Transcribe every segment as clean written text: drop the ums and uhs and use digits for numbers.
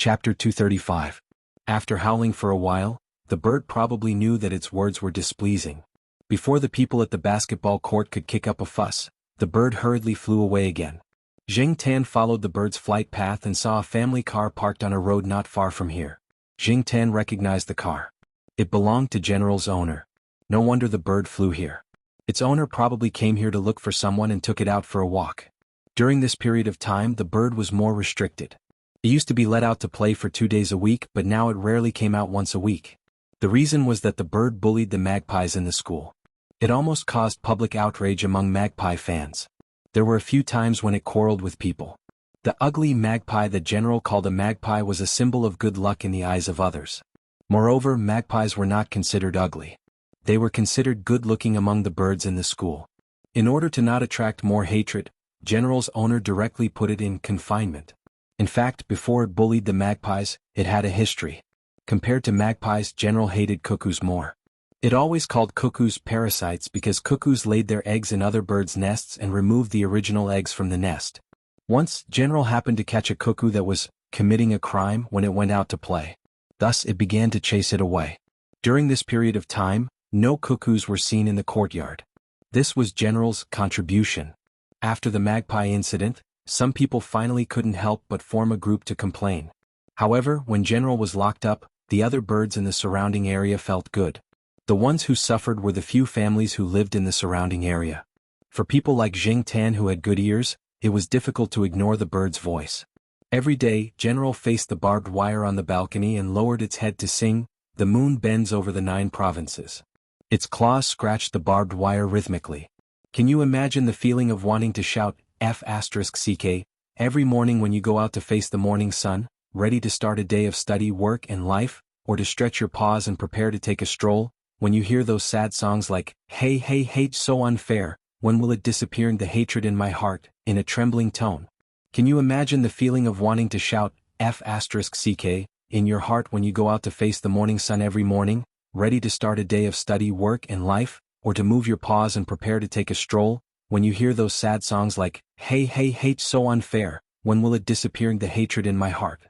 Chapter 235. After howling for a while, the bird probably knew that its words were displeasing. Before the people at the basketball court could kick up a fuss, the bird hurriedly flew away again. Jing Tan followed the bird's flight path and saw a family car parked on a road not far from here. Jing Tan recognized the car. It belonged to General's owner. No wonder the bird flew here. Its owner probably came here to look for someone and took it out for a walk. During this period of time, the bird was more restricted. It used to be let out to play for 2 days a week, but now it rarely came out once a week. The reason was that the bird bullied the magpies in the school. It almost caused public outrage among magpie fans. There were a few times when it quarreled with people. The ugly magpie that General called a magpie was a symbol of good luck in the eyes of others. Moreover, magpies were not considered ugly. They were considered good-looking among the birds in the school. In order to not attract more hatred, General's owner directly put it in confinement. In fact, before it bullied the magpies, it had a history. Compared to magpies, General hated cuckoos more. It always called cuckoos parasites because cuckoos laid their eggs in other birds' nests and removed the original eggs from the nest. Once, General happened to catch a cuckoo that was committing a crime when it went out to play. Thus, it began to chase it away. During this period of time, no cuckoos were seen in the courtyard. This was General's contribution. After the magpie incident, some people finally couldn't help but form a group to complain. However, when General was locked up, the other birds in the surrounding area felt good. The ones who suffered were the few families who lived in the surrounding area. For people like Jing Tan who had good ears, it was difficult to ignore the bird's voice. Every day, General faced the barbed wire on the balcony and lowered its head to sing, "The moon bends over the 9 provinces." Its claws scratched the barbed wire rhythmically. Can you imagine the feeling of wanting to shout, F***ck, every morning when you go out to face the morning sun, ready to start a day of study, work, and life, or to stretch your paws and prepare to take a stroll, when you hear those sad songs like, "Hey, hey, hate so unfair, when will it disappear the hatred in my heart," in a trembling tone? Can you imagine the feeling of wanting to shout, F***ck, in your heart when you go out to face the morning sun every morning, ready to start a day of study, work, and life, or to move your paws and prepare to take a stroll, when you hear those sad songs like, "Hey, hey, hate so unfair, when will it disappear the hatred in my heart?"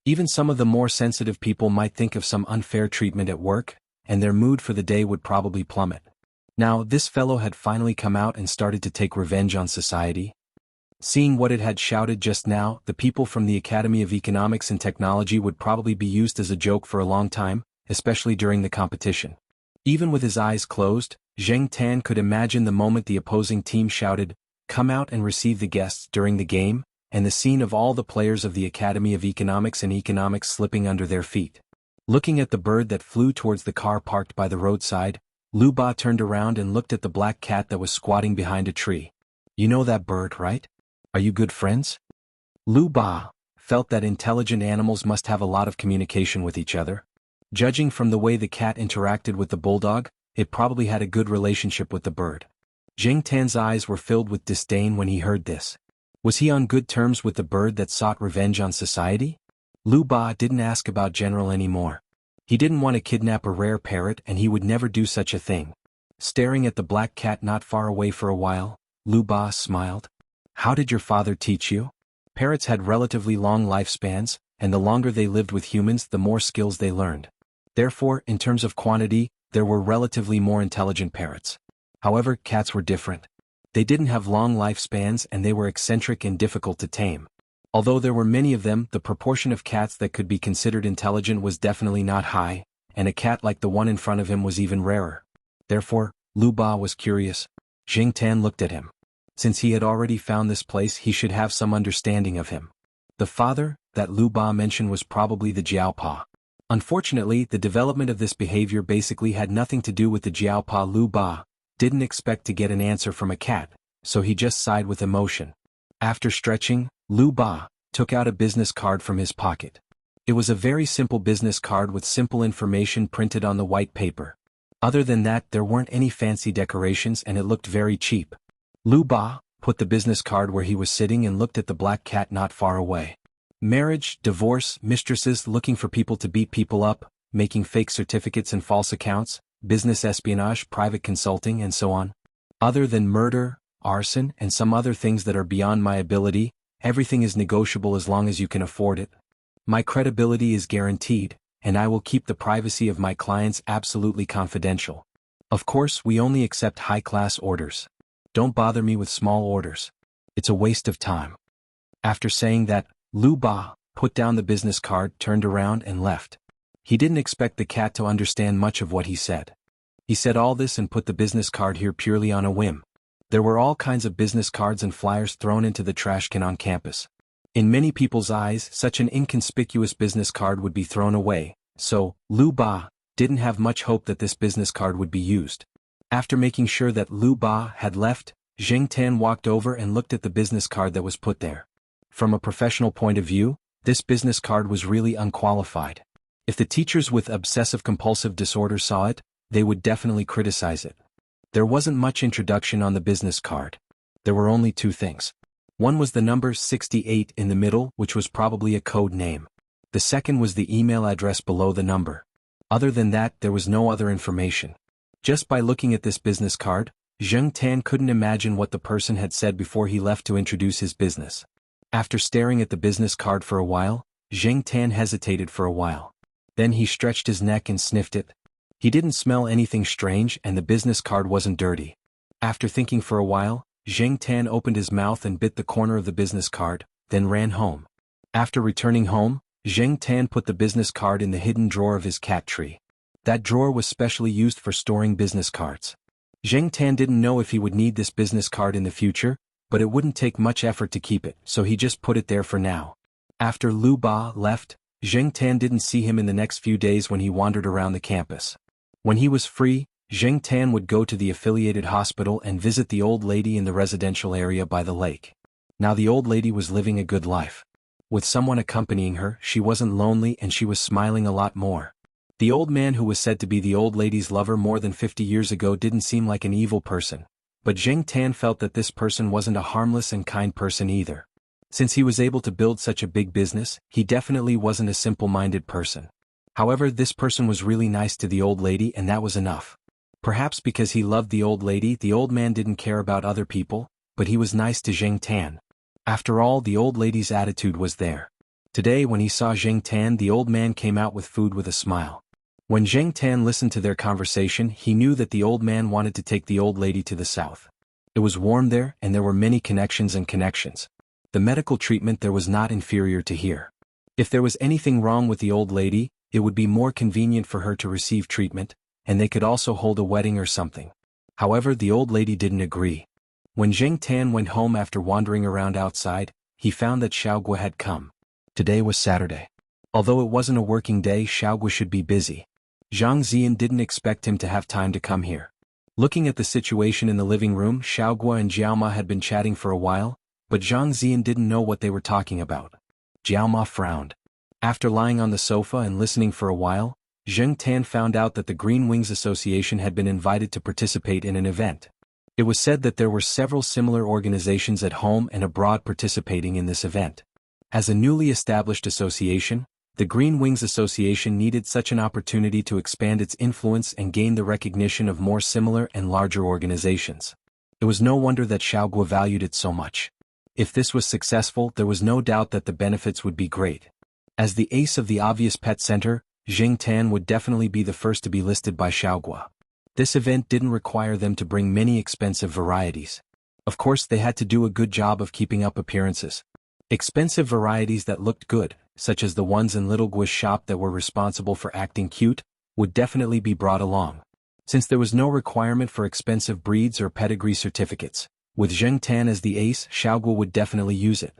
Even some of the more sensitive people might think of some unfair treatment at work, and their mood for the day would probably plummet. Now, this fellow had finally come out and started to take revenge on society. Seeing what it had shouted just now, the people from the Academy of Economics and Technology would probably be used as a joke for a long time, especially during the competition. Even with his eyes closed, Jing Tan could imagine the moment the opposing team shouted, "Come out and receive the guests" during the game, and the scene of all the players of the Academy of Economics and Economics slipping under their feet. Looking at the bird that flew towards the car parked by the roadside, Lu Ba turned around and looked at the black cat that was squatting behind a tree. "You know that bird, right? Are you good friends?" Lu Ba felt that intelligent animals must have a lot of communication with each other. Judging from the way the cat interacted with the bulldog, it probably had a good relationship with the bird. Jing Tan's eyes were filled with disdain when he heard this. Was he on good terms with the bird that sought revenge on society? Lu Ba didn't ask about General anymore. He didn't want to kidnap a rare parrot, and he would never do such a thing. Staring at the black cat not far away for a while, Lu Ba smiled. "How did your father teach you?" Parrots had relatively long lifespans, and the longer they lived with humans, the more skills they learned. Therefore, in terms of quantity, there were relatively more intelligent parrots. However, cats were different. They didn't have long lifespans and they were eccentric and difficult to tame. Although there were many of them, the proportion of cats that could be considered intelligent was definitely not high, and a cat like the one in front of him was even rarer. Therefore, Lu Ba was curious. Jing Tan looked at him. Since he had already found this place, he should have some understanding of him. The father that Lu Ba mentioned was probably the Jiaopa. Unfortunately, the development of this behavior basically had nothing to do with the Jiaopa. Lu Ba didn't expect to get an answer from a cat, so he just sighed with emotion. After stretching, Lu Ba took out a business card from his pocket. It was a very simple business card with simple information printed on the white paper. Other than that, there weren't any fancy decorations and it looked very cheap. Lu Ba put the business card where he was sitting and looked at the black cat not far away. Marriage, divorce, mistresses looking for people to beat people up, making fake certificates and false accounts, business espionage, private consulting, and so on. Other than murder, arson, and some other things that are beyond my ability, everything is negotiable as long as you can afford it. My credibility is guaranteed, and I will keep the privacy of my clients absolutely confidential. Of course, we only accept high-class orders. Don't bother me with small orders. It's a waste of time." After saying that, Lu Ba put down the business card, turned around and left. He didn't expect the cat to understand much of what he said. He said all this and put the business card here purely on a whim. There were all kinds of business cards and flyers thrown into the trash can on campus. In many people's eyes, such an inconspicuous business card would be thrown away, so Lu Ba didn't have much hope that this business card would be used. After making sure that Lu Ba had left, Zheng Tan walked over and looked at the business card that was put there. From a professional point of view, this business card was really unqualified. If the teachers with obsessive-compulsive disorder saw it, they would definitely criticize it. There wasn't much introduction on the business card. There were only two things. One was the number 68 in the middle, which was probably a code name. The second was the email address below the number. Other than that, there was no other information. Just by looking at this business card, Zheng Tan couldn't imagine what the person had said before he left to introduce his business. After staring at the business card for a while, Zheng Tan hesitated for a while. Then he stretched his neck and sniffed it. He didn't smell anything strange and the business card wasn't dirty. After thinking for a while, Zheng Tan opened his mouth and bit the corner of the business card, then ran home. After returning home, Zheng Tan put the business card in the hidden drawer of his cat tree. That drawer was specially used for storing business cards. Zheng Tan didn't know if he would need this business card in the future, but it wouldn't take much effort to keep it, so he just put it there for now. After Lu Ba left, Zheng Tan didn't see him in the next few days when he wandered around the campus. When he was free, Zheng Tan would go to the affiliated hospital and visit the old lady in the residential area by the lake. Now the old lady was living a good life. With someone accompanying her, she wasn't lonely and she was smiling a lot more. The old man who was said to be the old lady's lover more than 50 years ago didn't seem like an evil person, but Zheng Tan felt that this person wasn't a harmless and kind person either. Since he was able to build such a big business, he definitely wasn't a simple-minded person. However, this person was really nice to the old lady and that was enough. Perhaps because he loved the old lady, the old man didn't care about other people, but he was nice to Zheng Tan. After all, the old lady's attitude was there. Today when he saw Zheng Tan, the old man came out with food with a smile. When Zheng Tan listened to their conversation, he knew that the old man wanted to take the old lady to the south. It was warm there and there were many connections. The medical treatment there was not inferior to here. If there was anything wrong with the old lady, it would be more convenient for her to receive treatment, and they could also hold a wedding or something. However, the old lady didn't agree. When Zheng Tan went home after wandering around outside, he found that Xiaogua had come. Today was Saturday. Although it wasn't a working day, Xiaogua should be busy. Zhang Ziyan didn't expect him to have time to come here. Looking at the situation in the living room, Xiaogua and Jiaoma had been chatting for a while, but Zhang Ziyan didn't know what they were talking about. Jiaoma frowned. After lying on the sofa and listening for a while, Zheng Tan found out that the Green Wings Association had been invited to participate in an event. It was said that there were several similar organizations at home and abroad participating in this event. As a newly established association, the Green Wings Association needed such an opportunity to expand its influence and gain the recognition of more similar and larger organizations. It was no wonder that Xiaogua valued it so much. If this was successful, there was no doubt that the benefits would be great. As the ace of the obvious pet center, Zheng Tan would definitely be the first to be listed by Xiaogua. This event didn't require them to bring many expensive varieties. Of course, they had to do a good job of keeping up appearances. Expensive varieties that looked good, such as the ones in Little Gui's shop that were responsible for acting cute, would definitely be brought along. Since there was no requirement for expensive breeds or pedigree certificates, with Zheng Tan as the ace, Xiaogua would definitely use it.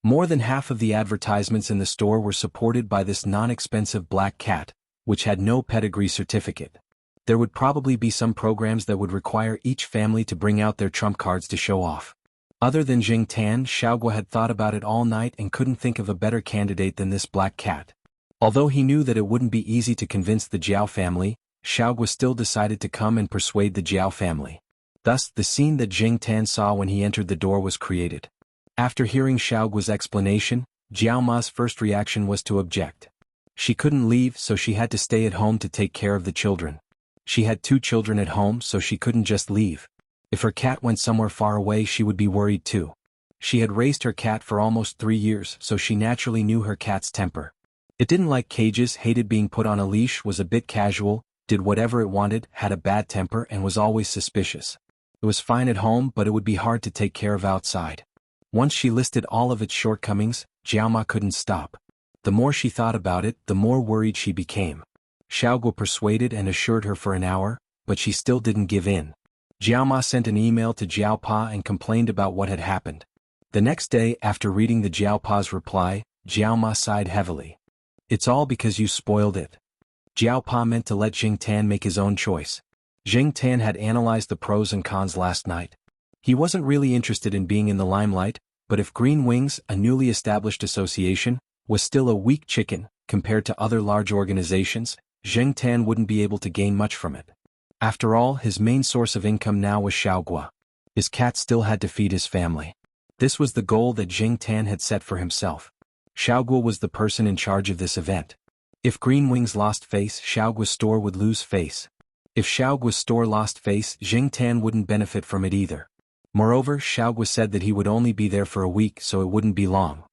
More than half of the advertisements in the store were supported by this non-expensive black cat, which had no pedigree certificate. There would probably be some programs that would require each family to bring out their trump cards to show off. Other than Zheng Tan, Xiaogua had thought about it all night and couldn't think of a better candidate than this black cat. Although he knew that it wouldn't be easy to convince the Jiao family, Xiaogua still decided to come and persuade the Jiao family. Thus, the scene that Zheng Tan saw when he entered the door was created. After hearing Xiaogua's explanation, Jiao Ma's first reaction was to object. She couldn't leave, so she had to stay at home to take care of the children. She had 2 children at home, so she couldn't just leave. If her cat went somewhere far away, she would be worried too. She had raised her cat for almost 3 years, so she naturally knew her cat's temper. It didn't like cages, hated being put on a leash, was a bit casual, did whatever it wanted, had a bad temper and was always suspicious. It was fine at home, but it would be hard to take care of outside. Once she listed all of its shortcomings, Jiaoma couldn't stop. The more she thought about it, the more worried she became. Xiaoguo persuaded and assured her for an hour, but she still didn't give in. Jiaoma sent an email to Jiaopa and complained about what had happened. The next day, after reading the Jiaopa's reply, Jiaoma sighed heavily. "It's all because you spoiled it." Jiaopa meant to let Jing Tan make his own choice. Jing Tan had analyzed the pros and cons last night. He wasn't really interested in being in the limelight, but if Green Wings, a newly established association, was still a weak chicken compared to other large organizations, Jing Tan wouldn't be able to gain much from it. After all, his main source of income now was Xiaoguo. His cat still had to feed his family. This was the goal that Jing Tan had set for himself. Xiaoguo was the person in charge of this event. If Green Wings lost face, Xiaoguo's store would lose face. If Xiaoguo's store lost face, Jing Tan wouldn't benefit from it either. Moreover, Xiaoguo said that he would only be there for a week, so it wouldn't be long.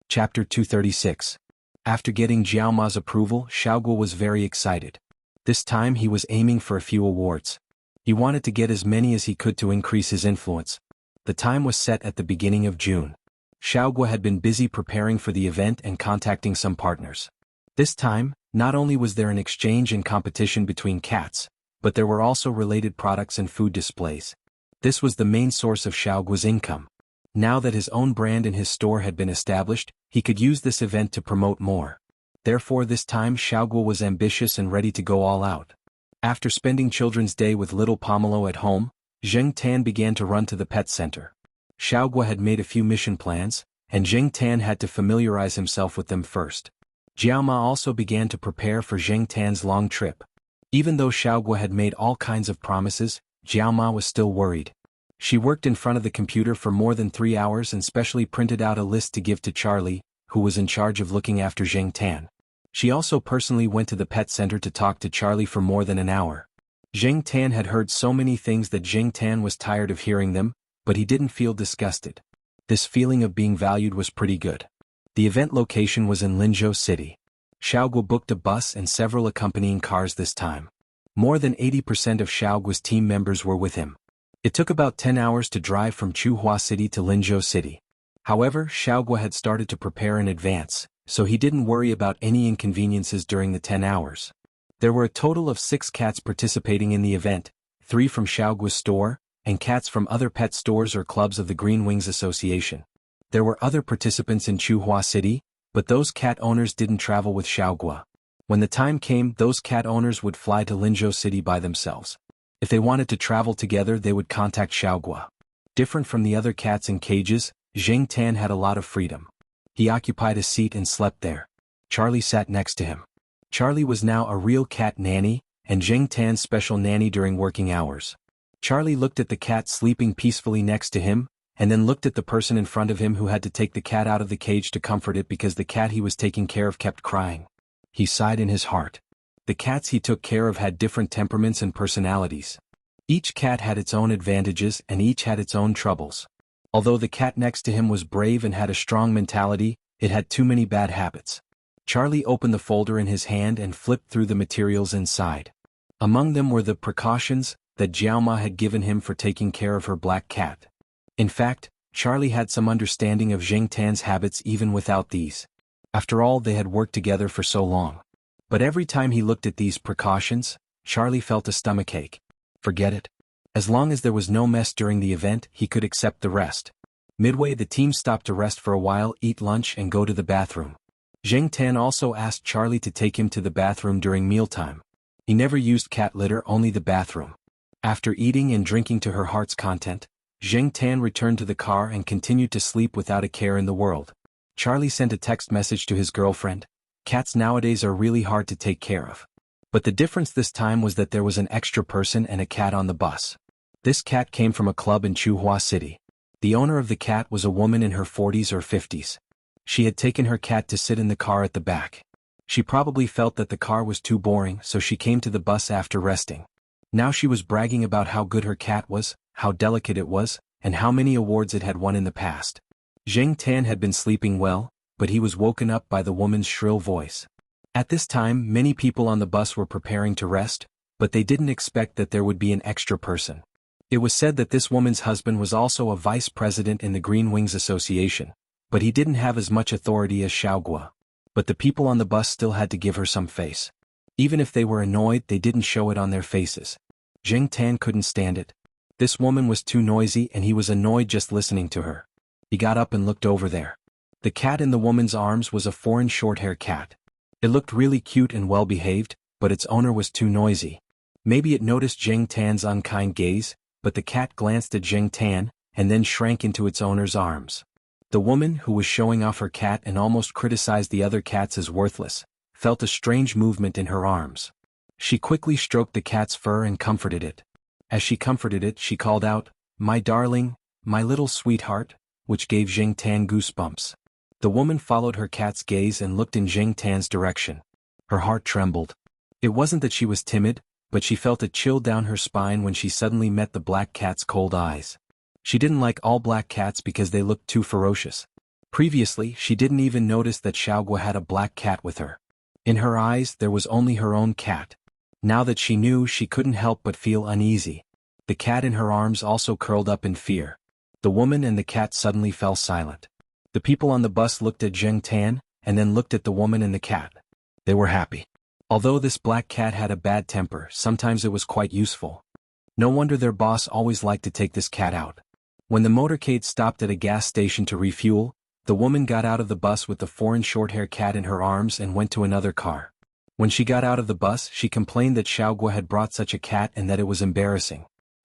Chapter 236. After getting Jiaoma's approval, Xiaoguo was very excited. This time he was aiming for a few awards. He wanted to get as many as he could to increase his influence. The time was set at the beginning of June. Xiaoguo had been busy preparing for the event and contacting some partners. This time, not only was there an exchange and competition between cats, but there were also related products and food displays. This was the main source of Xiaoguo's income. Now that his own brand in his store had been established, he could use this event to promote more. Therefore this time Xiaoguo was ambitious and ready to go all out. After spending Children's Day with little Pomelo at home, Jing Tan began to run to the pet center. Xiaoguo had made a few mission plans, and Jing Tan had to familiarize himself with them first. Jiaoma also began to prepare for Jing Tan's long trip. Even though Xiaoguo had made all kinds of promises, Jiaoma was still worried. She worked in front of the computer for more than 3 hours and specially printed out a list to give to Charlie, who was in charge of looking after Jing Tan. She also personally went to the pet center to talk to Charlie for more than an hour. Jing Tan had heard so many things that Jing Tan was tired of hearing them, but he didn't feel disgusted. This feeling of being valued was pretty good. The event location was in Linzhou City. Xiaoguo booked a bus and several accompanying cars this time. More than 80% of Xiaoguo's team members were with him. It took about 10 hours to drive from Chuhua City to Linzhou City. However, Xiaoguo had started to prepare in advance, so he didn't worry about any inconveniences during the 10 hours. There were a total of 6 cats participating in the event, 3 from Xiaoguo's store, and cats from other pet stores or clubs of the Green Wings Association. There were other participants in Chuhua City, but those cat owners didn't travel with Xiaoguo. When the time came, those cat owners would fly to Linzhou City by themselves. If they wanted to travel together, they would contact Xiaoguo. Different from the other cats in cages, Jing Tan had a lot of freedom. He occupied a seat and slept there. Charlie sat next to him. Charlie was now a real cat nanny, and Jing Tan's special nanny during working hours. Charlie looked at the cat sleeping peacefully next to him, and then looked at the person in front of him who had to take the cat out of the cage to comfort it because the cat he was taking care of kept crying. He sighed in his heart. The cats he took care of had different temperaments and personalities. Each cat had its own advantages and each had its own troubles. Although the cat next to him was brave and had a strong mentality, it had too many bad habits. Charlie opened the folder in his hand and flipped through the materials inside. Among them were the precautions that Jiaoma had given him for taking care of her black cat. In fact, Charlie had some understanding of Jing Tan's habits even without these. After all, they had worked together for so long. But every time he looked at these precautions, Charlie felt a stomachache. Forget it. As long as there was no mess during the event, he could accept the rest. Midway, the team stopped to rest for a while, eat lunch and go to the bathroom. Jing Tan also asked Charlie to take him to the bathroom during mealtime. He never used cat litter, only the bathroom. After eating and drinking to her heart's content, Jing Tan returned to the car and continued to sleep without a care in the world. Charlie sent a text message to his girlfriend. Cats nowadays are really hard to take care of. But the difference this time was that there was an extra person and a cat on the bus. This cat came from a club in Chuhua City. The owner of the cat was a woman in her 40s or 50s. She had taken her cat to sit in the car at the back. She probably felt that the car was too boring, so she came to the bus after resting. Now she was bragging about how good her cat was, how delicate it was, and how many awards it had won in the past. Jing Tan had been sleeping well, but he was woken up by the woman's shrill voice. At this time, many people on the bus were preparing to rest, but they didn't expect that there would be an extra person. It was said that this woman's husband was also a vice president in the Green Wings Association, but he didn't have as much authority as Xiaogua. But the people on the bus still had to give her some face. Even if they were annoyed, they didn't show it on their faces. Zheng Tan couldn't stand it. This woman was too noisy and he was annoyed just listening to her. He got up and looked over there. The cat in the woman's arms was a foreign short-haired cat. It looked really cute and well-behaved, but its owner was too noisy. Maybe it noticed Zheng Tan's unkind gaze, but the cat glanced at Zheng Tan, and then shrank into its owner's arms. The woman, who was showing off her cat and almost criticized the other cats as worthless, felt a strange movement in her arms. She quickly stroked the cat's fur and comforted it. As she comforted it, she called out, "My darling, my little sweetheart," which gave Zheng Tan goosebumps. The woman followed her cat's gaze and looked in Zheng Tan's direction. Her heart trembled. It wasn't that she was timid, but she felt a chill down her spine when she suddenly met the black cat's cold eyes. She didn't like all black cats because they looked too ferocious. Previously, she didn't even notice that Xiaogua had a black cat with her. In her eyes, there was only her own cat. Now that she knew, she couldn't help but feel uneasy. The cat in her arms also curled up in fear. The woman and the cat suddenly fell silent. The people on the bus looked at Zheng Tan, and then looked at the woman and the cat. They were happy. Although this black cat had a bad temper, sometimes it was quite useful. No wonder their boss always liked to take this cat out. When the motorcade stopped at a gas station to refuel, the woman got out of the bus with the foreign short-haired cat in her arms and went to another car. When she got out of the bus, she complained that Xiaogua had brought such a cat and that it was embarrassing.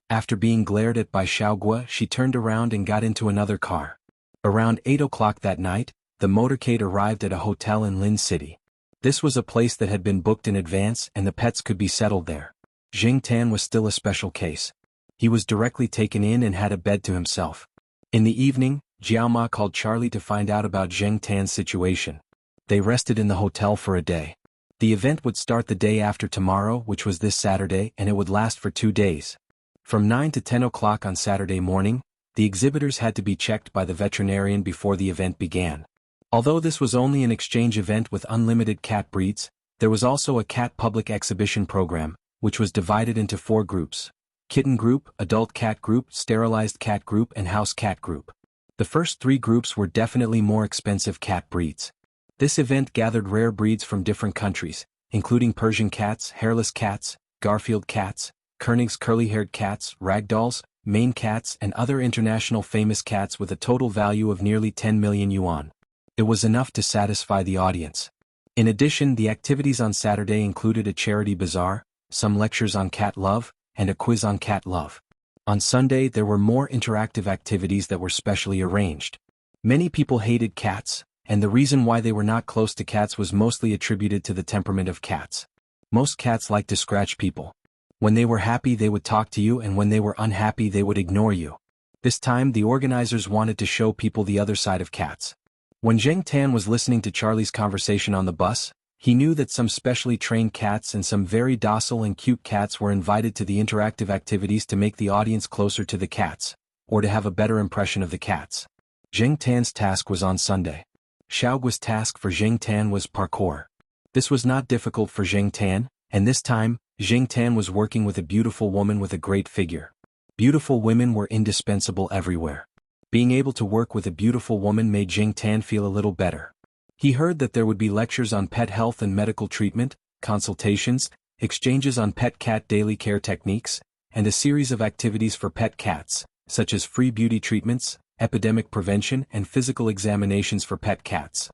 After being glared at by Xiaogua, she turned around and got into another car. Around 8 o'clock that night, the motorcade arrived at a hotel in Lin City. This was a place that had been booked in advance and the pets could be settled there. Zheng Tan was still a special case. He was directly taken in and had a bed to himself. In the evening, Jiaoma called Charlie to find out about Zheng Tan's situation. They rested in the hotel for a day. The event would start the day after tomorrow, which was this Saturday, and it would last for 2 days. From 9 to 10 o'clock on Saturday morning, the exhibitors had to be checked by the veterinarian before the event began. Although this was only an exchange event with unlimited cat breeds, there was also a cat public exhibition program, which was divided into 4 groups: kitten group, adult cat group, sterilized cat group, and house cat group. The first 3 groups were definitely more expensive cat breeds. This event gathered rare breeds from different countries, including Persian cats, hairless cats, Garfield cats, Koenig's curly-haired cats, ragdolls, Maine cats, and other international famous cats with a total value of nearly 10 million yuan. It was enough to satisfy the audience. In addition, the activities on Saturday included a charity bazaar, some lectures on cat love, and a quiz on cat love. On Sunday, there were more interactive activities that were specially arranged. Many people hated cats, and the reason why they were not close to cats was mostly attributed to the temperament of cats. Most cats like to scratch people. When they were happy, they would talk to you, and when they were unhappy, they would ignore you. This time, the organizers wanted to show people the other side of cats. When Zheng Tan was listening to Charlie's conversation on the bus, he knew that some specially trained cats and some very docile and cute cats were invited to the interactive activities to make the audience closer to the cats, or to have a better impression of the cats. Zheng Tan's task was on Sunday. Xiaogua's task for Zheng Tan was parkour. This was not difficult for Zheng Tan, and this time, Zheng Tan was working with a beautiful woman with a great figure. Beautiful women were indispensable everywhere. Being able to work with a beautiful woman made Zheng Tan feel a little better. He heard that there would be lectures on pet health and medical treatment, consultations, exchanges on pet cat daily care techniques, and a series of activities for pet cats, such as free beauty treatments, epidemic prevention, and physical examinations for pet cats.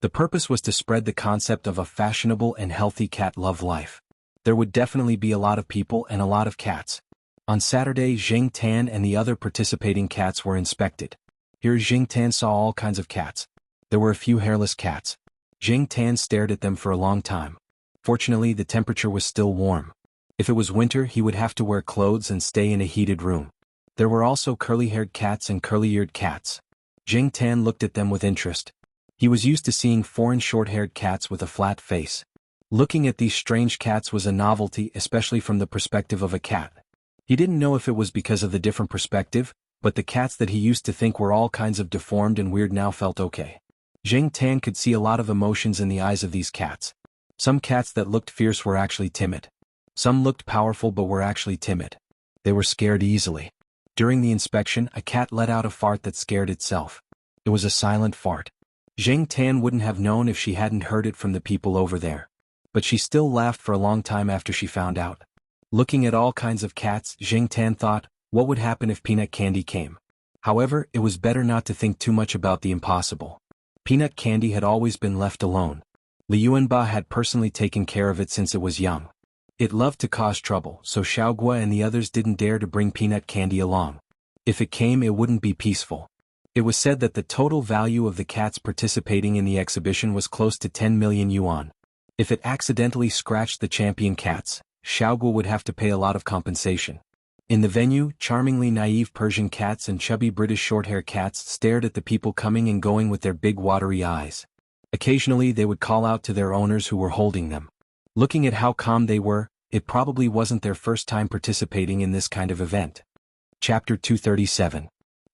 The purpose was to spread the concept of a fashionable and healthy cat love life. There would definitely be a lot of people and a lot of cats. On Saturday, Zheng Tan and the other participating cats were inspected. Here Zheng Tan saw all kinds of cats. There were a few hairless cats. Zheng Tan stared at them for a long time. Fortunately, the temperature was still warm. If it was winter, he would have to wear clothes and stay in a heated room. There were also curly-haired cats and curly-eared cats. Zheng Tan looked at them with interest. He was used to seeing foreign short-haired cats with a flat face. Looking at these strange cats was a novelty, especially from the perspective of a cat. He didn't know if it was because of the different perspective, but the cats that he used to think were all kinds of deformed and weird now felt okay. Zheng Tan could see a lot of emotions in the eyes of these cats. Some cats that looked fierce were actually timid. Some looked powerful but were actually timid. They were scared easily. During the inspection, a cat let out a fart that scared itself. It was a silent fart. Zheng Tan wouldn't have known if she hadn't heard it from the people over there. But she still laughed for a long time after she found out. Looking at all kinds of cats, Zheng Tan thought, what would happen if peanut candy came? However, it was better not to think too much about the impossible. Peanut candy had always been left alone. Li Yuanba had personally taken care of it since it was young. It loved to cause trouble, so Xiaogua and the others didn't dare to bring peanut candy along. If it came, it wouldn't be peaceful. It was said that the total value of the cats participating in the exhibition was close to 10 million yuan. If it accidentally scratched the champion cats, Xiaogua would have to pay a lot of compensation. In the venue, charmingly naive Persian cats and chubby British shorthair cats stared at the people coming and going with their big watery eyes. Occasionally they would call out to their owners who were holding them. Looking at how calm they were, it probably wasn't their first time participating in this kind of event. Chapter 237.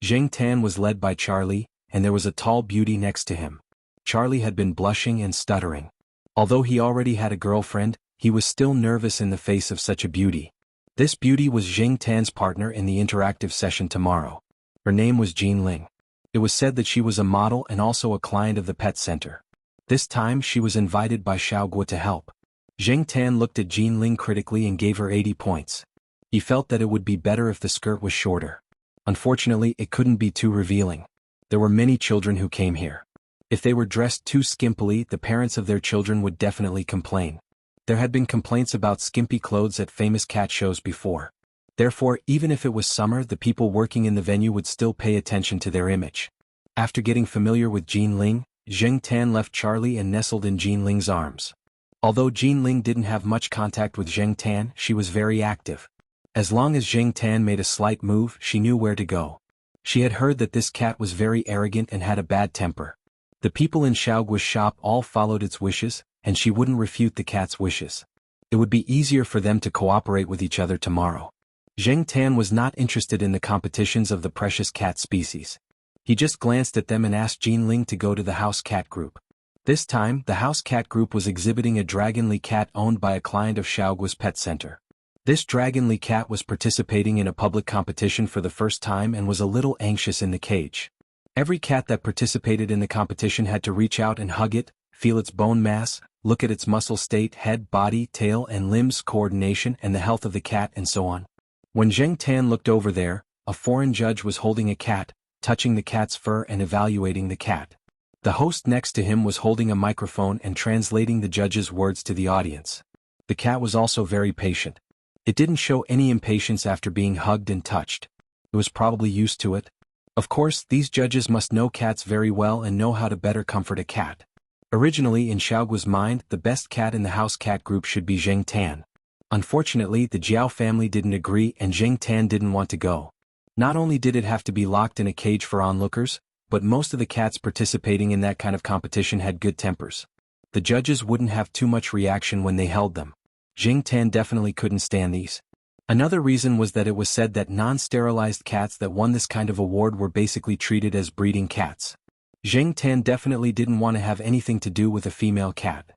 Zheng Tan was led by Charlie, and there was a tall beauty next to him. Charlie had been blushing and stuttering. Although he already had a girlfriend, he was still nervous in the face of such a beauty. This beauty was Zheng Tan's partner in the interactive session tomorrow. Her name was Jean Ling. It was said that she was a model and also a client of the pet center. This time she was invited by Xiaogua to help. Zheng Tan looked at Jean Ling critically and gave her 80 points. He felt that it would be better if the skirt was shorter. Unfortunately, it couldn't be too revealing. There were many children who came here. If they were dressed too skimpily, the parents of their children would definitely complain. There had been complaints about skimpy clothes at famous cat shows before. Therefore, even if it was summer, the people working in the venue would still pay attention to their image. After getting familiar with Jean Ling, Zheng Tan left Charlie and nestled in Jean Ling's arms. Although Jean Ling didn't have much contact with Zheng Tan, she was very active. As long as Zheng Tan made a slight move, she knew where to go. She had heard that this cat was very arrogant and had a bad temper. The people in Xiaogua's shop all followed its wishes, and she wouldn't refute the cat's wishes. It would be easier for them to cooperate with each other tomorrow. Zheng Tan was not interested in the competitions of the precious cat species. He just glanced at them and asked Jean Ling to go to the house cat group. This time, the house cat group was exhibiting a dragonly cat owned by a client of Xiaogua's pet center. This dragonly cat was participating in a public competition for the first time and was a little anxious in the cage. Every cat that participated in the competition had to reach out and hug it, feel its bone mass, look at its muscle state, head, body, tail and limbs coordination and the health of the cat and so on. When Zheng Tan looked over there, a foreign judge was holding a cat, touching the cat's fur and evaluating the cat. The host next to him was holding a microphone and translating the judge's words to the audience. The cat was also very patient. It didn't show any impatience after being hugged and touched. It was probably used to it. Of course, these judges must know cats very well and know how to better comfort a cat. Originally, in Xiaogua's mind, the best cat in the house cat group should be Zheng Tan. Unfortunately, the Jiao family didn't agree and Zheng Tan didn't want to go. Not only did it have to be locked in a cage for onlookers, but most of the cats participating in that kind of competition had good tempers. The judges wouldn't have too much reaction when they held them. Zheng Tan definitely couldn't stand these. Another reason was that it was said that non-sterilized cats that won this kind of award were basically treated as breeding cats. Zheng Tan definitely didn't want to have anything to do with a female cat.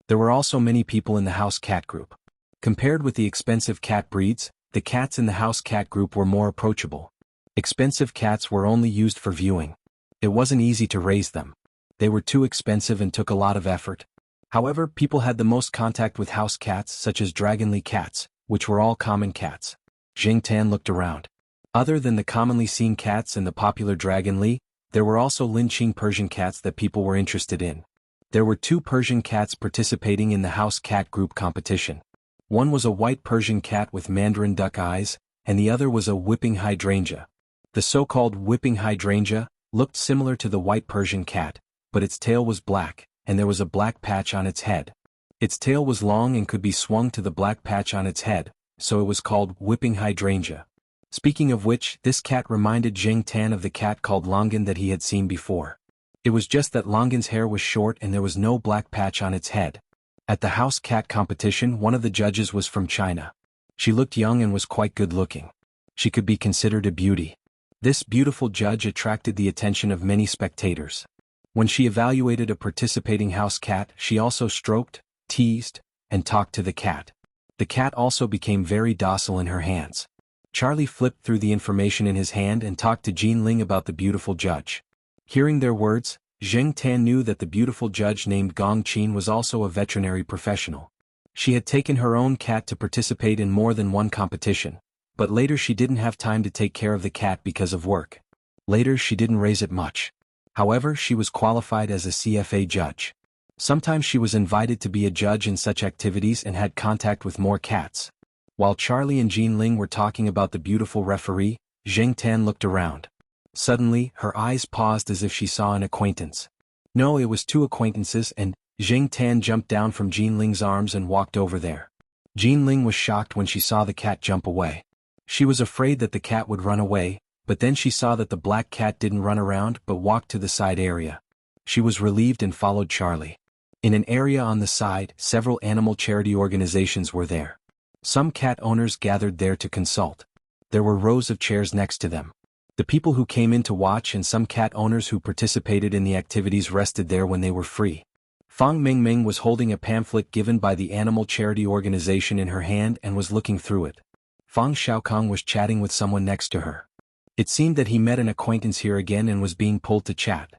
There were also many people in the house cat group. Compared with the expensive cat breeds, the cats in the house cat group were more approachable. Expensive cats were only used for viewing. It wasn't easy to raise them. They were too expensive and took a lot of effort. However, people had the most contact with house cats such as dragonly cats, which were all common cats. Zheng Tan looked around. Other than the commonly seen cats and the popular dragonly, there were also Linqing Persian cats that people were interested in. There were 2 Persian cats participating in the house cat group competition. One was a white Persian cat with mandarin duck eyes, and the other was a whipping hydrangea. The so-called whipping hydrangea looked similar to the white Persian cat, but its tail was black, and there was a black patch on its head. Its tail was long and could be swung to the black patch on its head, so it was called whipping hydrangea. Speaking of which, this cat reminded Zheng Tan of the cat called Longan that he had seen before. It was just that Longan's hair was short and there was no black patch on its head. At the house cat competition, one of the judges was from China. She looked young and was quite good-looking. She could be considered a beauty. This beautiful judge attracted the attention of many spectators. When she evaluated a participating house cat, she also stroked, teased, and talked to the cat. The cat also became very docile in her hands. Charlie flipped through the information in his hand and talked to Jinling about the beautiful judge. Hearing their words, Zheng Tan knew that the beautiful judge named Gong Qin was also a veterinary professional. She had taken her own cat to participate in more than one competition, but later she didn't have time to take care of the cat because of work. Later she didn't raise it much. However, she was qualified as a CFA judge. Sometimes she was invited to be a judge in such activities and had contact with more cats. While Charlie and Jinling were talking about the beautiful referee, Zheng Tan looked around. Suddenly, her eyes paused as if she saw an acquaintance. No, it was two acquaintances, and Zheng Tan jumped down from Jinling's arms and walked over there. Jinling was shocked when she saw the cat jump away. She was afraid that the cat would run away, but then she saw that the black cat didn't run around but walked to the side area. She was relieved and followed Charlie. In an area on the side, several animal charity organizations were there. Some cat owners gathered there to consult. There were rows of chairs next to them. The people who came in to watch and some cat owners who participated in the activities rested there when they were free. Fang Mingming was holding a pamphlet given by the animal charity organization in her hand and was looking through it. Fang Xiaokong was chatting with someone next to her. It seemed that he met an acquaintance here again and was being pulled to chat.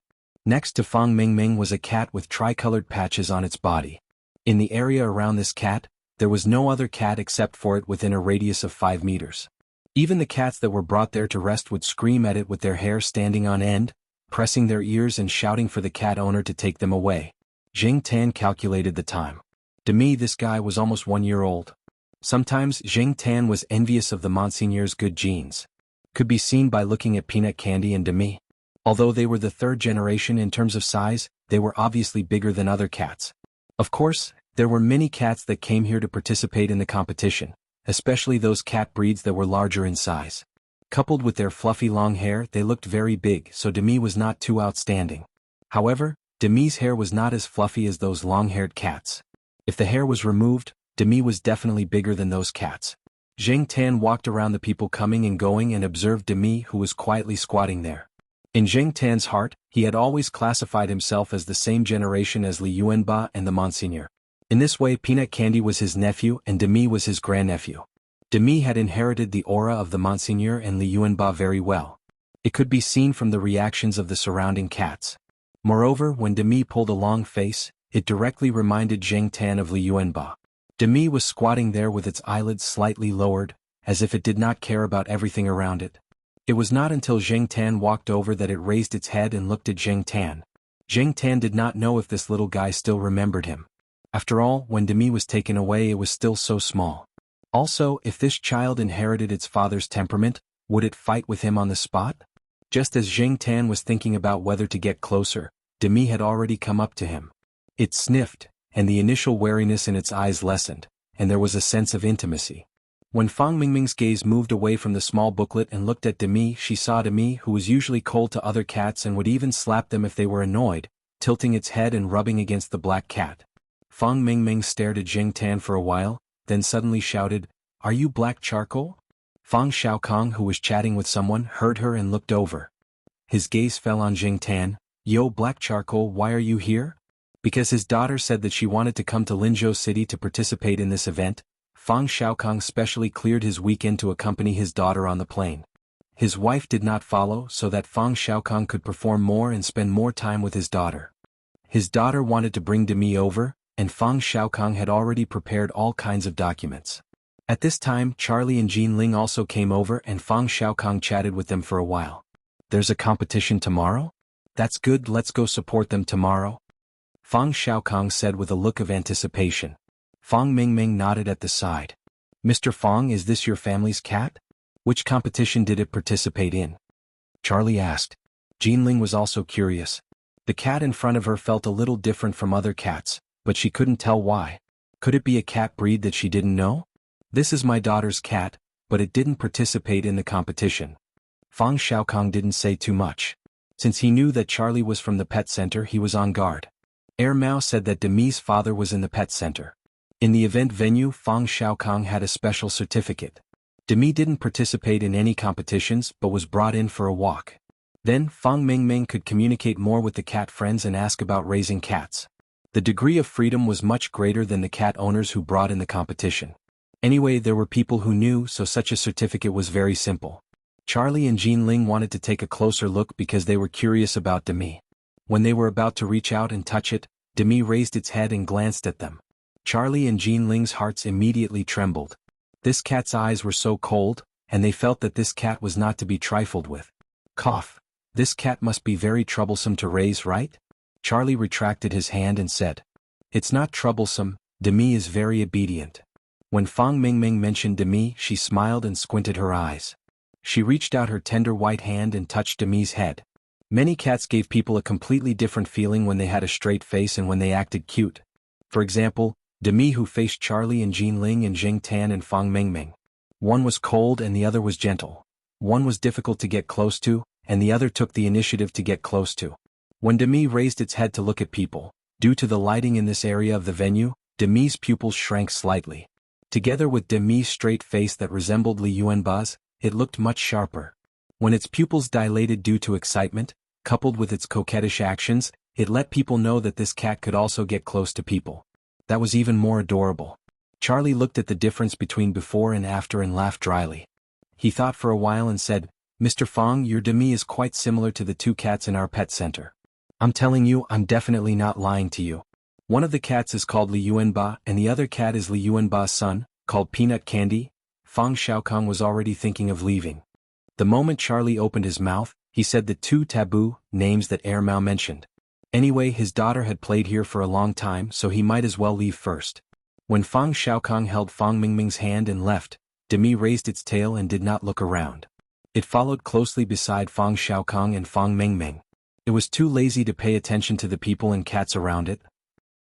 Next to Fang Mingming was a cat with tricolored patches on its body. In the area around this cat, there was no other cat except for it within a radius of 5 meters. Even the cats that were brought there to rest would scream at it with their hair standing on end, pressing their ears and shouting for the cat owner to take them away. Zheng Tan calculated the time. To me, this guy was almost 1 year old. Sometimes Zheng Tan was envious of the Monseigneur's good genes. Could be seen by looking at Peanut Candy and Demi. Although they were the third generation in terms of size, they were obviously bigger than other cats. Of course, there were many cats that came here to participate in the competition, especially those cat breeds that were larger in size. Coupled with their fluffy long hair, they looked very big, so Demi was not too outstanding. However, Demi's hair was not as fluffy as those long-haired cats. If the hair was removed, Demi was definitely bigger than those cats. Zheng Tan walked around the people coming and going and observed Demi, who was quietly squatting there. In Zheng Tan's heart, he had always classified himself as the same generation as Li Yuanba and the Monseigneur. In this way, Peanut Candy was his nephew and Demi was his grandnephew. Demi had inherited the aura of the Monseigneur and Li Yuanba very well. It could be seen from the reactions of the surrounding cats. Moreover, when Demi pulled a long face, it directly reminded Zheng Tan of Li Yuanba. Demi was squatting there with its eyelids slightly lowered, as if it did not care about everything around it. It was not until Zheng Tan walked over that it raised its head and looked at Zheng Tan. Zheng Tan did not know if this little guy still remembered him. After all, when Demi was taken away, it was still so small. Also, if this child inherited its father's temperament, would it fight with him on the spot? Just as Zheng Tan was thinking about whether to get closer, Demi had already come up to him. It sniffed, and the initial wariness in its eyes lessened, and there was a sense of intimacy. When Fang Mingming's gaze moved away from the small booklet and looked at Demi, she saw Demi, who was usually cold to other cats and would even slap them if they were annoyed, tilting its head and rubbing against the black cat. Fang Mingming stared at Zheng Tan for a while, then suddenly shouted, "Are you Black Charcoal?" Fang Xiaokong, who was chatting with someone, heard her and looked over. His gaze fell on Zheng Tan. "Yo, Black Charcoal, why are you here?" Because his daughter said that she wanted to come to Linzhou City to participate in this event, Fang Xiaokong specially cleared his weekend to accompany his daughter on the plane. His wife did not follow so that Fang Xiaokong could perform more and spend more time with his daughter. His daughter wanted to bring Demi over, and Fang Xiaokong had already prepared all kinds of documents. At this time, Charlie and Jinling also came over and Fang Xiaokong chatted with them for a while. "There's a competition tomorrow? That's good, let's go support them tomorrow." Fang Xiaokong said with a look of anticipation. Fang Mingming nodded at the side. "Mr. Fang, is this your family's cat? Which competition did it participate in?" Charlie asked. Jinling was also curious. The cat in front of her felt a little different from other cats, but she couldn't tell why. Could it be a cat breed that she didn't know? "This is my daughter's cat, but it didn't participate in the competition." Fang Xiaokong didn't say too much. Since he knew that Charlie was from the pet center, he was on guard. Air Mao said that Demi's father was in the pet center. In the event venue, Fang Xiaokong had a special certificate. Demi didn't participate in any competitions but was brought in for a walk. Then, Fang Mingming could communicate more with the cat friends and ask about raising cats. The degree of freedom was much greater than the cat owners who brought in the competition. Anyway, there were people who knew, so such a certificate was very simple. Charlie and Jean Ling wanted to take a closer look because they were curious about Demi. When they were about to reach out and touch it, Demi raised its head and glanced at them. Charlie and Jean Ling's hearts immediately trembled. This cat's eyes were so cold, and they felt that this cat was not to be trifled with. Cough. This cat must be very troublesome to raise, right? Charlie retracted his hand and said, "It's not troublesome, Demi is very obedient." When Fang Mingming mentioned Demi, she smiled and squinted her eyes. She reached out her tender white hand and touched Demi's head. Many cats gave people a completely different feeling when they had a straight face and when they acted cute. For example, Demi, who faced Charlie and Jean Ling and Jing Tan and Fang Mingming. One was cold and the other was gentle. One was difficult to get close to, and the other took the initiative to get close to. When Demi raised its head to look at people, due to the lighting in this area of the venue, Demi's pupils shrank slightly. Together with Demi's straight face that resembled Li Yuanba's, it looked much sharper. When its pupils dilated due to excitement, coupled with its coquettish actions, it let people know that this cat could also get close to people. That was even more adorable. Charlie looked at the difference between before and after and laughed dryly. He thought for a while and said, "Mr. Fang, your Demi is quite similar to the two cats in our pet center. I'm telling you, I'm definitely not lying to you. One of the cats is called Li Yuanba and the other cat is Li Yuanba's son, called Peanut Candy." Fang Xiaokong was already thinking of leaving. The moment Charlie opened his mouth, he said the two taboo names that Mao mentioned. Anyway, his daughter had played here for a long time, so he might as well leave first. When Fang Xiaokong held Fang Mingming's hand and left, Demi raised its tail and did not look around. It followed closely beside Fang Xiaokong and Fang Mingming. It was too lazy to pay attention to the people and cats around it.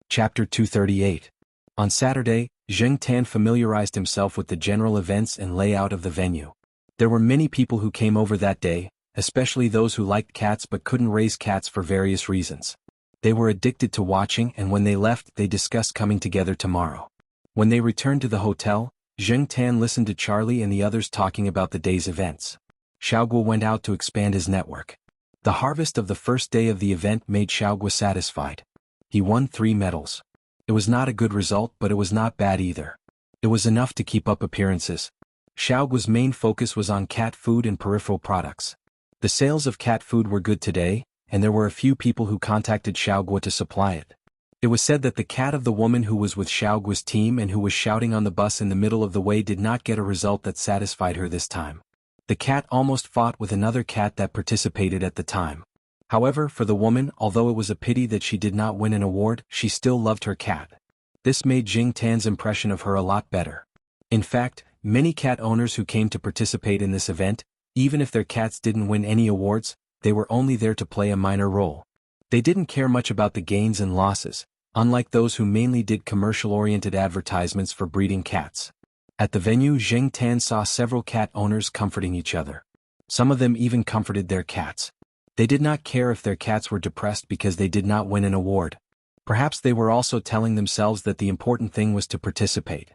Chapter 238. On Saturday, Zheng Tan familiarized himself with the general events and layout of the venue. There were many people who came over that day, especially those who liked cats but couldn't raise cats for various reasons. They were addicted to watching, and when they left they discussed coming together tomorrow. When they returned to the hotel, Zheng Tan listened to Charlie and the others talking about the day's events. Xiaoguo went out to expand his network. The harvest of the first day of the event made Xiaoguo satisfied. He won 3 medals. It was not a good result, but it was not bad either. It was enough to keep up appearances. Xiaoguo's main focus was on cat food and peripheral products. The sales of cat food were good today, and there were a few people who contacted Xiaoguo to supply it. It was said that the cat of the woman who was with Xiaoguo's team and who was shouting on the bus in the middle of the way did not get a result that satisfied her this time. The cat almost fought with another cat that participated at the time. However, for the woman, although it was a pity that she did not win an award, she still loved her cat. This made Jing Tan's impression of her a lot better. In fact, many cat owners who came to participate in this event, even if their cats didn't win any awards, they were only there to play a minor role. They didn't care much about the gains and losses, unlike those who mainly did commercial-oriented advertisements for breeding cats. At the venue, Zheng Tan saw several cat owners comforting each other. Some of them even comforted their cats. They did not care if their cats were depressed because they did not win an award. Perhaps they were also telling themselves that the important thing was to participate.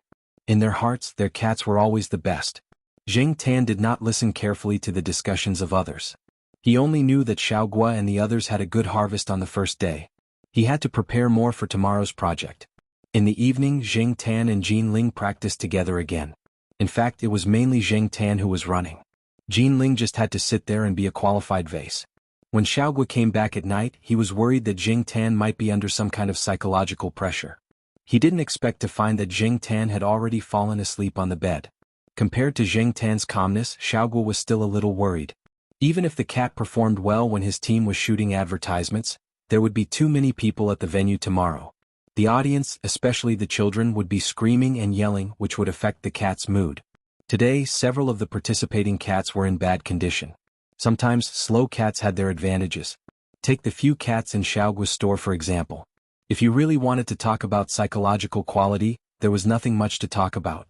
In their hearts, their cats were always the best. Zheng Tan did not listen carefully to the discussions of others. He only knew that Xiaoguo and the others had a good harvest on the first day. He had to prepare more for tomorrow's project. In the evening, Zheng Tan and Jean Ling practiced together again. In fact, it was mainly Zheng Tan who was running. Jean Ling just had to sit there and be a qualified vase. When Xiaoguo came back at night, he was worried that Zheng Tan might be under some kind of psychological pressure. He didn't expect to find that Zheng Tan had already fallen asleep on the bed. Compared to Zheng Tan's calmness, Xiaoguo was still a little worried. Even if the cat performed well when his team was shooting advertisements, there would be too many people at the venue tomorrow. The audience, especially the children, would be screaming and yelling, which would affect the cat's mood. Today, several of the participating cats were in bad condition. Sometimes, slow cats had their advantages. Take the few cats in Xiaoguo's store for example. If you really wanted to talk about psychological quality, there was nothing much to talk about.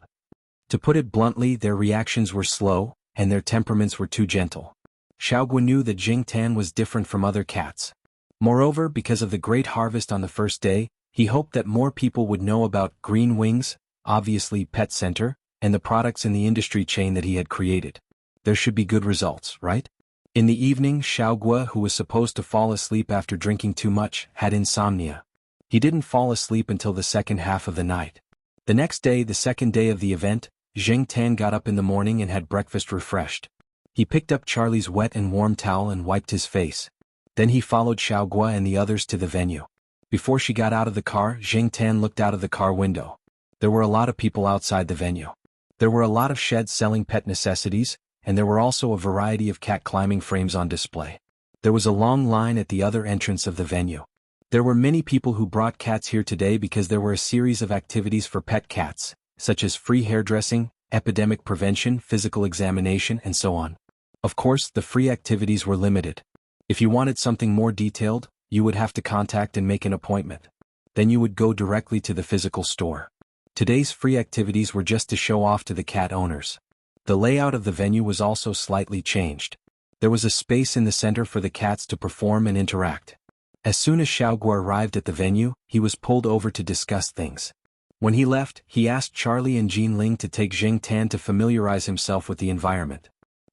To put it bluntly, their reactions were slow, and their temperaments were too gentle. Xiaoguo knew that Jing Tan was different from other cats. Moreover, because of the great harvest on the first day, he hoped that more people would know about Green Wings, obviously Pet Center, and the products in the industry chain that he had created. There should be good results, right? In the evening, Xiaoguo, who was supposed to fall asleep after drinking too much, had insomnia. He didn't fall asleep until the second half of the night. The next day, the second day of the event, Zheng Tan got up in the morning and had breakfast refreshed. He picked up Charlie's wet and warm towel and wiped his face. Then he followed Xiaogua and the others to the venue. Before she got out of the car, Zheng Tan looked out of the car window. There were a lot of people outside the venue. There were a lot of sheds selling pet necessities, and there were also a variety of cat climbing frames on display. There was a long line at the other entrance of the venue. There were many people who brought cats here today because there were a series of activities for pet cats, such as free hairdressing, epidemic prevention, physical examination, and so on. Of course, the free activities were limited. If you wanted something more detailed, you would have to contact and make an appointment. Then you would go directly to the physical store. Today's free activities were just to show off to the cat owners. The layout of the venue was also slightly changed. There was a space in the center for the cats to perform and interact. As soon as Xiaogua arrived at the venue, he was pulled over to discuss things. When he left, he asked Charlie and Jean Ling to take Zheng Tan to familiarize himself with the environment.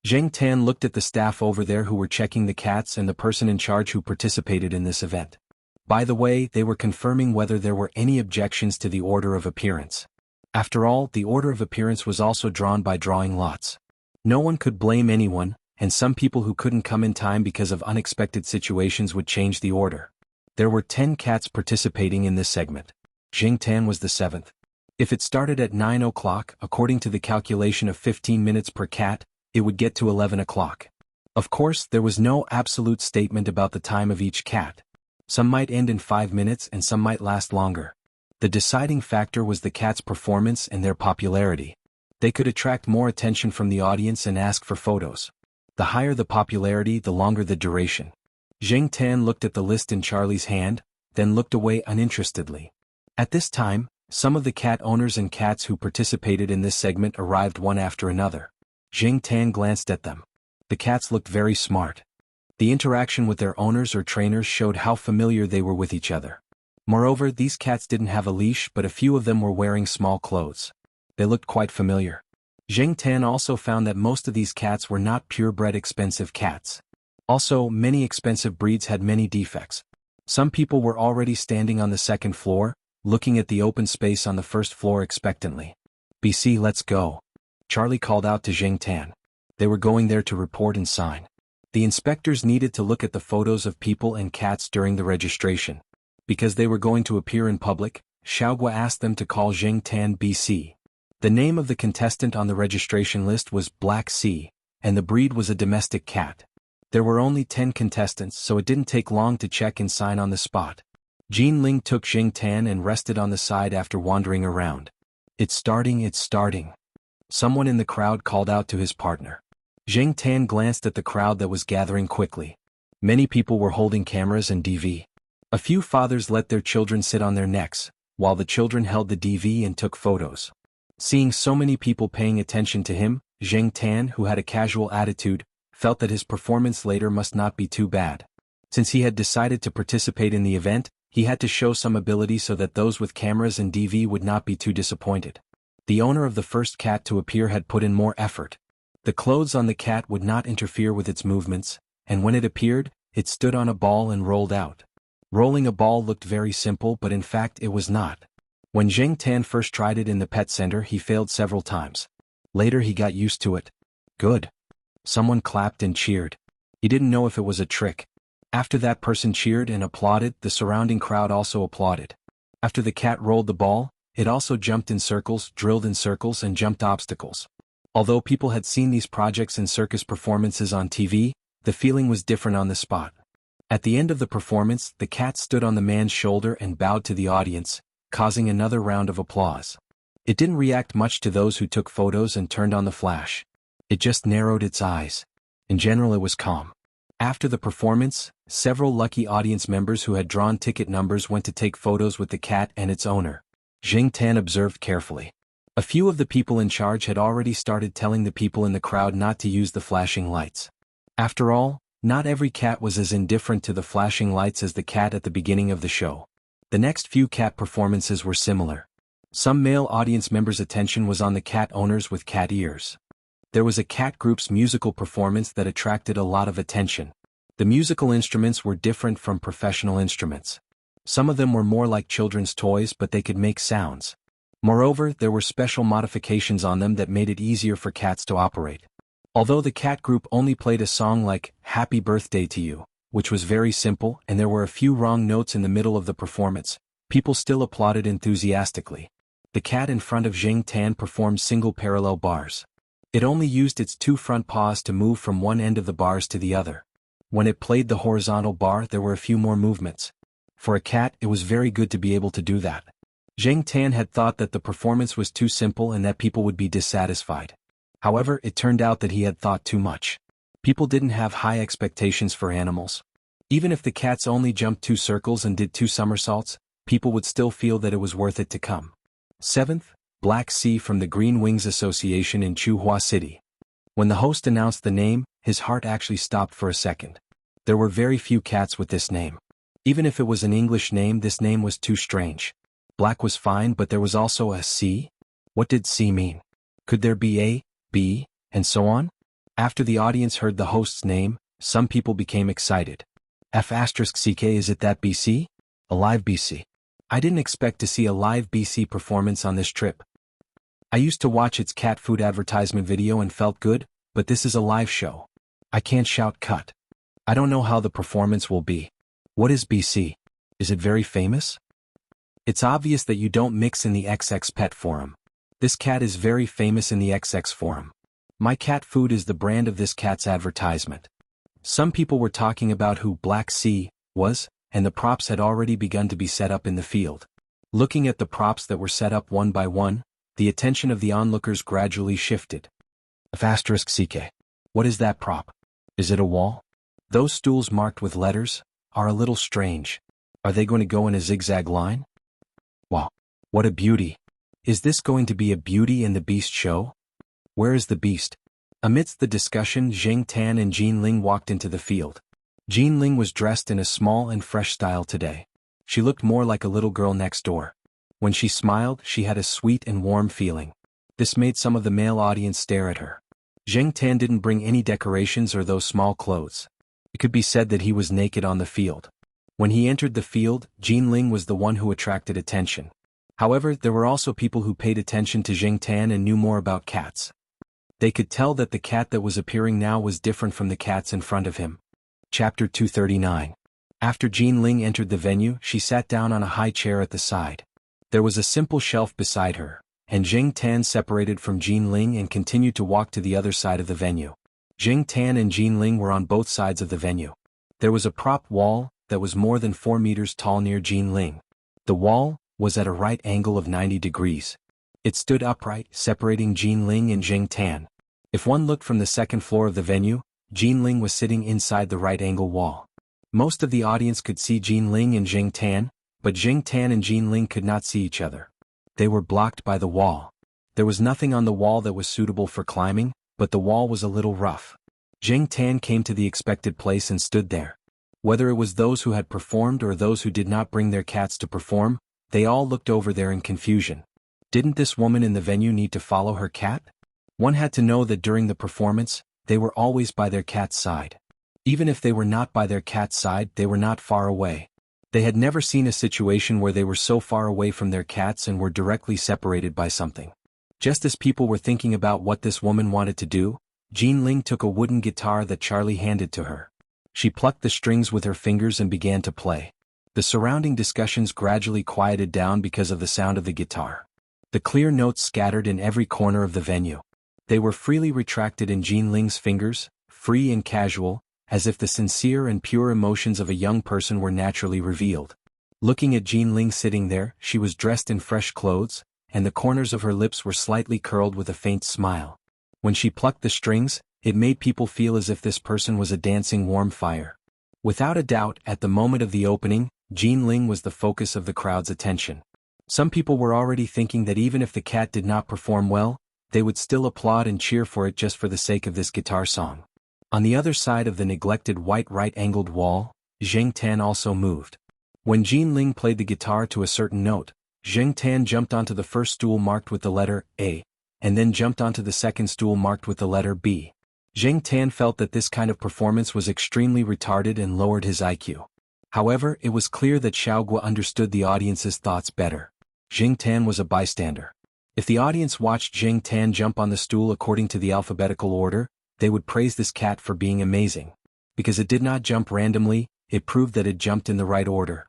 Zheng Tan looked at the staff over there who were checking the cats and the person in charge who participated in this event. By the way, they were confirming whether there were any objections to the order of appearance. After all, the order of appearance was also drawn by drawing lots. No one could blame anyone, and some people who couldn't come in time because of unexpected situations would change the order. There were 10 cats participating in this segment. Zheng Tan was the 7th. If it started at 9 o'clock, according to the calculation of 15 minutes per cat, it would get to 11 o'clock. Of course, there was no absolute statement about the time of each cat. Some might end in 5 minutes and some might last longer. The deciding factor was the cat's performance and their popularity. They could attract more attention from the audience and ask for photos. The higher the popularity, the longer the duration. Zheng Tan looked at the list in Charlie's hand, then looked away uninterestedly. At this time, some of the cat owners and cats who participated in this segment arrived one after another. Zheng Tan glanced at them. The cats looked very smart. The interaction with their owners or trainers showed how familiar they were with each other. Moreover, these cats didn't have a leash, but a few of them were wearing small clothes. They looked quite familiar. Zheng Tan also found that most of these cats were not purebred expensive cats. Also, many expensive breeds had many defects. Some people were already standing on the second floor, looking at the open space on the first floor expectantly. "BC, let's go," Charlie called out to Zheng Tan. They were going there to report and sign. The inspectors needed to look at the photos of people and cats during the registration. Because they were going to appear in public, Xiaogua asked them to call Zheng Tan BC. The name of the contestant on the registration list was Black Sea, and the breed was a domestic cat. There were only 10 contestants, so it didn't take long to check and sign on the spot. Jean Ling took Zheng Tan and rested on the side after wandering around. It's starting. Someone in the crowd called out to his partner. Zheng Tan glanced at the crowd that was gathering quickly. Many people were holding cameras and DV. A few fathers let their children sit on their necks, while the children held the DV and took photos. Seeing so many people paying attention to him, Zheng Tan, who had a casual attitude, felt that his performance later must not be too bad. Since he had decided to participate in the event, he had to show some ability so that those with cameras and DV would not be too disappointed. The owner of the first cat to appear had put in more effort. The clothes on the cat would not interfere with its movements, and when it appeared, it stood on a ball and rolled out. Rolling a ball looked very simple, but in fact it was not. When Zheng Tan first tried it in the pet center, he failed several times. Later he got used to it. Good. Someone clapped and cheered. He didn't know if it was a trick. After that person cheered and applauded, the surrounding crowd also applauded. After the cat rolled the ball, it also jumped in circles, drilled in circles, and jumped obstacles. Although people had seen these projects and circus performances on TV, the feeling was different on the spot. At the end of the performance, the cat stood on the man's shoulder and bowed to the audience, causing another round of applause. It didn't react much to those who took photos and turned on the flash. It just narrowed its eyes. In general, it was calm. After the performance, several lucky audience members who had drawn ticket numbers went to take photos with the cat and its owner. Zheng Tan observed carefully. A few of the people in charge had already started telling the people in the crowd not to use the flashing lights. After all, not every cat was as indifferent to the flashing lights as the cat at the beginning of the show. The next few cat performances were similar. Some male audience members' attention was on the cat owners with cat ears. There was a cat group's musical performance that attracted a lot of attention. The musical instruments were different from professional instruments. Some of them were more like children's toys, but they could make sounds. Moreover, there were special modifications on them that made it easier for cats to operate. Although the cat group only played a song like "Happy Birthday to You," which was very simple, and there were a few wrong notes in the middle of the performance, people still applauded enthusiastically. The cat in front of Jing Tan performed single parallel bars. It only used its two front paws to move from one end of the bars to the other. When it played the horizontal bar, there were a few more movements. For a cat, it was very good to be able to do that. Jing Tan had thought that the performance was too simple and that people would be dissatisfied. However, it turned out that he had thought too much. People didn't have high expectations for animals. Even if the cats only jumped 2 circles and did 2 somersaults, people would still feel that it was worth it to come. 7th, Black Sea from the Green Wings Association in Chuhua City. When the host announced the name, his heart actually stopped for a second. There were very few cats with this name. Even if it was an English name, this name was too strange. Black was fine, but there was also a C? What did C mean? Could there be A, B, and so on? After the audience heard the host's name, some people became excited. F***CK, is it that BC? A live BC. I didn't expect to see a live BC performance on this trip. I used to watch its cat food advertisement video and felt good, but this is a live show. I can't shout cut. I don't know how the performance will be. What is BC? Is it very famous? It's obvious that you don't mix in the XX Pet forum. This cat is very famous in the XX forum. My cat food is the brand of this cat's advertisement. Some people were talking about who Black Sea was, and the props had already begun to be set up in the field. Looking at the props that were set up one by one, the attention of the onlookers gradually shifted. F***CK. What is that prop? Is it a wall? Those stools marked with letters are a little strange. Are they going to go in a zigzag line? Wow. What a beauty. Is this going to be a Beauty and the Beast show? Where is the beast? Amidst the discussion, Jing Tan and Jean Ling walked into the field. Jean Ling was dressed in a small and fresh style today. She looked more like a little girl next door. When she smiled, she had a sweet and warm feeling. This made some of the male audience stare at her. Jing Tan didn't bring any decorations or those small clothes. It could be said that he was naked on the field. When he entered the field, Jean Ling was the one who attracted attention. However, there were also people who paid attention to Jing Tan and knew more about cats. They could tell that the cat that was appearing now was different from the cats in front of him. Chapter 239. After Jean Ling entered the venue, she sat down on a high chair at the side. There was a simple shelf beside her, and Jing Tan separated from Jean Ling and continued to walk to the other side of the venue. Jing Tan and Jean Ling were on both sides of the venue. There was a prop wall that was more than 4 meters tall near Jean Ling. The wall was at a right angle of 90 degrees. It stood upright, separating Jean Ling and Jing Tan. If one looked from the second floor of the venue, Jean Ling was sitting inside the right angle wall. Most of the audience could see Jean Ling and Jing Tan, but Jing Tan and Jean Ling could not see each other. They were blocked by the wall. There was nothing on the wall that was suitable for climbing, but the wall was a little rough. Jing Tan came to the expected place and stood there. Whether it was those who had performed or those who did not bring their cats to perform, they all looked over there in confusion. Didn't this woman in the venue need to follow her cat? One had to know that during the performance, they were always by their cat's side. Even if they were not by their cat's side, they were not far away. They had never seen a situation where they were so far away from their cats and were directly separated by something. Just as people were thinking about what this woman wanted to do, Jean Ling took a wooden guitar that Charlie handed to her. She plucked the strings with her fingers and began to play. The surrounding discussions gradually quieted down because of the sound of the guitar. The clear notes scattered in every corner of the venue. They were freely retracted in Jean Ling's fingers, free and casual, as if the sincere and pure emotions of a young person were naturally revealed. Looking at Jean Ling sitting there, she was dressed in fresh clothes, and the corners of her lips were slightly curled with a faint smile. When she plucked the strings, it made people feel as if this person was a dancing warm fire. Without a doubt, at the moment of the opening, Jean Ling was the focus of the crowd's attention. Some people were already thinking that even if the cat did not perform well, they would still applaud and cheer for it just for the sake of this guitar song. On the other side of the neglected white right-angled wall, Jing Tan also moved. When Jean Ling played the guitar to a certain note, Jing Tan jumped onto the first stool marked with the letter A, and then jumped onto the second stool marked with the letter B. Jing Tan felt that this kind of performance was extremely retarded and lowered his IQ. However, it was clear that Xiaogua understood the audience's thoughts better. Jing Tan was a bystander. If the audience watched Jing Tan jump on the stool according to the alphabetical order, they would praise this cat for being amazing. Because it did not jump randomly, it proved that it jumped in the right order.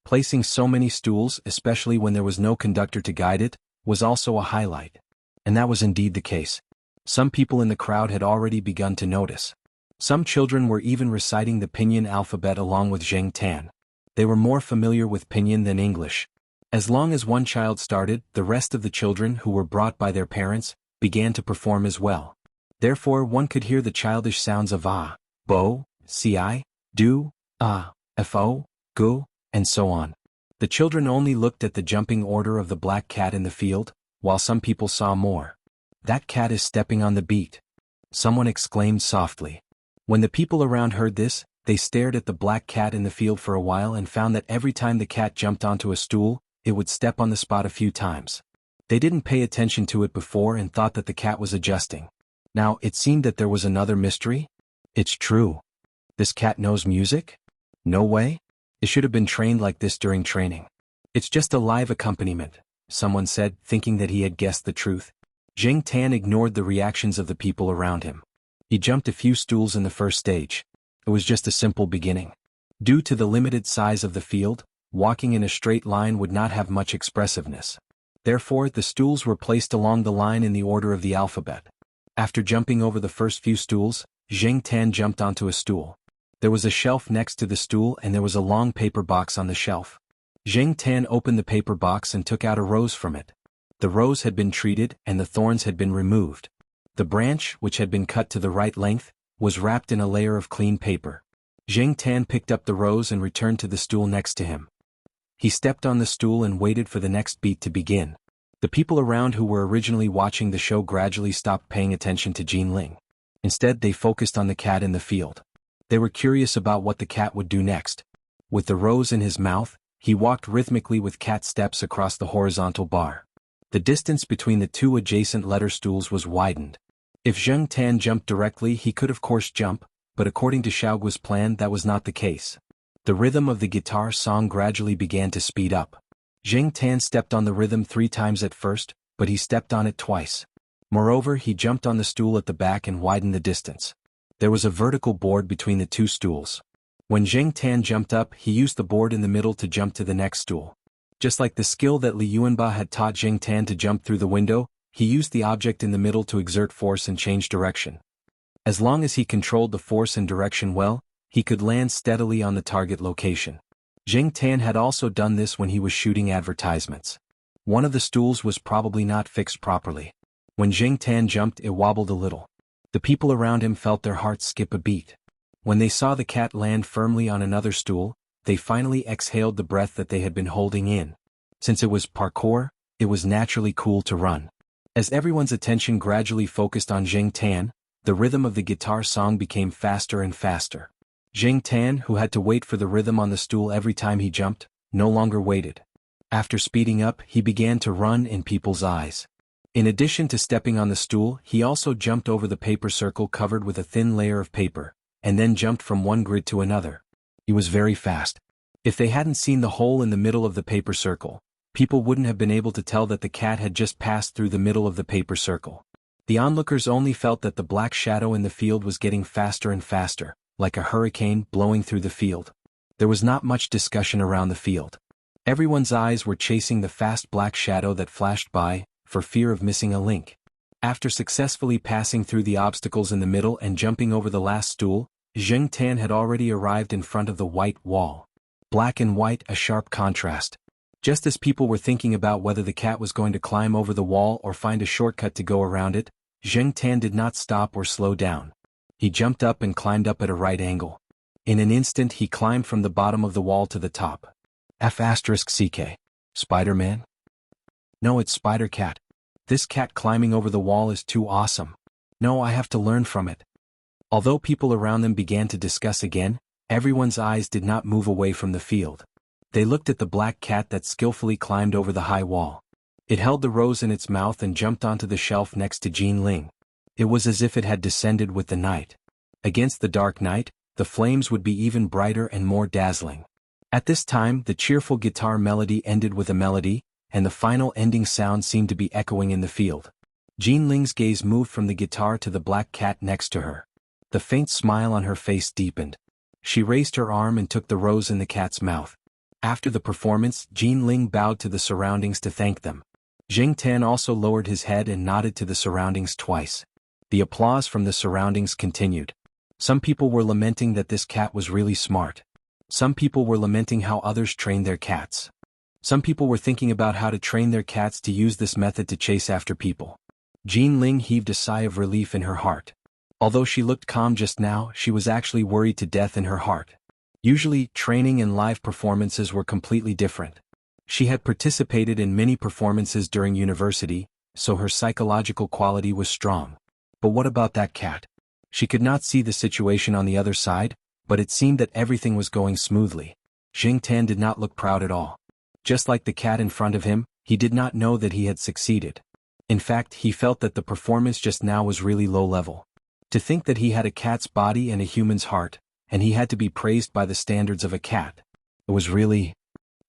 Placing so many stools, especially when there was no conductor to guide it, was also a highlight. And that was indeed the case. Some people in the crowd had already begun to notice. Some children were even reciting the Pinyin alphabet along with Jing Tan. They were more familiar with Pinyin than English. As long as one child started, the rest of the children who were brought by their parents began to perform as well. Therefore one could hear the childish sounds of ah, bo, ci, do, fo, gu, and so on. The children only looked at the jumping order of the black cat in the field, while some people saw more. That cat is stepping on the beat. Someone exclaimed softly. When the people around heard this, they stared at the black cat in the field for a while and found that every time the cat jumped onto a stool, it would step on the spot a few times. They didn't pay attention to it before and thought that the cat was adjusting. Now, it seemed that there was another mystery. It's true. This cat knows music? No way. It should have been trained like this during training. It's just a live accompaniment, someone said, thinking that he had guessed the truth. Jing Tan ignored the reactions of the people around him. He jumped a few stools in the first stage. It was just a simple beginning. Due to the limited size of the field, walking in a straight line would not have much expressiveness. Therefore, the stools were placed along the line in the order of the alphabet. After jumping over the first few stools, Jing Tan jumped onto a stool. There was a shelf next to the stool and there was a long paper box on the shelf. Jing Tan opened the paper box and took out a rose from it. The rose had been treated and the thorns had been removed. The branch, which had been cut to the right length, was wrapped in a layer of clean paper. Jing Tan picked up the rose and returned to the stool next to him. He stepped on the stool and waited for the next beat to begin. The people around who were originally watching the show gradually stopped paying attention to Jin Ling. Instead, they focused on the cat in the field. They were curious about what the cat would do next. With the rose in his mouth, he walked rhythmically with cat steps across the horizontal bar. The distance between the two adjacent letter stools was widened. If Jing Tan jumped directly, he could of course jump, but according to Xiaogua's plan, that was not the case. The rhythm of the guitar song gradually began to speed up. Jing Tan stepped on the rhythm 3 times at first, but he stepped on it twice. Moreover, he jumped on the stool at the back and widened the distance. There was a vertical board between the two stools. When Jing Tan jumped up, he used the board in the middle to jump to the next stool. Just like the skill that Li Yuanba had taught Jing Tan to jump through the window, he used the object in the middle to exert force and change direction. As long as he controlled the force and direction well, he could land steadily on the target location. Jing Tan had also done this when he was shooting advertisements. One of the stools was probably not fixed properly. When Jing Tan jumped, it wobbled a little. The people around him felt their hearts skip a beat. When they saw the cat land firmly on another stool, they finally exhaled the breath that they had been holding in. Since it was parkour, it was naturally cool to run. As everyone's attention gradually focused on Jing Tan, the rhythm of the guitar song became faster and faster. Jing Tan, who had to wait for the rhythm on the stool every time he jumped, no longer waited. After speeding up, he began to run in people's eyes. In addition to stepping on the stool, he also jumped over the paper circle covered with a thin layer of paper, and then jumped from one grid to another. He was very fast. If they hadn't seen the hole in the middle of the paper circle, people wouldn't have been able to tell that the cat had just passed through the middle of the paper circle. The onlookers only felt that the black shadow in the field was getting faster and faster, like a hurricane blowing through the field. There was not much discussion around the field. Everyone's eyes were chasing the fast black shadow that flashed by, for fear of missing a link. After successfully passing through the obstacles in the middle and jumping over the last stool, Jing Tan had already arrived in front of the white wall. Black and white, a sharp contrast. Just as people were thinking about whether the cat was going to climb over the wall or find a shortcut to go around it, Jing Tan did not stop or slow down. He jumped up and climbed up at a right angle. In an instant he climbed from the bottom of the wall to the top. F***CK. Spider-Man? No, it's Spider-Cat. This cat climbing over the wall is too awesome. No, I have to learn from it. Although people around them began to discuss again, everyone's eyes did not move away from the field. They looked at the black cat that skillfully climbed over the high wall. It held the rose in its mouth and jumped onto the shelf next to Jin Ling. It was as if it had descended with the night. Against the dark night, the flames would be even brighter and more dazzling. At this time, the cheerful guitar melody ended with a melody, and the final ending sound seemed to be echoing in the field. Jean Ling's gaze moved from the guitar to the black cat next to her. The faint smile on her face deepened. She raised her arm and took the rose in the cat's mouth. After the performance, Jean Ling bowed to the surroundings to thank them. Zheng Tan also lowered his head and nodded to the surroundings twice. The applause from the surroundings continued. Some people were lamenting that this cat was really smart. Some people were lamenting how others trained their cats. Some people were thinking about how to train their cats to use this method to chase after people. Jean Ling heaved a sigh of relief in her heart. Although she looked calm just now, she was actually worried to death in her heart. Usually, training and live performances were completely different. She had participated in many performances during university, so her psychological quality was strong. But what about that cat? She could not see the situation on the other side, but it seemed that everything was going smoothly. Zheng Tan did not look proud at all. Just like the cat in front of him, he did not know that he had succeeded. In fact, he felt that the performance just now was really low level. To think that he had a cat's body and a human's heart, and he had to be praised by the standards of a cat. It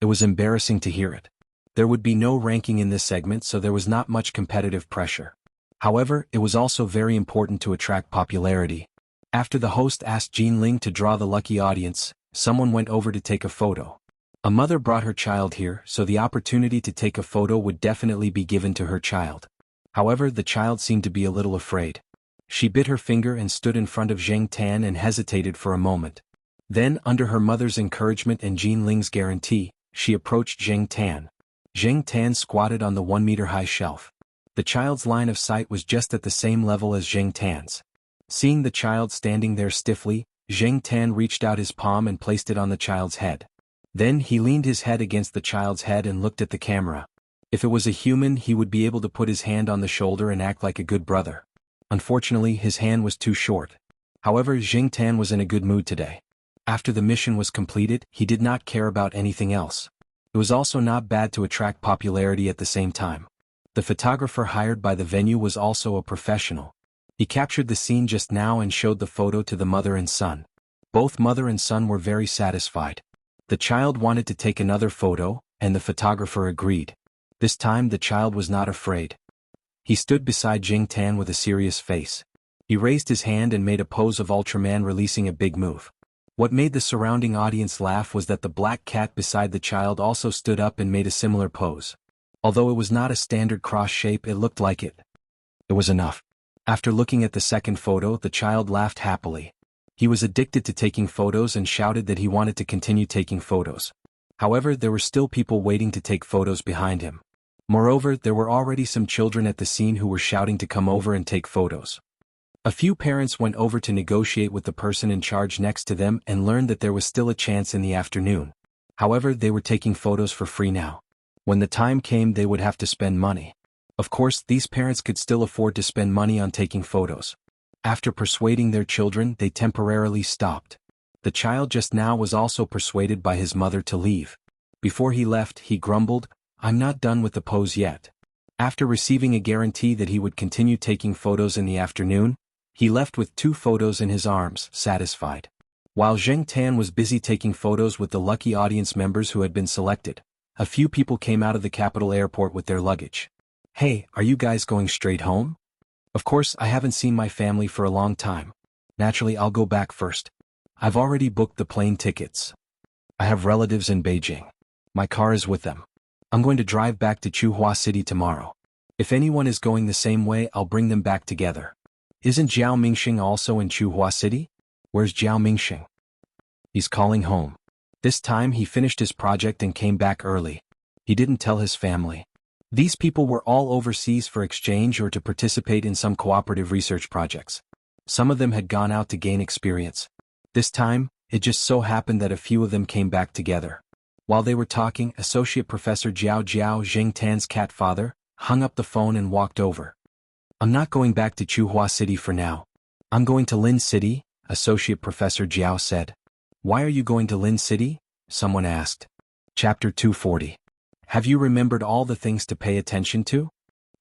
was embarrassing to hear it. There would be no ranking in this segment, so there was not much competitive pressure. However, it was also very important to attract popularity. After the host asked Jean Ling to draw the lucky audience, someone went over to take a photo. A mother brought her child here, so the opportunity to take a photo would definitely be given to her child. However, the child seemed to be a little afraid. She bit her finger and stood in front of Zheng Tan and hesitated for a moment. Then, under her mother's encouragement and Jean Ling's guarantee, she approached Zheng Tan. Zheng Tan squatted on the 1-meter-high shelf. The child's line of sight was just at the same level as Zheng Tan's. Seeing the child standing there stiffly, Zheng Tan reached out his palm and placed it on the child's head. Then he leaned his head against the child's head and looked at the camera. If it was a human, he would be able to put his hand on the shoulder and act like a good brother. Unfortunately, his hand was too short. However, Zheng Tan was in a good mood today. After the mission was completed, he did not care about anything else. It was also not bad to attract popularity at the same time. The photographer hired by the venue was also a professional. He captured the scene just now and showed the photo to the mother and son. Both mother and son were very satisfied. The child wanted to take another photo, and the photographer agreed. This time the child was not afraid. He stood beside Zheng Tan with a serious face. He raised his hand and made a pose of Ultraman, releasing a big move. What made the surrounding audience laugh was that the black cat beside the child also stood up and made a similar pose. Although it was not a standard cross shape, it looked like it. It was enough. After looking at the second photo, the child laughed happily. He was addicted to taking photos and shouted that he wanted to continue taking photos. However, there were still people waiting to take photos behind him. Moreover, there were already some children at the scene who were shouting to come over and take photos. A few parents went over to negotiate with the person in charge next to them and learned that there was still a chance in the afternoon. However, they were taking photos for free now. When the time came, they would have to spend money. Of course, these parents could still afford to spend money on taking photos. After persuading their children, they temporarily stopped. The child just now was also persuaded by his mother to leave. Before he left, he grumbled, "I'm not done with the pose yet." After receiving a guarantee that he would continue taking photos in the afternoon, he left with 2 photos in his arms, satisfied. While Zheng Tan was busy taking photos with the lucky audience members who had been selected, a few people came out of the capital airport with their luggage. "Hey, are you guys going straight home?" "Of course, I haven't seen my family for a long time. Naturally, I'll go back first. I've already booked the plane tickets. I have relatives in Beijing. My car is with them. I'm going to drive back to Chuhua City tomorrow. If anyone is going the same way, I'll bring them back together." "Isn't Jiao Mingxing also in Chuhua City?" "Where's Jiao Mingxing?" "He's calling home. This time he finished his project and came back early. He didn't tell his family." These people were all overseas for exchange or to participate in some cooperative research projects. Some of them had gone out to gain experience. This time, it just so happened that a few of them came back together. While they were talking, Associate Professor Jiao Jiao, Zheng Tan's cat father, hung up the phone and walked over. "I'm not going back to Chuhua City for now. I'm going to Lin City," Associate Professor Jiao said. "Why are you going to Lin City?" someone asked. Chapter 240. Have you remembered all the things to pay attention to?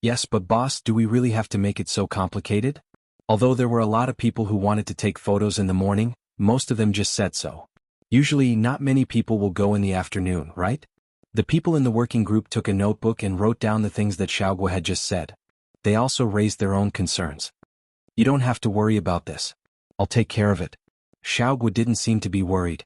Yes, but boss, do we really have to make it so complicated? Although there were a lot of people who wanted to take photos in the morning, most of them just said so. Usually not many people will go in the afternoon, right? The people in the working group took a notebook and wrote down the things that Xiaoguo had just said. They also raised their own concerns. You don't have to worry about this. I'll take care of it. Xiaoguo didn't seem to be worried.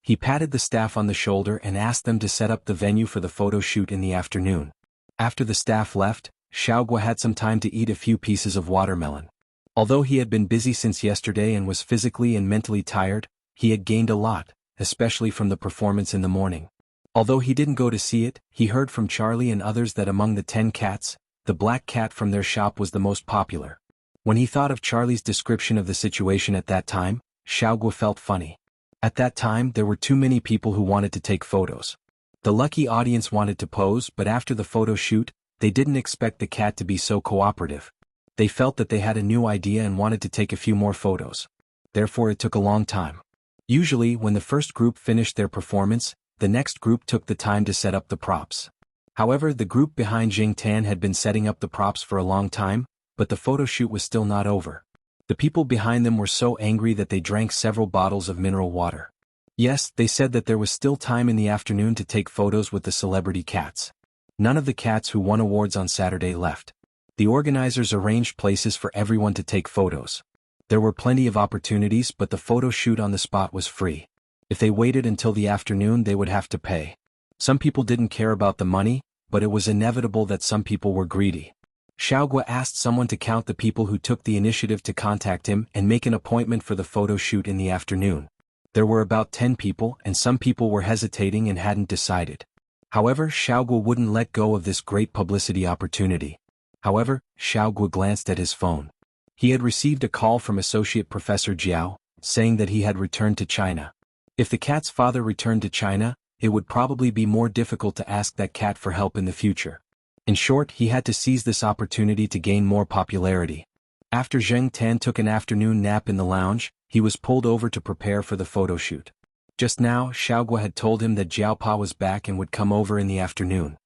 He patted the staff on the shoulder and asked them to set up the venue for the photo shoot in the afternoon. After the staff left, Xiaoguo had some time to eat a few pieces of watermelon. Although he had been busy since yesterday and was physically and mentally tired, he had gained a lot, especially from the performance in the morning. Although he didn't go to see it, he heard from Charlie and others that among the 10 cats, the black cat from their shop was the most popular. When he thought of Charlie's description of the situation at that time, Xiaoguo felt funny. At that time there were too many people who wanted to take photos. The lucky audience wanted to pose, but after the photo shoot, they didn't expect the cat to be so cooperative. They felt that they had a new idea and wanted to take a few more photos. Therefore it took a long time. Usually when the first group finished their performance, the next group took the time to set up the props. However, the group behind Jing Tan had been setting up the props for a long time, but the photo shoot was still not over. The people behind them were so angry that they drank several bottles of mineral water. Yes, they said that there was still time in the afternoon to take photos with the celebrity cats. None of the cats who won awards on Saturday left. The organizers arranged places for everyone to take photos. There were plenty of opportunities, but the photo shoot on the spot was free. If they waited until the afternoon, they would have to pay. Some people didn't care about the money, but it was inevitable that some people were greedy. Xiaoguo asked someone to count the people who took the initiative to contact him and make an appointment for the photo shoot in the afternoon. There were about 10 people, and some people were hesitating and hadn't decided. However, Xiaoguo wouldn't let go of this great publicity opportunity. However, Xiaoguo glanced at his phone. He had received a call from Associate Professor Jiao, saying that he had returned to China. If the cat's father returned to China, it would probably be more difficult to ask that cat for help in the future. In short, he had to seize this opportunity to gain more popularity. After Zheng Tan took an afternoon nap in the lounge, he was pulled over to prepare for the photo shoot. Just now, Xiaoguo had told him that Jiaopa was back and would come over in the afternoon.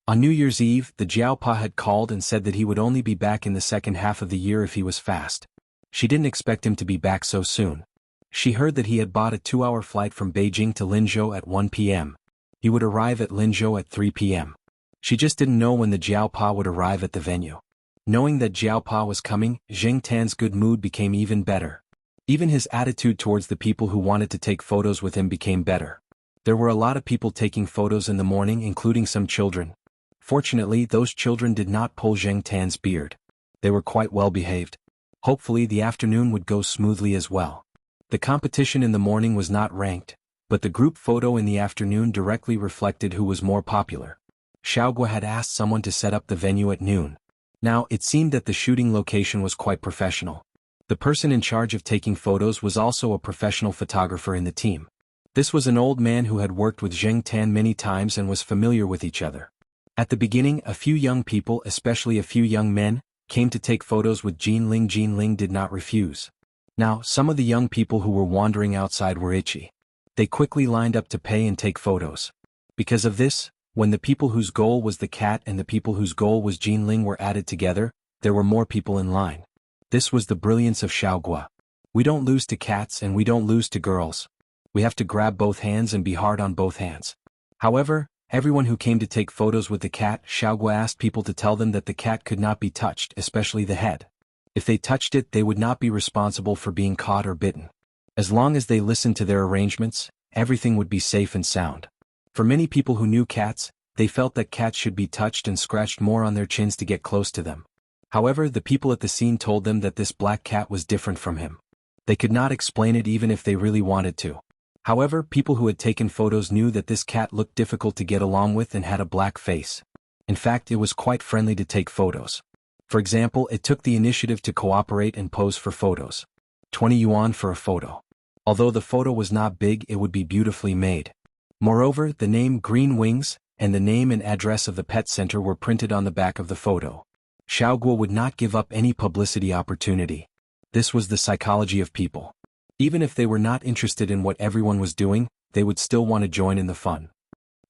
On New Year's Eve, the Jiaopa had called and said that he would only be back in the second half of the year if he was fast. She didn't expect him to be back so soon. She heard that he had bought a 2-hour flight from Beijing to Linzhou at 1 p.m. He would arrive at Linzhou at 3 p.m. She just didn't know when the Jiaopa would arrive at the venue. Knowing that Jiaopa was coming, Zheng Tan's good mood became even better. Even his attitude towards the people who wanted to take photos with him became better. There were a lot of people taking photos in the morning, including some children. Fortunately, those children did not pull Zheng Tan's beard. They were quite well behaved. Hopefully the afternoon would go smoothly as well. The competition in the morning was not ranked, but the group photo in the afternoon directly reflected who was more popular. Xiaoguo had asked someone to set up the venue at noon. Now, it seemed that the shooting location was quite professional. The person in charge of taking photos was also a professional photographer in the team. This was an old man who had worked with Zheng Tan many times and was familiar with each other. At the beginning, a few young people, especially a few young men, came to take photos with Jin Ling. Jin Ling did not refuse. Now, some of the young people who were wandering outside were itchy. They quickly lined up to pay and take photos. Because of this, when the people whose goal was the cat and the people whose goal was Jin Ling were added together, there were more people in line. This was the brilliance of Xiaoguo. We don't lose to cats and we don't lose to girls. We have to grab both hands and be hard on both hands. However, everyone who came to take photos with the cat, Xiaoguo asked people to tell them that the cat could not be touched, especially the head. If they touched it, they would not be responsible for being caught or bitten. As long as they listened to their arrangements, everything would be safe and sound. For many people who knew cats, they felt that cats should be touched and scratched more on their chins to get close to them. However, the people at the scene told them that this black cat was different from him. They could not explain it even if they really wanted to. However, people who had taken photos knew that this cat looked difficult to get along with and had a black face. In fact, it was quite friendly to take photos. For example, it took the initiative to cooperate and pose for photos. 20 yuan for a photo. Although the photo was not big, it would be beautifully made. Moreover, the name Green Wings and the name and address of the pet center were printed on the back of the photo. Xiaoguo would not give up any publicity opportunity. This was the psychology of people. Even if they were not interested in what everyone was doing, they would still want to join in the fun.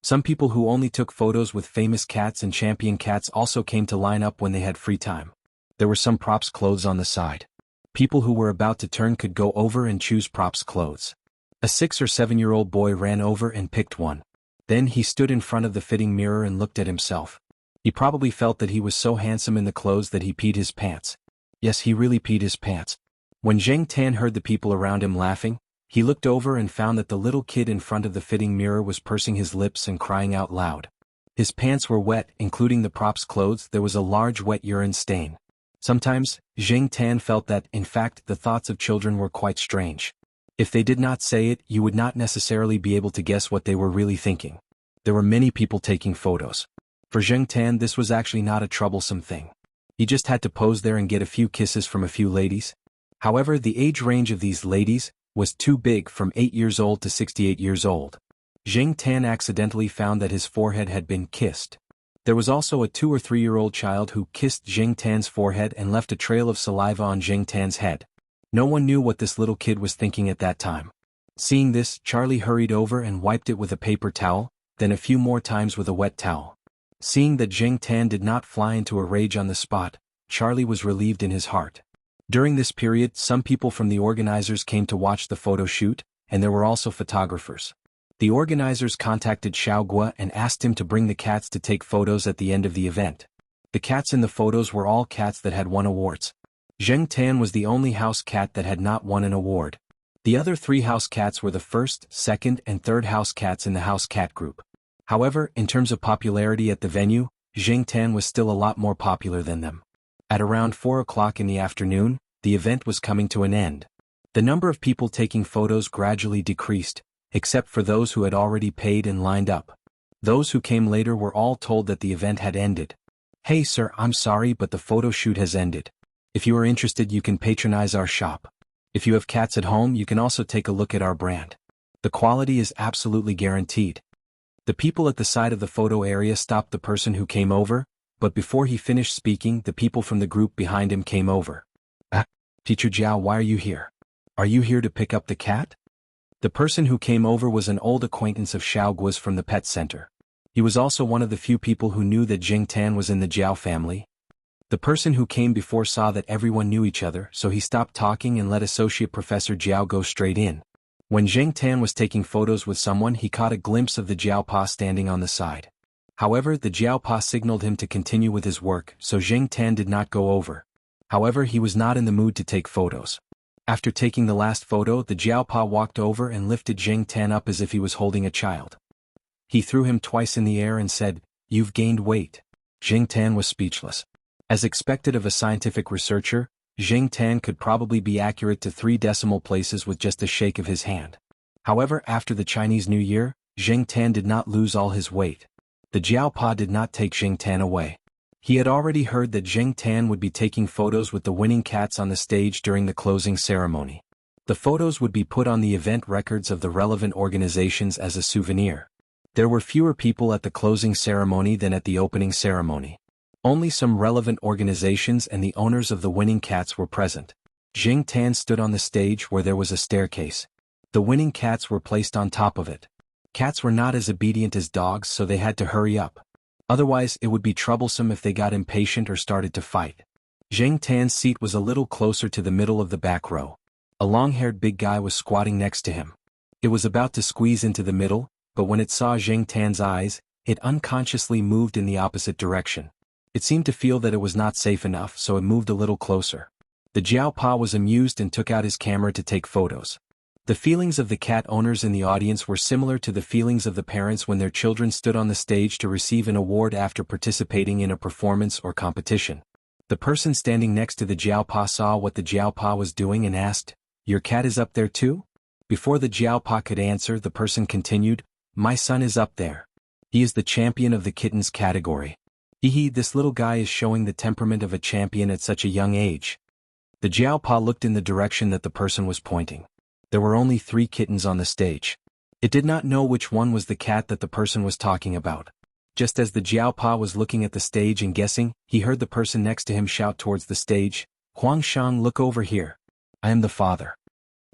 Some people who only took photos with famous cats and champion cats also came to line up when they had free time. There were some props clothes on the side. People who were about to turn could go over and choose props clothes. A 6 or 7-year-old boy ran over and picked one. Then he stood in front of the fitting mirror and looked at himself. He probably felt that he was so handsome in the clothes that he peed his pants. Yes, he really peed his pants. When Zheng Tan heard the people around him laughing, he looked over and found that the little kid in front of the fitting mirror was pursing his lips and crying out loud. His pants were wet, including the prop's clothes. There was a large wet urine stain. Sometimes, Zheng Tan felt that, in fact, the thoughts of children were quite strange. If they did not say it, you would not necessarily be able to guess what they were really thinking. There were many people taking photos. For Zheng Tan, this was actually not a troublesome thing. He just had to pose there and get a few kisses from a few ladies. However, the age range of these ladies was too big, from 8 years old to 68 years old. Zheng Tan accidentally found that his forehead had been kissed. There was also a 2 or 3-year-old child who kissed Zheng Tan's forehead and left a trail of saliva on Zheng Tan's head. No one knew what this little kid was thinking at that time. Seeing this, Charlie hurried over and wiped it with a paper towel, then a few more times with a wet towel. Seeing that Zheng Tan did not fly into a rage on the spot, Charlie was relieved in his heart. During this period, some people from the organizers came to watch the photo shoot, and there were also photographers. The organizers contacted Xiao Gua and asked him to bring the cats to take photos at the end of the event. The cats in the photos were all cats that had won awards. Zheng Tan was the only house cat that had not won an award. The other 3 house cats were the first, second, and third house cats in the house cat group. However, in terms of popularity at the venue, Zheng Tan was still a lot more popular than them. At around 4 o'clock in the afternoon, the event was coming to an end. The number of people taking photos gradually decreased, except for those who had already paid and lined up. Those who came later were all told that the event had ended. "Hey sir, I'm sorry, but the photo shoot has ended. If you are interested, you can patronize our shop. If you have cats at home, you can also take a look at our brand. The quality is absolutely guaranteed." The people at the side of the photo area stopped the person who came over, but before he finished speaking, the people from the group behind him came over. Teacher Jiao, why are you here? Are you here to pick up the cat?" The person who came over was an old acquaintance of Xiao Gua's from the pet center. He was also one of the few people who knew that Zheng Tan was in the Jiao family. The person who came before saw that everyone knew each other, so he stopped talking and let Associate Professor Jiao go straight in. When Zheng Tan was taking photos with someone, he caught a glimpse of the Jiao Pa standing on the side. However, the Jiao Pa signaled him to continue with his work, so Zheng Tan did not go over. However, he was not in the mood to take photos. After taking the last photo, the Jiao Pa walked over and lifted Zheng Tan up as if he was holding a child. He threw him twice in the air and said, "You've gained weight." Zheng Tan was speechless. As expected of a scientific researcher, Zheng Tan could probably be accurate to 3 decimal places with just a shake of his hand. However, after the Chinese New Year, Zheng Tan did not lose all his weight. The Jiao Pa did not take Zheng Tan away. He had already heard that Zheng Tan would be taking photos with the winning cats on the stage during the closing ceremony. The photos would be put on the event records of the relevant organizations as a souvenir. There were fewer people at the closing ceremony than at the opening ceremony. Only some relevant organizations and the owners of the winning cats were present. Zheng Tan stood on the stage where there was a staircase. The winning cats were placed on top of it. Cats were not as obedient as dogs, so they had to hurry up. Otherwise, it would be troublesome if they got impatient or started to fight. Zheng Tan's seat was a little closer to the middle of the back row. A long-haired big guy was squatting next to him. It was about to squeeze into the middle, but when it saw Zheng Tan's eyes, it unconsciously moved in the opposite direction. It seemed to feel that it was not safe enough, so it moved a little closer. The Jiao Pa was amused and took out his camera to take photos. The feelings of the cat owners in the audience were similar to the feelings of the parents when their children stood on the stage to receive an award after participating in a performance or competition. The person standing next to the Jiao Pa saw what the Jiao Pa was doing and asked, "Your cat is up there too?" Before the Jiao Pa could answer, the person continued, "My son is up there. He is the champion of the kittens category. This little guy is showing the temperament of a champion at such a young age." The Jiao Pa looked in the direction that the person was pointing. There were only 3 kittens on the stage. It did not know which one was the cat that the person was talking about. Just as the Jiao Pa was looking at the stage and guessing, he heard the person next to him shout towards the stage, "Huang Shang, look over here. I am the father."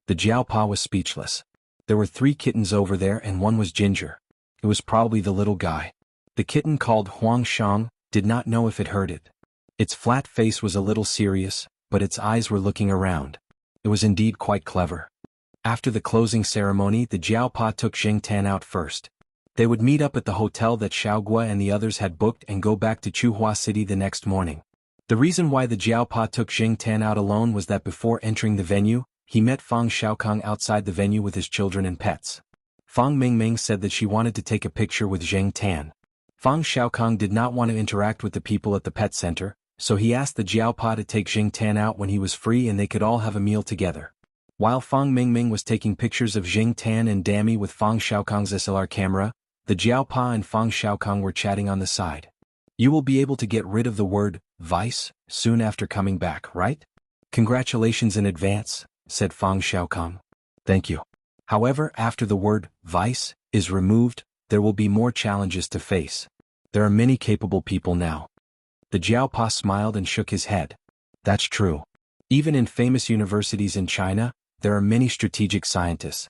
The Jiao Pa was speechless. There were 3 kittens over there and one was Ginger. It was probably the little guy. The kitten called Huang Shang did not know if it heard it. Its flat face was a little serious, but its eyes were looking around. It was indeed quite clever. After the closing ceremony, the Jiaopa took Jing Tan out first. They would meet up at the hotel that Xiaogua and the others had booked and go back to Chuhua City the next morning. The reason why the Jiaopa took Jing Tan out alone was that before entering the venue, he met Fang Xiaokang outside the venue with his children and pets. Fang Mingming said that she wanted to take a picture with Jing Tan. Fang Xiaokang did not want to interact with the people at the pet center, so he asked the Jiaopa to take Jing Tan out when he was free and they could all have a meal together. While Fang Mingming was taking pictures of Jing Tan and Dammy with Fang Xiaokang's SLR camera, the Jiaopa and Fang Xiaokang were chatting on the side. You will be able to get rid of the word vice soon after coming back, right? Congratulations in advance, said Fang Xiaokang. Thank you. However, after the word vice is removed, there will be more challenges to face. There are many capable people now. The Jiaopa smiled and shook his head. That's true. Even in famous universities in China, there are many strategic scientists.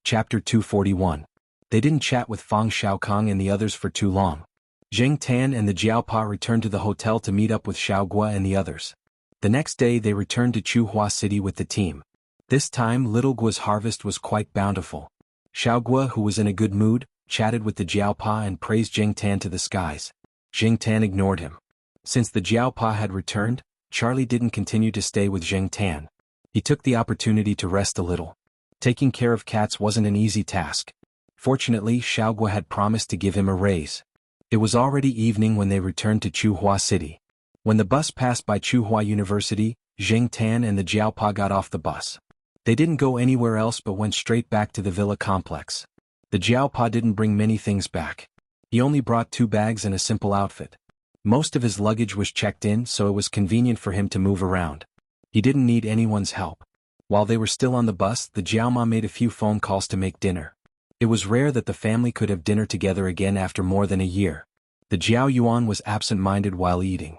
Chapter 241. They didn't chat with Fang Xiaokang and the others for too long. Jing Tan and the Jiaopa returned to the hotel to meet up with Xiaogua and the others. The next day they returned to Chuhua City with the team. This time Little Gua's harvest was quite bountiful. Xiaogua, who was in a good mood, chatted with the Jiaopa and praised Jing Tan to the skies. Jing Tan ignored him. Since the Jiaopa had returned, Charlie didn't continue to stay with Jing Tan. He took the opportunity to rest a little. Taking care of cats wasn't an easy task. Fortunately, Xiaogua had promised to give him a raise. It was already evening when they returned to Chuhua City. When the bus passed by Chuhua University, Jing Tan and the Jiaopa got off the bus. They didn't go anywhere else but went straight back to the villa complex. The Jiaopa didn't bring many things back. He only brought 2 bags and a simple outfit. Most of his luggage was checked in, so it was convenient for him to move around. He didn't need anyone's help. While they were still on the bus, the Jiaoma made a few phone calls to make dinner. It was rare that the family could have dinner together again after more than a year. The Jiao Yuan was absent-minded while eating.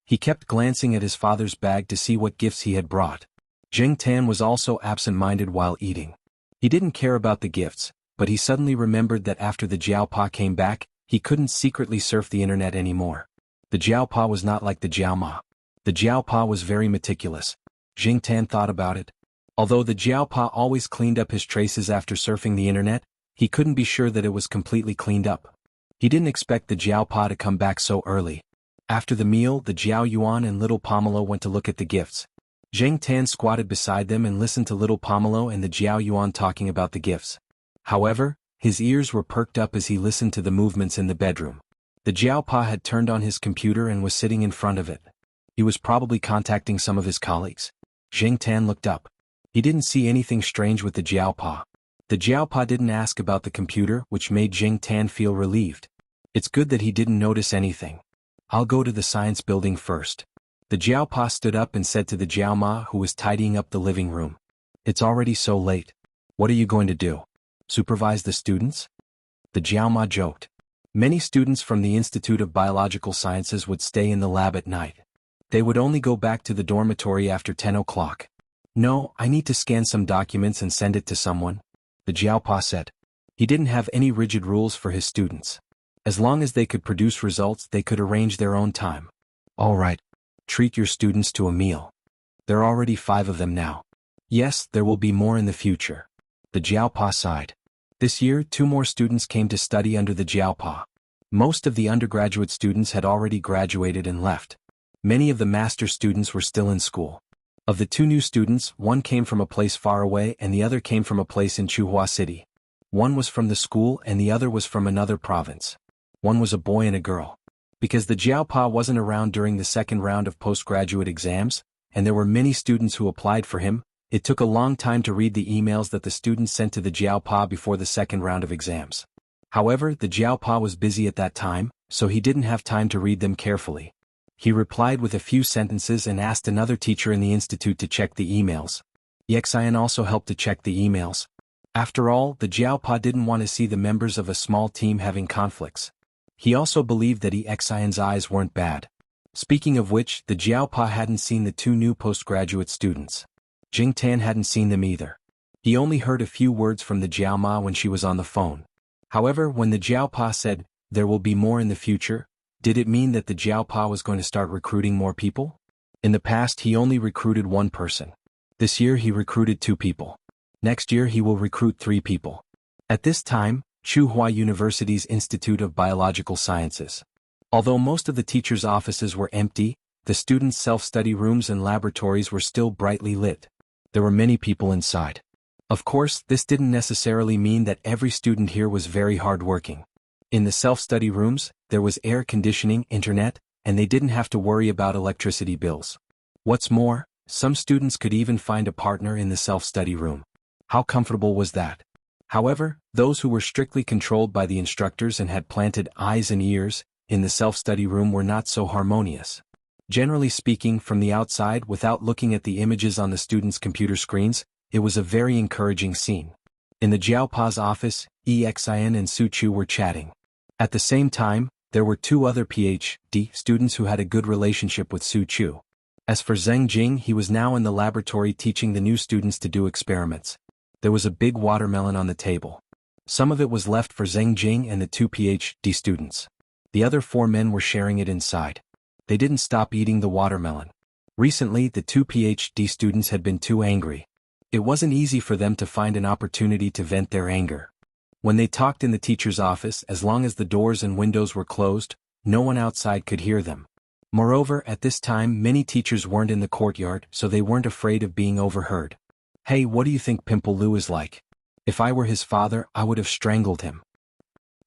He kept glancing at his father's bag to see what gifts he had brought. Jing Tan was also absent-minded while eating. He didn't care about the gifts, but he suddenly remembered that after the Jiaopa came back, he couldn't secretly surf the internet anymore. The Jiaopa was not like the Jiaoma. The Jiaopa was very meticulous. Jing Tan thought about it. Although the Jiaopa always cleaned up his traces after surfing the internet, he couldn't be sure that it was completely cleaned up. He didn't expect the Jiaopa to come back so early. After the meal, the Jiao Yuan and little Pomelo went to look at the gifts. Jing Tan squatted beside them and listened to little Pomelo and the Jiao Yuan talking about the gifts. However, his ears were perked up as he listened to the movements in the bedroom. The Jiaopa had turned on his computer and was sitting in front of it. He was probably contacting some of his colleagues. Jing Tan looked up. He didn't see anything strange with the Jiaopa. The Jiaopa didn't ask about the computer, which made Jing Tan feel relieved. It's good that he didn't notice anything. I'll go to the science building first. The Jiaopa stood up and said to the Jiaoma, who was tidying up the living room. It's already so late. What are you going to do? Supervise the students? The Jiaoma joked. Many students from the Institute of Biological Sciences would stay in the lab at night. They would only go back to the dormitory after 10 o'clock. No, I need to scan some documents and send it to someone, the Jiaopa said. He didn't have any rigid rules for his students. As long as they could produce results, they could arrange their own time. All right. Treat your students to a meal. There are already 5 of them now. Yes, there will be more in the future. The Jiaopa sighed. This year, 2 more students came to study under the Jiaopa. Most of the undergraduate students had already graduated and left. Many of the master students were still in school. Of the 2 new students, one came from a place far away and the other came from a place in Chuhua City. One was from the school and the other was from another province. One was a boy and a girl. Because the Jiaopa wasn't around during the second round of postgraduate exams, and there were many students who applied for him, it took a long time to read the emails that the students sent to the Jiaopa before the second round of exams. However, the Jiaopa was busy at that time, so he didn't have time to read them carefully. He replied with a few sentences and asked another teacher in the institute to check the emails. Yexian also helped to check the emails. After all, the Jiaopa didn't want to see the members of a small team having conflicts. He also believed that Yexian's eyes weren't bad. Speaking of which, the Jiaopa hadn't seen the 2 new postgraduate students. Jing Tan hadn't seen them either. He only heard a few words from the Jiaoma when she was on the phone. However, when the Jiaopa said, "There will be more in the future," did it mean that the Jiaopa was going to start recruiting more people? In the past he only recruited 1 person. This year he recruited 2 people. Next year he will recruit 3 people. At this time, Tsinghua University's Institute of Biological Sciences. Although most of the teachers' offices were empty, the students' self-study rooms and laboratories were still brightly lit. There were many people inside. Of course, this didn't necessarily mean that every student here was very hardworking. In the self-study rooms, there was air conditioning, internet, and they didn't have to worry about electricity bills. What's more, some students could even find a partner in the self-study room. How comfortable was that? However, those who were strictly controlled by the instructors and had planted eyes and ears in the self-study room were not so harmonious. Generally speaking, from the outside without looking at the images on the students' computer screens, it was a very encouraging scene. In the Jiaopa's office, Xin and Su Chu were chatting. At the same time, there were 2 other PhD students who had a good relationship with Su Chu. As for Zheng Jing, he was now in the laboratory teaching the new students to do experiments. There was a big watermelon on the table. Some of it was left for Zheng Jing and the 2 PhD students. The other 4 men were sharing it inside. They didn't stop eating the watermelon. Recently, the 2 PhD students had been too angry. It wasn't easy for them to find an opportunity to vent their anger. When they talked in the teacher's office, as long as the doors and windows were closed, no one outside could hear them. Moreover, at this time many teachers weren't in the courtyard, so they weren't afraid of being overheard. "Hey, what do you think Pimple Lu is like? If I were his father, I would have strangled him.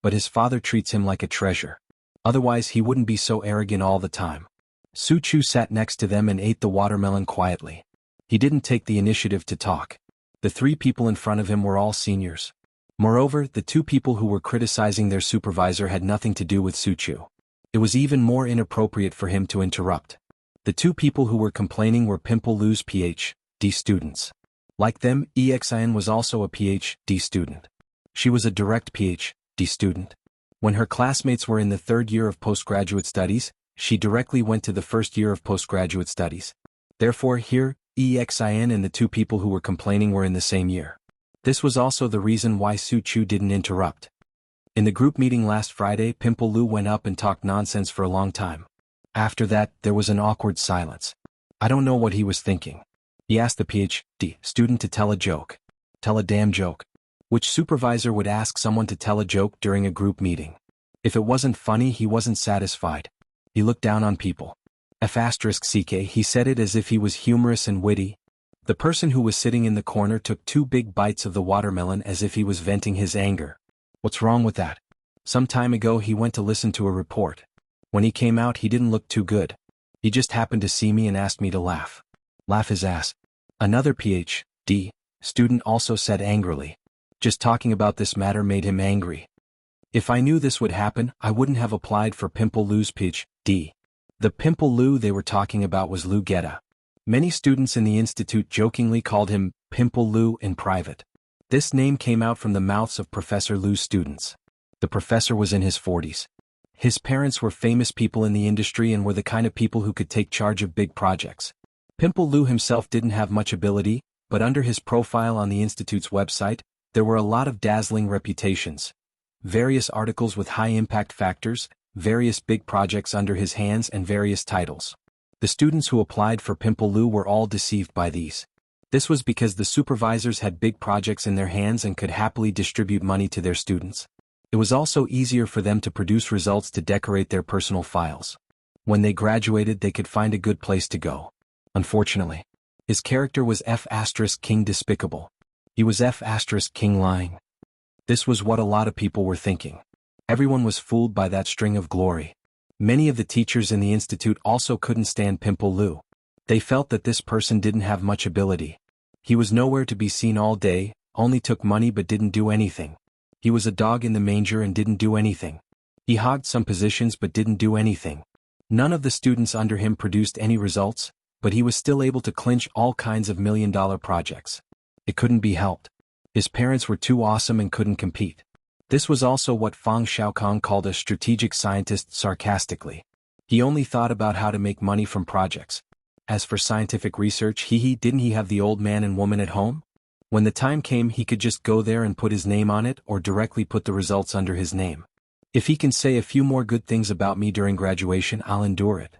But his father treats him like a treasure. Otherwise he wouldn't be so arrogant all the time." Su Chu sat next to them and ate the watermelon quietly. He didn't take the initiative to talk. The 3 people in front of him were all seniors. Moreover, the 2 people who were criticizing their supervisor had nothing to do with Su Chu. It was even more inappropriate for him to interrupt. The 2 people who were complaining were Pimple Lu's PhD students. Like them, Xin was also a PhD student. She was a direct PhD student. When her classmates were in the 3rd year of postgraduate studies, she directly went to the 1st year of postgraduate studies. Therefore, here, Xin and the 2 people who were complaining were in the same year. This was also the reason why Su Chu didn't interrupt. In the group meeting last Friday, Pimple Lu went up and talked nonsense for a long time. After that, there was an awkward silence. I don't know what he was thinking. He asked the PhD student to tell a joke. Tell a damn joke. Which supervisor would ask someone to tell a joke during a group meeting? If it wasn't funny, he wasn't satisfied. He looked down on people. F***ck, he said it as if he was humorous and witty. The person who was sitting in the corner took 2 big bites of the watermelon as if he was venting his anger. What's wrong with that? Some time ago he went to listen to a report. When he came out he didn't look too good. He just happened to see me and asked me to laugh. Laugh his ass. Another PhD student also said angrily. Just talking about this matter made him angry. If I knew this would happen, I wouldn't have applied for Pimple Lu's PhD. The Pimple Lu they were talking about was Lu Geta. Many students in the institute jokingly called him Pimple Lu in private. This name came out from the mouths of Professor Lu's students. The professor was in his 40s. His parents were famous people in the industry and were the kind of people who could take charge of big projects. Pimple Lu himself didn't have much ability, but under his profile on the institute's website, there were a lot of dazzling reputations. Various articles with high impact factors, various big projects under his hands and various titles. The students who applied for Pimple Lu were all deceived by these. This was because the supervisors had big projects in their hands and could happily distribute money to their students. It was also easier for them to produce results to decorate their personal files. When they graduated they could find a good place to go. Unfortunately, his character was F***king despicable. He was F***king lying. This was what a lot of people were thinking. Everyone was fooled by that string of glory. Many of the teachers in the institute also couldn't stand Pimple Lu. They felt that this person didn't have much ability. He was nowhere to be seen all day, only took money but didn't do anything. He was a dog in the manger and didn't do anything. He hogged some positions but didn't do anything. None of the students under him produced any results, but he was still able to clinch all kinds of million-dollar projects. It couldn't be helped. His parents were too awesome and couldn't compete. This was also what Fang Xiaokong called a strategic scientist sarcastically. He only thought about how to make money from projects. As for scientific research, didn't he have the old man and woman at home? When the time came he could just go there and put his name on it or directly put the results under his name. If he can say a few more good things about me during graduation, I'll endure it.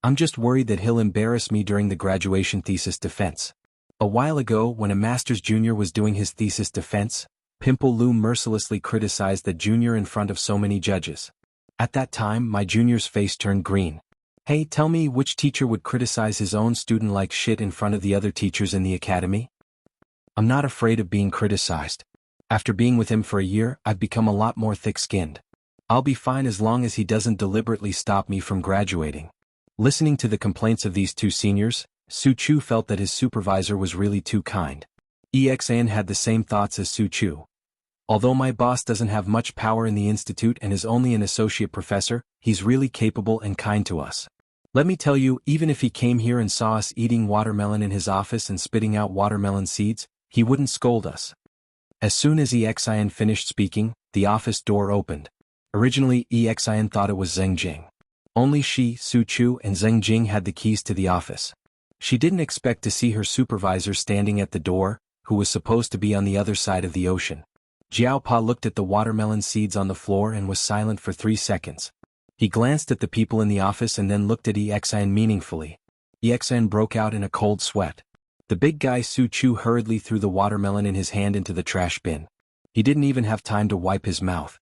I'm just worried that he'll embarrass me during the graduation thesis defense. A while ago, when a master's junior was doing his thesis defense, Pimple Lou mercilessly criticized the junior in front of so many judges. At that time, my junior's face turned green. Hey, tell me, which teacher would criticize his own student like shit in front of the other teachers in the academy? I'm not afraid of being criticized. After being with him for a year, I've become a lot more thick-skinned. I'll be fine as long as he doesn't deliberately stop me from graduating. Listening to the complaints of these two seniors, Su Chu felt that his supervisor was really too kind. EXAN had the same thoughts as Su Chu. Although my boss doesn't have much power in the institute and is only an associate professor, he's really capable and kind to us. Let me tell you, even if he came here and saw us eating watermelon in his office and spitting out watermelon seeds, he wouldn't scold us. As soon as EXIN finished speaking, the office door opened. Originally, EXIN thought it was Zheng Jing. Only she, Su Chu, and Zheng Jing had the keys to the office. She didn't expect to see her supervisor standing at the door, who was supposed to be on the other side of the ocean. Jiao Pa looked at the watermelon seeds on the floor and was silent for 3 seconds. He glanced at the people in the office and then looked at EXIN meaningfully. EXIN broke out in a cold sweat. The big guy Su Chu hurriedly threw the watermelon in his hand into the trash bin. He didn't even have time to wipe his mouth.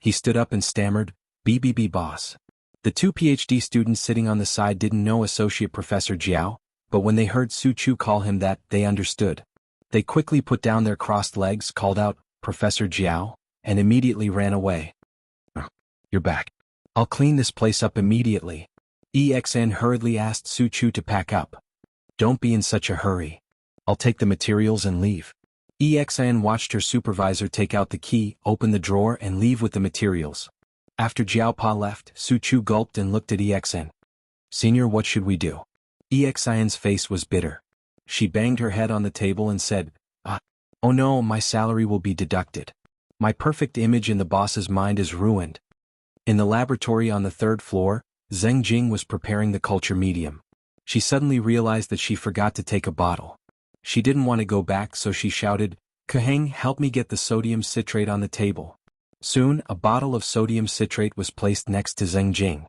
He stood up and stammered, "BBB boss." The two PhD students sitting on the side didn't know Associate Professor Jiao, but when they heard Su Chu call him that, they understood. They quickly put down their crossed legs, called out, "Professor Jiao," and immediately ran away. "You're back. I'll clean this place up immediately." EXN hurriedly asked Su Chu to pack up. "Don't be in such a hurry. I'll take the materials and leave." EXN watched her supervisor take out the key, open the drawer and leave with the materials. After Jiao Pa left, Su Chu gulped and looked at EXN. "Senior, what should we do?" EXIN's face was bitter. She banged her head on the table and said, "Oh no, my salary will be deducted. My perfect image in the boss's mind is ruined." In the laboratory on the 3rd floor, Zheng Jing was preparing the culture medium. She suddenly realized that she forgot to take a bottle. She didn't want to go back, so she shouted, "Kaheng, help me get the sodium citrate on the table." Soon, a bottle of sodium citrate was placed next to Zheng Jing.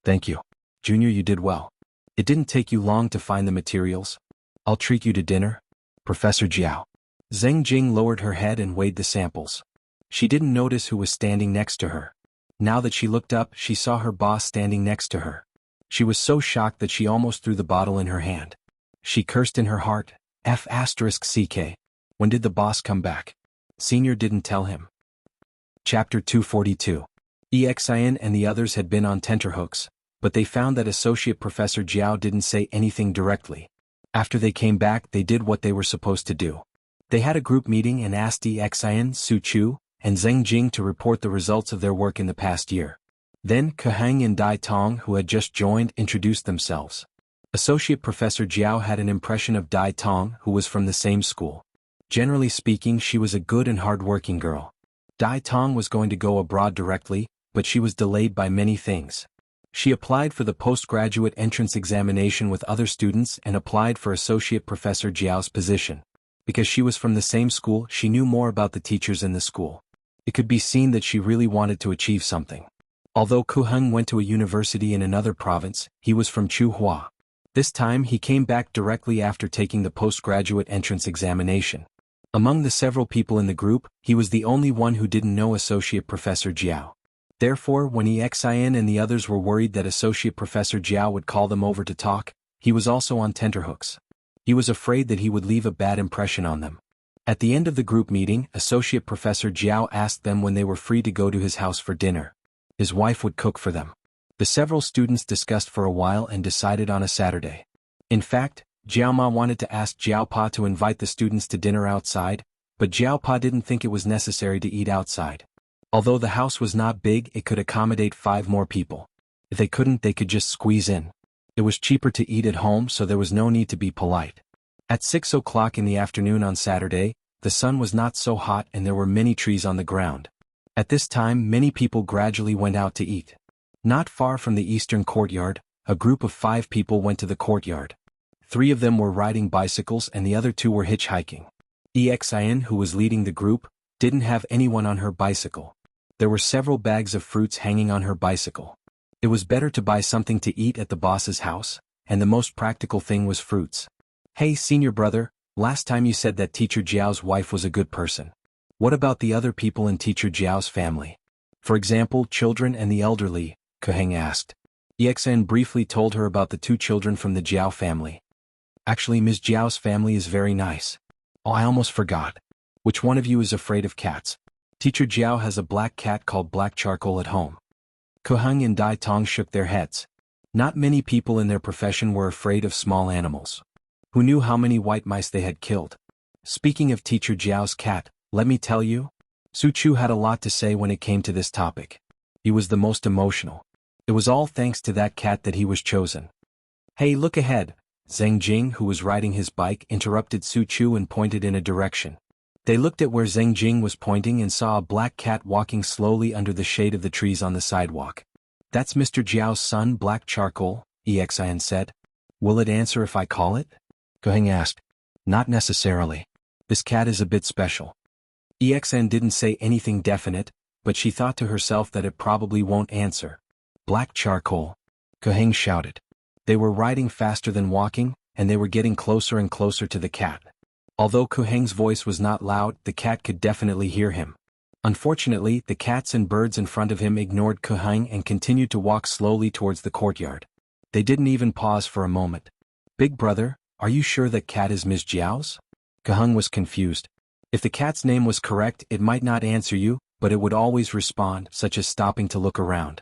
"Thank you. Junior, you did well. It didn't take you long to find the materials. I'll treat you to dinner." "Professor Jiao." Zheng Jing lowered her head and weighed the samples. She didn't notice who was standing next to her. Now that she looked up, she saw her boss standing next to her. She was so shocked that she almost threw the bottle in her hand. She cursed in her heart, F***CK. When did the boss come back? Senior didn't tell him. Chapter 242. EXIN and the others had been on tenterhooks, but they found that Associate Professor Jiao didn't say anything directly. After they came back, they did what they were supposed to do. They had a group meeting and asked EXIN, Su Chu, and Zheng Jing to report the results of their work in the past year. Then, Kaheng and Dai Tong, who had just joined, introduced themselves. Associate Professor Jiao had an impression of Dai Tong, who was from the same school. Generally speaking, she was a good and hard-working girl. Dai Tong was going to go abroad directly, but she was delayed by many things. She applied for the postgraduate entrance examination with other students and applied for Associate Professor Jiao's position. Because she was from the same school, she knew more about the teachers in the school. It could be seen that she really wanted to achieve something. Although Kuheng went to a university in another province, he was from Chuhua. This time he came back directly after taking the postgraduate entrance examination. Among the several people in the group, he was the only one who didn't know Associate Professor Jiao. Therefore, when EXIN and the others were worried that Associate Professor Jiao would call them over to talk, he was also on tenterhooks. He was afraid that he would leave a bad impression on them. At the end of the group meeting, Associate Professor Jiao asked them when they were free to go to his house for dinner. His wife would cook for them. The several students discussed for a while and decided on a Saturday. In fact, Jiao Ma wanted to ask Jiao Pa to invite the students to dinner outside, but Jiao Pa didn't think it was necessary to eat outside. Although the house was not big, it could accommodate 5 more people. If they couldn't, they could just squeeze in. It was cheaper to eat at home, so there was no need to be polite. At 6 o'clock in the afternoon on Saturday, the sun was not so hot and there were many trees on the ground. At this time, many people gradually went out to eat. Not far from the eastern courtyard, a group of 5 people went to the courtyard. 3 of them were riding bicycles and the other 2 were hitchhiking. EXIN, who was leading the group, didn't have anyone on her bicycle. There were several bags of fruits hanging on her bicycle. It was better to buy something to eat at the boss's house, and the most practical thing was fruits. "Hey, senior brother, Last time you said that Teacher Jiao's wife was a good person. What about the other people in Teacher Jiao's family? For example, children and the elderly, Koheng asked. Exen briefly told her about the 2 children from the Jiao family. Actually, Ms. Jiao's family is very nice. Oh, I almost forgot. Which one of you is afraid of cats? Teacher Jiao has a black cat called Black Charcoal at home. Koheng and Dai Tong shook their heads. Not many people in their profession were afraid of small animals. Who knew how many white mice they had killed? Speaking of Teacher Jiao's cat, let me tell you, Su Chu had a lot to say when it came to this topic. He was the most emotional. It was all thanks to that cat that he was chosen. Hey, look ahead. Zheng Jing, who was riding his bike, interrupted Su Chu and pointed in a direction. They looked at where Zheng Jing was pointing and saw a black cat walking slowly under the shade of the trees on the sidewalk. That's Mr. Jiao's son, Black Charcoal, Exin said. Will it answer if I call it? Koheng asked. Not necessarily. This cat is a bit special. Exin didn't say anything definite, but she thought to herself that it probably won't answer. Black Charcoal. Koheng shouted. They were riding faster than walking, and they were getting closer and closer to the cat. Although Koheng's voice was not loud, the cat could definitely hear him. Unfortunately, the cats and birds in front of him ignored Koheng and continued to walk slowly towards the courtyard. They didn't even pause for a moment. Big brother, are you sure that cat is Ms. Jiao's? Koheng was confused. If the cat's name was correct, it might not answer you, but it would always respond, such as stopping to look around.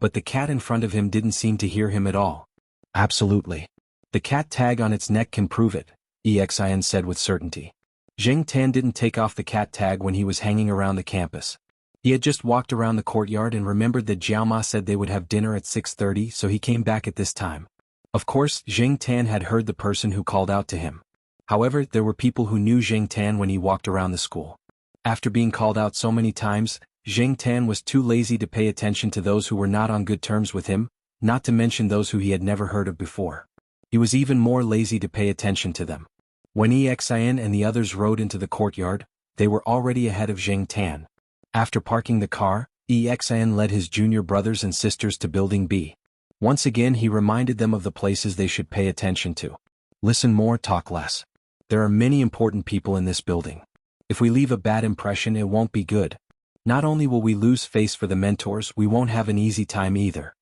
But the cat in front of him didn't seem to hear him at all. Absolutely. The cat tag on its neck can prove it, Exin said with certainty. Zheng Tan didn't take off the cat tag when he was hanging around the campus. He had just walked around the courtyard and remembered that Jiao Ma said they would have dinner at 6:30, so he came back at this time. Of course, Zheng Tan had heard the person who called out to him. However, there were people who knew Zheng Tan when he walked around the school. After being called out so many times, Zheng Tan was too lazy to pay attention to those who were not on good terms with him, not to mention those who he had never heard of before. He was even more lazy to pay attention to them. When Exin and the others rode into the courtyard, they were already ahead of Zheng Tan. After parking the car, Exin led his junior brothers and sisters to Building B. Once again he reminded them of the places they should pay attention to. Listen more, talk less. There are many important people in this building. If we leave a bad impression, it won't be good. Not only will we lose face for the mentors, we won't have an easy time either.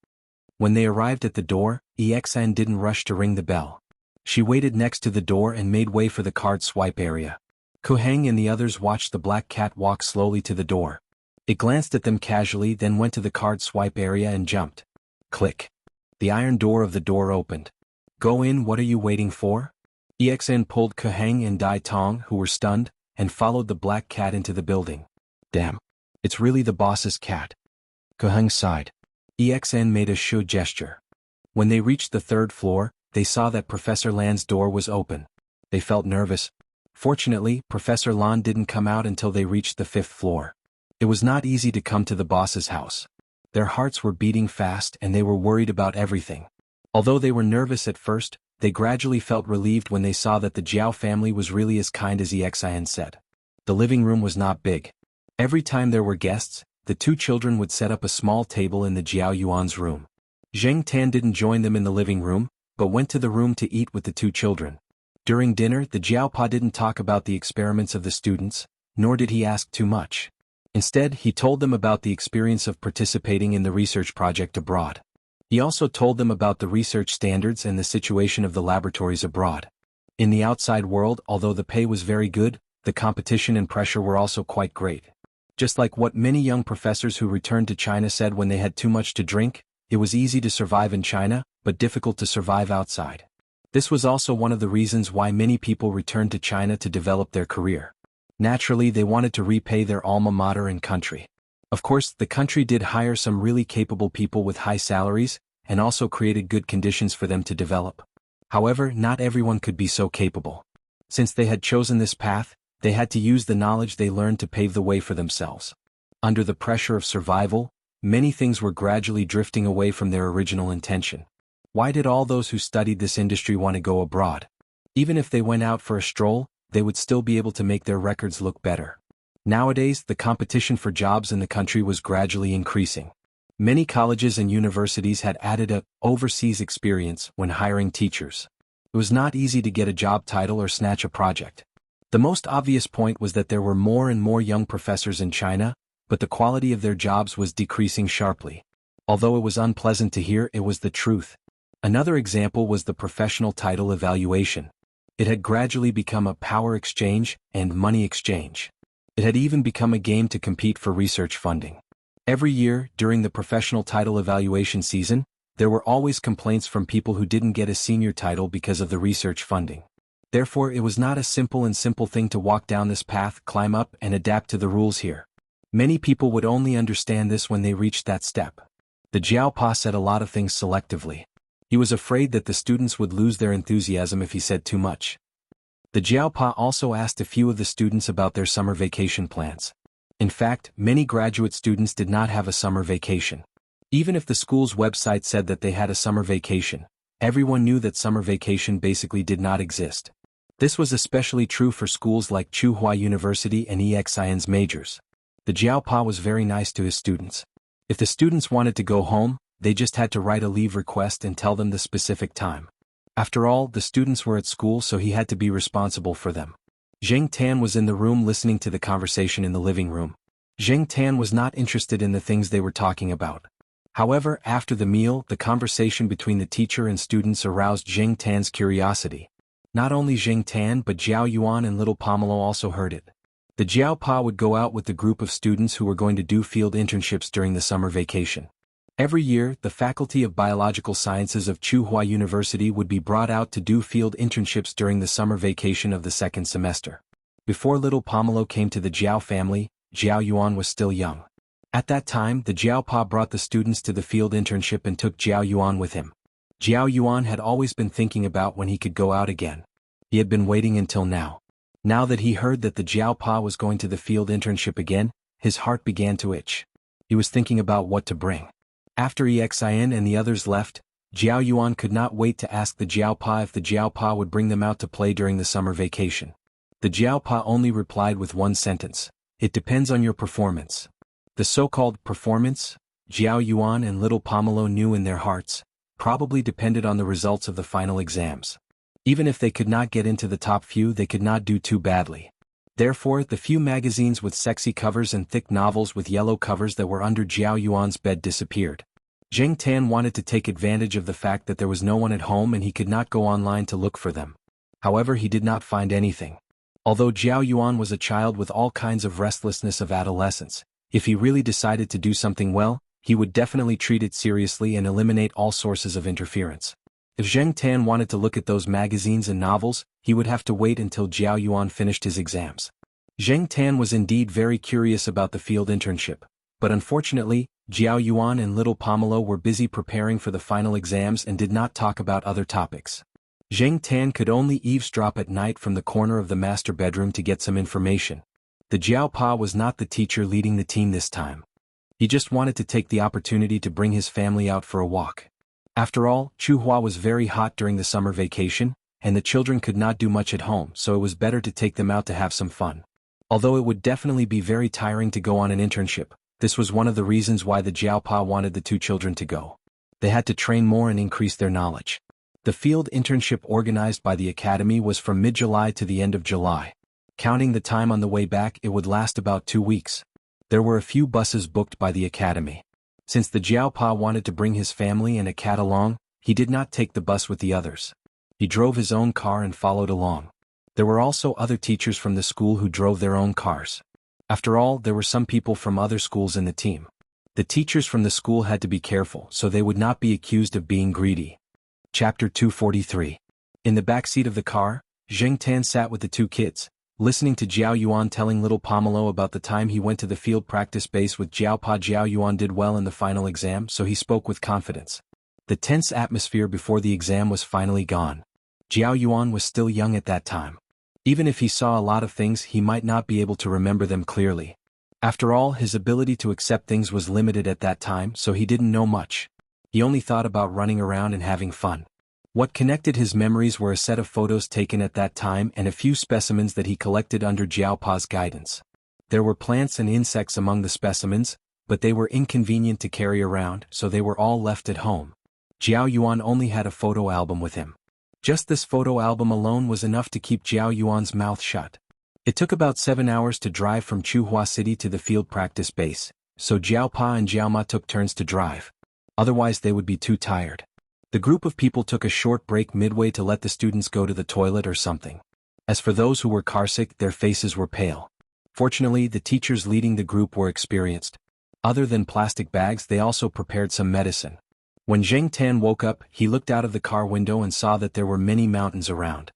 When they arrived at the door, Exin didn't rush to ring the bell. She waited next to the door and made way for the card swipe area. Koheng and the others watched the black cat walk slowly to the door. It glanced at them casually, then went to the card swipe area and jumped. Click. The iron door of the door opened. Go in, what are you waiting for? Exin pulled Koheng and Dai Tong, who were stunned, and followed the black cat into the building. Damn. It's really the boss's cat. Koheng sighed. Exin made a shu gesture. When they reached the 3rd floor, they saw that Professor Lan's door was open. They felt nervous. Fortunately, Professor Lan didn't come out until they reached the 5th floor. It was not easy to come to the boss's house. Their hearts were beating fast and they were worried about everything. Although they were nervous at first, they gradually felt relieved when they saw that the Jiao family was really as kind as Exin said. The living room was not big. Every time there were guests, the 2 children would set up a small table in the Jiao Yuan's room. Zheng Tan didn't join them in the living room, but went to the room to eat with the 2 children. During dinner, the Jiaopa didn't talk about the experiments of the students, nor did he ask too much. Instead, he told them about the experience of participating in the research project abroad. He also told them about the research standards and the situation of the laboratories abroad. In the outside world, although the pay was very good, the competition and pressure were also quite great. Just like what many young professors who returned to China said when they had too much to drink, it was easy to survive in China, but difficult to survive outside. This was also one of the reasons why many people returned to China to develop their career. Naturally, they wanted to repay their alma mater and country. Of course, the country did hire some really capable people with high salaries, and also created good conditions for them to develop. However, not everyone could be so capable. Since they had chosen this path, they had to use the knowledge they learned to pave the way for themselves. Under the pressure of survival, many things were gradually drifting away from their original intention. Why did all those who studied this industry want to go abroad? Even if they went out for a stroll, they would still be able to make their records look better. Nowadays, the competition for jobs in the country was gradually increasing. Many colleges and universities had added a overseas experience when hiring teachers. It was not easy to get a job title or snatch a project. The most obvious point was that there were more and more young professors in China, but the quality of their jobs was decreasing sharply. Although it was unpleasant to hear, it was the truth. Another example was the professional title evaluation. It had gradually become a power exchange and money exchange. It had even become a game to compete for research funding. Every year, during the professional title evaluation season, there were always complaints from people who didn't get a senior title because of the research funding. Therefore, it was not a simple thing to walk down this path, climb up, and adapt to the rules here. Many people would only understand this when they reached that step. The Jiaopa said a lot of things selectively. He was afraid that the students would lose their enthusiasm if he said too much. The Jiaopa also asked a few of the students about their summer vacation plans. In fact, many graduate students did not have a summer vacation. Even if the school's website said that they had a summer vacation, everyone knew that summer vacation basically did not exist. This was especially true for schools like Tsinghua University and EXIN's majors. The Jiaopa was very nice to his students. If the students wanted to go home, they just had to write a leave request and tell them the specific time. After all, the students were at school, so he had to be responsible for them. Zheng Tan was in the room listening to the conversation in the living room. Zheng Tan was not interested in the things they were talking about. However, after the meal, the conversation between the teacher and students aroused Zheng Tan's curiosity. Not only Zheng Tan but Zhao Yuan and little Pomelo also heard it. The Jiaopa would go out with the group of students who were going to do field internships during the summer vacation. Every year, the Faculty of Biological Sciences of Tsinghua University would be brought out to do field internships during the summer vacation of the second semester. Before little Pomelo came to the Jiao family, Zhao Yuan was still young. At that time, the Jiaopa brought the students to the field internship and took Zhao Yuan with him. Zhao Yuan had always been thinking about when he could go out again. He had been waiting until now. Now that he heard that the Jiaopa was going to the field internship again, his heart began to itch. He was thinking about what to bring. After EXIN and the others left, Zhao Yuan could not wait to ask the Jiaopa if the Jiaopa would bring them out to play during the summer vacation. The Jiaopa only replied with one sentence: "It depends on your performance." The so-called performance, Zhao Yuan and little Pomelo knew in their hearts, probably depended on the results of the final exams. Even if they could not get into the top few, they could not do too badly. Therefore, the few magazines with sexy covers and thick novels with yellow covers that were under Zhao Yuan's bed disappeared. Zheng Tan wanted to take advantage of the fact that there was no one at home and he could not go online to look for them. However, he did not find anything. Although Zhao Yuan was a child with all kinds of restlessness of adolescence, if he really decided to do something well, he would definitely treat it seriously and eliminate all sources of interference. If Zheng Tan wanted to look at those magazines and novels, he would have to wait until Zhao Yuan finished his exams. Zheng Tan was indeed very curious about the field internship, but unfortunately, Zhao Yuan and little Pomelo were busy preparing for the final exams and did not talk about other topics. Zheng Tan could only eavesdrop at night from the corner of the master bedroom to get some information. The Jiaopa was not the teacher leading the team this time. He just wanted to take the opportunity to bring his family out for a walk. After all, Tsinghua was very hot during the summer vacation, and the children could not do much at home, so it was better to take them out to have some fun. Although it would definitely be very tiring to go on an internship, this was one of the reasons why the Jiaopa wanted the two children to go. They had to train more and increase their knowledge. The field internship organized by the academy was from mid-July to the end of July. Counting the time on the way back, it would last about 2 weeks. There were a few buses booked by the academy. Since the Jiaopa wanted to bring his family and a cat along, he did not take the bus with the others. He drove his own car and followed along. There were also other teachers from the school who drove their own cars. After all, there were some people from other schools in the team. The teachers from the school had to be careful so they would not be accused of being greedy. Chapter 243. In the back seat of the car, Zheng Tan sat with the two kids, listening to Zhao Yuan telling little Pomelo about the time he went to the field practice base with Jiaopa. Zhao Yuan did well in the final exam, so he spoke with confidence. The tense atmosphere before the exam was finally gone. Zhao Yuan was still young at that time. Even if he saw a lot of things, he might not be able to remember them clearly. After all, his ability to accept things was limited at that time, so he didn't know much. He only thought about running around and having fun. What connected his memories were a set of photos taken at that time and a few specimens that he collected under Jiaopa's guidance. There were plants and insects among the specimens, but they were inconvenient to carry around, so they were all left at home. Zhao Yuan only had a photo album with him. Just this photo album alone was enough to keep Jiao Yuan's mouth shut. It took about 7 hours to drive from Chuhua City to the field practice base, so Jiao Pa and Jiao Ma took turns to drive. Otherwise they would be too tired. The group of people took a short break midway to let the students go to the toilet or something. As for those who were carsick, their faces were pale. Fortunately, the teachers leading the group were experienced. Other than plastic bags, they also prepared some medicine. When Zheng Tan woke up, he looked out of the car window and saw that there were many mountains around.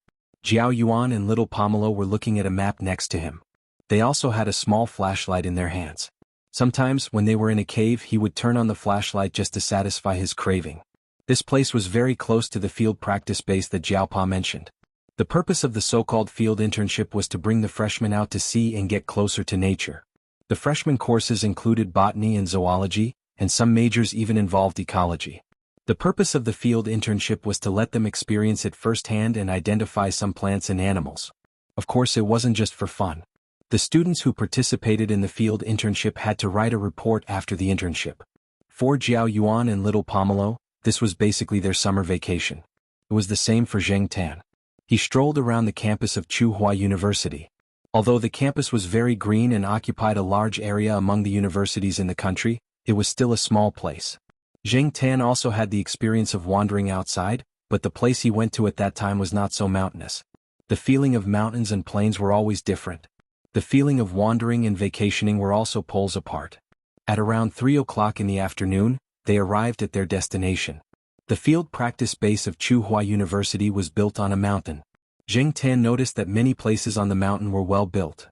Jiao Yuan and little Pomelo were looking at a map next to him. They also had a small flashlight in their hands. Sometimes, when they were in a cave, he would turn on the flashlight just to satisfy his craving. This place was very close to the field practice base that Jiao Pa mentioned. The purpose of the so-called field internship was to bring the freshmen out to see and get closer to nature. The freshman courses included botany and zoology, and some majors even involved ecology. The purpose of the field internship was to let them experience it firsthand and identify some plants and animals. Of course, it wasn't just for fun. The students who participated in the field internship had to write a report after the internship. For Jiao Yuan and little Pomelo, this was basically their summer vacation. It was the same for Zheng Tan. He strolled around the campus of Chuhua University. Although the campus was very green and occupied a large area among the universities in the country, it was still a small place. Zheng Tan also had the experience of wandering outside, but the place he went to at that time was not so mountainous. The feeling of mountains and plains were always different. The feeling of wandering and vacationing were also poles apart. At around 3 o'clock in the afternoon, they arrived at their destination. The field practice base of Chuhua University was built on a mountain. Zheng Tan noticed that many places on the mountain were well built.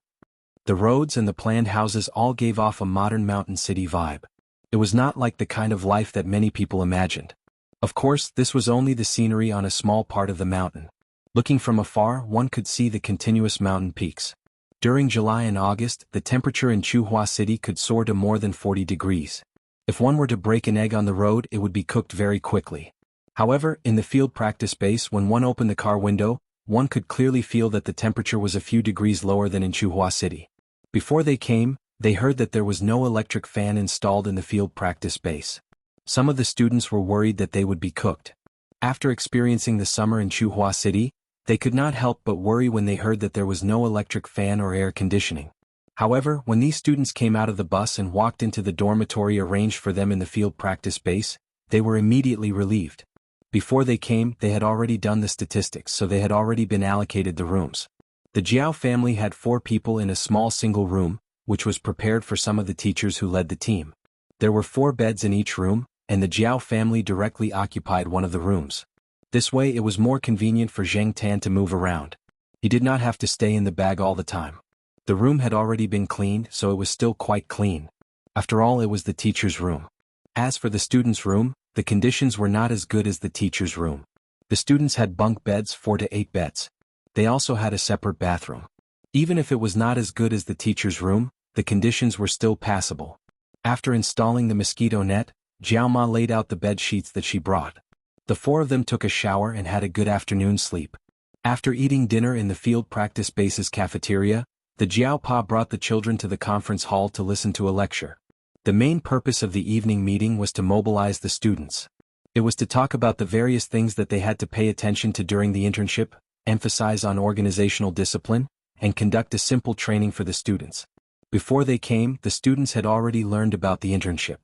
The roads and the planned houses all gave off a modern mountain city vibe. It was not like the kind of life that many people imagined. Of course, this was only the scenery on a small part of the mountain. Looking from afar, one could see the continuous mountain peaks. During July and August, the temperature in Chuhua City could soar to more than 40 degrees. If one were to break an egg on the road, it would be cooked very quickly. However, in the field practice base, when one opened the car window, one could clearly feel that the temperature was a few degrees lower than in Chuhua City. Before they came, they heard that there was no electric fan installed in the field practice base. Some of the students were worried that they would be cooked. After experiencing the summer in Chuhua City, they could not help but worry when they heard that there was no electric fan or air conditioning. However, when these students came out of the bus and walked into the dormitory arranged for them in the field practice base, they were immediately relieved. Before they came, they had already done the statistics, so they had already been allocated the rooms. The Jiao family had 4 people in a small single room, which was prepared for some of the teachers who led the team. There were 4 beds in each room, and the Jiao family directly occupied one of the rooms. This way it was more convenient for Zheng Tan to move around. He did not have to stay in the bag all the time. The room had already been cleaned, so it was still quite clean. After all, it was the teacher's room. As for the students' room, the conditions were not as good as the teacher's room. The students had bunk beds, 4 to 8 beds. They also had a separate bathroom. Even if it was not as good as the teacher's room, the conditions were still passable. After installing the mosquito net, Jiao Ma laid out the bed sheets that she brought. The 4 of them took a shower and had a good afternoon sleep. After eating dinner in the field practice base's cafeteria, the Jiao Pa brought the children to the conference hall to listen to a lecture. The main purpose of the evening meeting was to mobilize the students. It was to talk about the various things that they had to pay attention to during the internship, emphasize on organizational discipline, and conduct a simple training for the students. Before they came, the students had already learned about the internship.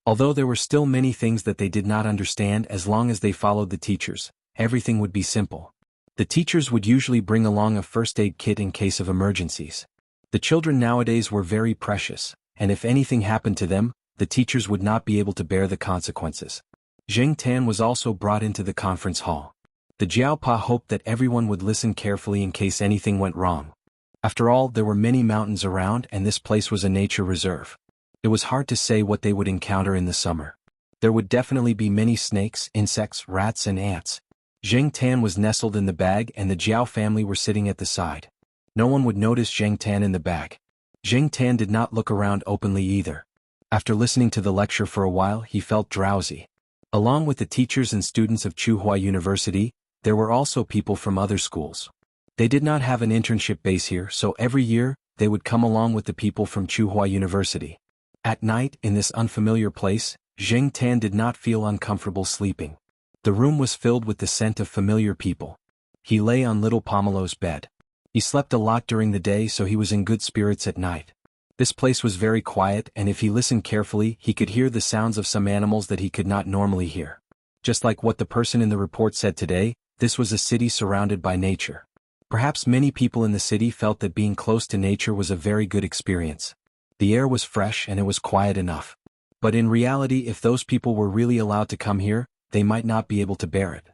Although there were still many things that they did not understand, as long as they followed the teachers, everything would be simple. The teachers would usually bring along a first aid kit in case of emergencies. The children nowadays were very precious, and if anything happened to them, the teachers would not be able to bear the consequences. Zheng Tan was also brought into the conference hall. The Jiao Pa hoped that everyone would listen carefully in case anything went wrong. After all, there were many mountains around and this place was a nature reserve. It was hard to say what they would encounter in the summer. There would definitely be many snakes, insects, rats and ants. Zheng Tan was nestled in the bag and the Jiao family were sitting at the side. No one would notice Zheng Tan in the bag. Zheng Tan did not look around openly either. After listening to the lecture for a while, he felt drowsy. Along with the teachers and students of Chuhua University, there were also people from other schools. They did not have an internship base here, so every year, they would come along with the people from Chuhua University. At night, in this unfamiliar place, Zheng Tan did not feel uncomfortable sleeping. The room was filled with the scent of familiar people. He lay on little Pomelo's bed. He slept a lot during the day, so he was in good spirits at night. This place was very quiet, and if he listened carefully, he could hear the sounds of some animals that he could not normally hear. Just like what the person in the report said today, this was a city surrounded by nature. Perhaps many people in the city felt that being close to nature was a very good experience. The air was fresh and it was quiet enough. But in reality, if those people were really allowed to come here, they might not be able to bear it.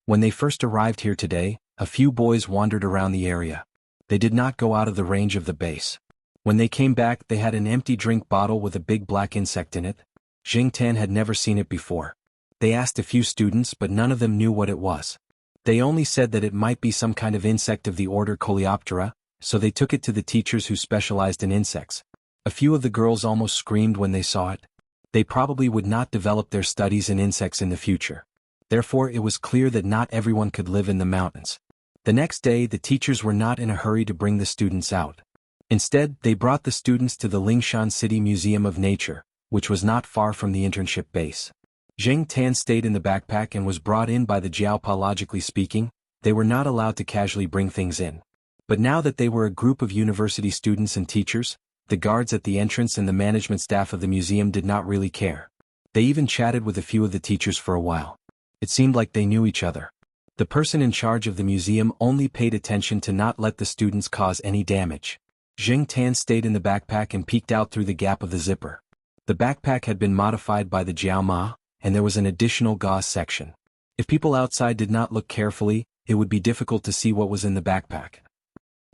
When they first arrived here today, a few boys wandered around the area. They did not go out of the range of the base. When they came back, they had an empty drink bottle with a big black insect in it. Jing Tan had never seen it before. They asked a few students, but none of them knew what it was. They only said that it might be some kind of insect of the order Coleoptera, so they took it to the teachers who specialized in insects. A few of the girls almost screamed when they saw it. They probably would not develop their studies in insects in the future. Therefore, it was clear that not everyone could live in the mountains. The next day, the teachers were not in a hurry to bring the students out. Instead, they brought the students to the Lingshan City Museum of Nature, which was not far from the internship base. Jing Tan stayed in the backpack and was brought in by the Jiaopa. Logically speaking, they were not allowed to casually bring things in. But now that they were a group of university students and teachers, the guards at the entrance and the management staff of the museum did not really care. They even chatted with a few of the teachers for a while. It seemed like they knew each other. The person in charge of the museum only paid attention to not let the students cause any damage. Jing Tan stayed in the backpack and peeked out through the gap of the zipper. The backpack had been modified by the Jiao Ma, and there was an additional gauze section. If people outside did not look carefully, it would be difficult to see what was in the backpack.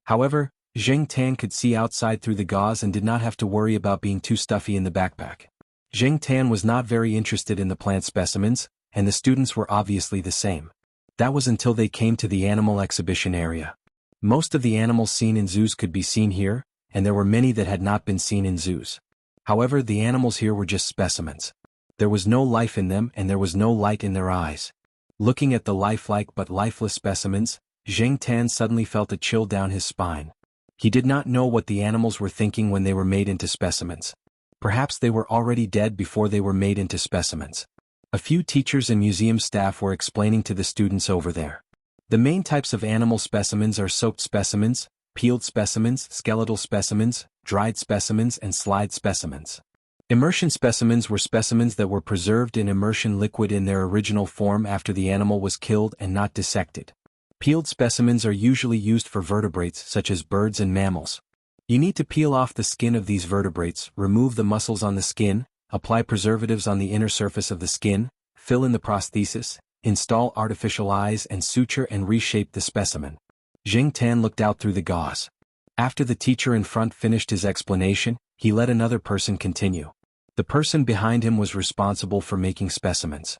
However, Jing Tan could see outside through the gauze and did not have to worry about being too stuffy in the backpack. Jing Tan was not very interested in the plant specimens, and the students were obviously the same. That was until they came to the animal exhibition area. Most of the animals seen in zoos could be seen here, and there were many that had not been seen in zoos. However, the animals here were just specimens. There was no life in them and there was no light in their eyes. Looking at the lifelike but lifeless specimens, Jing Tan suddenly felt a chill down his spine. He did not know what the animals were thinking when they were made into specimens. Perhaps they were already dead before they were made into specimens. A few teachers and museum staff were explaining to the students over there. The main types of animal specimens are soaked specimens, peeled specimens, skeletal specimens, dried specimens, and slide specimens. Immersion specimens were specimens that were preserved in immersion liquid in their original form after the animal was killed and not dissected. Peeled specimens are usually used for vertebrates such as birds and mammals. You need to peel off the skin of these vertebrates, remove the muscles on the skin, apply preservatives on the inner surface of the skin, fill in the prosthesis, install artificial eyes and suture and reshape the specimen. Jing Tan looked out through the gauze. After the teacher in front finished his explanation, he let another person continue. The person behind him was responsible for making specimens.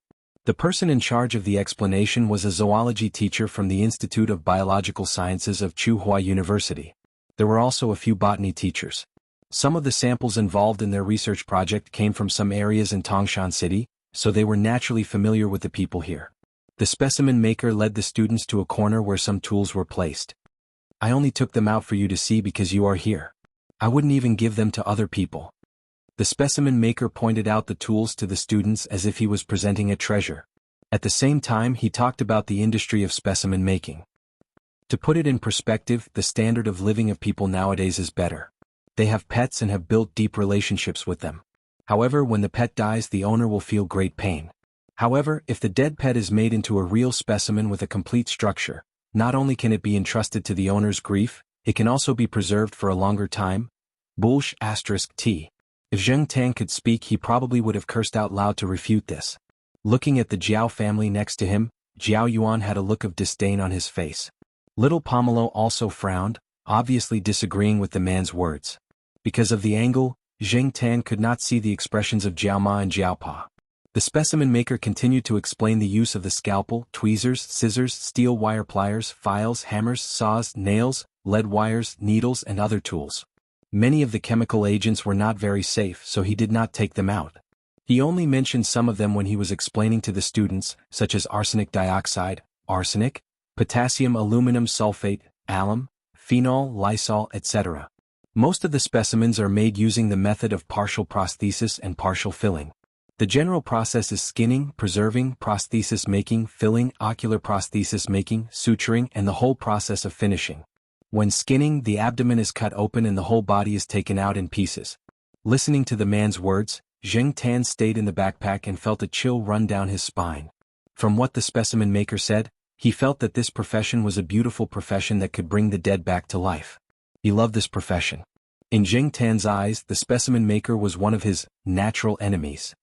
The person in charge of the explanation was a zoology teacher from the Institute of Biological Sciences of Tsinghua University. There were also a few botany teachers. Some of the samples involved in their research project came from some areas in Tangshan City, so they were naturally familiar with the people here. The specimen maker led the students to a corner where some tools were placed. I only took them out for you to see because you are here. I wouldn't even give them to other people. The specimen maker pointed out the tools to the students as if he was presenting a treasure. At the same time, he talked about the industry of specimen making. To put it in perspective, the standard of living of people nowadays is better. They have pets and have built deep relationships with them. However, when the pet dies, the owner will feel great pain. However, if the dead pet is made into a real specimen with a complete structure, not only can it be entrusted to the owner's grief, it can also be preserved for a longer time. T. If Jing Tan could speak, he probably would have cursed out loud to refute this. Looking at the Jiao family next to him, Jiao Yuan had a look of disdain on his face. Little Pomelo also frowned, obviously disagreeing with the man's words. Because of the angle, Jing Tan could not see the expressions of Jiao Ma and Jiao Pa. The specimen maker continued to explain the use of the scalpel, tweezers, scissors, steel wire pliers, files, hammers, saws, nails, lead wires, needles, and other tools. Many of the chemical agents were not very safe, so he did not take them out. He only mentioned some of them when he was explaining to the students, such as arsenic dioxide, arsenic, potassium aluminum sulfate, alum, phenol, lysol, etc. Most of the specimens are made using the method of partial prosthesis and partial filling. The general process is skinning, preserving, prosthesis making, filling, ocular prosthesis making, suturing, and the whole process of finishing. When skinning, the abdomen is cut open and the whole body is taken out in pieces. Listening to the man's words, Zheng Tan stayed in the backpack and felt a chill run down his spine. From what the specimen maker said, he felt that this profession was a beautiful profession that could bring the dead back to life. He loved this profession. In Zheng Tan's eyes, the specimen maker was one of his natural enemies.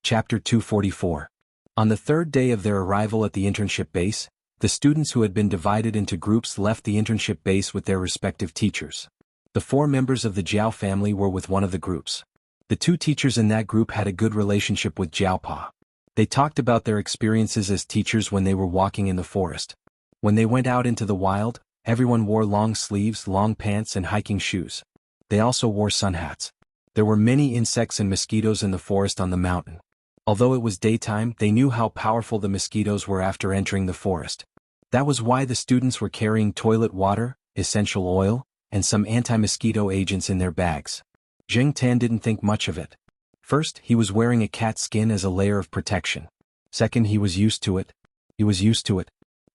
Chapter 244. On the third day of their arrival at the internship base, the students who had been divided into groups left the internship base with their respective teachers. The 4 members of the Jiao family were with one of the groups. The 2 teachers in that group had a good relationship with Jiao Pa. They talked about their experiences as teachers when they were walking in the forest. When they went out into the wild, everyone wore long sleeves, long pants, and hiking shoes. They also wore sun hats. There were many insects and mosquitoes in the forest on the mountain. Although it was daytime, they knew how powerful the mosquitoes were after entering the forest. That was why the students were carrying toilet water, essential oil, and some anti-mosquito agents in their bags. Zheng Tan didn't think much of it. First, he was wearing a cat skin as a layer of protection. Second, he was used to it. He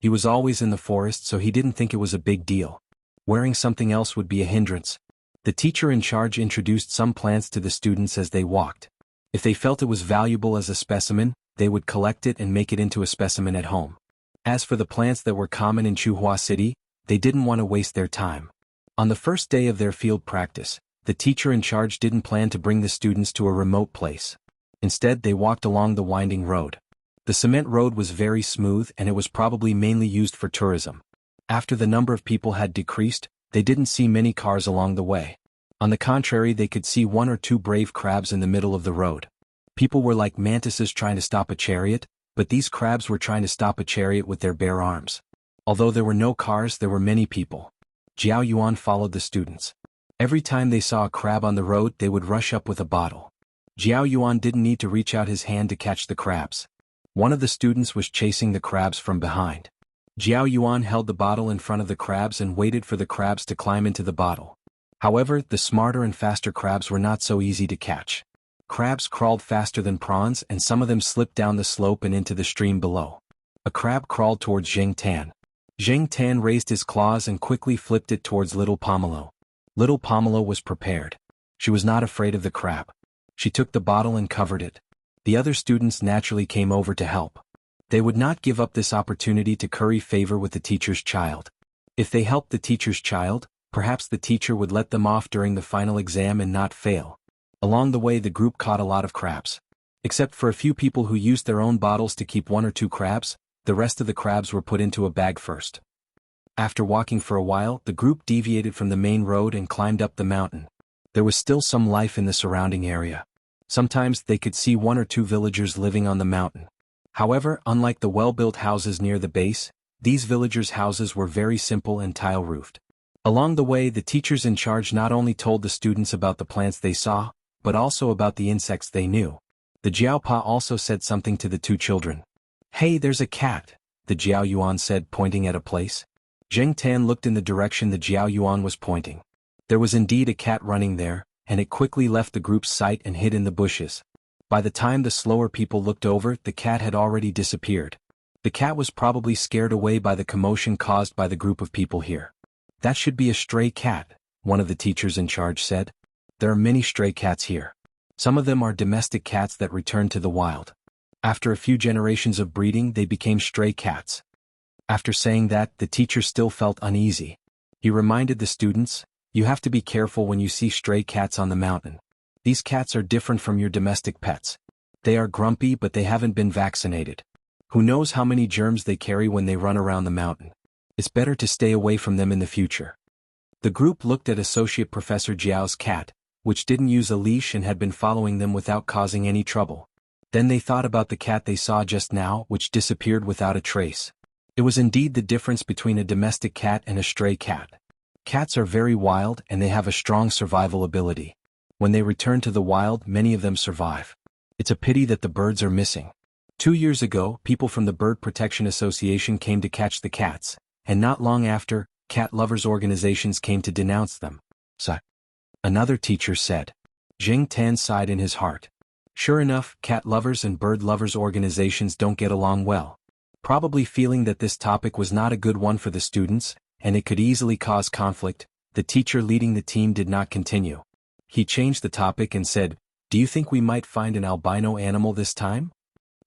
was always in the forest, so he didn't think it was a big deal. Wearing something else would be a hindrance. The teacher in charge introduced some plants to the students as they walked. If they felt it was valuable as a specimen, they would collect it and make it into a specimen at home. As for the plants that were common in Chuhua City, they didn't want to waste their time. On the first day of their field practice, the teacher in charge didn't plan to bring the students to a remote place. Instead, they walked along the winding road. The cement road was very smooth and it was probably mainly used for tourism. After the number of people had decreased, they didn't see many cars along the way. On the contrary, they could see 1 or 2 brave crabs in the middle of the road. People were like mantises trying to stop a chariot, but these crabs were trying to stop a chariot with their bare arms. Although there were no cars, there were many people. Jiao Yuan followed the students. Every time they saw a crab on the road, they would rush up with a bottle. Jiao Yuan didn't need to reach out his hand to catch the crabs. One of the students was chasing the crabs from behind. Jiao Yuan held the bottle in front of the crabs and waited for the crabs to climb into the bottle. However, the smarter and faster crabs were not so easy to catch. Crabs crawled faster than prawns and some of them slipped down the slope and into the stream below. A crab crawled towards Zheng Tan. Zheng Tan raised his claws and quickly flipped it towards little Pomelo. Little Pomelo was prepared. She was not afraid of the crab. She took the bottle and covered it. The other students naturally came over to help. They would not give up this opportunity to curry favor with the teacher's child. If they helped the teacher's child, perhaps the teacher would let them off during the final exam and not fail. Along the way, the group caught a lot of crabs. Except for a few people who used their own bottles to keep 1 or 2 crabs, the rest of the crabs were put into a bag first. After walking for a while, the group deviated from the main road and climbed up the mountain. There was still some life in the surrounding area. Sometimes they could see 1 or 2 villagers living on the mountain. However, unlike the well-built houses near the base, these villagers' houses were very simple and tile-roofed. Along the way, the teachers in charge not only told the students about the plants they saw, but also about the insects they knew. The Jiaopa also said something to the 2 children. "Hey, there's a cat," the Jiao Yuan said, pointing at a place. Zheng Tan looked in the direction the Jiao Yuan was pointing. There was indeed a cat running there, and it quickly left the group's sight and hid in the bushes. By the time the slower people looked over, the cat had already disappeared. The cat was probably scared away by the commotion caused by the group of people here. "That should be a stray cat," one of the teachers in charge said. "There are many stray cats here. Some of them are domestic cats that returned to the wild. After a few generations of breeding, they became stray cats." After saying that, the teacher still felt uneasy. He reminded the students, "You have to be careful when you see stray cats on the mountain. These cats are different from your domestic pets. They are grumpy, but they haven't been vaccinated. Who knows how many germs they carry when they run around the mountain. It's better to stay away from them in the future." The group looked at Associate Professor Jiao's cat, which didn't use a leash and had been following them without causing any trouble. Then they thought about the cat they saw just now, which disappeared without a trace. It was indeed the difference between a domestic cat and a stray cat. Cats are very wild and they have a strong survival ability. When they return to the wild, many of them survive. It's a pity that the birds are missing. 2 years ago, people from the Bird Protection Association came to catch the cats, and not long after, cat lovers organizations came to denounce them. So, another teacher said. Zheng Tan sighed in his heart. Sure enough, cat lovers and bird lovers organizations don't get along well. Probably feeling that this topic was not a good one for the students, and it could easily cause conflict, the teacher leading the team did not continue. He changed the topic and said, "Do you think we might find an albino animal this time?"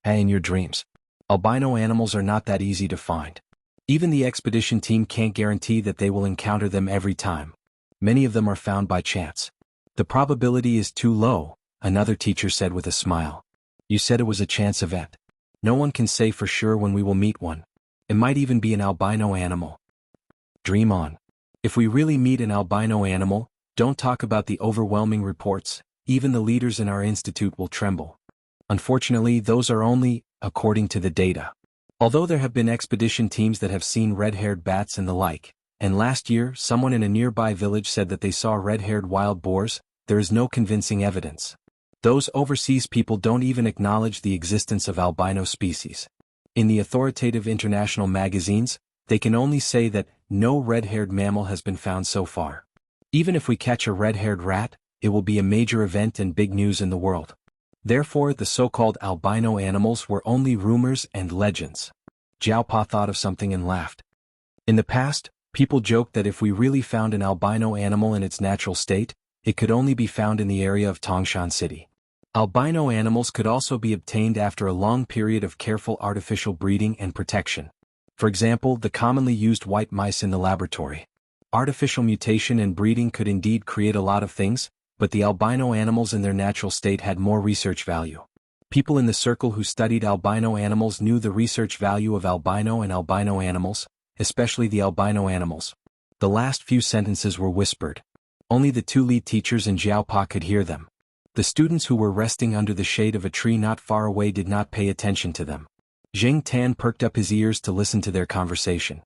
In your dreams. Albino animals are not that easy to find. Even the expedition team can't guarantee that they will encounter them every time. Many of them are found by chance. The probability is too low, another teacher said with a smile. You said it was a chance event. No one can say for sure when we will meet one. It might even be an albino animal. Dream on. If we really meet an albino animal, don't talk about the overwhelming reports, even the leaders in our institute will tremble. Unfortunately, those are only, according to the data. Although there have been expedition teams that have seen red-haired bats and the like, and last year someone in a nearby village said that they saw red-haired wild boars, there is no convincing evidence. Those overseas people don't even acknowledge the existence of albino species. In the authoritative international magazines, they can only say that no red-haired mammal has been found so far. Even if we catch a red-haired rat, it will be a major event and big news in the world. Therefore, the so-called albino animals were only rumors and legends. Jiaopa thought of something and laughed. In the past, people joked that if we really found an albino animal in its natural state, it could only be found in the area of Tangshan City. Albino animals could also be obtained after a long period of careful artificial breeding and protection. For example, the commonly used white mice in the laboratory. Artificial mutation and breeding could indeed create a lot of things, but the albino animals in their natural state had more research value. People in the circle who studied albino animals knew the research value of albino and albino animals, especially the albino animals. The last few sentences were whispered. Only the two lead teachers and Jiaopa could hear them. The students who were resting under the shade of a tree not far away did not pay attention to them. Zheng Tan perked up his ears to listen to their conversation.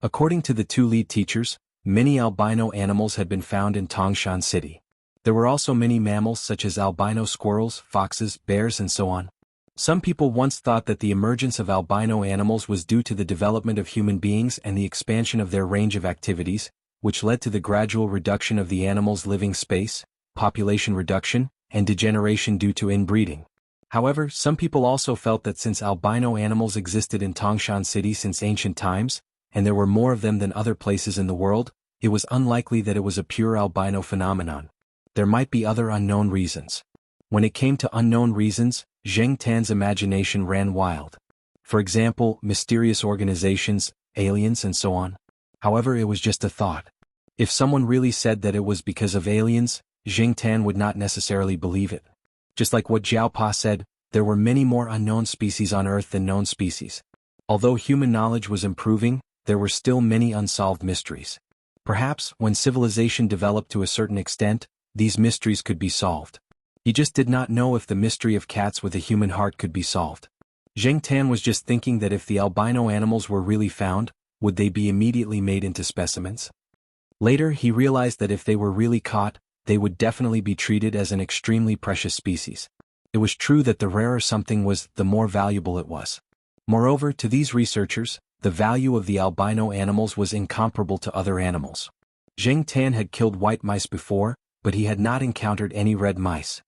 According to the two lead teachers, many albino animals had been found in Tangshan City. There were also many mammals such as albino squirrels, foxes, bears and so on. Some people once thought that the emergence of albino animals was due to the development of human beings and the expansion of their range of activities, which led to the gradual reduction of the animal's living space, population reduction, and degeneration due to inbreeding. However, some people also felt that since albino animals existed in Tangshan City since ancient times, and there were more of them than other places in the world, it was unlikely that it was a pure albino phenomenon. There might be other unknown reasons. When it came to unknown reasons, Zheng Tan's imagination ran wild. For example, mysterious organizations, aliens and so on. However, it was just a thought. If someone really said that it was because of aliens, Zheng Tan would not necessarily believe it. Just like what Jiaopa said, there were many more unknown species on Earth than known species. Although human knowledge was improving, there were still many unsolved mysteries. Perhaps, when civilization developed to a certain extent, these mysteries could be solved. He just did not know if the mystery of cats with a human heart could be solved. Zheng Tan was just thinking that if the albino animals were really found, would they be immediately made into specimens? Later he realized that if they were really caught, they would definitely be treated as an extremely precious species. It was true that the rarer something was, the more valuable it was. Moreover, to these researchers, the value of the albino animals was incomparable to other animals. Zheng Tan had killed white mice before, but he had not encountered any red mice.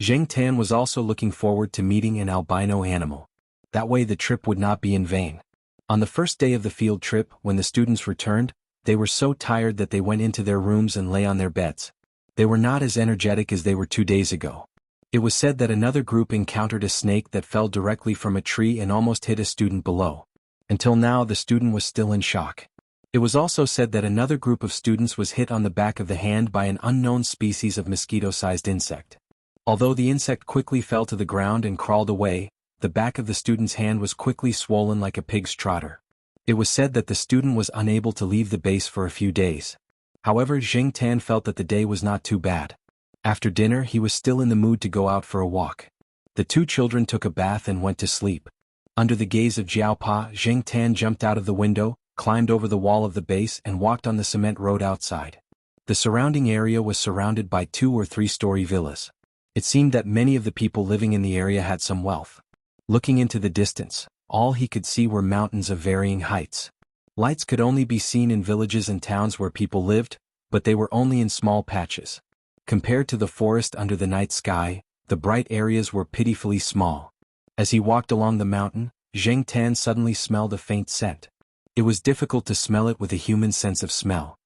Zheng Tan was also looking forward to meeting an albino animal. That way the trip would not be in vain. On the first day of the field trip, when the students returned, they were so tired that they went into their rooms and lay on their beds. They were not as energetic as they were 2 days ago. It was said that another group encountered a snake that fell directly from a tree and almost hit a student below. Until now, the student was still in shock. It was also said that another group of students was hit on the back of the hand by an unknown species of mosquito-sized insect. Although the insect quickly fell to the ground and crawled away, the back of the student's hand was quickly swollen like a pig's trotter. It was said that the student was unable to leave the base for a few days. However, Zheng Tan felt that the day was not too bad. After dinner he was still in the mood to go out for a walk. The two children took a bath and went to sleep. Under the gaze of Jiaopa, Zheng Tan jumped out of the window, climbed over the wall of the base and walked on the cement road outside. The surrounding area was surrounded by 2- or 3-story villas. It seemed that many of the people living in the area had some wealth. Looking into the distance, all he could see were mountains of varying heights. Lights could only be seen in villages and towns where people lived, but they were only in small patches. Compared to the forest under the night sky, The bright areas were pitifully small. As he walked along the mountain, Zheng Tan suddenly smelled a faint scent. It was difficult to smell it with a human sense of smell.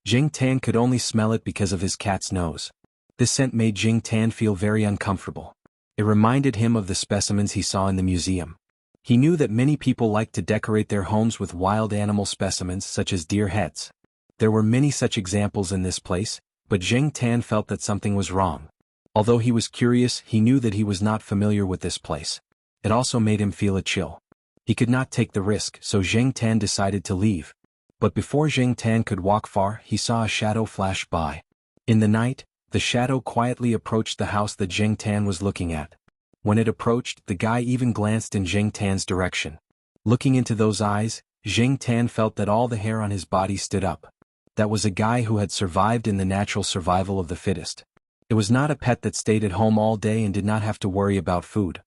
Zheng Tan could only smell it because of his cat's nose. This scent made Zheng Tan feel very uncomfortable. It reminded him of the specimens he saw in the museum. He knew that many people liked to decorate their homes with wild animal specimens such as deer heads. There were many such examples in this place, but Zheng Tan felt that something was wrong. Although he was curious, he knew that he was not familiar with this place. It also made him feel a chill. He could not take the risk, so Zheng Tan decided to leave. But before Zheng Tan could walk far, he saw a shadow flash by. In the night, the shadow quietly approached the house that Zheng Tan was looking at. When it approached, the guy even glanced in Zheng Tan's direction. Looking into those eyes, Zheng Tan felt that all the hair on his body stood up. That was a guy who had survived in the natural survival of the fittest. It was not a pet that stayed at home all day and did not have to worry about food.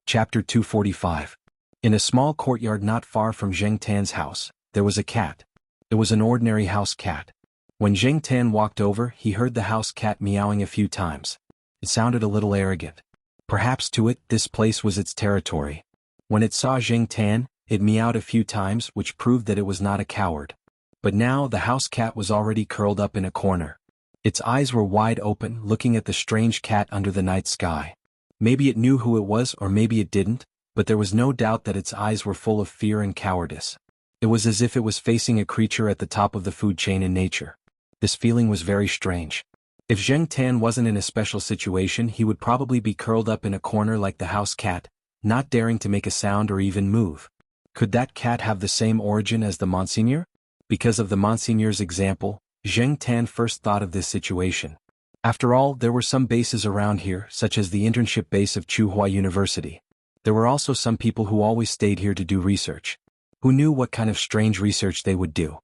Chapter 245. In a small courtyard not far from Zheng Tan's house, there was a cat. It was an ordinary house cat. When Zheng Tan walked over, he heard the house cat meowing a few times. It sounded a little arrogant. Perhaps to it, this place was its territory. When it saw Zheng Tan, it meowed a few times, which proved that it was not a coward. But now the house cat was already curled up in a corner. Its eyes were wide open, looking at the strange cat under the night sky. Maybe it knew who it was or maybe it didn't, but there was no doubt that its eyes were full of fear and cowardice. It was as if it was facing a creature at the top of the food chain in nature. This feeling was very strange. If Zheng Tan wasn't in a special situation, he would probably be curled up in a corner like the house cat, not daring to make a sound or even move. Could that cat have the same origin as the Monseigneur? Because of the Monseigneur's example, Zheng Tan first thought of this situation. After all, there were some bases around here, such as the internship base of Tsinghua University. There were also some people who always stayed here to do research. Who knew what kind of strange research they would do?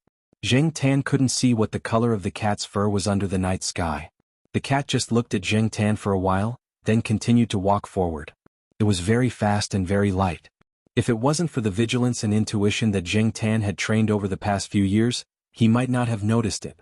Zheng Tan couldn't see what the color of the cat's fur was under the night sky. The cat just looked at Zheng Tan for a while, then continued to walk forward. It was very fast and very light. If it wasn't for the vigilance and intuition that Zheng Tan had trained over the past few years, he might not have noticed it.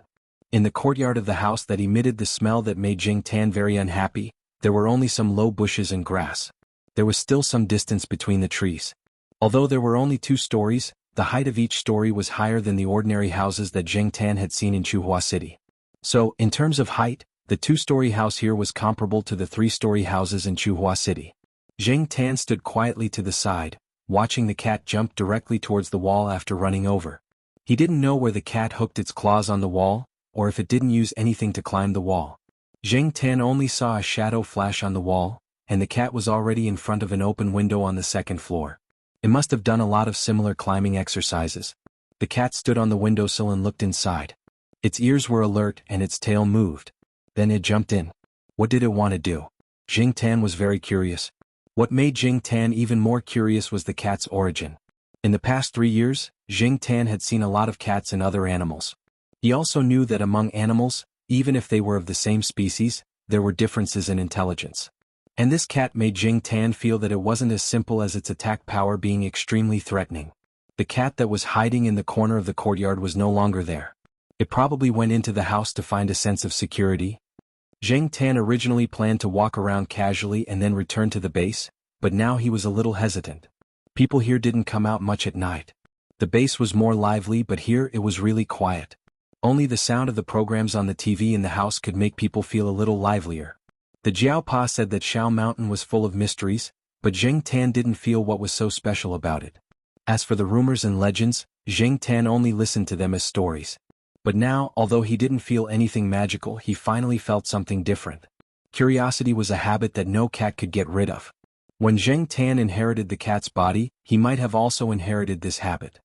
In the courtyard of the house that emitted the smell that made Zheng Tan very unhappy, there were only some low bushes and grass. There was still some distance between the trees. Although there were only 2 stories, the height of each story was higher than the ordinary houses that Zheng Tan had seen in Tsinghua City. So, in terms of height, the 2-story house here was comparable to the 3-story houses in Tsinghua City. Zheng Tan stood quietly to the side, watching the cat jump directly towards the wall after running over. He didn't know where the cat hooked its claws on the wall, or if it didn't use anything to climb the wall. Zheng Tan only saw a shadow flash on the wall, and the cat was already in front of an open window on the 2nd floor. It must have done a lot of similar climbing exercises. The cat stood on the windowsill and looked inside. Its ears were alert and its tail moved. Then it jumped in. What did it want to do? Zheng Tan was very curious. What made Zheng Tan even more curious was the cat's origin. In the past 3 years, Zheng Tan had seen a lot of cats and other animals. He also knew that among animals, even if they were of the same species, there were differences in intelligence. And this cat made Zheng Tan feel that it wasn't as simple as its attack power being extremely threatening. The cat that was hiding in the corner of the courtyard was no longer there. It probably went into the house to find a sense of security. Zheng Tan originally planned to walk around casually and then return to the base, but now he was a little hesitant. People here didn't come out much at night. The base was more lively, but here it was really quiet. Only the sound of the programs on the TV in the house could make people feel a little livelier. The Jiaopa said that Shao Mountain was full of mysteries, but Zheng Tan didn't feel what was so special about it. As for the rumors and legends, Zheng Tan only listened to them as stories. But now, although he didn't feel anything magical, he finally felt something different. Curiosity was a habit that no cat could get rid of. When Zheng Tan inherited the cat's body, he might have also inherited this habit.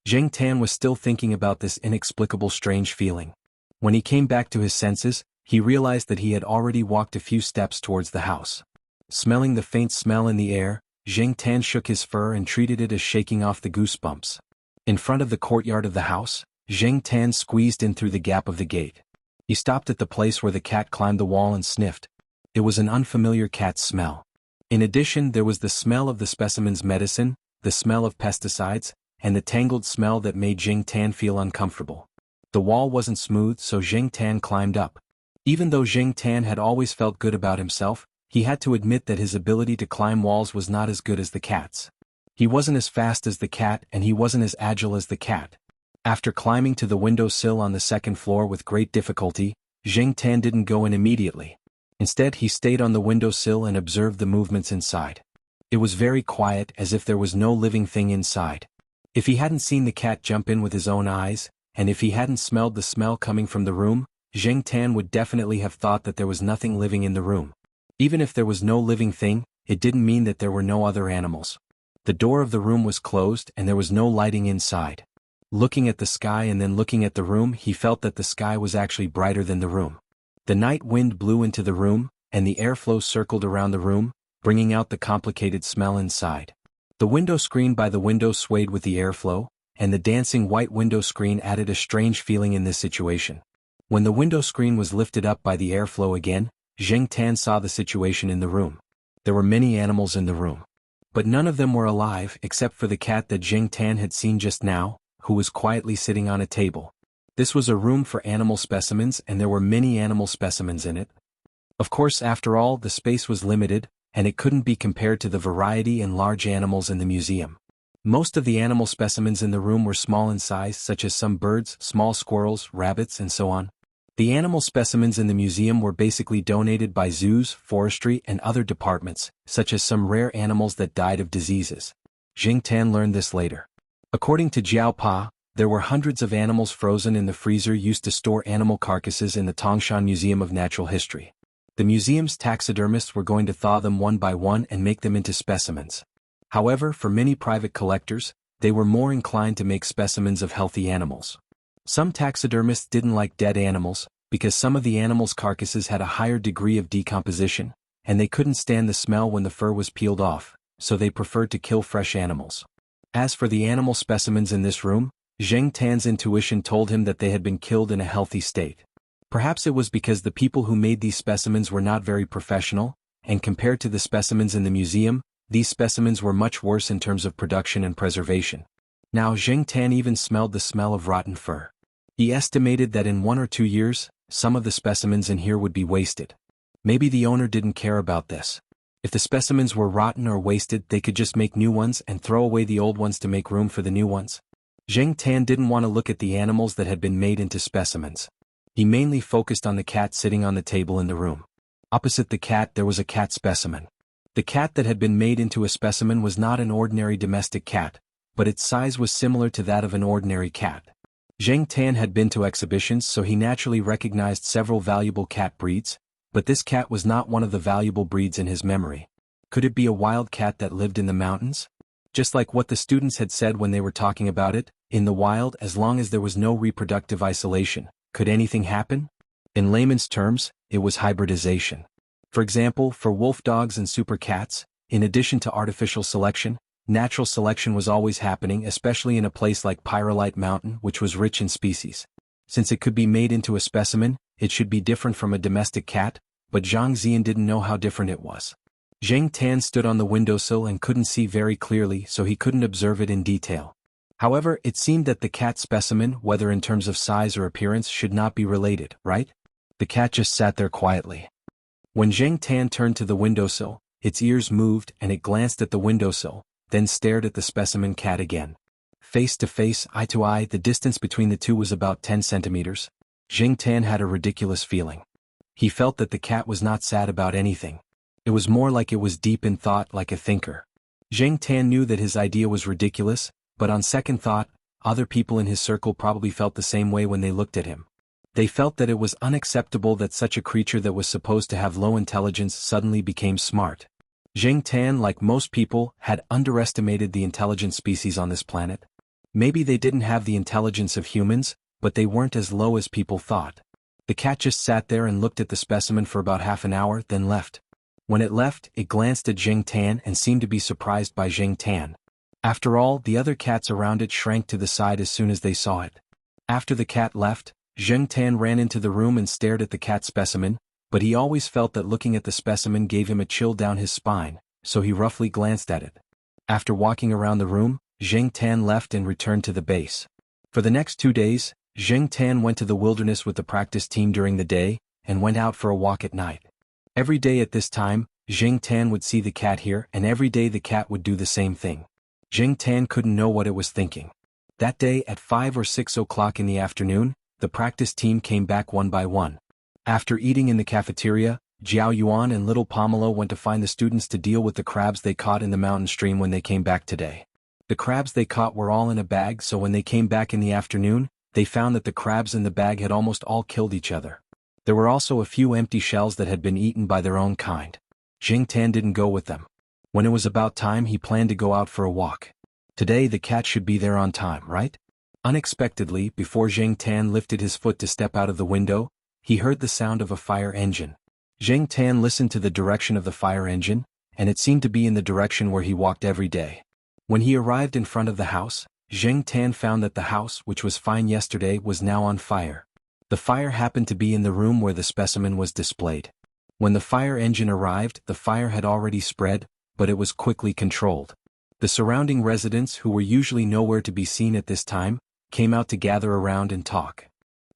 Zheng Tan was still thinking about this inexplicable strange feeling. When he came back to his senses, he realized that he had already walked a few steps towards the house. Smelling the faint smell in the air, Zheng Tan shook his fur and treated it as shaking off the goosebumps. In front of the courtyard of the house, Zheng Tan squeezed in through the gap of the gate. He stopped at the place where the cat climbed the wall and sniffed. It was an unfamiliar cat smell. In addition, there was the smell of the specimen's medicine, the smell of pesticides, and the tangled smell that made Zheng Tan feel uncomfortable. The wall wasn't smooth, so Zheng Tan climbed up. Even though Zheng Tan had always felt good about himself, He had to admit that his ability to climb walls was not as good as the cat's. He wasn't as fast as the cat and he wasn't as agile as the cat. After climbing to the windowsill on the second floor with great difficulty, Zheng Tan didn't go in immediately. Instead, he stayed on the windowsill and observed the movements inside. It was very quiet, as if there was no living thing inside. If he hadn't seen the cat jump in with his own eyes, and if he hadn't smelled the smell coming from the room, Zheng Tan would definitely have thought that there was nothing living in the room. Even if there was no living thing, it didn't mean that there were no other animals. The door of the room was closed and there was no lighting inside. Looking at the sky and then looking at the room, he felt that the sky was actually brighter than the room. The night wind blew into the room, and the airflow circled around the room, bringing out the complicated smell inside. The window screen by the window swayed with the airflow, and the dancing white window screen added a strange feeling in this situation. When the window screen was lifted up by the airflow again, Zheng Tan saw the situation in the room. There were many animals in the room. But none of them were alive except for the cat that Zheng Tan had seen just now, who was quietly sitting on a table. This was a room for animal specimens and there were many animal specimens in it. Of course, after all, the space was limited, and it couldn't be compared to the variety and large animals in the museum. Most of the animal specimens in the room were small in size, such as some birds, small squirrels, rabbits, and so on. The animal specimens in the museum were basically donated by zoos, forestry, and other departments, such as some rare animals that died of diseases. Zheng Tan learned this later. According to Jiao Pa, there were hundreds of animals frozen in the freezer used to store animal carcasses in the Tongshan Museum of Natural History. The museum's taxidermists were going to thaw them one by one and make them into specimens. However, for many private collectors, they were more inclined to make specimens of healthy animals. Some taxidermists didn't like dead animals, because some of the animals' carcasses had a higher degree of decomposition, and they couldn't stand the smell when the fur was peeled off, so they preferred to kill fresh animals. As for the animal specimens in this room, Zheng Tan's intuition told him that they had been killed in a healthy state. Perhaps it was because the people who made these specimens were not very professional, and compared to the specimens in the museum, these specimens were much worse in terms of production and preservation. Now Zheng Tan even smelled the smell of rotten fur. He estimated that in 1 or 2 years, some of the specimens in here would be wasted. Maybe the owner didn't care about this. If the specimens were rotten or wasted, they could just make new ones and throw away the old ones to make room for the new ones. Zheng Tan didn't want to look at the animals that had been made into specimens. He mainly focused on the cat sitting on the table in the room. Opposite the cat there was a cat specimen. The cat that had been made into a specimen was not an ordinary domestic cat, but its size was similar to that of an ordinary cat. Zheng Tan had been to exhibitions, so he naturally recognized several valuable cat breeds, but this cat was not one of the valuable breeds in his memory. Could it be a wild cat that lived in the mountains? Just like what the students had said when they were talking about it, in the wild, as long as there was no reproductive isolation, could anything happen? In layman's terms, it was hybridization. For example, for wolf dogs and super cats, in addition to artificial selection, natural selection was always happening, especially in a place like Pyrolite Mountain, which was rich in species. Since it could be made into a specimen, it should be different from a domestic cat, but Zhang Ziyan didn't know how different it was. Zheng Tan stood on the windowsill and couldn't see very clearly, so he couldn't observe it in detail. However, it seemed that the cat specimen, whether in terms of size or appearance, should not be related, right? The cat just sat there quietly. When Zheng Tan turned to the windowsill, its ears moved and it glanced at the windowsill, then stared at the specimen cat again. Face to face, eye to eye, the distance between the two was about 10 centimeters. Zheng Tan had a ridiculous feeling. He felt that the cat was not sad about anything. It was more like it was deep in thought, like a thinker. Zheng Tan knew that his idea was ridiculous, but on second thought, other people in his circle probably felt the same way when they looked at him. They felt that it was unacceptable that such a creature that was supposed to have low intelligence suddenly became smart. Zheng Tan, like most people, had underestimated the intelligent species on this planet. Maybe they didn't have the intelligence of humans, but they weren't as low as people thought. The cat just sat there and looked at the specimen for about half an hour, then left. When it left, it glanced at Zheng Tan and seemed to be surprised by Zheng Tan. After all, the other cats around it shrank to the side as soon as they saw it. After the cat left, Zheng Tan ran into the room and stared at the cat specimen, but he always felt that looking at the specimen gave him a chill down his spine, so he roughly glanced at it. After walking around the room, Zheng Tan left and returned to the base. For the next 2 days, Zheng Tan went to the wilderness with the practice team during the day, and went out for a walk at night. Every day at this time, Jing Tan would see the cat here, and every day the cat would do the same thing. Jing Tan couldn't know what it was thinking. That day at 5 or 6 o'clock in the afternoon, the practice team came back one by one. After eating in the cafeteria, Jiao Yuan and little Pomelo went to find the students to deal with the crabs they caught in the mountain stream when they came back today. The crabs they caught were all in a bag, so when they came back in the afternoon, they found that the crabs in the bag had almost all killed each other. There were also a few empty shells that had been eaten by their own kind. Jing Tan didn't go with them. When it was about time, he planned to go out for a walk. Today the cat should be there on time, right? Unexpectedly, before Jing Tan lifted his foot to step out of the window, he heard the sound of a fire engine. Jing Tan listened to the direction of the fire engine, and it seemed to be in the direction where he walked every day. When he arrived in front of the house, Jing Tan found that the house, which was fine yesterday, was now on fire. The fire happened to be in the room where the specimen was displayed. When the fire engine arrived, the fire had already spread, but it was quickly controlled. The surrounding residents, who were usually nowhere to be seen at this time, came out to gather around and talk.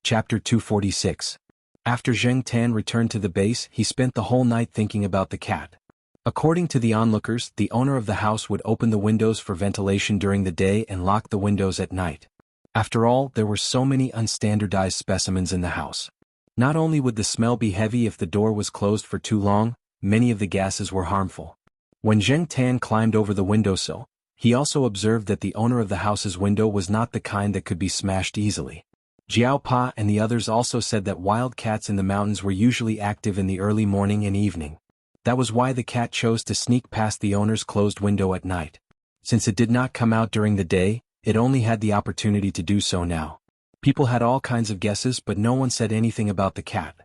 Chapter 246. After Jing Tan returned to the base, he spent the whole night thinking about the cat. According to the onlookers, the owner of the house would open the windows for ventilation during the day and lock the windows at night. After all, there were so many unstandardized specimens in the house. Not only would the smell be heavy if the door was closed for too long, many of the gases were harmful. When Jing Tan climbed over the windowsill, he also observed that the owner of the house's window was not the kind that could be smashed easily. Jiao Pa and the others also said that wild cats in the mountains were usually active in the early morning and evening. That was why the cat chose to sneak past the owner's closed window at night. Since it did not come out during the day, it only had the opportunity to do so now. People had all kinds of guesses, but no one said anything about the cat.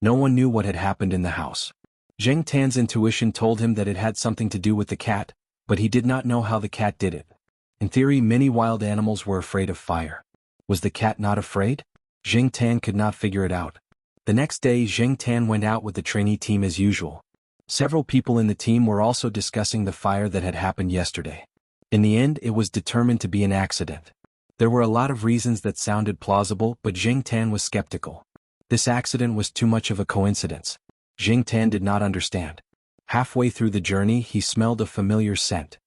No one knew what had happened in the house. Jing Tan's intuition told him that it had something to do with the cat, but he did not know how the cat did it. In theory, many wild animals were afraid of fire. Was the cat not afraid? Jing Tan could not figure it out. The next day, Jing Tan went out with the trainee team as usual. Several people in the team were also discussing the fire that had happened yesterday. In the end, it was determined to be an accident. There were a lot of reasons that sounded plausible, but Jing Tan was skeptical. This accident was too much of a coincidence. Jing Tan did not understand. Halfway through the journey, he smelled a familiar scent.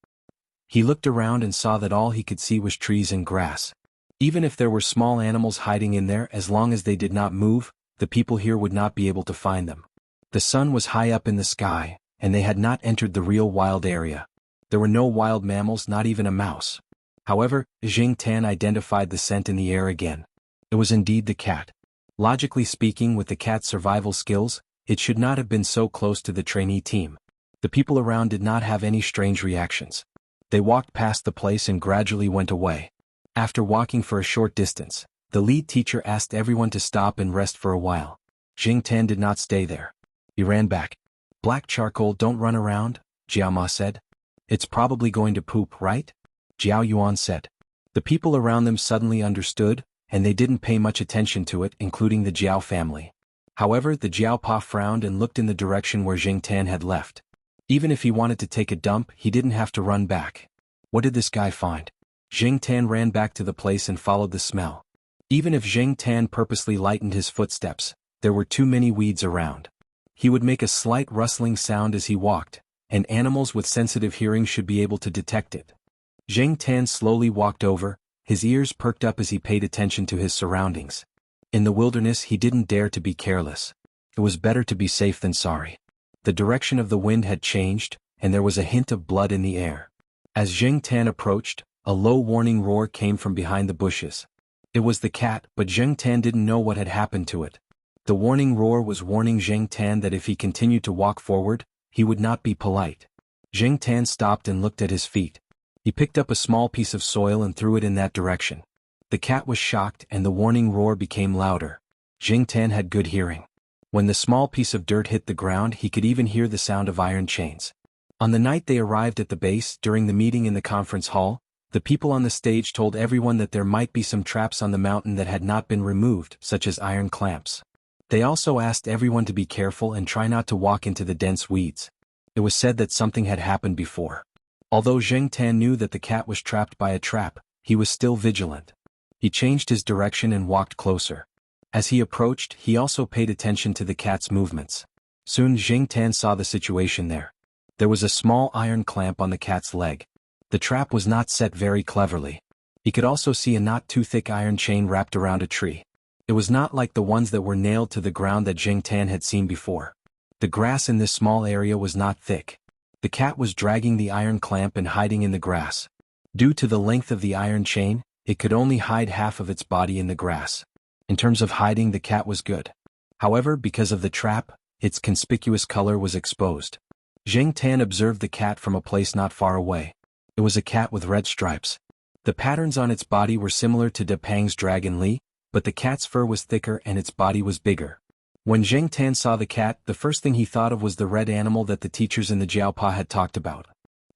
He looked around and saw that all he could see was trees and grass. Even if there were small animals hiding in there, as long as they did not move, the people here would not be able to find them. The sun was high up in the sky, and they had not entered the real wild area. There were no wild mammals, not even a mouse. However, Jing Tan identified the scent in the air again. It was indeed the cat. Logically speaking, with the cat's survival skills, it should not have been so close to the trainee team. The people around did not have any strange reactions. They walked past the place and gradually went away. After walking for a short distance, the lead teacher asked everyone to stop and rest for a while. Jing Tan did not stay there. He ran back. "Black charcoal, don't run around," Jiao Ma said. "It's probably going to poop, right?" Jiao Yuan said. The people around them suddenly understood, and they didn't pay much attention to it, including the Jiao family. However, the Jiao Pa frowned and looked in the direction where Jing Tan had left. Even if he wanted to take a dump, he didn't have to run back. What did this guy find? Jing Tan ran back to the place and followed the smell. Even if Jing Tan purposely lightened his footsteps, there were too many weeds around. He would make a slight rustling sound as he walked, and animals with sensitive hearing should be able to detect it. Jing Tan slowly walked over, his ears perked up as he paid attention to his surroundings. In the wilderness, he didn't dare to be careless. It was better to be safe than sorry. The direction of the wind had changed, and there was a hint of blood in the air. As Jing Tan approached, a low warning roar came from behind the bushes. It was the cat, but Jing Tan didn't know what had happened to it. The warning roar was warning Jing Tan that if he continued to walk forward, he would not be polite. Jing Tan stopped and looked at his feet. He picked up a small piece of soil and threw it in that direction. The cat was shocked and the warning roar became louder. Jing Tan had good hearing. When the small piece of dirt hit the ground, he could even hear the sound of iron chains. On the night they arrived at the base, during the meeting in the conference hall, the people on the stage told everyone that there might be some traps on the mountain that had not been removed, such as iron clamps. They also asked everyone to be careful and try not to walk into the dense weeds. It was said that something had happened before. Although Jing Tan knew that the cat was trapped by a trap, he was still vigilant. He changed his direction and walked closer. As he approached, he also paid attention to the cat's movements. Soon Jing Tan saw the situation there. There was a small iron clamp on the cat's leg. The trap was not set very cleverly. He could also see a not too thick iron chain wrapped around a tree. It was not like the ones that were nailed to the ground that Jing Tan had seen before. The grass in this small area was not thick. The cat was dragging the iron clamp and hiding in the grass. Due to the length of the iron chain, it could only hide half of its body in the grass. In terms of hiding, the cat was good. However, because of the trap, its conspicuous color was exposed. Jing Tan observed the cat from a place not far away. It was a cat with red stripes. The patterns on its body were similar to De Pang's Dragon Li, but the cat's fur was thicker and its body was bigger. When Jing Tan saw the cat, the first thing he thought of was the red animal that the teachers in the Jiaopa had talked about.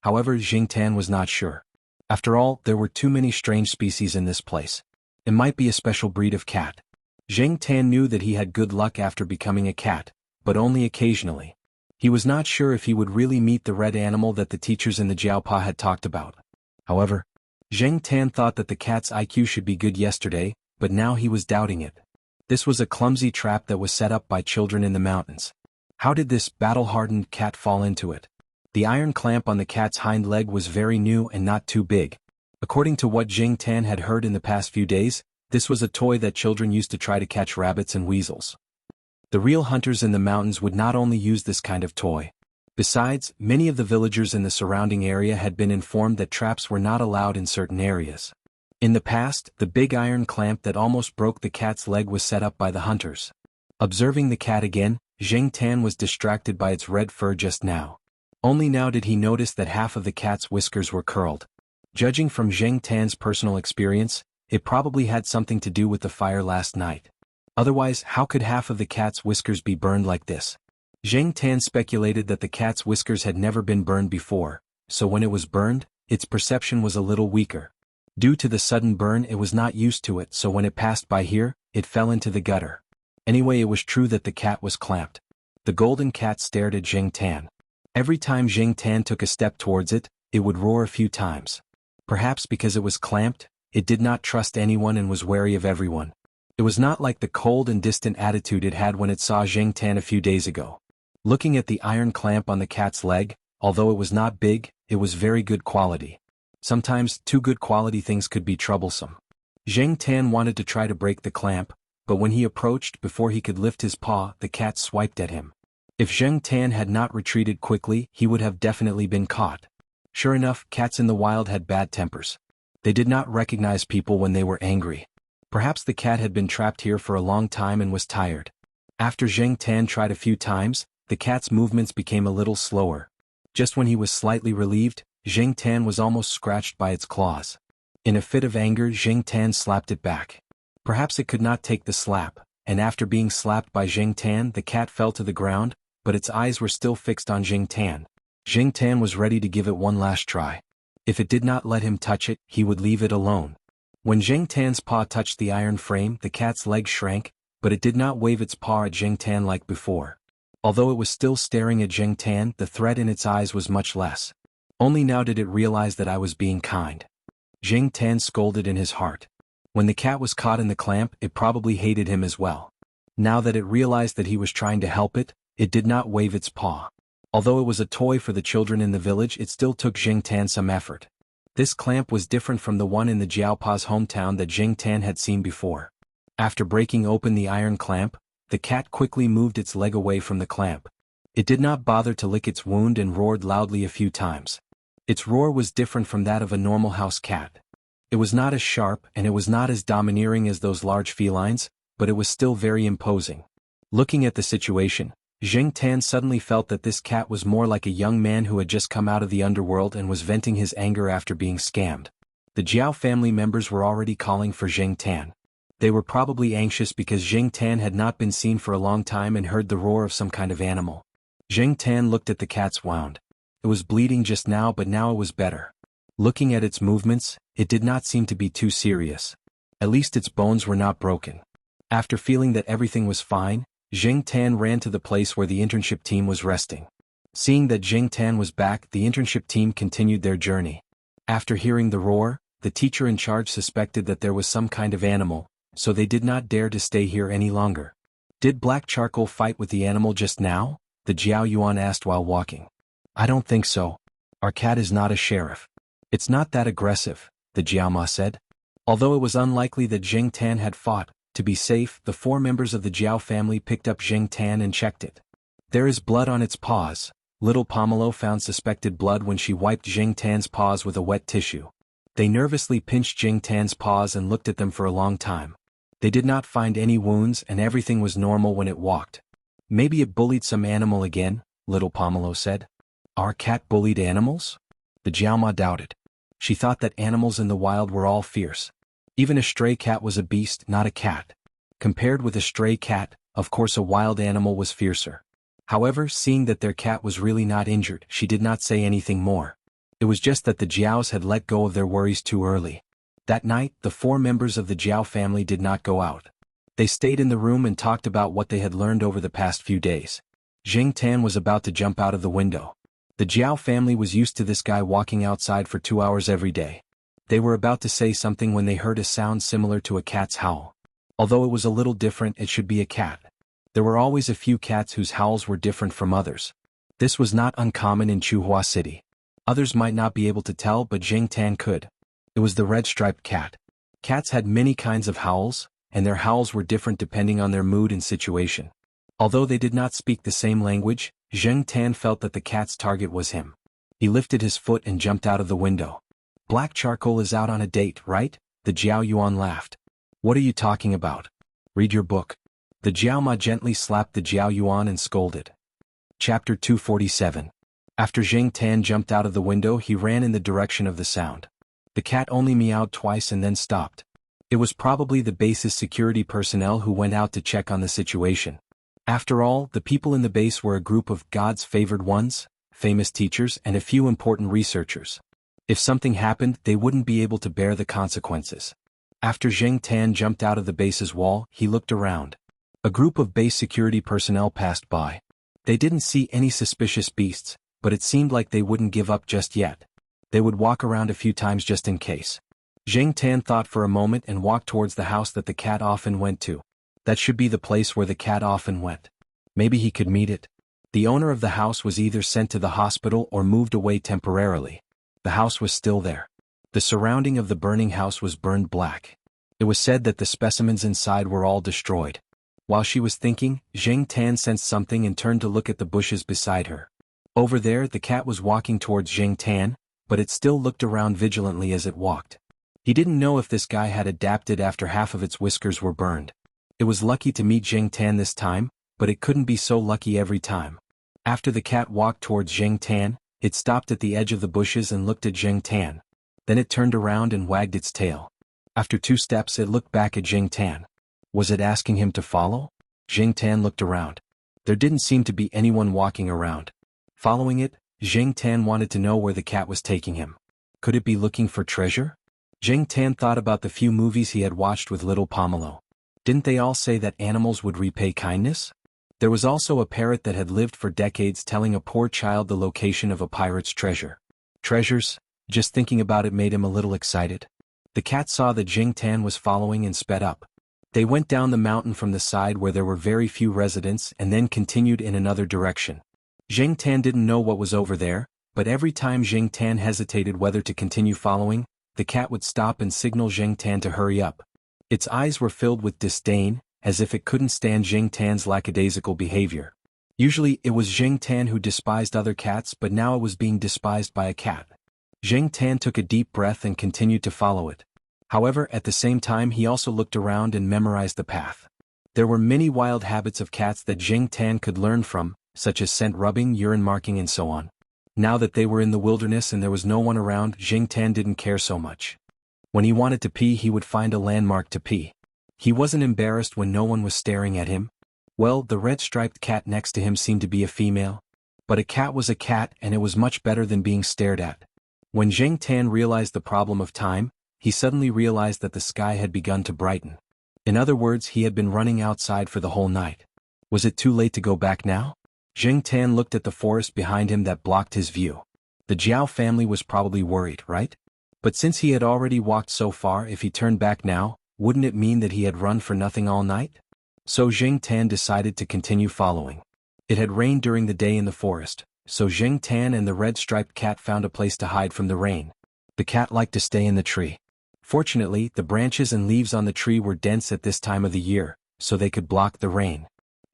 However, Jing Tan was not sure. After all, there were too many strange species in this place. It might be a special breed of cat. Jing Tan knew that he had good luck after becoming a cat, but only occasionally. He was not sure if he would really meet the red animal that the teachers in the Jiaopa had talked about. However, Jing Tan thought that the cat's IQ should be good yesterday, but now he was doubting it. This was a clumsy trap that was set up by children in the mountains. How did this battle-hardened cat fall into it? The iron clamp on the cat's hind leg was very new and not too big. According to what Jing Tan had heard in the past few days, this was a toy that children used to try to catch rabbits and weasels. The real hunters in the mountains would not only use this kind of toy. Besides, many of the villagers in the surrounding area had been informed that traps were not allowed in certain areas. In the past, the big iron clamp that almost broke the cat's leg was set up by the hunters. Observing the cat again, Jing Tan was distracted by its red fur just now. Only now did he notice that half of the cat's whiskers were curled. Judging from Jing Tan's personal experience, it probably had something to do with the fire last night. Otherwise, how could half of the cat's whiskers be burned like this? Jing Tan speculated that the cat's whiskers had never been burned before, so when it was burned, its perception was a little weaker. Due to the sudden burn, it was not used to it, so when it passed by here, it fell into the gutter. Anyway, it was true that the cat was clamped. The golden cat stared at Jing Tan. Every time Jing Tan took a step towards it, it would roar a few times. Perhaps because it was clamped, it did not trust anyone and was wary of everyone. It was not like the cold and distant attitude it had when it saw Jing Tan a few days ago. Looking at the iron clamp on the cat's leg, although it was not big, it was very good quality. Sometimes, too good quality things could be troublesome. Jing Tan wanted to try to break the clamp, but when he approached, before he could lift his paw, the cat swiped at him. If Jing Tan had not retreated quickly, he would have definitely been caught. Sure enough, cats in the wild had bad tempers. They did not recognize people when they were angry. Perhaps the cat had been trapped here for a long time and was tired. After Jing Tan tried a few times, the cat's movements became a little slower. Just when he was slightly relieved, Jing Tan was almost scratched by its claws. In a fit of anger, Jing Tan slapped it back. Perhaps it could not take the slap, and after being slapped by Jing Tan, the cat fell to the ground, but its eyes were still fixed on Jing Tan. Jing Tan was ready to give it one last try. If it did not let him touch it, he would leave it alone. When Jing Tan's paw touched the iron frame, the cat's leg shrank, but it did not wave its paw at Jing Tan like before. Although it was still staring at Jing Tan, the threat in its eyes was much less. Only now did it realize that I was being kind. Jing Tan scolded in his heart. When the cat was caught in the clamp, it probably hated him as well. Now that it realized that he was trying to help it, it did not wave its paw. Although it was a toy for the children in the village, it still took Jing Tan some effort. This clamp was different from the one in the Jiaopa's hometown that Jing Tan had seen before. After breaking open the iron clamp, the cat quickly moved its leg away from the clamp. It did not bother to lick its wound and roared loudly a few times. Its roar was different from that of a normal house cat. It was not as sharp and it was not as domineering as those large felines, but it was still very imposing. Looking at the situation, Jing Tan suddenly felt that this cat was more like a young man who had just come out of the underworld and was venting his anger after being scammed. The Jiao family members were already calling for Jing Tan. They were probably anxious because Jing Tan had not been seen for a long time and heard the roar of some kind of animal. Jing Tan looked at the cat's wound. It was bleeding just now, but now it was better. Looking at its movements, it did not seem to be too serious. At least its bones were not broken. After feeling that everything was fine, Jing Tan ran to the place where the internship team was resting. Seeing that Jing Tan was back, the internship team continued their journey. After hearing the roar, the teacher in charge suspected that there was some kind of animal, so they did not dare to stay here any longer. Did Black Charcoal fight with the animal just now? the Jiao Yuan asked while walking. I don't think so. Our cat is not a sheriff. It's not that aggressive, the Jiao Ma said. Although it was unlikely that Jing Tan had fought, to be safe, the 4 members of the Jiao family picked up Jing Tan and checked it. There is blood on its paws. Little Pomelo found suspected blood when she wiped Jing Tan's paws with a wet tissue. They nervously pinched Jing Tan's paws and looked at them for a long time. They did not find any wounds and everything was normal when it walked. Maybe it bullied some animal again, Little Pomelo said. Our cat bullied animals? The Jiao Ma doubted. She thought that animals in the wild were all fierce. Even a stray cat was a beast, not a cat. Compared with a stray cat, of course a wild animal was fiercer. However, seeing that their cat was really not injured, she did not say anything more. It was just that the Jiaos had let go of their worries too early. That night, the 4 members of the Jiao family did not go out. They stayed in the room and talked about what they had learned over the past few days. Jing Tan was about to jump out of the window. The Jiao family was used to this guy walking outside for 2 hours every day. They were about to say something when they heard a sound similar to a cat's howl. Although it was a little different, it should be a cat. There were always a few cats whose howls were different from others. This was not uncommon in Chuhua City. Others might not be able to tell, but Jing Tan could. It was the red-striped cat. Cats had many kinds of howls, and their howls were different depending on their mood and situation. Although they did not speak the same language, Jing Tan felt that the cat's target was him. He lifted his foot and jumped out of the window. Black Charcoal is out on a date, right? The Jiao Yuan laughed. What are you talking about? Read your book. The Jiao Ma gently slapped the Jiao Yuan and scolded. Chapter 247. After Jing Tan jumped out of the window, he ran in the direction of the sound. The cat only meowed twice and then stopped. It was probably the base's security personnel who went out to check on the situation. After all, the people in the base were a group of God's favored ones, famous teachers and a few important researchers. If something happened, they wouldn't be able to bear the consequences. After Jing Tan jumped out of the base's wall, he looked around. A group of base security personnel passed by. They didn't see any suspicious beasts, but it seemed like they wouldn't give up just yet. They would walk around a few times just in case. Jing Tan thought for a moment and walked towards the house that the cat often went to. That should be the place where the cat often went. Maybe he could meet it. The owner of the house was either sent to the hospital or moved away temporarily. The house was still there. The surrounding of the burning house was burned black. It was said that the specimens inside were all destroyed. While she was thinking, Jing Tan sensed something and turned to look at the bushes beside her. Over there, the cat was walking towards Jing Tan, but it still looked around vigilantly as it walked. He didn't know if this guy had adapted after half of its whiskers were burned. It was lucky to meet Jing Tan this time, but it couldn't be so lucky every time. After the cat walked towards Jing Tan, it stopped at the edge of the bushes and looked at Jing Tan. Then it turned around and wagged its tail. After 2 steps, it looked back at Jing Tan. Was it asking him to follow? Jing Tan looked around. There didn't seem to be anyone walking around. Following it, Jing Tan wanted to know where the cat was taking him. Could it be looking for treasure? Jing Tan thought about the few movies he had watched with Little Pomelo. Didn't they all say that animals would repay kindness? There was also a parrot that had lived for decades telling a poor child the location of a pirate's treasure. Treasures? Just thinking about it made him a little excited. The cat saw that Jing Tan was following and sped up. They went down the mountain from the side where there were very few residents and then continued in another direction. Jing Tan didn't know what was over there, but every time Jing Tan hesitated whether to continue following, the cat would stop and signal Jing Tan to hurry up. Its eyes were filled with disdain, as if it couldn't stand Jing Tan's lackadaisical behavior. Usually it was Jing Tan who despised other cats, but now it was being despised by a cat. Jing Tan took a deep breath and continued to follow it. However, at the same time he also looked around and memorized the path. There were many wild habits of cats that Jing Tan could learn from, such as scent rubbing, urine marking and so on. Now that they were in the wilderness and there was no one around, Jing Tan didn't care so much. When he wanted to pee, he would find a landmark to pee. He wasn't embarrassed when no one was staring at him. Well, the red-striped cat next to him seemed to be a female. But a cat was a cat and it was much better than being stared at. When Jing Tan realized the problem of time, he suddenly realized that the sky had begun to brighten. In other words, he had been running outside for the whole night. Was it too late to go back now? Jing Tan looked at the forest behind him that blocked his view. The Jiao family was probably worried, right? But since he had already walked so far, if he turned back now, wouldn't it mean that he had run for nothing all night? So Jing Tan decided to continue following. It had rained during the day in the forest, so Zheng Tan and the red-striped cat found a place to hide from the rain. The cat liked to stay in the tree. Fortunately, the branches and leaves on the tree were dense at this time of the year, so they could block the rain.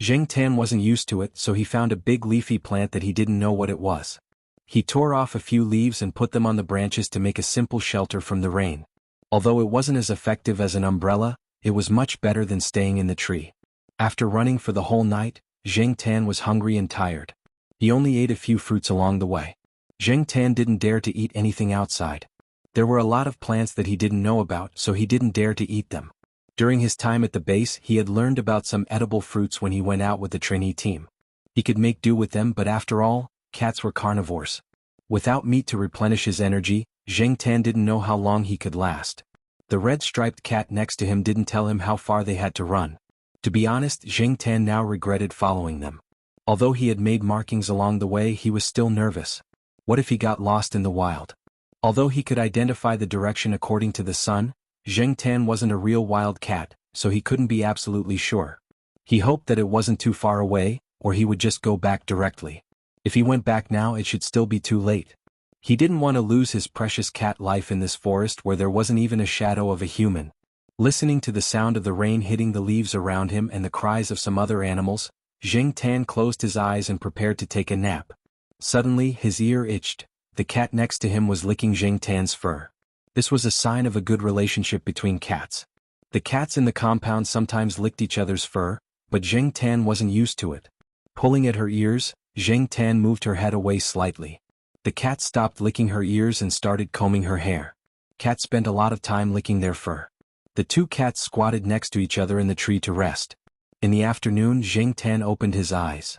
Zheng Tan wasn't used to it, so he found a big leafy plant that he didn't know what it was. He tore off a few leaves and put them on the branches to make a simple shelter from the rain. Although it wasn't as effective as an umbrella, it was much better than staying in the tree. After running for the whole night, Zheng Tan was hungry and tired. He only ate a few fruits along the way. Zheng Tan didn't dare to eat anything outside. There were a lot of plants that he didn't know about, so he didn't dare to eat them. During his time at the base, he had learned about some edible fruits when he went out with the trainee team. He could make do with them, but after all, cats were carnivores. Without meat to replenish his energy, Zheng Tan didn't know how long he could last. The red-striped cat next to him didn't tell him how far they had to run. To be honest, Zheng Tan now regretted following them. Although he had made markings along the way, he was still nervous. What if he got lost in the wild? Although he could identify the direction according to the sun, Zheng Tan wasn't a real wild cat, so he couldn't be absolutely sure. He hoped that it wasn't too far away, or he would just go back directly. If he went back now, it should still be too late. He didn't want to lose his precious cat life in this forest where there wasn't even a shadow of a human. Listening to the sound of the rain hitting the leaves around him and the cries of some other animals, Zheng Tan closed his eyes and prepared to take a nap. Suddenly, his ear itched. The cat next to him was licking Zheng Tan's fur. This was a sign of a good relationship between cats. The cats in the compound sometimes licked each other's fur, but Zheng Tan wasn't used to it. Pulling at her ears, Zheng Tan moved her head away slightly. The cat stopped licking her ears and started combing her hair. Cats spent a lot of time licking their fur. The two cats squatted next to each other in the tree to rest. In the afternoon, Zheng Tan opened his eyes.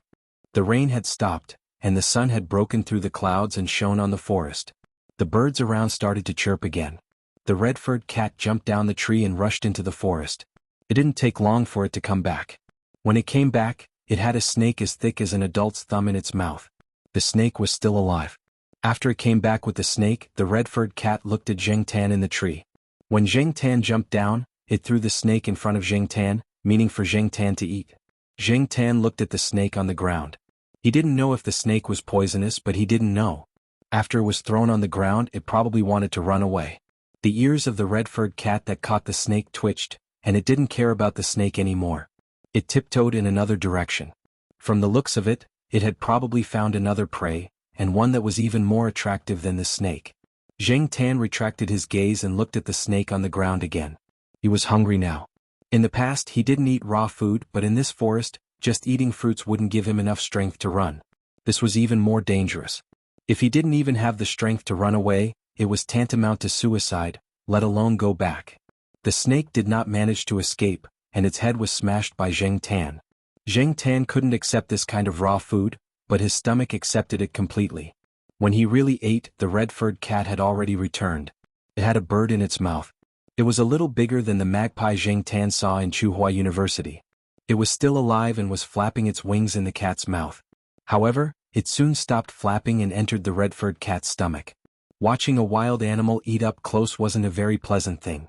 The rain had stopped, and the sun had broken through the clouds and shone on the forest. The birds around started to chirp again. The red-furred cat jumped down the tree and rushed into the forest. It didn't take long for it to come back. When it came back, it had a snake as thick as an adult's thumb in its mouth. The snake was still alive. After it came back with the snake, the red-furred cat looked at Zheng Tan in the tree. When Zheng Tan jumped down, it threw the snake in front of Zheng Tan, meaning for Zheng Tan to eat. Zheng Tan looked at the snake on the ground. He didn't know if the snake was poisonous, but he didn't know. After it was thrown on the ground, it probably wanted to run away. The ears of the red-furred cat that caught the snake twitched, and it didn't care about the snake anymore. It tiptoed in another direction. From the looks of it, it had probably found another prey, and one that was even more attractive than the snake. Zheng Tan retracted his gaze and looked at the snake on the ground again. He was hungry now. In the past, he didn't eat raw food, but in this forest, just eating fruits wouldn't give him enough strength to run. This was even more dangerous. If he didn't even have the strength to run away, it was tantamount to suicide, let alone go back. The snake did not manage to escape, and its head was smashed by Zheng Tan. Zheng Tan couldn't accept this kind of raw food, but his stomach accepted it completely. When he really ate, the red-furred cat had already returned. It had a bird in its mouth. It was a little bigger than the magpie Zheng Tan saw in Chuhua University. It was still alive and was flapping its wings in the cat's mouth. However, it soon stopped flapping and entered the red-furred cat's stomach. Watching a wild animal eat up close wasn't a very pleasant thing.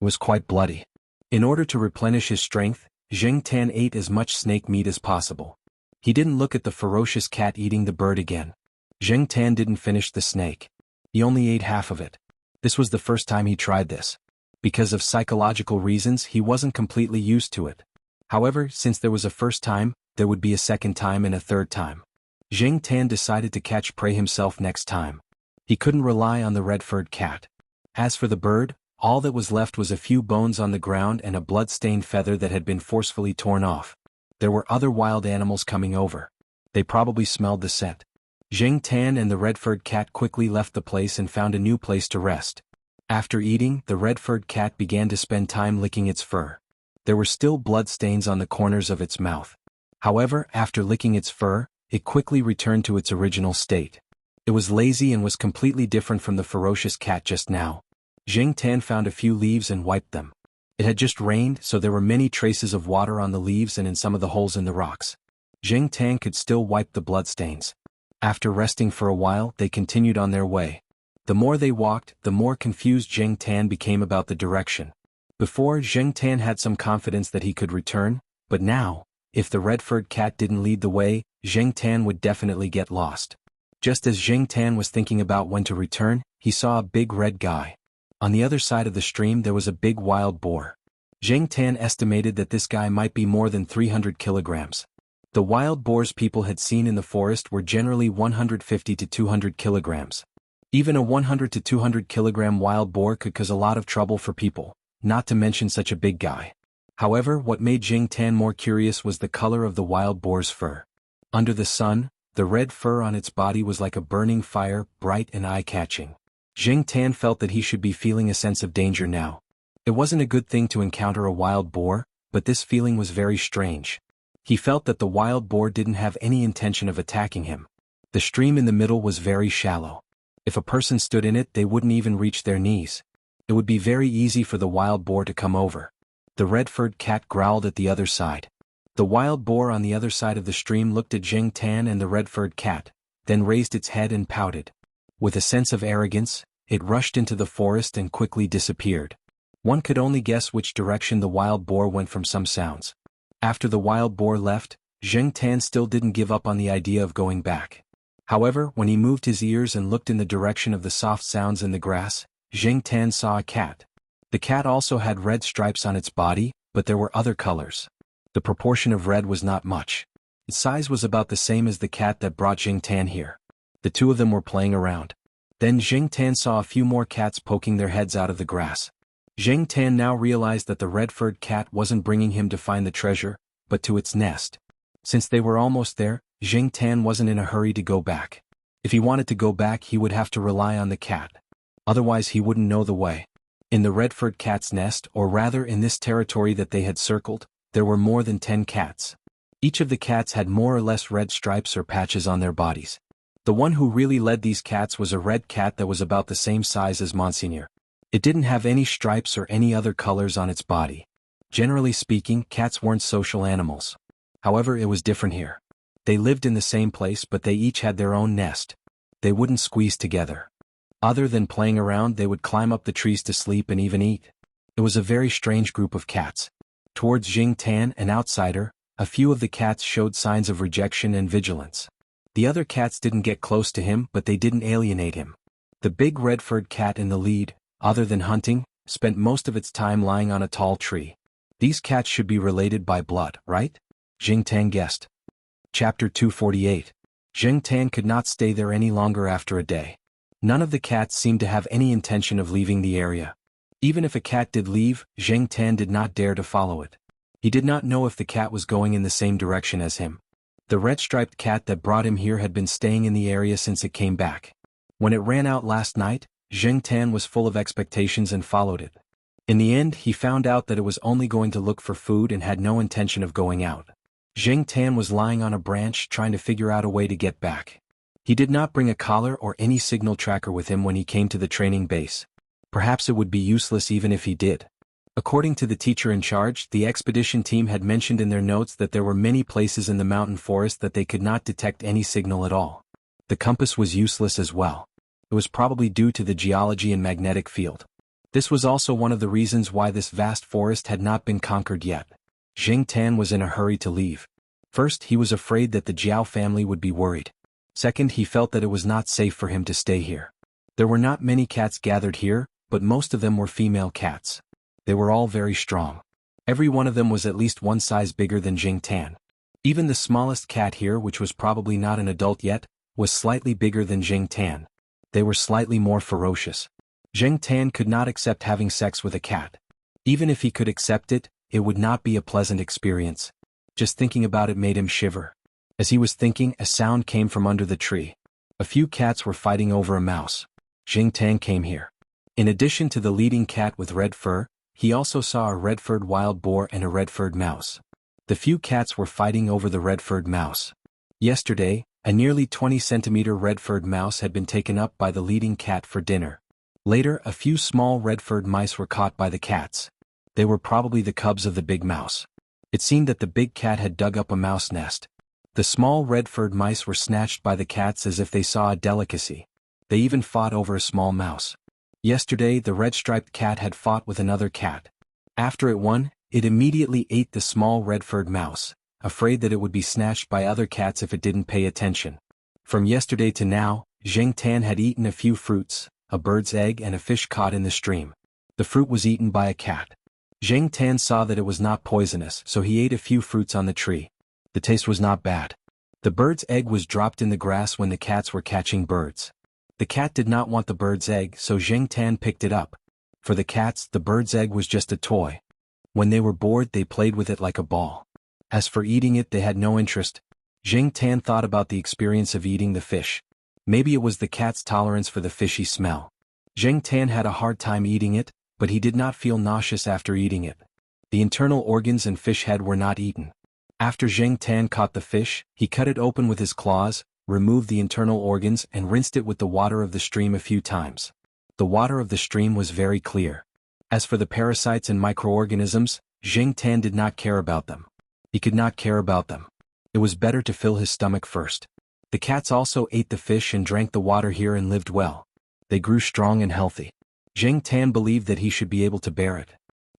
It was quite bloody. In order to replenish his strength, Zheng Tan ate as much snake meat as possible. He didn't look at the ferocious cat eating the bird again. Zheng Tan didn't finish the snake. He only ate half of it. This was the first time he tried this. Because of psychological reasons, he wasn't completely used to it. However, since there was a first time, there would be a second time and a third time. Zheng Tan decided to catch prey himself next time. He couldn't rely on the red-furred cat. As for the bird, all that was left was a few bones on the ground and a blood-stained feather that had been forcefully torn off. There were other wild animals coming over. They probably smelled the scent. Zheng Tan and the red-furred cat quickly left the place and found a new place to rest. After eating, the red-furred cat began to spend time licking its fur. There were still blood stains on the corners of its mouth. However, after licking its fur, it quickly returned to its original state. It was lazy and was completely different from the ferocious cat just now. Zheng Tan found a few leaves and wiped them. It had just rained, so there were many traces of water on the leaves and in some of the holes in the rocks. Zheng Tan could still wipe the bloodstains. After resting for a while, they continued on their way. The more they walked, the more confused Zheng Tan became about the direction. Before, Zheng Tan had some confidence that he could return, but now, if the red-furred cat didn't lead the way, Zheng Tan would definitely get lost. Just as Zheng Tan was thinking about when to return, he saw a big red guy. On the other side of the stream there was a big wild boar. Zheng Tan estimated that this guy might be more than 300 kilograms. The wild boars people had seen in the forest were generally 150 to 200 kilograms. Even a 100 to 200 kilogram wild boar could cause a lot of trouble for people, not to mention such a big guy. However, what made Zheng Tan more curious was the color of the wild boar's fur. Under the sun, the red fur on its body was like a burning fire, bright and eye-catching. Zheng Tan felt that he should be feeling a sense of danger now. It wasn't a good thing to encounter a wild boar, but this feeling was very strange. He felt that the wild boar didn't have any intention of attacking him. The stream in the middle was very shallow. If a person stood in it, they wouldn't even reach their knees. It would be very easy for the wild boar to come over. The red-furred cat growled at the other side. The wild boar on the other side of the stream looked at Zheng Tan and the red-furred cat, then raised its head and pouted. With a sense of arrogance, it rushed into the forest and quickly disappeared. One could only guess which direction the wild boar went from some sounds. After the wild boar left, Zheng Tan still didn't give up on the idea of going back. However, when he moved his ears and looked in the direction of the soft sounds in the grass, Zheng Tan saw a cat. The cat also had red stripes on its body, but there were other colors. The proportion of red was not much. Its size was about the same as the cat that brought Zheng Tan here. The two of them were playing around. Then Zheng Tan saw a few more cats poking their heads out of the grass. Zheng Tan now realized that the red-furred cat wasn't bringing him to find the treasure, but to its nest. Since they were almost there, Zheng Tan wasn't in a hurry to go back. If he wanted to go back, he would have to rely on the cat. Otherwise he wouldn't know the way. In the red-furred cat's nest, or rather in this territory that they had circled, there were more than 10 cats. Each of the cats had more or less red stripes or patches on their bodies. The one who really led these cats was a red cat that was about the same size as Monseigneur. It didn't have any stripes or any other colors on its body. Generally speaking, cats weren't social animals. However, it was different here. They lived in the same place, but they each had their own nest. They wouldn't squeeze together. Other than playing around, they would climb up the trees to sleep and even eat. It was a very strange group of cats. Towards Zheng Tan, an outsider, a few of the cats showed signs of rejection and vigilance. The other cats didn't get close to him, but they didn't alienate him. The big red-furred cat in the lead, other than hunting, spent most of its time lying on a tall tree. These cats should be related by blood, right? Zheng Tan guessed. Chapter 248. Zheng Tan could not stay there any longer after a day. None of the cats seemed to have any intention of leaving the area. Even if a cat did leave, Zheng Tan did not dare to follow it. He did not know if the cat was going in the same direction as him. The red-striped cat that brought him here had been staying in the area since it came back. When it ran out last night, Zheng Tan was full of expectations and followed it. In the end, he found out that it was only going to look for food and had no intention of going out. Zheng Tan was lying on a branch trying to figure out a way to get back. He did not bring a collar or any signal tracker with him when he came to the training base. Perhaps it would be useless even if he did. According to the teacher in charge, the expedition team had mentioned in their notes that there were many places in the mountain forest that they could not detect any signal at all. The compass was useless as well. It was probably due to the geology and magnetic field. This was also one of the reasons why this vast forest had not been conquered yet. Zheng Tan was in a hurry to leave. First, he was afraid that the Jiao family would be worried. Second, he felt that it was not safe for him to stay here. There were not many cats gathered here, but most of them were female cats. They were all very strong. Every one of them was at least one size bigger than Zheng Tan. Even the smallest cat here, which was probably not an adult yet, was slightly bigger than Zheng Tan. They were slightly more ferocious. Zheng Tan could not accept having sex with a cat. Even if he could accept it, it would not be a pleasant experience. Just thinking about it made him shiver. As he was thinking, a sound came from under the tree. A few cats were fighting over a mouse. Zheng Tan came here. In addition to the leading cat with red fur, he also saw a red-furred wild boar and a red-furred mouse. The few cats were fighting over the red-furred mouse. Yesterday, a nearly 20-centimeter red-furred mouse had been taken up by the leading cat for dinner. Later, a few small red-furred mice were caught by the cats. They were probably the cubs of the big mouse. It seemed that the big cat had dug up a mouse nest. The small red-furred mice were snatched by the cats as if they saw a delicacy. They even fought over a small mouse. Yesterday, the red-striped cat had fought with another cat. After it won, it immediately ate the small red-furred mouse. afraid that it would be snatched by other cats if it didn't pay attention. From yesterday to now, Zheng Tan had eaten a few fruits, a bird's egg and a fish caught in the stream. The fruit was eaten by a cat. Zheng Tan saw that it was not poisonous, so he ate a few fruits on the tree. The taste was not bad. The bird's egg was dropped in the grass when the cats were catching birds. The cat did not want the bird's egg, so Zheng Tan picked it up. For the cats, the bird's egg was just a toy. When they were bored, they played with it like a ball. As for eating it, they had no interest. Zheng Tan thought about the experience of eating the fish. Maybe it was the cat's tolerance for the fishy smell. Zheng Tan had a hard time eating it, but he did not feel nauseous after eating it. The internal organs and fish head were not eaten. After Zheng Tan caught the fish, he cut it open with his claws, removed the internal organs and rinsed it with the water of the stream a few times. The water of the stream was very clear. As for the parasites and microorganisms, Zheng Tan did not care about them. He could not care about them. It was better to fill his stomach first. The cats also ate the fish and drank the water here and lived well. They grew strong and healthy. Zheng Tan believed that he should be able to bear it.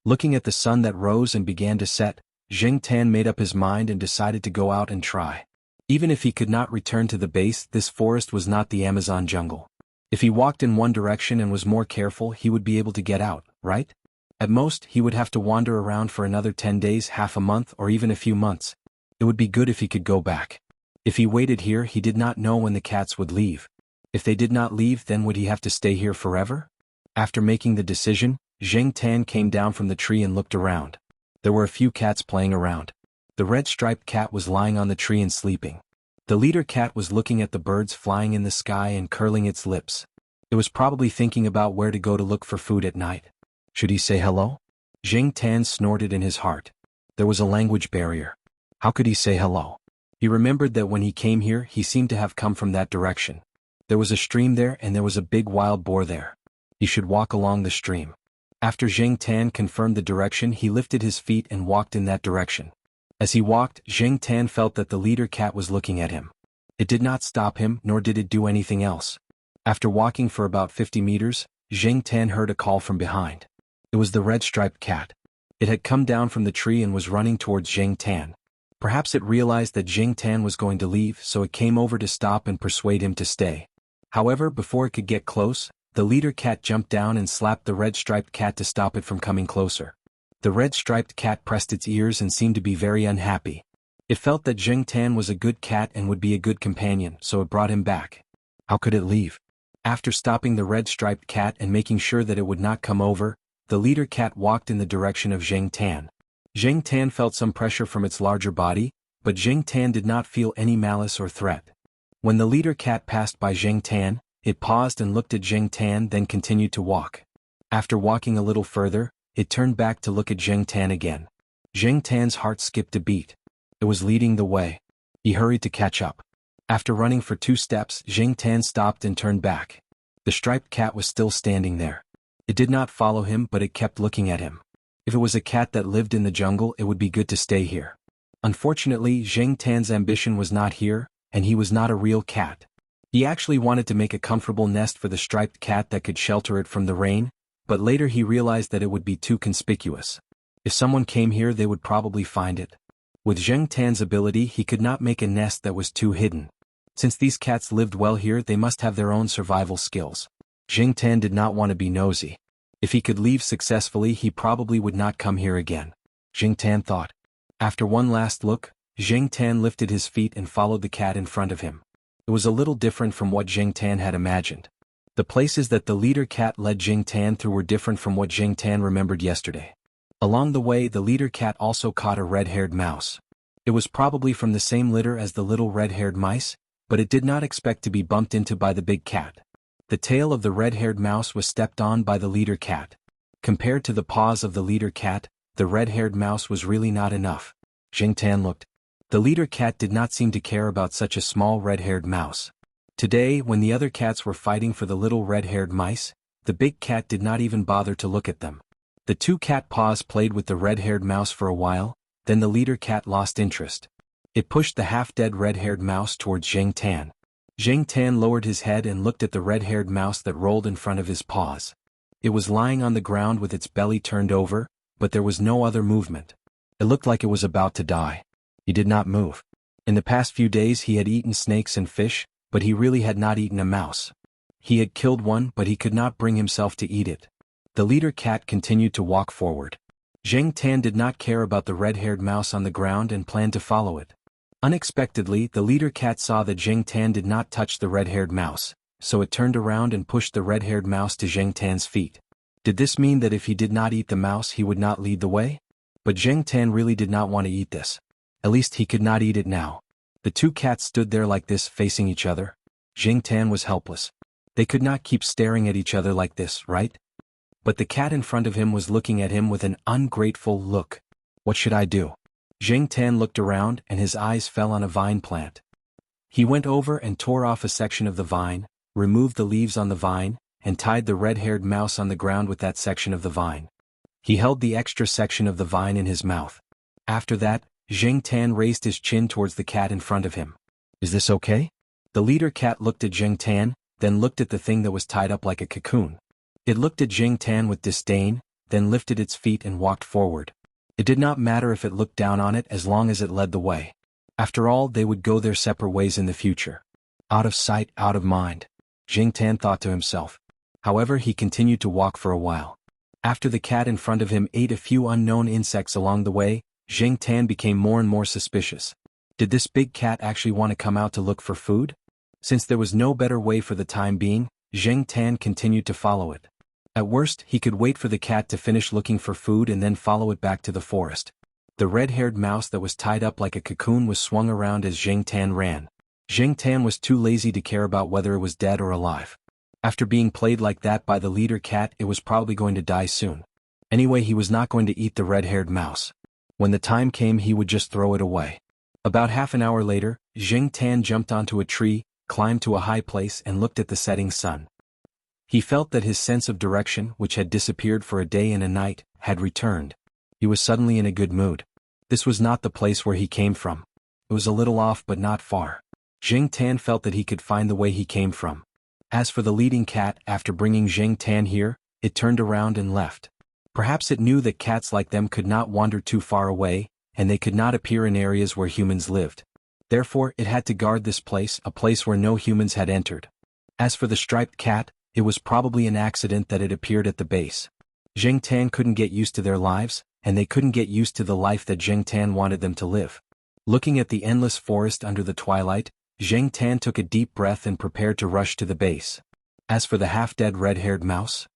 Looking at the sun that rose and began to set, Zheng Tan made up his mind and decided to go out and try. Even if he could not return to the base, this forest was not the Amazon jungle. If he walked in one direction and was more careful, he would be able to get out, right? At most, he would have to wander around for another 10 days, half a month, or even a few months. It would be good if he could go back. If he waited here, he did not know when the cats would leave. If they did not leave, then would he have to stay here forever? After making the decision, Zheng Tan came down from the tree and looked around. There were a few cats playing around. The red-striped cat was lying on the tree and sleeping. The leader cat was looking at the birds flying in the sky and curling its lips. It was probably thinking about where to go to look for food at night. Should he say hello? Zheng Tan snorted in his heart. There was a language barrier. How could he say hello? He remembered that when he came here, he seemed to have come from that direction. There was a stream there and there was a big wild boar there. He should walk along the stream. After Zheng Tan confirmed the direction, he lifted his feet and walked in that direction. As he walked, Zheng Tan felt that the leader cat was looking at him. It did not stop him, nor did it do anything else. After walking for about 50 meters, Zheng Tan heard a call from behind. It was the red-striped cat. It had come down from the tree and was running towards Zheng Tan. Perhaps it realized that Zheng Tan was going to leave, so it came over to stop and persuade him to stay. However, before it could get close, the leader cat jumped down and slapped the red-striped cat to stop it from coming closer. The red-striped cat pressed its ears and seemed to be very unhappy. It felt that Zheng Tan was a good cat and would be a good companion, so it brought him back. How could it leave? After stopping the red-striped cat and making sure that it would not come over, the leader cat walked in the direction of Zheng Tan. Zheng Tan felt some pressure from its larger body, but Zheng Tan did not feel any malice or threat. When the leader cat passed by Zheng Tan, it paused and looked at Zheng Tan, then continued to walk. After walking a little further, it turned back to look at Zheng Tan again. Zheng Tan's heart skipped a beat. It was leading the way. He hurried to catch up. After running for 2 steps, Zheng Tan stopped and turned back. The striped cat was still standing there. It did not follow him, but it kept looking at him. If it was a cat that lived in the jungle, it would be good to stay here. Unfortunately, Zheng Tan's ambition was not here, and he was not a real cat. He actually wanted to make a comfortable nest for the striped cat that could shelter it from the rain, but later he realized that it would be too conspicuous. If someone came here, they would probably find it. With Zheng Tan's ability, he could not make a nest that was too hidden. Since these cats lived well here, they must have their own survival skills. Zheng Tan did not want to be nosy. If he could leave successfully, he probably would not come here again. Zheng Tan thought. After one last look, Zheng Tan lifted his feet and followed the cat in front of him. It was a little different from what Zheng Tan had imagined. The places that the leader cat led Zheng Tan through were different from what Zheng Tan remembered yesterday. Along the way, the leader cat also caught a red-haired mouse. It was probably from the same litter as the little red-haired mice, but it did not expect to be bumped into by the big cat. The tail of the red-haired mouse was stepped on by the leader cat. Compared to the paws of the leader cat, the red-haired mouse was really not enough. Zheng Tan looked. The leader cat did not seem to care about such a small red-haired mouse. Today, when the other cats were fighting for the little red-haired mice, the big cat did not even bother to look at them. The 2 cat paws played with the red-haired mouse for a while, then the leader cat lost interest. It pushed the half-dead red-haired mouse towards Zheng Tan. Zheng Tan lowered his head and looked at the red-haired mouse that rolled in front of his paws. It was lying on the ground with its belly turned over, but there was no other movement. It looked like it was about to die. He did not move. In the past few days he had eaten snakes and fish, but he really had not eaten a mouse. He had killed one, but he could not bring himself to eat it. The leader cat continued to walk forward. Zheng Tan did not care about the red-haired mouse on the ground and planned to follow it. Unexpectedly, the leader cat saw that Zheng Tan did not touch the red-haired mouse, so it turned around and pushed the red-haired mouse to Zheng Tan's feet. Did this mean that if he did not eat the mouse he would not lead the way? But Zheng Tan really did not want to eat this. At least he could not eat it now. The two cats stood there like this, facing each other. Zheng Tan was helpless. They could not keep staring at each other like this, right? But the cat in front of him was looking at him with an ungrateful look. What should I do? Zheng Tan looked around and his eyes fell on a vine plant. He went over and tore off a section of the vine, removed the leaves on the vine, and tied the red-haired mouse on the ground with that section of the vine. He held the extra section of the vine in his mouth. After that, Zheng Tan raised his chin towards the cat in front of him. Is this okay? The leader cat looked at Zheng Tan, then looked at the thing that was tied up like a cocoon. It looked at Zheng Tan with disdain, then lifted its feet and walked forward. It did not matter if it looked down on it as long as it led the way. After all, they would go their separate ways in the future. Out of sight, out of mind, Zheng Tan thought to himself. However, he continued to walk for a while. After the cat in front of him ate a few unknown insects along the way, Zheng Tan became more and more suspicious. Did this big cat actually want to come out to look for food? Since there was no better way for the time being, Zheng Tan continued to follow it. At worst, he could wait for the cat to finish looking for food and then follow it back to the forest. The red-haired mouse that was tied up like a cocoon was swung around as Zheng Tan ran. Zheng Tan was too lazy to care about whether it was dead or alive. After being played like that by the leader cat, it was probably going to die soon. Anyway, he was not going to eat the red-haired mouse. When the time came, he would just throw it away. About half an hour later, Zheng Tan jumped onto a tree, climbed to a high place and looked at the setting sun. He felt that his sense of direction, which had disappeared for a day and a night, had returned. He was suddenly in a good mood. This was not the place where he came from. It was a little off but not far. Zheng Tan felt that he could find the way he came from. As for the leading cat, after bringing Zheng Tan here, it turned around and left. Perhaps it knew that cats like them could not wander too far away, and they could not appear in areas where humans lived. Therefore, it had to guard this place, a place where no humans had entered. As for the striped cat, it was probably an accident that it appeared at the base. Zheng Tan couldn't get used to their lives, and they couldn't get used to the life that Zheng Tan wanted them to live. Looking at the endless forest under the twilight, Zheng Tan took a deep breath and prepared to rush to the base. As for the half-dead red-haired mouse,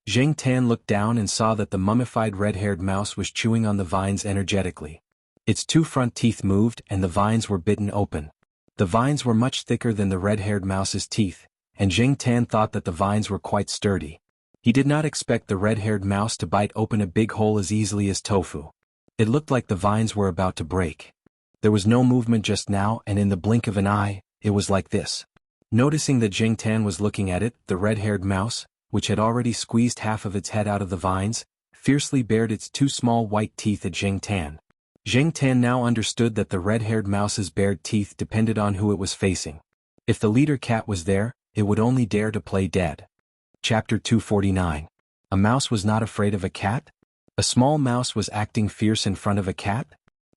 Zheng Tan looked down and saw that the mummified red-haired mouse was chewing on the vines energetically. Its two front teeth moved and the vines were bitten open. The vines were much thicker than the red-haired mouse's teeth, and Zheng Tan thought that the vines were quite sturdy. He did not expect the red-haired mouse to bite open a big hole as easily as tofu. It looked like the vines were about to break. There was no movement just now, and in the blink of an eye, it was like this. Noticing that Zheng Tan was looking at it, the red-haired mouse, which had already squeezed half of its head out of the vines, fiercely bared its two small white teeth at Zheng Tan. Zheng Tan now understood that the red-haired mouse's bared teeth depended on who it was facing. If the leader cat was there, it would only dare to play dead. Chapter 249. A mouse was not afraid of a cat? A small mouse was acting fierce in front of a cat?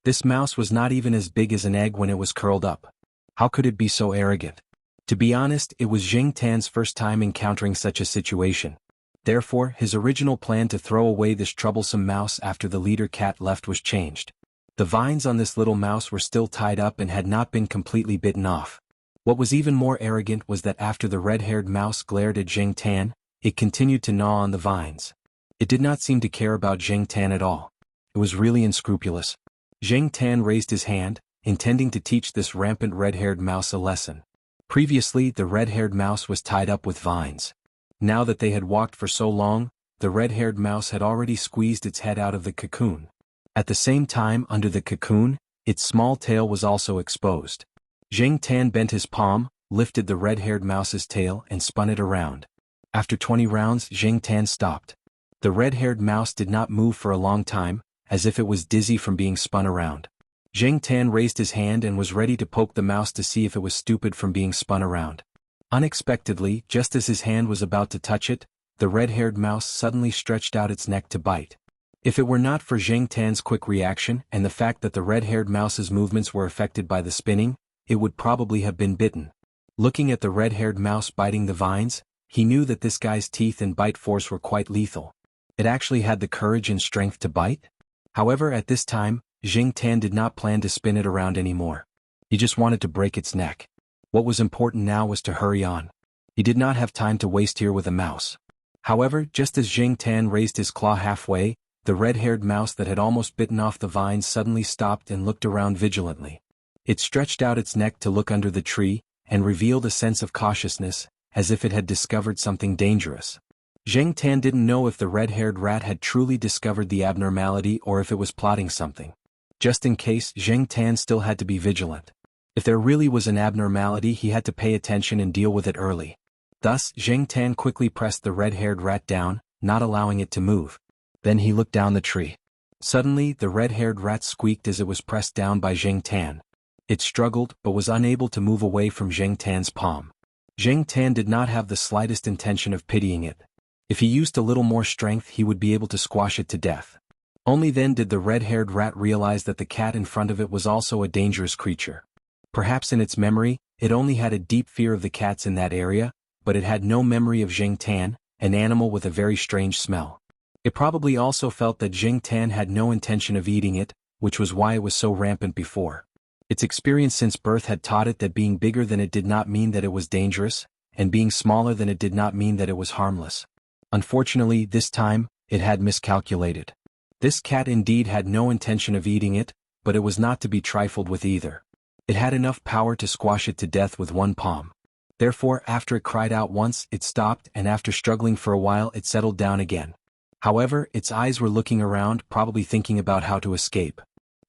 This mouse was not even as big as an egg when it was curled up. How could it be so arrogant? To be honest, it was Zheng Tan's first time encountering such a situation. Therefore, his original plan to throw away this troublesome mouse after the leader cat left was changed. The vines on this little mouse were still tied up and had not been completely bitten off. What was even more arrogant was that after the red-haired mouse glared at Zheng Tan, it continued to gnaw on the vines. It did not seem to care about Zheng Tan at all. It was really unscrupulous. Zheng Tan raised his hand, intending to teach this rampant red-haired mouse a lesson. Previously, the red-haired mouse was tied up with vines. Now that they had walked for so long, the red-haired mouse had already squeezed its head out of the cocoon. At the same time, under the cocoon, its small tail was also exposed. Zheng Tan bent his palm, lifted the red-haired mouse's tail and spun it around. After 20 rounds, Zheng Tan stopped. The red-haired mouse did not move for a long time, as if it was dizzy from being spun around. Zheng Tan raised his hand and was ready to poke the mouse to see if it was stupid from being spun around. Unexpectedly, just as his hand was about to touch it, the red-haired mouse suddenly stretched out its neck to bite. If it were not for Zheng Tan's quick reaction and the fact that the red-haired mouse's movements were affected by the spinning, it would probably have been bitten. Looking at the red-haired mouse biting the vines, he knew that this guy's teeth and bite force were quite lethal. It actually had the courage and strength to bite? However, at this time, Zheng Tan did not plan to spin it around anymore. He just wanted to break its neck. What was important now was to hurry on. He did not have time to waste here with a mouse. However, just as Zheng Tan raised his claw halfway, the red-haired mouse that had almost bitten off the vines suddenly stopped and looked around vigilantly. It stretched out its neck to look under the tree, and revealed a sense of cautiousness, as if it had discovered something dangerous. Zheng Tan didn't know if the red-haired rat had truly discovered the abnormality or if it was plotting something. Just in case, Zheng Tan still had to be vigilant. If there really was an abnormality, he had to pay attention and deal with it early. Thus, Zheng Tan quickly pressed the red-haired rat down, not allowing it to move. Then he looked down the tree. Suddenly, the red-haired rat squeaked as it was pressed down by Zheng Tan. It struggled but was unable to move away from Zheng Tan's palm. Zheng Tan did not have the slightest intention of pitying it. If he used a little more strength, he would be able to squash it to death. Only then did the red-haired rat realize that the cat in front of it was also a dangerous creature. Perhaps in its memory, it only had a deep fear of the cats in that area, but it had no memory of Zheng Tan, an animal with a very strange smell. It probably also felt that Zheng Tan had no intention of eating it, which was why it was so rampant before. Its experience since birth had taught it that being bigger than it did not mean that it was dangerous, and being smaller than it did not mean that it was harmless. Unfortunately, this time, it had miscalculated. This cat indeed had no intention of eating it, but it was not to be trifled with either. It had enough power to squash it to death with one palm. Therefore, after it cried out once, it stopped, and after struggling for a while, it settled down again. However, its eyes were looking around, probably thinking about how to escape.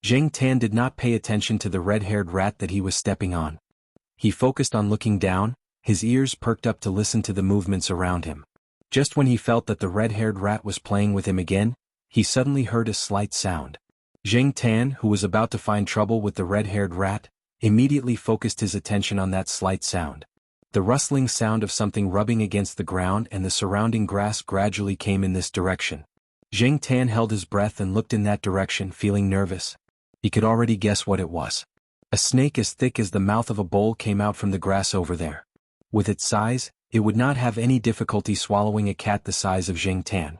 Zheng Tan did not pay attention to the red-haired rat that he was stepping on. He focused on looking down, his ears perked up to listen to the movements around him. Just when he felt that the red-haired rat was playing with him again, he suddenly heard a slight sound. Zheng Tan, who was about to find trouble with the red-haired rat, immediately focused his attention on that slight sound. The rustling sound of something rubbing against the ground and the surrounding grass gradually came in this direction. Zheng Tan held his breath and looked in that direction, feeling nervous. He could already guess what it was. A snake as thick as the mouth of a bowl came out from the grass over there. With its size, it would not have any difficulty swallowing a cat the size of Zheng Tan.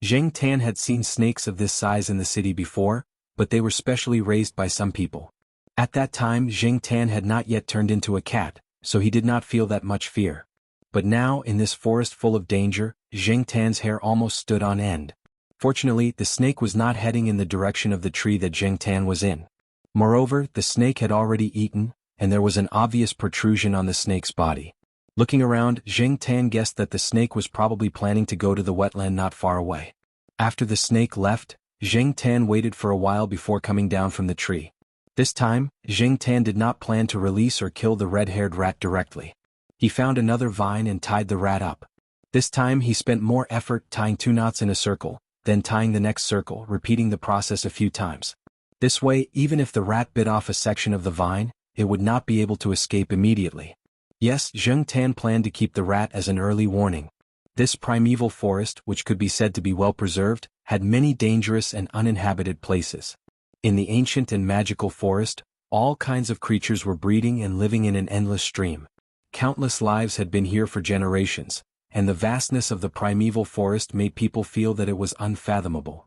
Zheng Tan had seen snakes of this size in the city before, but they were specially raised by some people. At that time, Zheng Tan had not yet turned into a cat, so he did not feel that much fear. But now, in this forest full of danger, Zheng Tan's hair almost stood on end. Fortunately, the snake was not heading in the direction of the tree that Zheng Tan was in. Moreover, the snake had already eaten, and there was an obvious protrusion on the snake's body. Looking around, Zheng Tan guessed that the snake was probably planning to go to the wetland not far away. After the snake left, Zheng Tan waited for a while before coming down from the tree. This time, Zheng Tan did not plan to release or kill the red-haired rat directly. He found another vine and tied the rat up. This time he spent more effort tying 2 knots in a circle, then tying the next circle, repeating the process a few times. This way, even if the rat bit off a section of the vine, it would not be able to escape immediately. Yes, Zheng Tan planned to keep the rat as an early warning. This primeval forest, which could be said to be well preserved, had many dangerous and uninhabited places. In the ancient and magical forest, all kinds of creatures were breeding and living in an endless stream. Countless lives had been here for generations, and the vastness of the primeval forest made people feel that it was unfathomable.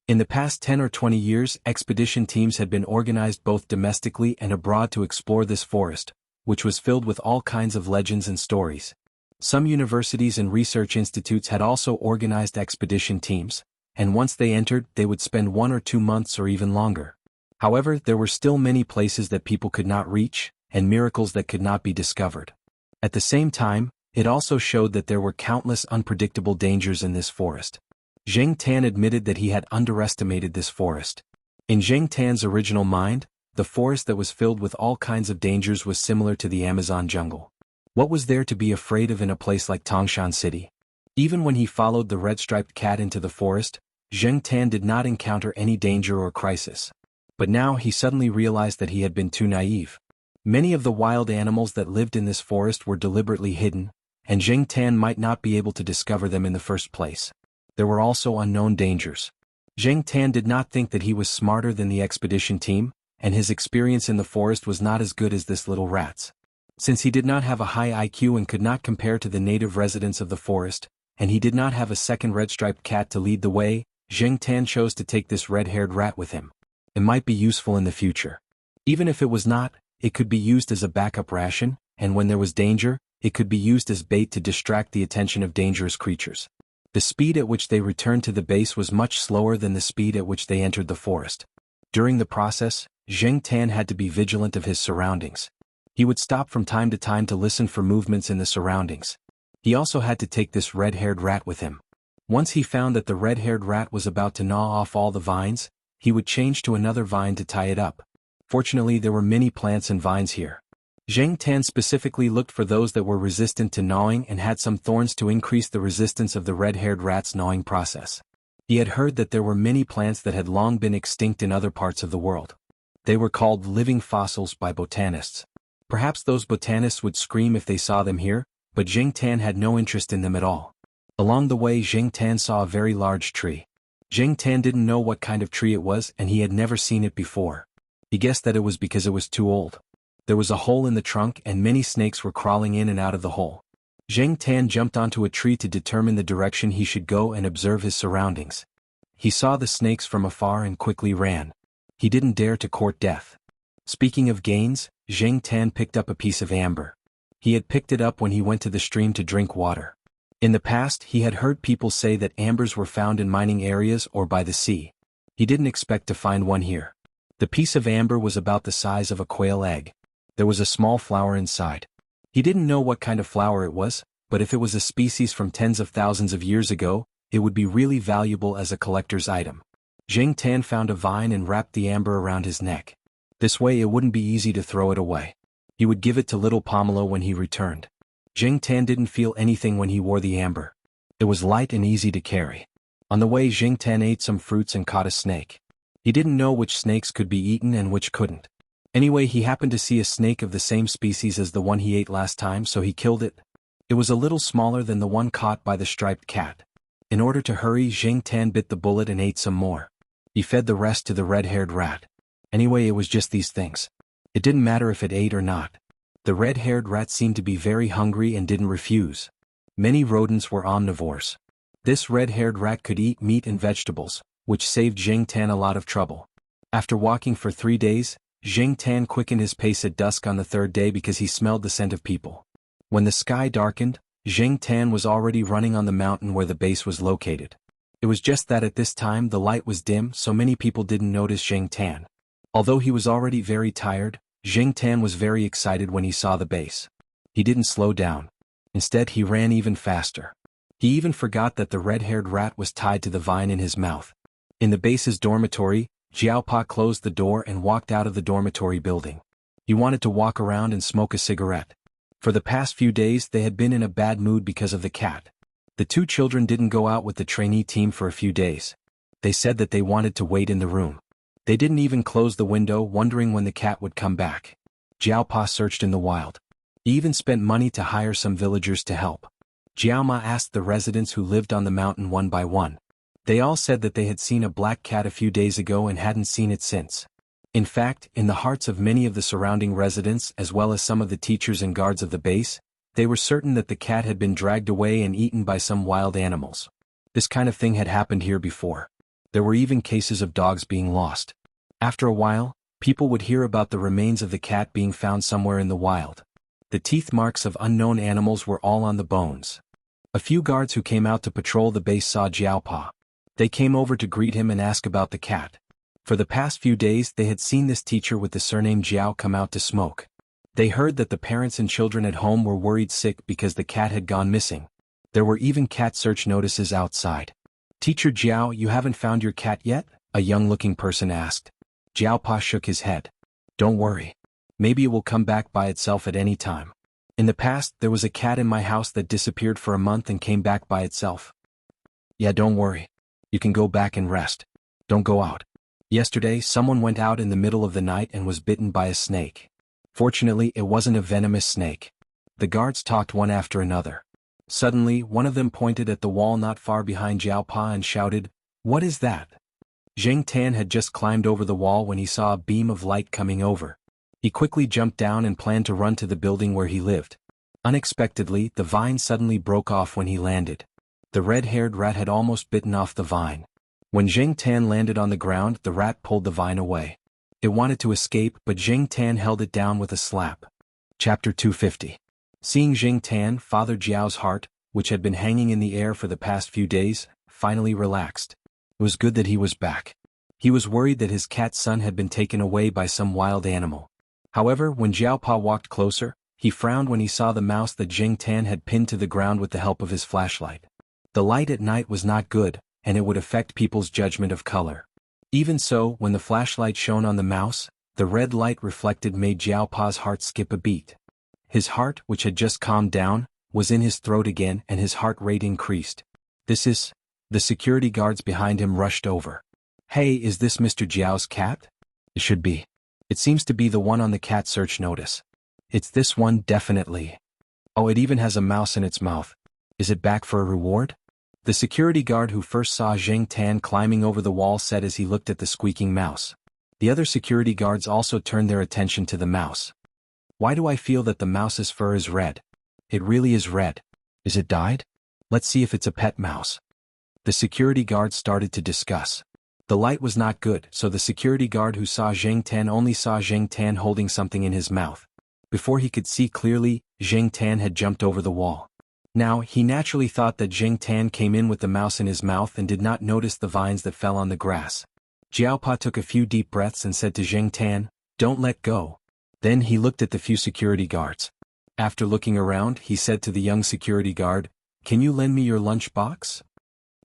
In the past 10 or 20 years, expedition teams had been organized both domestically and abroad to explore this forest, which was filled with all kinds of legends and stories. Some universities and research institutes had also organized expedition teams, and once they entered, they would spend 1 or 2 months or even longer. However, there were still many places that people could not reach, and miracles that could not be discovered. At the same time, it also showed that there were countless unpredictable dangers in this forest. Zheng Tan admitted that he had underestimated this forest. In Zheng Tan's original mind, the forest that was filled with all kinds of dangers was similar to the Amazon jungle. What was there to be afraid of in a place like Tangshan City? Even when he followed the red-striped cat into the forest, Zheng Tan did not encounter any danger or crisis. But now he suddenly realized that he had been too naive. Many of the wild animals that lived in this forest were deliberately hidden, and Zheng Tan might not be able to discover them in the first place. There were also unknown dangers. Zheng Tan did not think that he was smarter than the expedition team, and his experience in the forest was not as good as this little rat's. Since he did not have a high IQ and could not compare to the native residents of the forest, and he did not have a second red-striped cat to lead the way, Zheng Tan chose to take this red-haired rat with him. It might be useful in the future. Even if it was not, it could be used as a backup ration, and when there was danger, it could be used as bait to distract the attention of dangerous creatures. The speed at which they returned to the base was much slower than the speed at which they entered the forest. During the process, Zheng Tan had to be vigilant of his surroundings. He would stop from time to listen for movements in the surroundings. He also had to take this red-haired rat with him. Once he found that the red-haired rat was about to gnaw off all the vines, he would change to another vine to tie it up. Fortunately, there were many plants and vines here. Zheng Tan specifically looked for those that were resistant to gnawing and had some thorns to increase the resistance of the red-haired rat's gnawing process. He had heard that there were many plants that had long been extinct in other parts of the world. They were called living fossils by botanists. Perhaps those botanists would scream if they saw them here, but Zheng Tan had no interest in them at all. Along the way, Zheng Tan saw a very large tree. Zheng Tan didn't know what kind of tree it was and he had never seen it before. He guessed that it was because it was too old. There was a hole in the trunk and many snakes were crawling in and out of the hole. Zheng Tan jumped onto a tree to determine the direction he should go and observe his surroundings. He saw the snakes from afar and quickly ran. He didn't dare to court death. Speaking of gains, Zheng Tan picked up a piece of amber. He had picked it up when he went to the stream to drink water. In the past, he had heard people say that ambers were found in mining areas or by the sea. He didn't expect to find one here. The piece of amber was about the size of a quail egg. There was a small flower inside. He didn't know what kind of flower it was, but if it was a species from tens of thousands of years ago, it would be really valuable as a collector's item. Zheng Tan found a vine and wrapped the amber around his neck. This way it wouldn't be easy to throw it away. He would give it to little Pomelo when he returned. Zheng Tan didn't feel anything when he wore the amber. It was light and easy to carry. On the way, Zheng Tan ate some fruits and caught a snake. He didn't know which snakes could be eaten and which couldn't. Anyway, he happened to see a snake of the same species as the one he ate last time, so he killed it. It was a little smaller than the one caught by the striped cat. In order to hurry, Zheng Tan bit the bullet and ate some more. He fed the rest to the red-haired rat. Anyway, it was just these things. It didn't matter if it ate or not. The red-haired rat seemed to be very hungry and didn't refuse. Many rodents were omnivores. This red-haired rat could eat meat and vegetables, which saved Zheng Tan a lot of trouble. After walking for 3 days, Zheng Tan quickened his pace at dusk on the 3rd day because he smelled the scent of people. When the sky darkened, Zheng Tan was already running on the mountain where the base was located. It was just that at this time the light was dim, so many people didn't notice Zheng Tan. Although he was already very tired, Zheng Tan was very excited when he saw the base. He didn't slow down. Instead, he ran even faster. He even forgot that the red-haired rat was tied to the vine in his mouth. In the base's dormitory, Jiaopa closed the door and walked out of the dormitory building. He wanted to walk around and smoke a cigarette. For the past few days they had been in a bad mood because of the cat. The 2 children didn't go out with the trainee team for a few days. They said that they wanted to wait in the room. They didn't even close the window, wondering when the cat would come back. Jiaopa searched in the wild. He even spent money to hire some villagers to help. Jiaoma asked the residents who lived on the mountain one by one. They all said that they had seen a black cat a few days ago and hadn't seen it since. In fact, in the hearts of many of the surrounding residents as well as some of the teachers and guards of the base, they were certain that the cat had been dragged away and eaten by some wild animals. This kind of thing had happened here before. There were even cases of dogs being lost. After a while, people would hear about the remains of the cat being found somewhere in the wild. The teeth marks of unknown animals were all on the bones. A few guards who came out to patrol the base saw Jiaopa. They came over to greet him and ask about the cat. For the past few days they had seen this teacher with the surname Jiao come out to smoke. They heard that the parents and children at home were worried sick because the cat had gone missing. There were even cat search notices outside. "Teacher Jiao, you haven't found your cat yet?" a young-looking person asked. Jiaopa shook his head. "Don't worry. Maybe it will come back by itself at any time. In the past, there was a cat in my house that disappeared for a month and came back by itself. Yeah, don't worry. You can go back and rest. Don't go out. Yesterday, someone went out in the middle of the night and was bitten by a snake. Fortunately, it wasn't a venomous snake." The guards talked one after another. Suddenly, one of them pointed at the wall not far behind Jiaopa and shouted, "What is that?" Zheng Tan had just climbed over the wall when he saw a beam of light coming over. He quickly jumped down and planned to run to the building where he lived. Unexpectedly, the vine suddenly broke off when he landed. The red-haired rat had almost bitten off the vine. When Zheng Tan landed on the ground, the rat pulled the vine away. It wanted to escape, but Zheng Tan held it down with a slap. Chapter 250. Seeing Zheng Tan, Father Jiao's heart, which had been hanging in the air for the past few days, finally relaxed. It was good that he was back. He was worried that his cat son had been taken away by some wild animal. However, when Jiaopa walked closer, he frowned when he saw the mouse that Zheng Tan had pinned to the ground with the help of his flashlight. The light at night was not good, and it would affect people's judgment of color. Even so, when the flashlight shone on the mouse, the red light reflected made Jiaopa's heart skip a beat. His heart, which had just calmed down, was in his throat again and his heart rate increased. "This is..." The security guards behind him rushed over. "Hey, is this Mr. Jiao's cat?" "It should be. It seems to be the one on the cat search notice." "It's this one definitely. Oh, it even has a mouse in its mouth. Is it back for a reward?" The security guard who first saw Zheng Tan climbing over the wall said as he looked at the squeaking mouse. The other security guards also turned their attention to the mouse. "Why do I feel that the mouse's fur is red? It really is red. Is it dyed? Let's see if it's a pet mouse." The security guards started to discuss. The light was not good, so the security guard who saw Zheng Tan only saw Zheng Tan holding something in his mouth. Before he could see clearly, Zheng Tan had jumped over the wall. Now, he naturally thought that Zheng Tan came in with the mouse in his mouth and did not notice the vines that fell on the grass. Jiaopa took a few deep breaths and said to Zheng Tan, "Don't let go." Then he looked at the few security guards. After looking around, he said to the young security guard, "Can you lend me your lunch box?"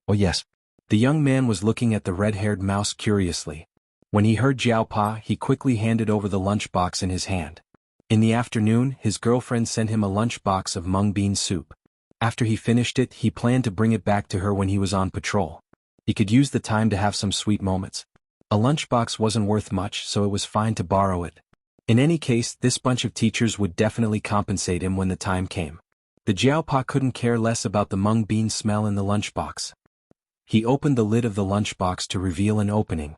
"Oh yes." The young man was looking at the red-haired mouse curiously. When he heard Jiaopa, he quickly handed over the lunch box in his hand. In the afternoon, his girlfriend sent him a lunch box of mung bean soup. After he finished it, he planned to bring it back to her when he was on patrol. He could use the time to have some sweet moments. A lunchbox wasn't worth much, so it was fine to borrow it. In any case, this bunch of teachers would definitely compensate him when the time came. The Jiaopa couldn't care less about the mung bean smell in the lunchbox. He opened the lid of the lunchbox to reveal an opening.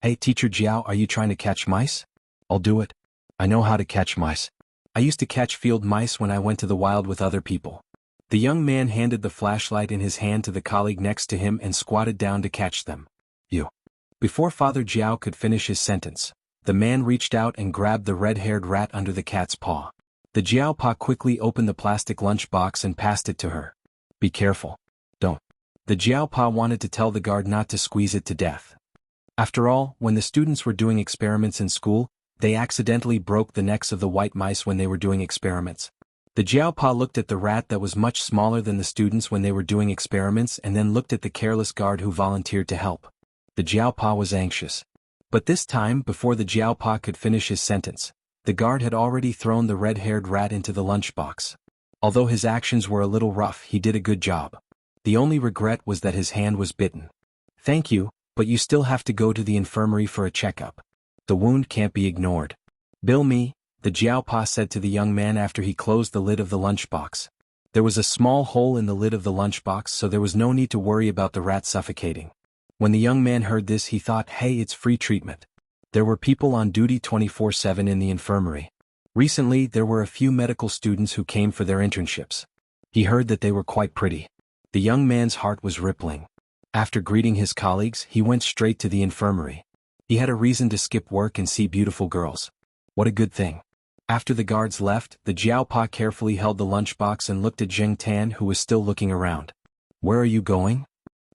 "Hey, Teacher Jiao, are you trying to catch mice?" "I'll do it. I know how to catch mice. I used to catch field mice when I went to the wild with other people." The young man handed the flashlight in his hand to the colleague next to him and squatted down to catch them. "You." Before Father Jiao could finish his sentence, the man reached out and grabbed the red-haired rat under the cat's paw. The Jiaopa quickly opened the plastic lunchbox and passed it to her. "Be careful. Don't." The Jiaopa wanted to tell the guard not to squeeze it to death. After all, when the students were doing experiments in school, they accidentally broke the necks of the white mice when they were doing experiments. The Jiaopa looked at the rat that was much smaller than the students when they were doing experiments and then looked at the careless guard who volunteered to help. The Jiaopa was anxious. But this time, before the Jiaopa could finish his sentence, the guard had already thrown the red-haired rat into the lunchbox. Although his actions were a little rough, he did a good job. The only regret was that his hand was bitten. "Thank you, but you still have to go to the infirmary for a checkup. The wound can't be ignored." "Bill me," the Jiaopa said to the young man after he closed the lid of the lunchbox. There was a small hole in the lid of the lunchbox, so there was no need to worry about the rat suffocating. When the young man heard this, he thought, hey, it's free treatment. There were people on duty 24/7 in the infirmary. Recently, there were a few medical students who came for their internships. He heard that they were quite pretty. The young man's heart was rippling. After greeting his colleagues, he went straight to the infirmary. He had a reason to skip work and see beautiful girls. What a good thing. After the guards left, the Jiaopa carefully held the lunchbox and looked at Zheng Tan, who was still looking around. "Where are you going?"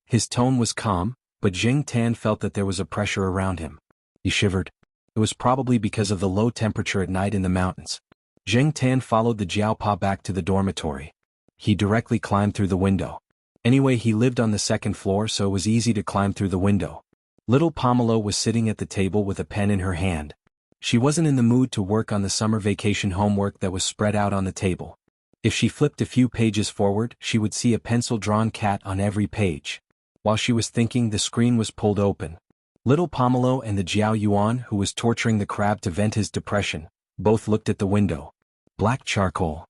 His tone was calm, but Zheng Tan felt that there was a pressure around him. He shivered. It was probably because of the low temperature at night in the mountains. Zheng Tan followed the Jiaopa back to the dormitory. He directly climbed through the window. Anyway, he lived on the second floor, so it was easy to climb through the window. Little Pomelo was sitting at the table with a pen in her hand. She wasn't in the mood to work on the summer vacation homework that was spread out on the table. If she flipped a few pages forward, she would see a pencil-drawn cat on every page. While she was thinking, the screen was pulled open. Little Pomelo and the Jiao Yuan, who was torturing the crab to vent his depression, both looked at the window. Black charcoal.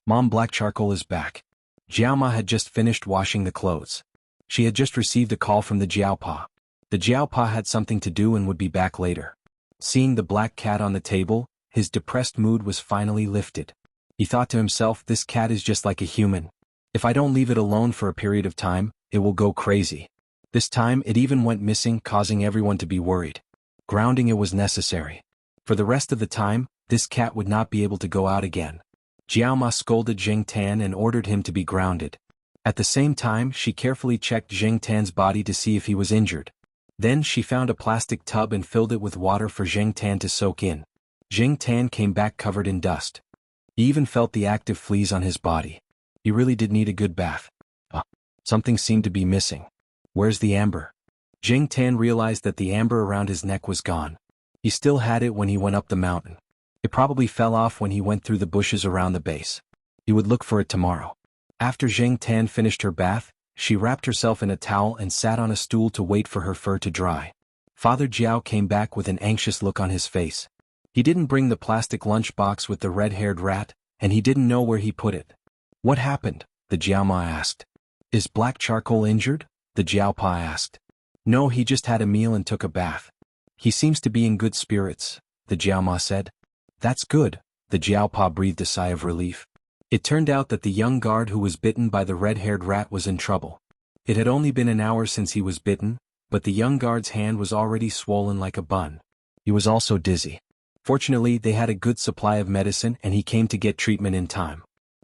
Mom, black charcoal is back. Jiaoma had just finished washing the clothes. She had just received a call from the Jiaopa. The Jiaopa had something to do and would be back later. Seeing the black cat on the table, his depressed mood was finally lifted. He thought to himself, this cat is just like a human. If I don't leave it alone for a period of time, it will go crazy. This time it even went missing, causing everyone to be worried. Grounding it was necessary. For the rest of the time, this cat would not be able to go out again. Jiaoma scolded Jing Tan and ordered him to be grounded. At the same time, she carefully checked Jing Tan's body to see if he was injured. Then she found a plastic tub and filled it with water for Jing Tan to soak in. Jing Tan came back covered in dust. He even felt the active fleas on his body. He really did need a good bath. Something seemed to be missing. Where's the amber? Jing Tan realized that the amber around his neck was gone. He still had it when he went up the mountain. It probably fell off when he went through the bushes around the base. He would look for it tomorrow. After Jing Tan finished her bath, she wrapped herself in a towel and sat on a stool to wait for her fur to dry. Father Jiao came back with an anxious look on his face. He didn't bring the plastic lunchbox with the red-haired rat, and he didn't know where he put it. What happened? The Jiaoma asked. Is Black Charcoal injured? The Jiaopa asked. No, he just had a meal and took a bath. He seems to be in good spirits, the Jiaoma said. That's good, the Jiaopa breathed a sigh of relief. It turned out that the young guard who was bitten by the red-haired rat was in trouble. It had only been an hour since he was bitten, but the young guard's hand was already swollen like a bun. He was also dizzy. Fortunately, they had a good supply of medicine and he came to get treatment in time.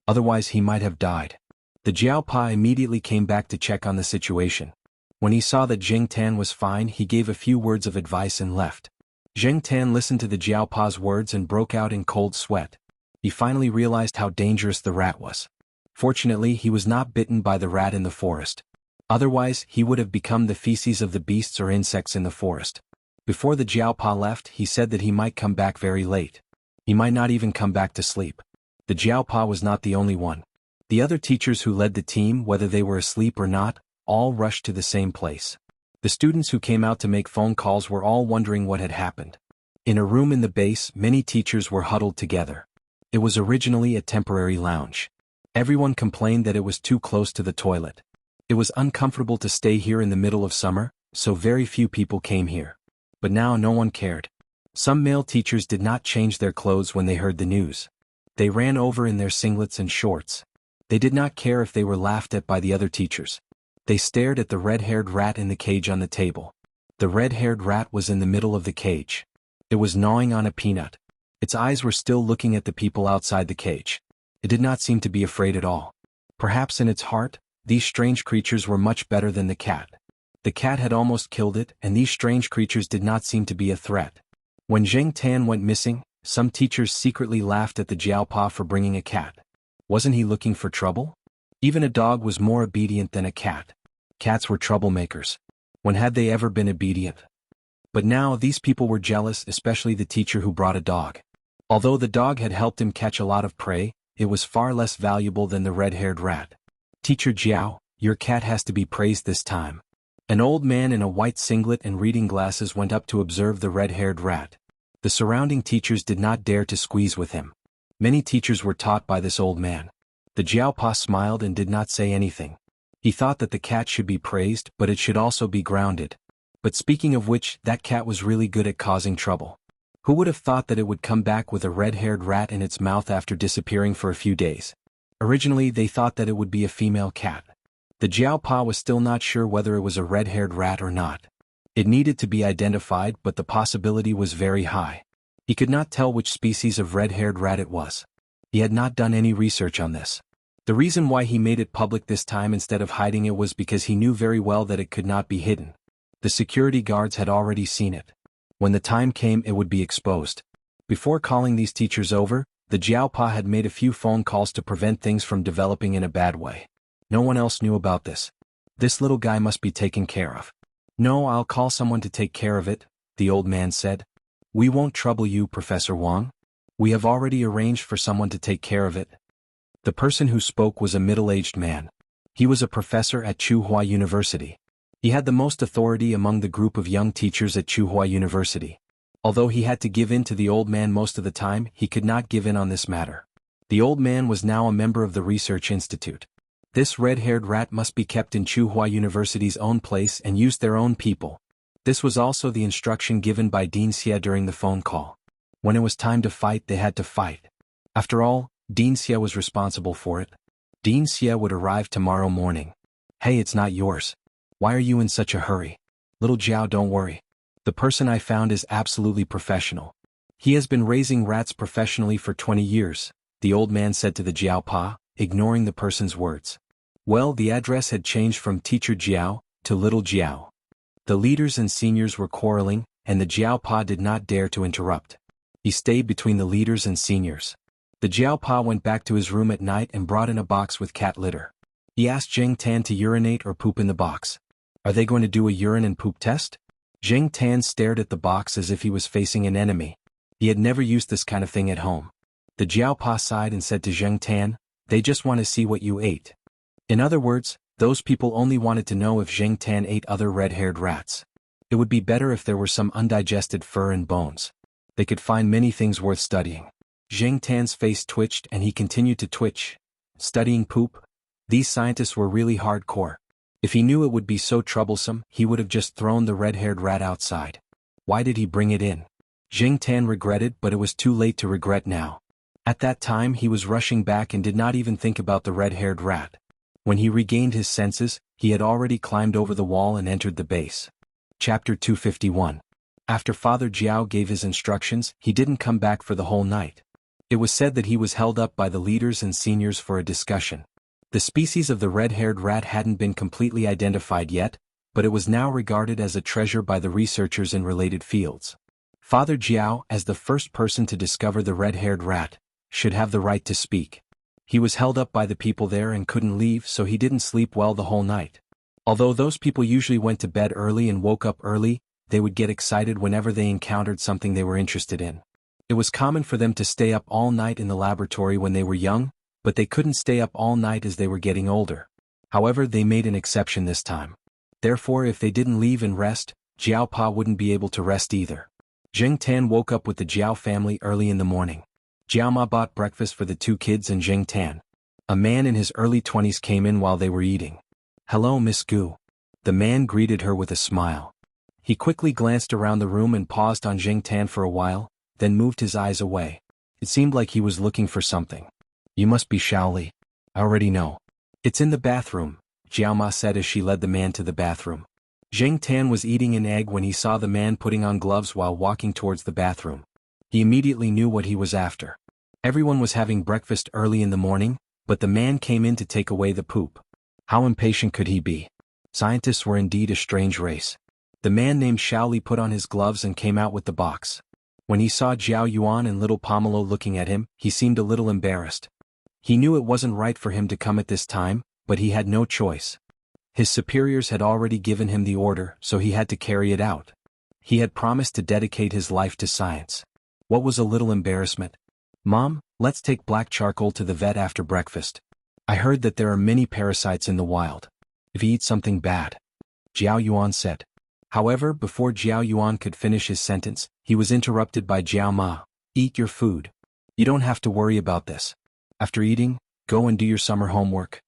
Otherwise he might have died. The Jiaopa immediately came back to check on the situation. When he saw that Jing Tan was fine, he gave a few words of advice and left. Jing Tan listened to the Jiaopa's words and broke out in cold sweat. He finally realized how dangerous the rat was. Fortunately, he was not bitten by the rat in the forest. Otherwise, he would have become the feces of the beasts or insects in the forest. Before the Jiaopa left, he said that he might come back very late. He might not even come back to sleep. The Jiaopa was not the only one. The other teachers who led the team, whether they were asleep or not, all rushed to the same place. The students who came out to make phone calls were all wondering what had happened. In a room in the base, many teachers were huddled together. It was originally a temporary lounge. Everyone complained that it was too close to the toilet. It was uncomfortable to stay here in the middle of summer, so very few people came here. But now no one cared. Some male teachers did not change their clothes when they heard the news. They ran over in their singlets and shorts. They did not care if they were laughed at by the other teachers. They stared at the red-haired rat in the cage on the table. The red-haired rat was in the middle of the cage. It was gnawing on a peanut. Its eyes were still looking at the people outside the cage. It did not seem to be afraid at all. Perhaps in its heart, these strange creatures were much better than the cat. The cat had almost killed it, and these strange creatures did not seem to be a threat. When Jing Tan went missing, some teachers secretly laughed at the Jiaopa for bringing a cat. Wasn't he looking for trouble? Even a dog was more obedient than a cat. Cats were troublemakers. When had they ever been obedient? But now these people were jealous, especially the teacher who brought a dog. Although the dog had helped him catch a lot of prey, it was far less valuable than the red-haired rat. Teacher Jiao, your cat has to be praised this time. An old man in a white singlet and reading glasses went up to observe the red-haired rat. The surrounding teachers did not dare to squeeze with him. Many teachers were taught by this old man. The Jiaopa smiled and did not say anything. He thought that the cat should be praised, but it should also be grounded. But speaking of which, that cat was really good at causing trouble. Who would have thought that it would come back with a red-haired rat in its mouth after disappearing for a few days? Originally they thought that it would be a female cat. The Jiaopa was still not sure whether it was a red-haired rat or not. It needed to be identified, but the possibility was very high. He could not tell which species of red-haired rat it was. He had not done any research on this. The reason why he made it public this time instead of hiding it was because he knew very well that it could not be hidden. The security guards had already seen it. When the time came, it would be exposed. Before calling these teachers over, the Jiaopa had made a few phone calls to prevent things from developing in a bad way. No one else knew about this. This little guy must be taken care of. No, I'll call someone to take care of it, the old man said. We won't trouble you, Professor Wang. We have already arranged for someone to take care of it. The person who spoke was a middle-aged man. He was a professor at Tsinghua University. He had the most authority among the group of young teachers at Tsinghua University. Although he had to give in to the old man most of the time, he could not give in on this matter. The old man was now a member of the research institute. This red-haired rat must be kept in Tsinghua University's own place and use their own people. This was also the instruction given by Dean Xie during the phone call. When it was time to fight, they had to fight. After all, Dean Xie was responsible for it. Dean Xie would arrive tomorrow morning. Hey, it's not yours. Why are you in such a hurry? Little Jiao, don't worry. The person I found is absolutely professional. He has been raising rats professionally for 20 years, the old man said to the Jiao Pa, ignoring the person's words. Well, the address had changed from Teacher Jiao to Little Jiao. The leaders and seniors were quarreling, and the Jiao Pa did not dare to interrupt. He stayed between the leaders and seniors. The Jiao Pa went back to his room at night and brought in a box with cat litter. He asked Zheng Tan to urinate or poop in the box. Are they going to do a urine and poop test? Zheng Tan stared at the box as if he was facing an enemy. He had never used this kind of thing at home. The Jiao Pa sighed and said to Zheng Tan, they just want to see what you ate. In other words, those people only wanted to know if Zheng Tan ate other red-haired rats. It would be better if there were some undigested fur and bones. They could find many things worth studying. Zheng Tan's face twitched and he continued to twitch. Studying poop? These scientists were really hardcore. If he knew it would be so troublesome, he would have just thrown the red-haired rat outside. Why did he bring it in? Zheng Tan regretted, but it was too late to regret now. At that time he was rushing back and did not even think about the red-haired rat. When he regained his senses, he had already climbed over the wall and entered the base. Chapter 251. After Father Jiao gave his instructions, he didn't come back for the whole night. It was said that he was held up by the leaders and seniors for a discussion. The species of the red-haired rat hadn't been completely identified yet, but it was now regarded as a treasure by the researchers in related fields. Father Jiao, as the first person to discover the red-haired rat, should have the right to speak. He was held up by the people there and couldn't leave, so he didn't sleep well the whole night. Although those people usually went to bed early and woke up early, they would get excited whenever they encountered something they were interested in. It was common for them to stay up all night in the laboratory when they were young, but they couldn't stay up all night as they were getting older. However, they made an exception this time. Therefore, if they didn't leave and rest, Jiao Pa wouldn't be able to rest either. Zheng Tan woke up with the Jiao family early in the morning. Jiao Ma bought breakfast for the two kids and Zheng Tan. A man in his early 20s came in while they were eating. Hello, Miss Gu. The man greeted her with a smile. He quickly glanced around the room and paused on Zheng Tan for a while, then moved his eyes away. It seemed like he was looking for something. You must be Shaoli. I already know. It's in the bathroom, Jiao Ma said as she led the man to the bathroom. Zheng Tan was eating an egg when he saw the man putting on gloves while walking towards the bathroom. He immediately knew what he was after. Everyone was having breakfast early in the morning, but the man came in to take away the poop. How impatient could he be? Scientists were indeed a strange race. The man named Shaoli put on his gloves and came out with the box. When he saw Zhao Yuan and little Pomelo looking at him, he seemed a little embarrassed. He knew it wasn't right for him to come at this time, but he had no choice. His superiors had already given him the order, so he had to carry it out. He had promised to dedicate his life to science. What was a little embarrassment? Mom, let's take black charcoal to the vet after breakfast. I heard that there are many parasites in the wild. If he eats something bad. Zhao Yuan said. However, before Zhao Yuan could finish his sentence, he was interrupted by Jiao Ma. Eat your food. You don't have to worry about this. After eating, go and do your summer homework.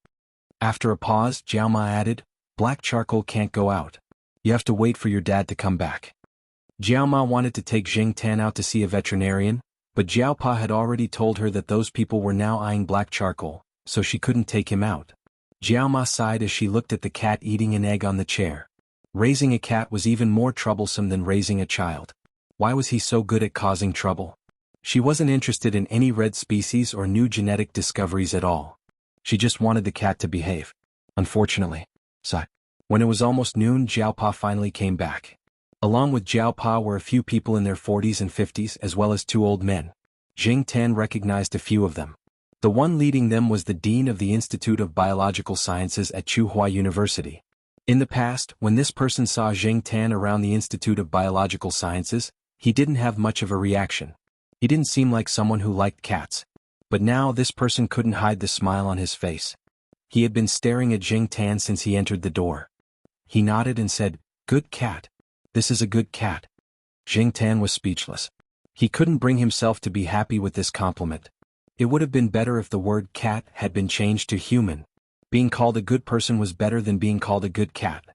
After a pause, Jiao Ma added, black charcoal can't go out. You have to wait for your dad to come back. Jiao Ma wanted to take Zheng Tan out to see a veterinarian, but Jiao Pa had already told her that those people were now eyeing black charcoal, so she couldn't take him out. Jiao Ma sighed as she looked at the cat eating an egg on the chair. Raising a cat was even more troublesome than raising a child. Why was he so good at causing trouble? She wasn't interested in any red species or new genetic discoveries at all. She just wanted the cat to behave. Unfortunately. When it was almost noon, Jiao Pa finally came back. Along with Jiao Pa were a few people in their 40s and 50s as well as two old men. Zheng Tan recognized a few of them. The one leading them was the Dean of the Institute of Biological Sciences at Tsinghua University. In the past, when this person saw Zheng Tan around the Institute of Biological Sciences, he didn't have much of a reaction. He didn't seem like someone who liked cats. But now this person couldn't hide the smile on his face. He had been staring at Zheng Tan since he entered the door. He nodded and said, "Good cat. This is a good cat." Zheng Tan was speechless. He couldn't bring himself to be happy with this compliment. It would have been better if the word cat had been changed to human. Being called a good person was better than being called a good cat.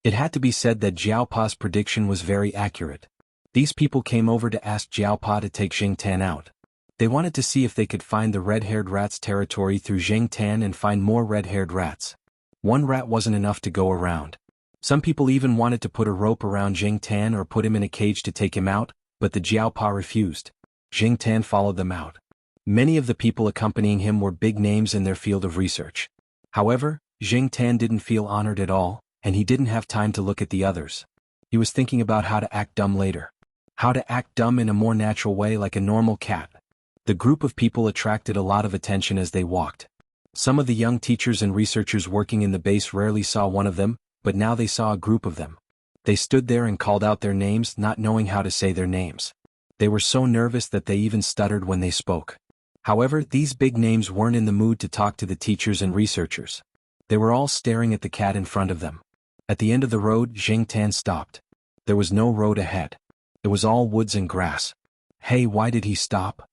It had to be said that Jiaopa's prediction was very accurate. These people came over to ask Jiaopa to take Jing Tan out. They wanted to see if they could find the red-haired rat's territory through Jing Tan and find more red-haired rats. One rat wasn't enough to go around. Some people even wanted to put a rope around Jing Tan or put him in a cage to take him out, but the Jiaopa refused. Jing Tan followed them out. Many of the people accompanying him were big names in their field of research. However, Jing Tan didn't feel honored at all, and he didn't have time to look at the others. He was thinking about how to act dumb later. How to act dumb in a more natural way like a normal cat. The group of people attracted a lot of attention as they walked. Some of the young teachers and researchers working in the base rarely saw one of them, but now they saw a group of them. They stood there and called out their names, not knowing how to say their names. They were so nervous that they even stuttered when they spoke. However, these big names weren't in the mood to talk to the teachers and researchers. They were all staring at the cat in front of them. At the end of the road, Jing Tan stopped. There was no road ahead. It was all woods and grass. Hey, why did he stop?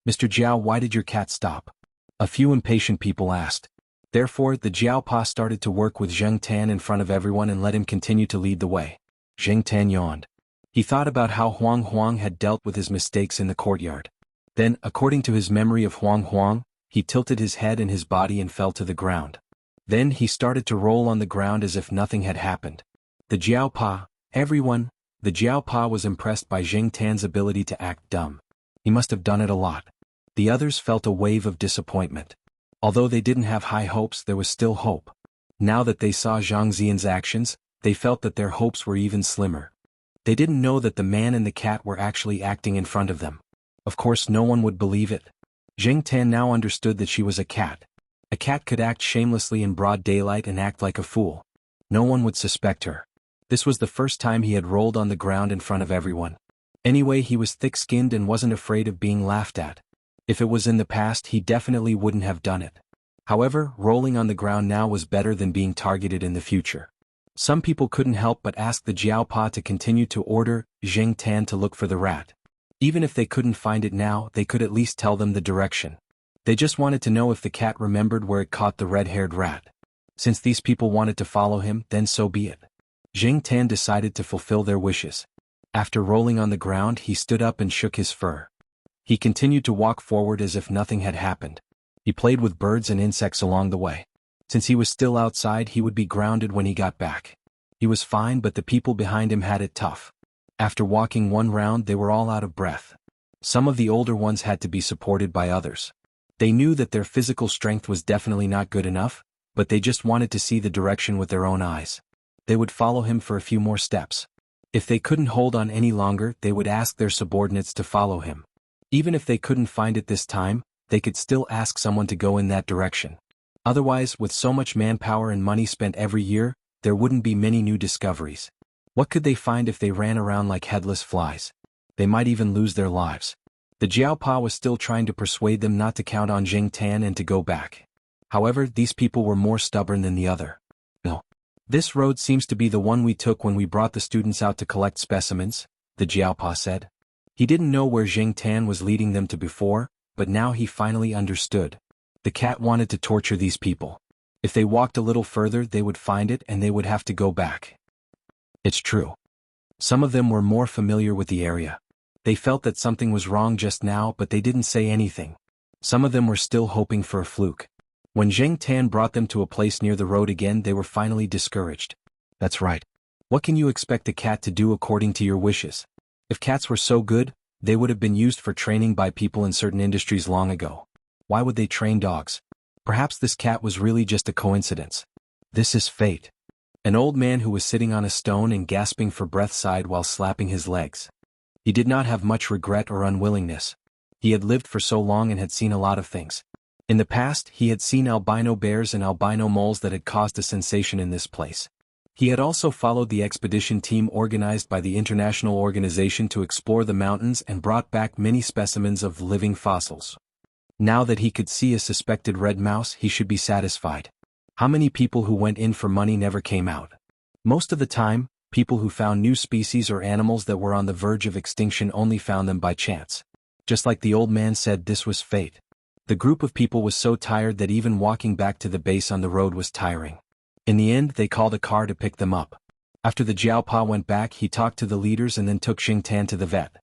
Mr. Jiao, why did your cat stop? A few impatient people asked. Therefore, the Jiaopa started to work with Jing Tan in front of everyone and let him continue to lead the way. Jing Tan yawned. He thought about how Huang Huang had dealt with his mistakes in the courtyard. Then, according to his memory of Huang Huang, he tilted his head and his body and fell to the ground. Then he started to roll on the ground as if nothing had happened. The Jiaopa was impressed by Jing Tan's ability to act dumb. He must have done it a lot. The others felt a wave of disappointment. Although they didn't have high hopes, there was still hope. Now that they saw Zhang Xian's actions, they felt that their hopes were even slimmer. They didn't know that the man and the cat were actually acting in front of them. Of course, no one would believe it. Jing Tan now understood that she was a cat. A cat could act shamelessly in broad daylight and act like a fool. No one would suspect her. This was the first time he had rolled on the ground in front of everyone. Anyway, he was thick-skinned and wasn't afraid of being laughed at. If it was in the past, he definitely wouldn't have done it. However, rolling on the ground now was better than being targeted in the future. Some people couldn't help but ask the Jiaopa to continue to order Jing Tan to look for the rat. Even if they couldn't find it now, they could at least tell them the direction. They just wanted to know if the cat remembered where it caught the red-haired rat. Since these people wanted to follow him, then so be it. Jing Tan decided to fulfill their wishes. After rolling on the ground, he stood up and shook his fur. He continued to walk forward as if nothing had happened. He played with birds and insects along the way. Since he was still outside, he would be grounded when he got back. He was fine, but the people behind him had it tough. After walking one round, they were all out of breath. Some of the older ones had to be supported by others. They knew that their physical strength was definitely not good enough, but they just wanted to see the direction with their own eyes. They would follow him for a few more steps. If they couldn't hold on any longer, they would ask their subordinates to follow him. Even if they couldn't find it this time, they could still ask someone to go in that direction. Otherwise, with so much manpower and money spent every year, there wouldn't be many new discoveries. What could they find if they ran around like headless flies? They might even lose their lives. The Jiaopa was still trying to persuade them not to count on Jing Tan and to go back. However, these people were more stubborn than the other. No. This road seems to be the one we took when we brought the students out to collect specimens, the Jiaopa said. He didn't know where Jing Tan was leading them to before, but now he finally understood. The cat wanted to torture these people. If they walked a little further, they would find it and they would have to go back. It's true. Some of them were more familiar with the area. They felt that something was wrong just now, but they didn't say anything. Some of them were still hoping for a fluke. When Jing Tan brought them to a place near the road again, they were finally discouraged. That's right. What can you expect a cat to do according to your wishes? If cats were so good, they would have been used for training by people in certain industries long ago. Why would they train dogs? Perhaps this cat was really just a coincidence. This is fate. An old man who was sitting on a stone and gasping for breath sighed while slapping his legs. He did not have much regret or unwillingness. He had lived for so long and had seen a lot of things. In the past, he had seen albino bears and albino moles that had caused a sensation in this place. He had also followed the expedition team organized by the international organization to explore the mountains and brought back many specimens of living fossils. Now that he could see a suspected red mouse, he should be satisfied. How many people who went in for money never came out? Most of the time, people who found new species or animals that were on the verge of extinction only found them by chance. Just like the old man said, this was fate. The group of people was so tired that even walking back to the base on the road was tiring. In the end, they called a car to pick them up. After the Jiaopa went back, he talked to the leaders and then took Xingtan to the vet.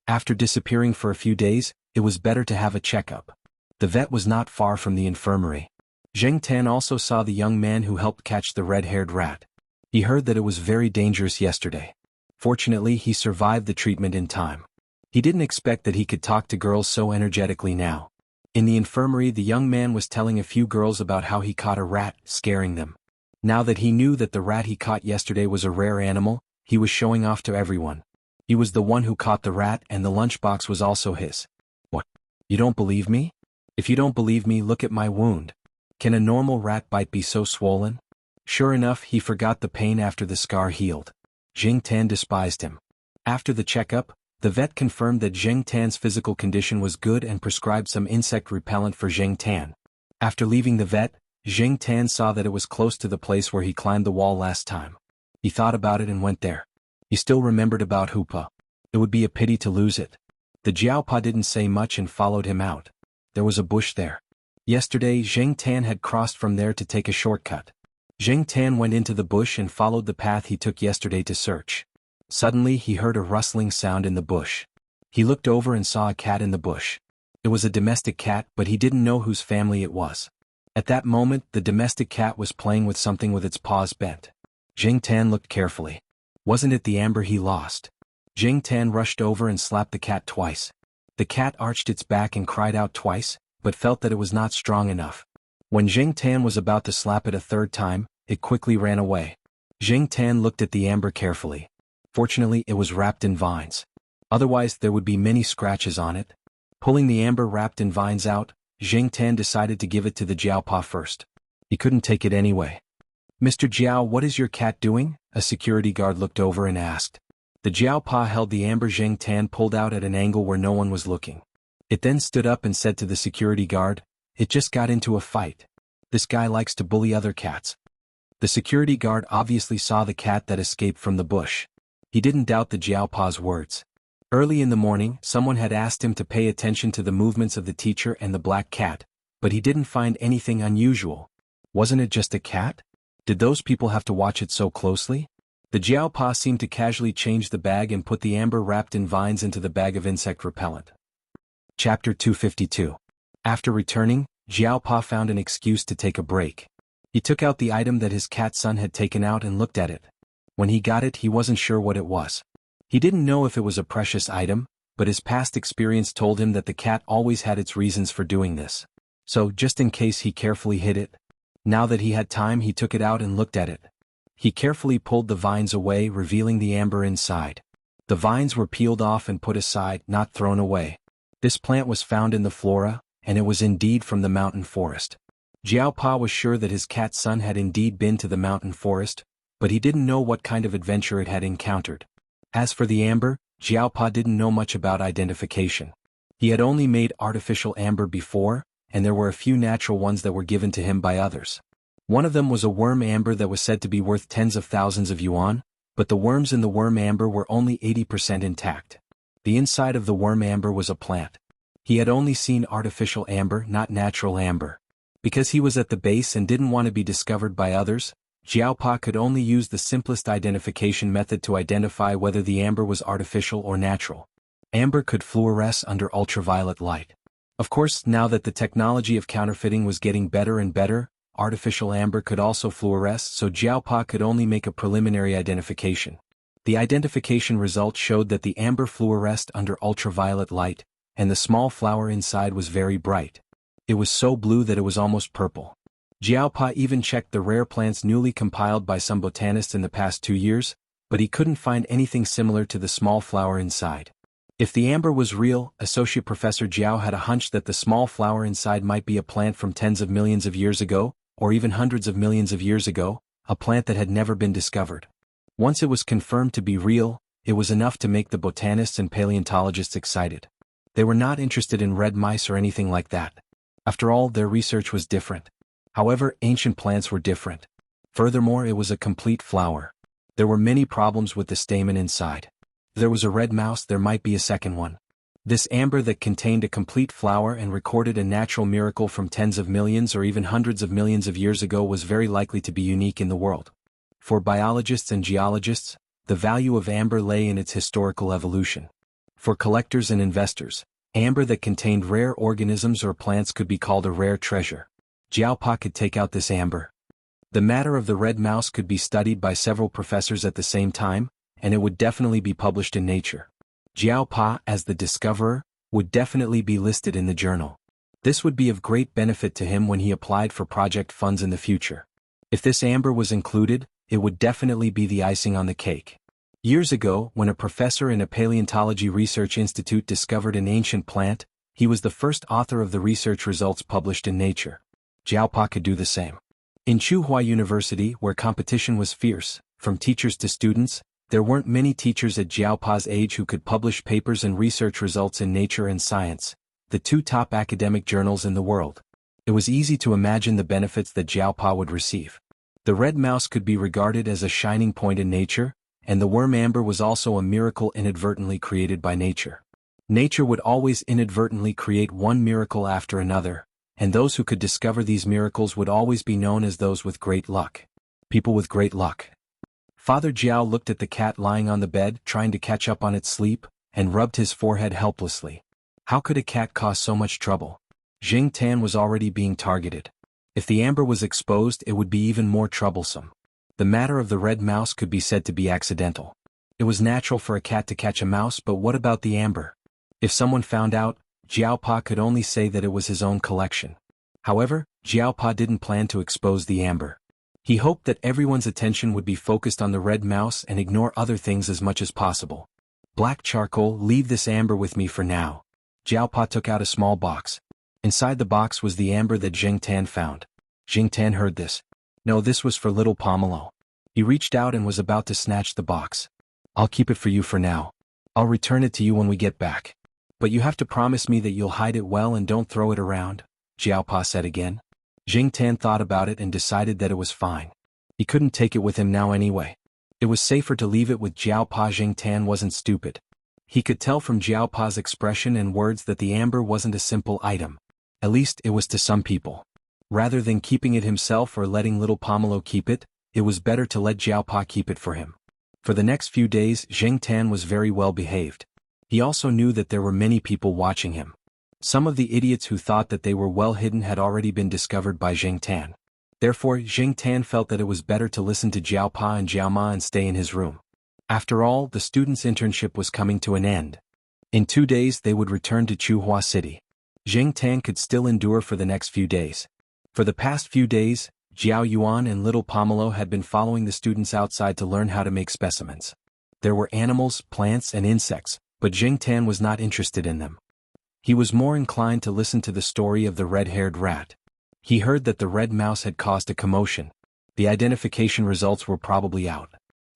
After disappearing for a few days, it was better to have a checkup. The vet was not far from the infirmary. Xingtan also saw the young man who helped catch the red-haired rat. He heard that it was very dangerous yesterday. Fortunately, he survived the treatment in time. He didn't expect that he could talk to girls so energetically now. In the infirmary, the young man was telling a few girls about how he caught a rat, scaring them. Now that he knew that the rat he caught yesterday was a rare animal, he was showing off to everyone. He was the one who caught the rat, and the lunchbox was also his. What? You don't believe me? If you don't believe me, look at my wound. Can a normal rat bite be so swollen? Sure enough, he forgot the pain after the scar healed. Xingtan despised him. After the checkup, the vet confirmed that Xingtan's physical condition was good and prescribed some insect repellent for Xingtan. After leaving the vet, Xingtan saw that it was close to the place where he climbed the wall last time. He thought about it and went there. He still remembered about Hupa. It would be a pity to lose it. The Jiaopa didn't say much and followed him out. There was a bush there. Yesterday, Xingtan had crossed from there to take a shortcut. Xingtan went into the bush and followed the path he took yesterday to search. Suddenly, he heard a rustling sound in the bush. He looked over and saw a cat in the bush. It was a domestic cat, but he didn't know whose family it was. At that moment, the domestic cat was playing with something with its paws bent. Xingtan looked carefully. Wasn't it the amber he lost? Xingtan rushed over and slapped the cat twice. The cat arched its back and cried out twice, but felt that it was not strong enough. When Xingtan was about to slap it a third time, it quickly ran away. Xingtan looked at the amber carefully. Fortunately, it was wrapped in vines. Otherwise, there would be many scratches on it. Pulling the amber wrapped in vines out, Xingtan decided to give it to the Jiaopa first. He couldn't take it anyway. "Mr. Jiao, what is your cat doing?" a security guard looked over and asked. The Jiaopa held the amber Xingtan pulled out at an angle where no one was looking. It then stood up and said to the security guard, "It just got into a fight. This guy likes to bully other cats." The security guard obviously saw the cat that escaped from the bush. He didn't doubt the Jiaopa's words. Early in the morning, someone had asked him to pay attention to the movements of the teacher and the black cat, but he didn't find anything unusual. Wasn't it just a cat? Did those people have to watch it so closely? The Jiaopa seemed to casually change the bag and put the amber wrapped in vines into the bag of insect repellent. Chapter 252. After returning, Jiaopa found an excuse to take a break. He took out the item that his cat son had taken out and looked at it. When he got it, he wasn't sure what it was. He didn't know if it was a precious item, but his past experience told him that the cat always had its reasons for doing this. So, just in case, he carefully hid it. Now that he had time, he took it out and looked at it. He carefully pulled the vines away, revealing the amber inside. The vines were peeled off and put aside, not thrown away. This plant was found in the flora, and it was indeed from the mountain forest. Jiaopa was sure that his cat's son had indeed been to the mountain forest, but he didn't know what kind of adventure it had encountered. As for the amber, Jiaopa didn't know much about identification. He had only made artificial amber before, and there were a few natural ones that were given to him by others. One of them was a worm amber that was said to be worth tens of thousands of yuan, but the worms in the worm amber were only 80% intact. The inside of the worm amber was a plant. He had only seen artificial amber, not natural amber. Because he was at the base and didn't want to be discovered by others, Jiaopa could only use the simplest identification method to identify whether the amber was artificial or natural. Amber could fluoresce under ultraviolet light. Of course, now that the technology of counterfeiting was getting better and better, artificial amber could also fluoresce, so Jiaopa could only make a preliminary identification. The identification result showed that the amber fluoresced under ultraviolet light, and the small flower inside was very bright. It was so blue that it was almost purple. Jiaopa even checked the rare plants newly compiled by some botanists in the past 2 years, but he couldn't find anything similar to the small flower inside. If the amber was real, Associate Professor Jiao had a hunch that the small flower inside might be a plant from tens of millions of years ago, or even hundreds of millions of years ago, a plant that had never been discovered. Once it was confirmed to be real, it was enough to make the botanists and paleontologists excited. They were not interested in red mice or anything like that. After all, their research was different. However, ancient plants were different. Furthermore, it was a complete flower. There were many problems with the stamen inside. If there was a red mouse, there might be a second one. This amber that contained a complete flower and recorded a natural miracle from tens of millions or even hundreds of millions of years ago was very likely to be unique in the world. For biologists and geologists, the value of amber lay in its historical evolution. For collectors and investors, amber that contained rare organisms or plants could be called a rare treasure. Jiaopa could take out this amber. The matter of the red mouse could be studied by several professors at the same time, and it would definitely be published in Nature. Jiaopa, as the discoverer, would definitely be listed in the journal. This would be of great benefit to him when he applied for project funds in the future. If this amber was included, it would definitely be the icing on the cake. Years ago, when a professor in a paleontology research institute discovered an ancient plant, he was the first author of the research results published in Nature. Jiaopa could do the same. In Tsinghua University, where competition was fierce, from teachers to students, there weren't many teachers at Jiaopa's age who could publish papers and research results in Nature and Science, the two top academic journals in the world. It was easy to imagine the benefits that Jiaopa would receive. The red mouse could be regarded as a shining point in Nature, and the worm amber was also a miracle inadvertently created by Nature. Nature would always inadvertently create one miracle after another, and those who could discover these miracles would always be known as those with great luck. People with great luck. Father Jiao looked at the cat lying on the bed, trying to catch up on its sleep, and rubbed his forehead helplessly. How could a cat cause so much trouble? Jing Tan was already being targeted. If the amber was exposed, it would be even more troublesome. The matter of the red mouse could be said to be accidental. It was natural for a cat to catch a mouse, but what about the amber? If someone found out, Jiaopa could only say that it was his own collection. However, Jiaopa didn't plan to expose the amber. He hoped that everyone's attention would be focused on the red mouse and ignore other things as much as possible. Black charcoal, leave this amber with me for now. Jiaopa took out a small box. Inside the box was the amber that Jing Tan found. Jing Tan heard this. No, this was for little Pomelo. He reached out and was about to snatch the box. I'll keep it for you for now. I'll return it to you when we get back. But you have to promise me that you'll hide it well and don't throw it around, Jiaopa said again. Jing Tan thought about it and decided that it was fine. He couldn't take it with him now anyway. It was safer to leave it with Jiaopa. Jing Tan wasn't stupid. He could tell from Jiaopa's expression and words that the amber wasn't a simple item. At least it was to some people. Rather than keeping it himself or letting little Pomelo keep it, it was better to let Jiaopa keep it for him. For the next few days, Jing Tan was very well behaved. He also knew that there were many people watching him. Some of the idiots who thought that they were well hidden had already been discovered by Jing Tan. Therefore, Jing Tan felt that it was better to listen to Jiaopa and Jiaoma and stay in his room. After all, the student's internship was coming to an end. In 2 days they would return to Tsinghua City. Jing Tan could still endure for the next few days. For the past few days, Jiao Yuan and little Pomelo had been following the students outside to learn how to make specimens. There were animals, plants, and insects, but Jing Tan was not interested in them. He was more inclined to listen to the story of the red-haired rat. He heard that the red mouse had caused a commotion. The identification results were probably out.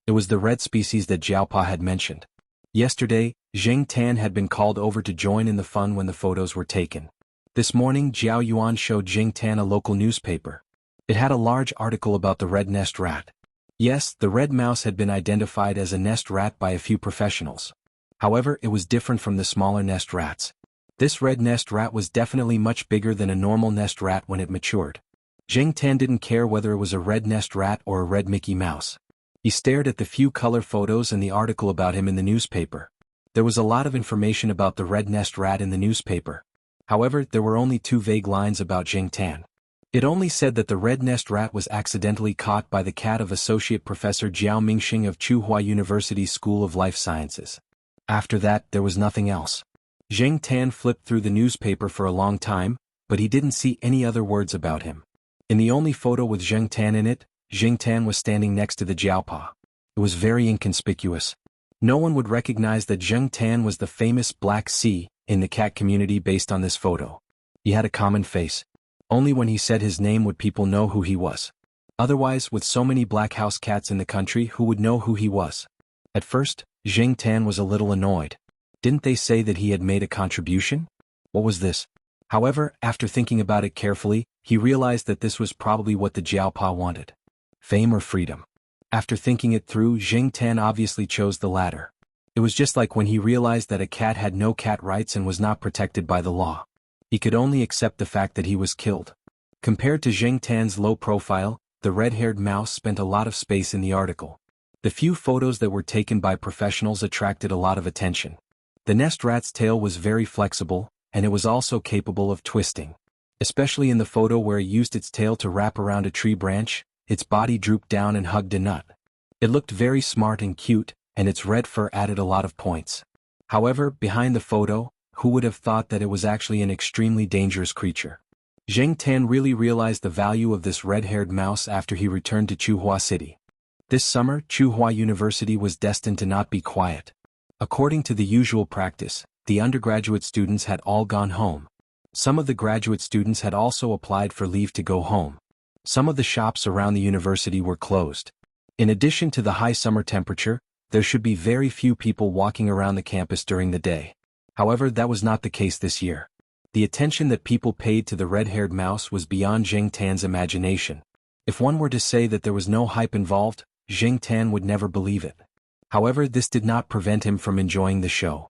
It was the red species that Jiaopa had mentioned. Yesterday, Jing Tan had been called over to join in the fun when the photos were taken. This morning, Jiao Yuan showed Jing Tan a local newspaper. It had a large article about the red nest rat. Yes, the red mouse had been identified as a nest rat by a few professionals. However, it was different from the smaller nest rats. This red nest rat was definitely much bigger than a normal nest rat when it matured. Jing Tan didn't care whether it was a red nest rat or a red Mickey Mouse. He stared at the few color photos and the article about him in the newspaper. There was a lot of information about the red nest rat in the newspaper. However, there were only 2 vague lines about Jing Tan. It only said that the red nest rat was accidentally caught by the cat of Associate Professor Jiao Mingxing of Tsinghua University School of Life Sciences. After that, there was nothing else. Jing Tan flipped through the newspaper for a long time, but he didn't see any other words about him. In the only photo with Jing Tan in it, Jing Tan was standing next to the Jiaopa. It was very inconspicuous. No one would recognize that Jing Tan was the famous Black Sea in the cat community based on this photo. He had a common face. Only when he said his name would people know who he was. Otherwise, with so many black house cats in the country, who would know who he was? At first, Jing Tan was a little annoyed. Didn't they say that he had made a contribution? What was this? However, after thinking about it carefully, he realized that this was probably what the Jiaopa wanted. Fame or freedom? After thinking it through, Jing Tan obviously chose the latter. It was just like when he realized that a cat had no cat rights and was not protected by the law. He could only accept the fact that he was killed. Compared to Jing Tan's low profile, the red-haired mouse spent a lot of space in the article. The few photos that were taken by professionals attracted a lot of attention. The nest rat's tail was very flexible, and it was also capable of twisting. Especially in the photo where it used its tail to wrap around a tree branch, its body drooped down and hugged a nut. It looked very smart and cute, and its red fur added a lot of points. However, behind the photo, who would have thought that it was actually an extremely dangerous creature? Zheng Tan really realized the value of this red-haired mouse after he returned to Chuhua City. This summer, Chuhua University was destined to not be quiet. According to the usual practice, the undergraduate students had all gone home. Some of the graduate students had also applied for leave to go home. Some of the shops around the university were closed. In addition to the high summer temperature, there should be very few people walking around the campus during the day. However, that was not the case this year. The attention that people paid to the red-haired mouse was beyond Zheng Tan's imagination. If one were to say that there was no hype involved, Zheng Tan would never believe it. However, this did not prevent him from enjoying the show.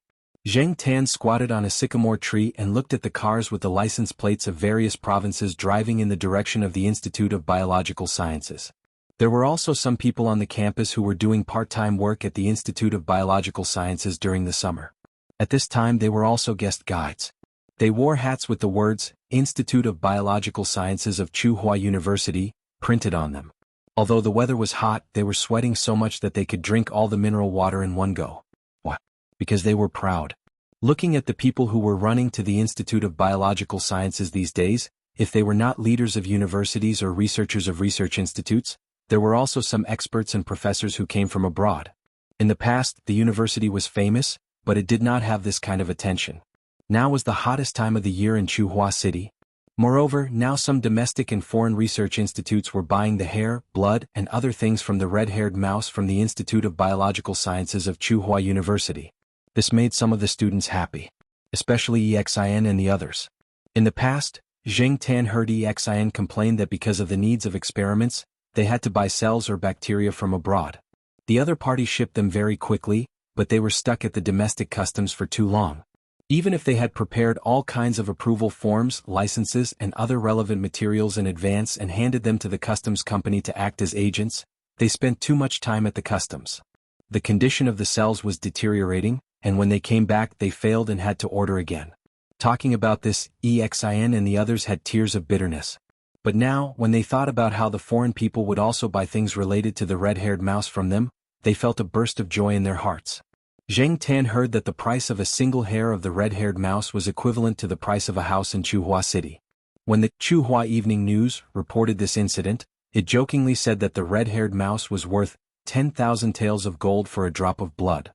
Zheng Tan squatted on a sycamore tree and looked at the cars with the license plates of various provinces driving in the direction of the Institute of Biological Sciences. There were also some people on the campus who were doing part-time work at the Institute of Biological Sciences during the summer. At this time they were also guest guides. They wore hats with the words, Institute of Biological Sciences of Chuhua University, printed on them. Although the weather was hot, they were sweating so much that they could drink all the mineral water in one go. What? Because they were proud. Looking at the people who were running to the Institute of Biological Sciences these days, if they were not leaders of universities or researchers of research institutes, there were also some experts and professors who came from abroad. In the past, the university was famous, but it did not have this kind of attention. Now was the hottest time of the year in Chuhua City. Moreover, now some domestic and foreign research institutes were buying the hair, blood, and other things from the red-haired mouse from the Institute of Biological Sciences of Chuhua University. This made some of the students happy, especially EXIN and the others. In the past, Zheng Tan heard EXIN complain that because of the needs of experiments, they had to buy cells or bacteria from abroad. The other party shipped them very quickly, but they were stuck at the domestic customs for too long. Even if they had prepared all kinds of approval forms, licenses, and other relevant materials in advance and handed them to the customs company to act as agents, they spent too much time at the customs. The condition of the cells was deteriorating, and when they came back they failed and had to order again. Talking about this, EXIN and the others had tears of bitterness. But now, when they thought about how the foreign people would also buy things related to the red-haired mouse from them, they felt a burst of joy in their hearts. Zheng Tan heard that the price of a single hair of the red-haired mouse was equivalent to the price of a house in Chuhua City. When the Chuhua Evening News reported this incident, it jokingly said that the red-haired mouse was worth 10,000 taels of gold for a drop of blood.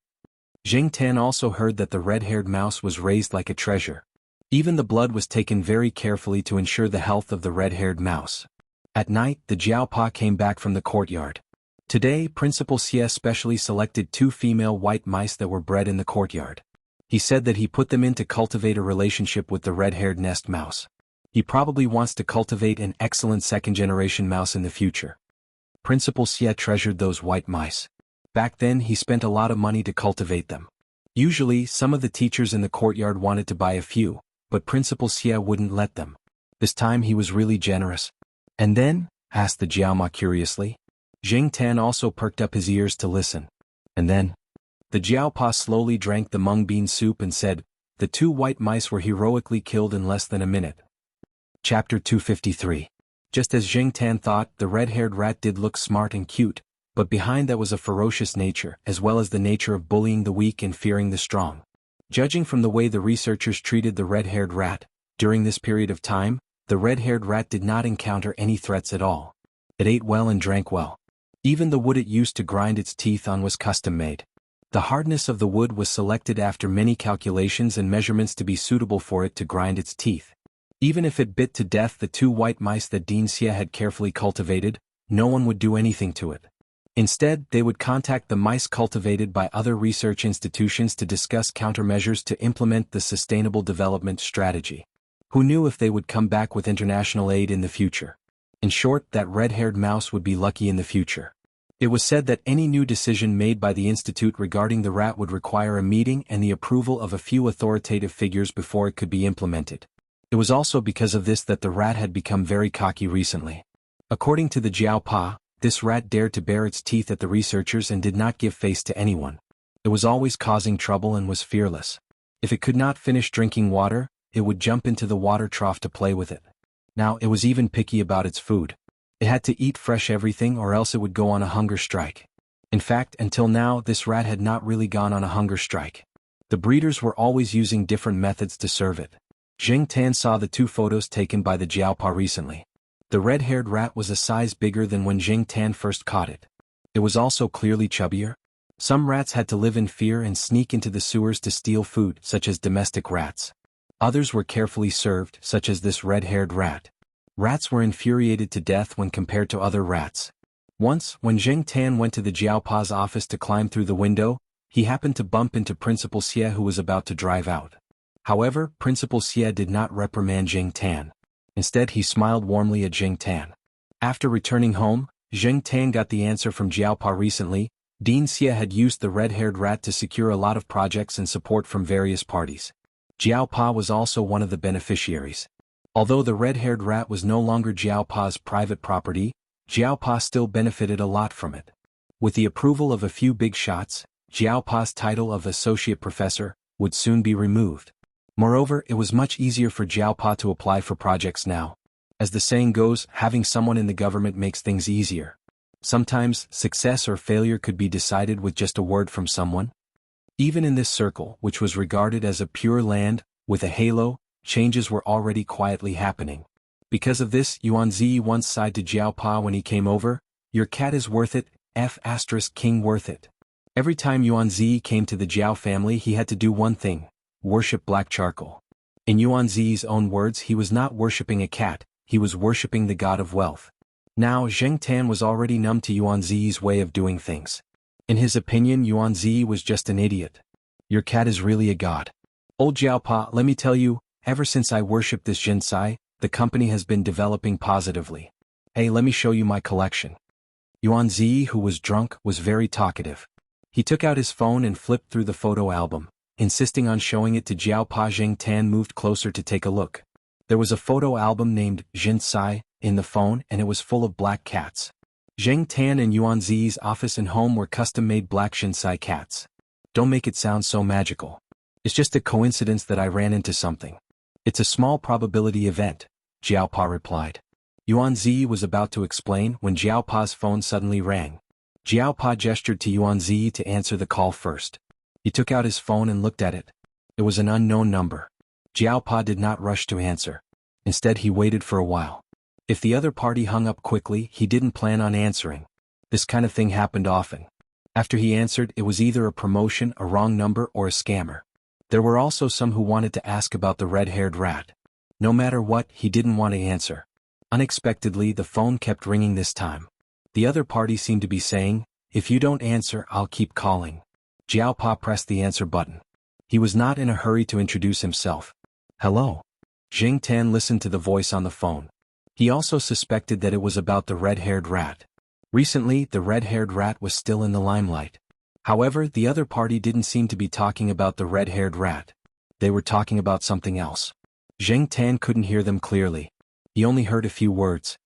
Zheng Tan also heard that the red-haired mouse was raised like a treasure. Even the blood was taken very carefully to ensure the health of the red-haired mouse. At night, the Jiaopa came back from the courtyard. Today, Principal Xie specially selected 2 female white mice that were bred in the courtyard. He said that he put them in to cultivate a relationship with the red-haired nest mouse. He probably wants to cultivate an excellent second-generation mouse in the future. Principal Xie treasured those white mice. Back then, he spent a lot of money to cultivate them. Usually, some of the teachers in the courtyard wanted to buy a few, but Principal Xie wouldn't let them. This time he was really generous. And then? Asked the Jiaoma curiously. Zheng Tan also perked up his ears to listen. And then? The Jiaopa slowly drank the mung bean soup and said, the 2 white mice were heroically killed in less than a minute. Chapter 253. Just as Zheng Tan thought, the red-haired rat did look smart and cute, but behind that was a ferocious nature, as well as the nature of bullying the weak and fearing the strong. Judging from the way the researchers treated the red-haired rat, during this period of time, the red-haired rat did not encounter any threats at all. It ate well and drank well. Even the wood it used to grind its teeth on was custom-made. The hardness of the wood was selected after many calculations and measurements to be suitable for it to grind its teeth. Even if it bit to death the 2 white mice that Dean Xie had carefully cultivated, no one would do anything to it. Instead, they would contact the mice cultivated by other research institutions to discuss countermeasures to implement the sustainable development strategy. Who knew if they would come back with international aid in the future? In short, that red-haired mouse would be lucky in the future. It was said that any new decision made by the institute regarding the rat would require a meeting and the approval of a few authoritative figures before it could be implemented. It was also because of this that the rat had become very cocky recently. According to the Jiao Pa, this rat dared to bare its teeth at the researchers and did not give face to anyone. It was always causing trouble and was fearless. If it could not finish drinking water, it would jump into the water trough to play with it. Now it was even picky about its food. It had to eat fresh everything or else it would go on a hunger strike. In fact, until now this rat had not really gone on a hunger strike. The breeders were always using different methods to serve it. Zheng Tan saw the 2 photos taken by the Jiao Pa recently. The red-haired rat was a size bigger than when Zheng Tan first caught it. It was also clearly chubbier. Some rats had to live in fear and sneak into the sewers to steal food, such as domestic rats. Others were carefully served, such as this red-haired rat. Rats were infuriated to death when compared to other rats. Once, when Zheng Tan went to the Jiao Pa's office to climb through the window, he happened to bump into Principal Xie, who was about to drive out. However, Principal Xie did not reprimand Zheng Tan. Instead, he smiled warmly at Zheng Tan. After returning home, Zheng Tan got the answer from Jiao Pa recently. Dean Xie had used the red-haired rat to secure a lot of projects and support from various parties. Jiao Pa was also one of the beneficiaries. Although the red-haired rat was no longer Jiao Pa's private property, Jiao Pa still benefited a lot from it. With the approval of a few big shots, Jiao Pa's title of associate professor would soon be removed. Moreover, it was much easier for Jiao Pa to apply for projects now. As the saying goes, having someone in the government makes things easier. Sometimes, success or failure could be decided with just a word from someone. Even in this circle, which was regarded as a pure land, with a halo, changes were already quietly happening. Because of this, Yuan Zi once sighed to Jiao Pa when he came over, "Your cat is worth it, King worth it." Every time Yuan Zi came to the Jiao family he had to do one thing: worship black charcoal. In Yuan Zi's own words, he was not worshipping a cat, he was worshipping the god of wealth. Now Zheng Tan was already numb to Yuan Zi's way of doing things. In his opinion, Yuan Zi was just an idiot. "Your cat is really a god. Old Jiao Pa, let me tell you, ever since I worshipped this Jinsai, the company has been developing positively. Hey, let me show you my collection." Yuan Zi, who was drunk, was very talkative. He took out his phone and flipped through the photo album, insisting on showing it to Jiao Pa. Zheng Tan moved closer to take a look. There was a photo album named Jinsai in the phone, and it was full of black cats. Zheng Tan and Yuan Zi's office and home were custom-made black Jinsai cats. "Don't make it sound so magical. It's just a coincidence that I ran into something. It's a small probability event," Jiao Pa replied. Yuan Zi was about to explain when Jiao Pa's phone suddenly rang. Jiao Pa gestured to Yuan Zi to answer the call first. He took out his phone and looked at it. It was an unknown number. Jiao Pa did not rush to answer. Instead, he waited for a while. If the other party hung up quickly, he didn't plan on answering. This kind of thing happened often. After he answered, it was either a promotion, a wrong number, or a scammer. There were also some who wanted to ask about the red-haired rat. No matter what, he didn't want to answer. Unexpectedly, the phone kept ringing this time. The other party seemed to be saying, "If you don't answer, I'll keep calling." Jiao Pa pressed the answer button. He was not in a hurry to introduce himself. "Hello." Zheng Tan listened to the voice on the phone. He also suspected that it was about the red-haired rat. Recently, the red-haired rat was still in the limelight. However, the other party didn't seem to be talking about the red-haired rat. They were talking about something else. Zheng Tan couldn't hear them clearly. He only heard a few words.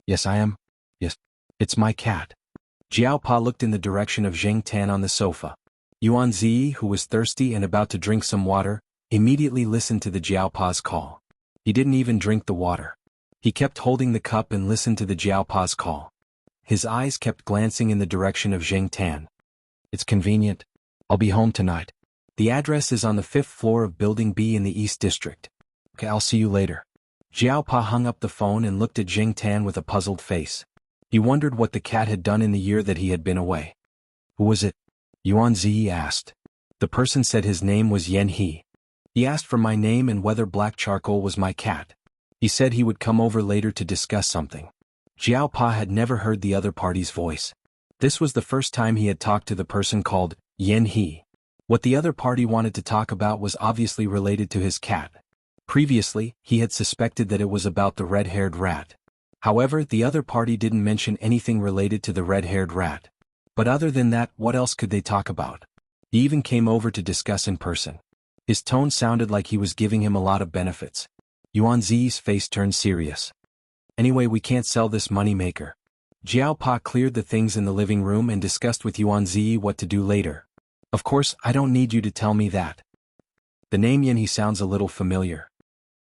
"Yes, I am. Yes, it's my cat." Jiao Pa looked in the direction of Zheng Tan on the sofa. Yuan Zi, who was thirsty and about to drink some water, immediately listened to the Jiao Pa's call. He didn't even drink the water. He kept holding the cup and listened to the Jiao Pa's call. His eyes kept glancing in the direction of Zheng Tan. "It's convenient. I'll be home tonight. The address is on the 5th floor of Building B in the East District. Okay, I'll see you later." Jiao Pa hung up the phone and looked at Zheng Tan with a puzzled face. He wondered what the cat had done in the year that he had been away. "Who was it?" Yuan Zi asked. The person said his name was Yan He. He asked for my name and whether black charcoal was my cat. He said he would come over later to discuss something. Jiao Pa had never heard the other party's voice. This was the first time he had talked to the person called Yan He. What the other party wanted to talk about was obviously related to his cat. Previously, he had suspected that it was about the red-haired rat. However, the other party didn't mention anything related to the red-haired rat. But other than that, what else could they talk about? He even came over to discuss in person. His tone sounded like he was giving him a lot of benefits. Yuan Zi's face turned serious. Anyway, we can't sell this moneymaker. Jiao Pa cleared the things in the living room and discussed with Yuan Zi what to do later. Of course, I don't need you to tell me that. The name Yan He sounds a little familiar.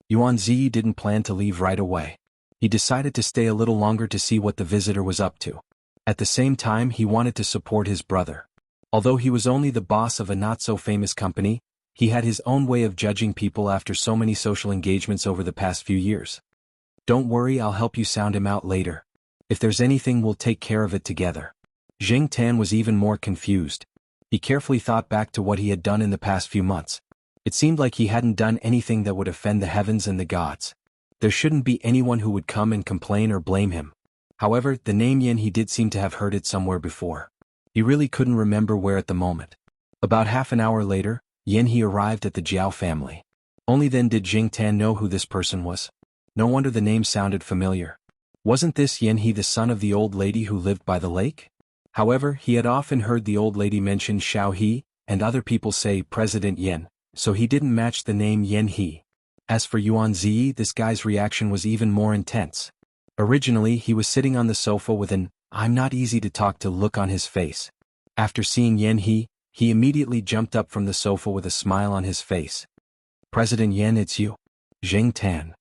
Yuan Zi didn't plan to leave right away. He decided to stay a little longer to see what the visitor was up to. At the same time, he wanted to support his brother. Although he was only the boss of a not-so-famous company, he had his own way of judging people after so many social engagements over the past few years. Don't worry, I'll help you sound him out later. If there's anything, we'll take care of it together. Zheng Tan was even more confused. He carefully thought back to what he had done in the past few months. It seemed like he hadn't done anything that would offend the heavens and the gods. There shouldn't be anyone who would come and complain or blame him. However, the name Yan He did seem to have heard it somewhere before. He really couldn't remember where at the moment. About half an hour later, Yan He arrived at the Jiao family. Only then did Zheng Tan know who this person was. No wonder the name sounded familiar. Wasn't this Yan He the son of the old lady who lived by the lake? However, he had often heard the old lady mention Xiao He, and other people say President Yan, so he didn't match the name Yan He. As for Yuan Zi, this guy's reaction was even more intense. Originally, he was sitting on the sofa with an "I'm not easy to talk to" look on his face. After seeing Yan He immediately jumped up from the sofa with a smile on his face. President Yan, it's you. Zheng Tan.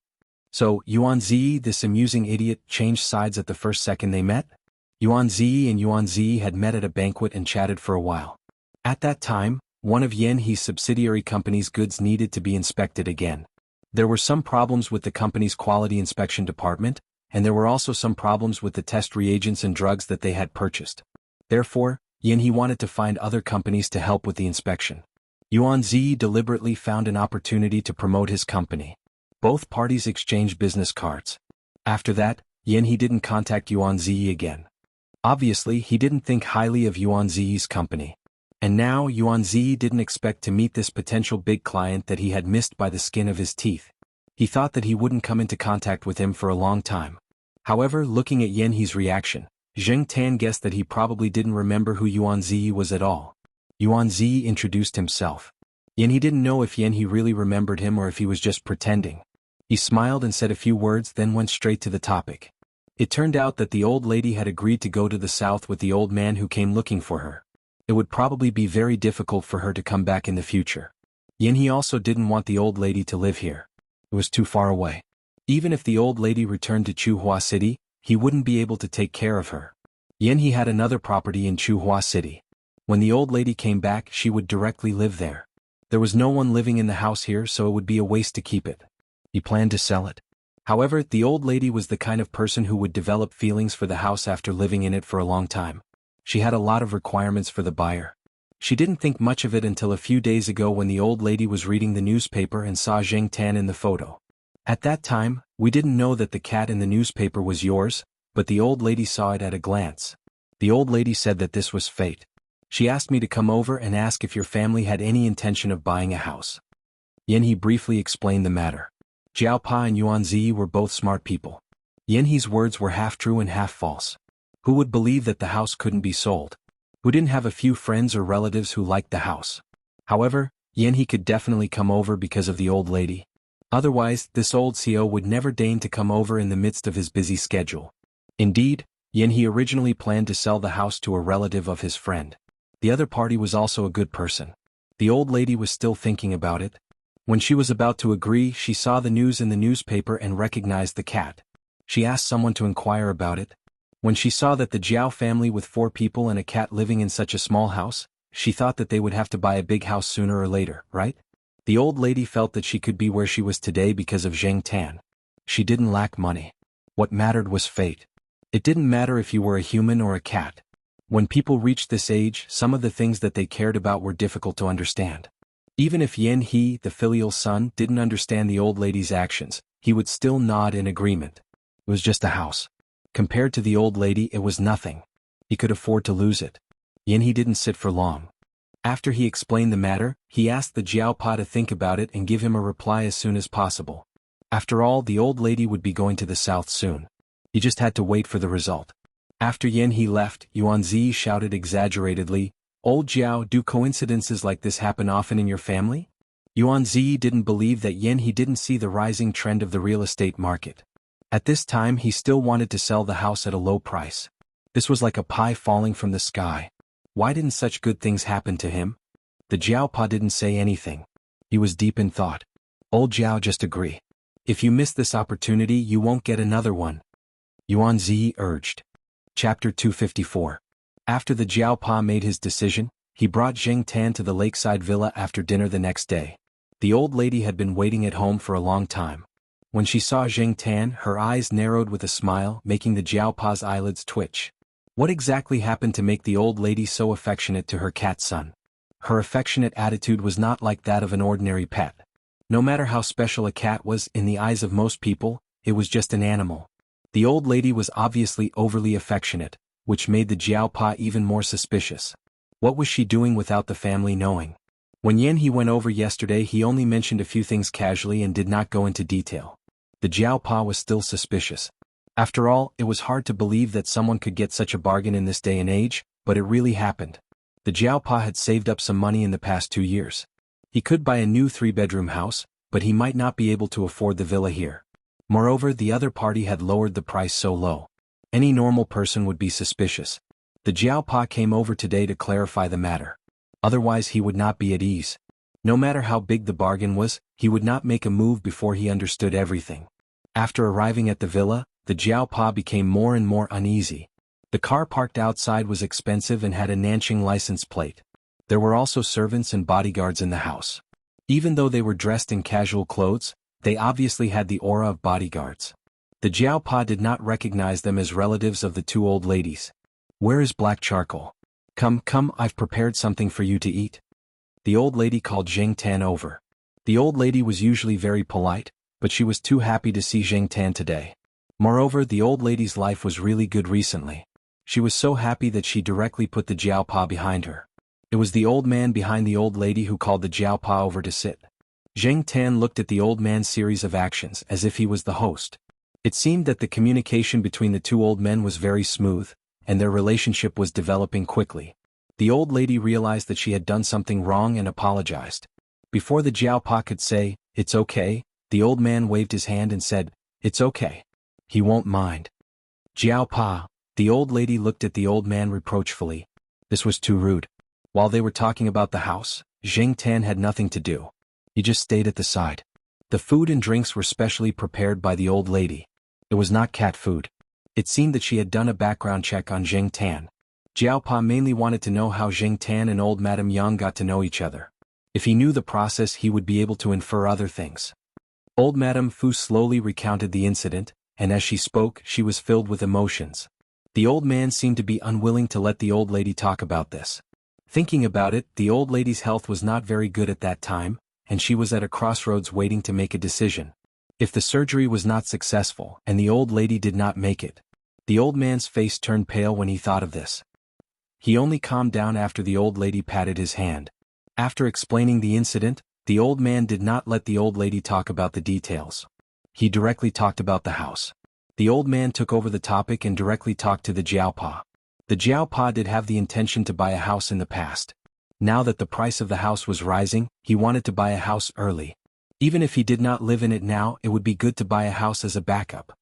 So, Yuan Zi, this amusing idiot, changed sides at the first second they met? Yuan Zi had met at a banquet and chatted for a while. At that time, one of Yan He's subsidiary company's goods needed to be inspected again. There were some problems with the company's quality inspection department, and there were also some problems with the test reagents and drugs that they had purchased. Therefore, Yan He wanted to find other companies to help with the inspection. Yuan Zi deliberately found an opportunity to promote his company. Both parties exchanged business cards. After that, Yan He didn't contact Yuan Zi again. Obviously, he didn't think highly of Yuan Zi's company. And now Yuan Zi didn't expect to meet this potential big client that he had missed by the skin of his teeth. He thought that he wouldn't come into contact with him for a long time. However, looking at Yan He's reaction, Zheng Tan guessed that he probably didn't remember who Yuan Zi was at all. Yuan Zi introduced himself. Yan He didn't know if Yan He really remembered him or if he was just pretending. He smiled and said a few words, then went straight to the topic. It turned out that the old lady had agreed to go to the south with the old man who came looking for her. It would probably be very difficult for her to come back in the future. Yan He also didn't want the old lady to live here. It was too far away. Even if the old lady returned to Chuhua City, he wouldn't be able to take care of her. Yan He had another property in Chuhua City. When the old lady came back, she would directly live there. There was no one living in the house here, so it would be a waste to keep it. He planned to sell it. However, the old lady was the kind of person who would develop feelings for the house after living in it for a long time. She had a lot of requirements for the buyer. She didn't think much of it until a few days ago when the old lady was reading the newspaper and saw Zheng Tan in the photo. At that time, we didn't know that the cat in the newspaper was yours, but the old lady saw it at a glance. The old lady said that this was fate. She asked me to come over and ask if your family had any intention of buying a house. Yan He briefly explained the matter. Jiao Pa and Yuan Zi were both smart people. Yan He's words were half true and half false. Who would believe that the house couldn't be sold? Who didn't have a few friends or relatives who liked the house? However, Yan He could definitely come over because of the old lady. Otherwise, this old CO would never deign to come over in the midst of his busy schedule. Indeed, Yan He originally planned to sell the house to a relative of his friend. The other party was also a good person. The old lady was still thinking about it. When she was about to agree, she saw the news in the newspaper and recognized the cat. She asked someone to inquire about it. When she saw that the Jiao family with 4 people and a cat living in such a small house, she thought that they would have to buy a big house sooner or later, right? The old lady felt that she could be where she was today because of Zheng Tan. She didn't lack money. What mattered was fate. It didn't matter if you were a human or a cat. When people reached this age, some of the things that they cared about were difficult to understand. Even if Yan He, the filial son, didn't understand the old lady's actions, he would still nod in agreement. It was just a house. Compared to the old lady, it was nothing. He could afford to lose it. Yan He didn't sit for long. After he explained the matter, he asked the Jiao Pa to think about it and give him a reply as soon as possible. After all, the old lady would be going to the south soon. He just had to wait for the result. After Yan He left, Yuan Zi shouted exaggeratedly, "Old Jiao, do coincidences like this happen often in your family?" Yuan Zi didn't believe that Yan He didn't see the rising trend of the real estate market. At this time he still wanted to sell the house at a low price. This was like a pie falling from the sky. Why didn't such good things happen to him? The Jiaopa didn't say anything. He was deep in thought. Old Jiao just agree. If you miss this opportunity you won't get another one. Yuan Zi urged. Chapter 254. After the Jiaopa made his decision, he brought Zheng Tan to the lakeside villa after dinner the next day. The old lady had been waiting at home for a long time. When she saw Zheng Tan, her eyes narrowed with a smile, making the Jiaopa's eyelids twitch. What exactly happened to make the old lady so affectionate to her cat son? Her affectionate attitude was not like that of an ordinary pet. No matter how special a cat was in the eyes of most people, it was just an animal. The old lady was obviously overly affectionate, which made the Jiaopa even more suspicious. What was she doing without the family knowing? When Yan He went over yesterday he only mentioned a few things casually and did not go into detail. The Jiaopa was still suspicious. After all, it was hard to believe that someone could get such a bargain in this day and age, but it really happened. The Jiaopa had saved up some money in the past 2 years. He could buy a new 3-bedroom house, but he might not be able to afford the villa here. Moreover, the other party had lowered the price so low. Any normal person would be suspicious. The Jiaopa came over today to clarify the matter. Otherwise he would not be at ease. No matter how big the bargain was, he would not make a move before he understood everything. After arriving at the villa, the Jiaopa became more and more uneasy. The car parked outside was expensive and had a Nanjing license plate. There were also servants and bodyguards in the house. Even though they were dressed in casual clothes, they obviously had the aura of bodyguards. The Jiaopa did not recognize them as relatives of the 2 old ladies. Where is black charcoal? Come, I've prepared something for you to eat. The old lady called Zheng Tan over. The old lady was usually very polite, but she was too happy to see Zheng Tan today. Moreover, the old lady's life was really good recently. She was so happy that she directly put the Jiaopa behind her. It was the old man behind the old lady who called the Jiaopa over to sit. Zheng Tan looked at the old man's series of actions as if he was the host. It seemed that the communication between the 2 old men was very smooth, and their relationship was developing quickly. The old lady realized that she had done something wrong and apologized. Before the Jiaopa could say, "It's okay," the old man waved his hand and said, "It's okay. He won't mind." Jiaopa, the old lady looked at the old man reproachfully. This was too rude. While they were talking about the house, Zheng Tan had nothing to do. He just stayed at the side. The food and drinks were specially prepared by the old lady. It was not cat food. It seemed that she had done a background check on Zheng Tan. Jiaopa mainly wanted to know how Zheng Tan and old Madame Yang got to know each other. If he knew the process he would be able to infer other things. Old Madame Fu slowly recounted the incident, and as she spoke she was filled with emotions. The old man seemed to be unwilling to let the old lady talk about this. Thinking about it, the old lady's health was not very good at that time, and she was at a crossroads waiting to make a decision. If the surgery was not successful and the old lady did not make it, the old man's face turned pale when he thought of this. He only calmed down after the old lady patted his hand. After explaining the incident, the old man did not let the old lady talk about the details. He directly talked about the house. The old man took over the topic and directly talked to the Jiaopa. The Jiaopa did have the intention to buy a house in the past. Now that the price of the house was rising, he wanted to buy a house early. Even if he did not live in it now, it would be good to buy a house as a backup.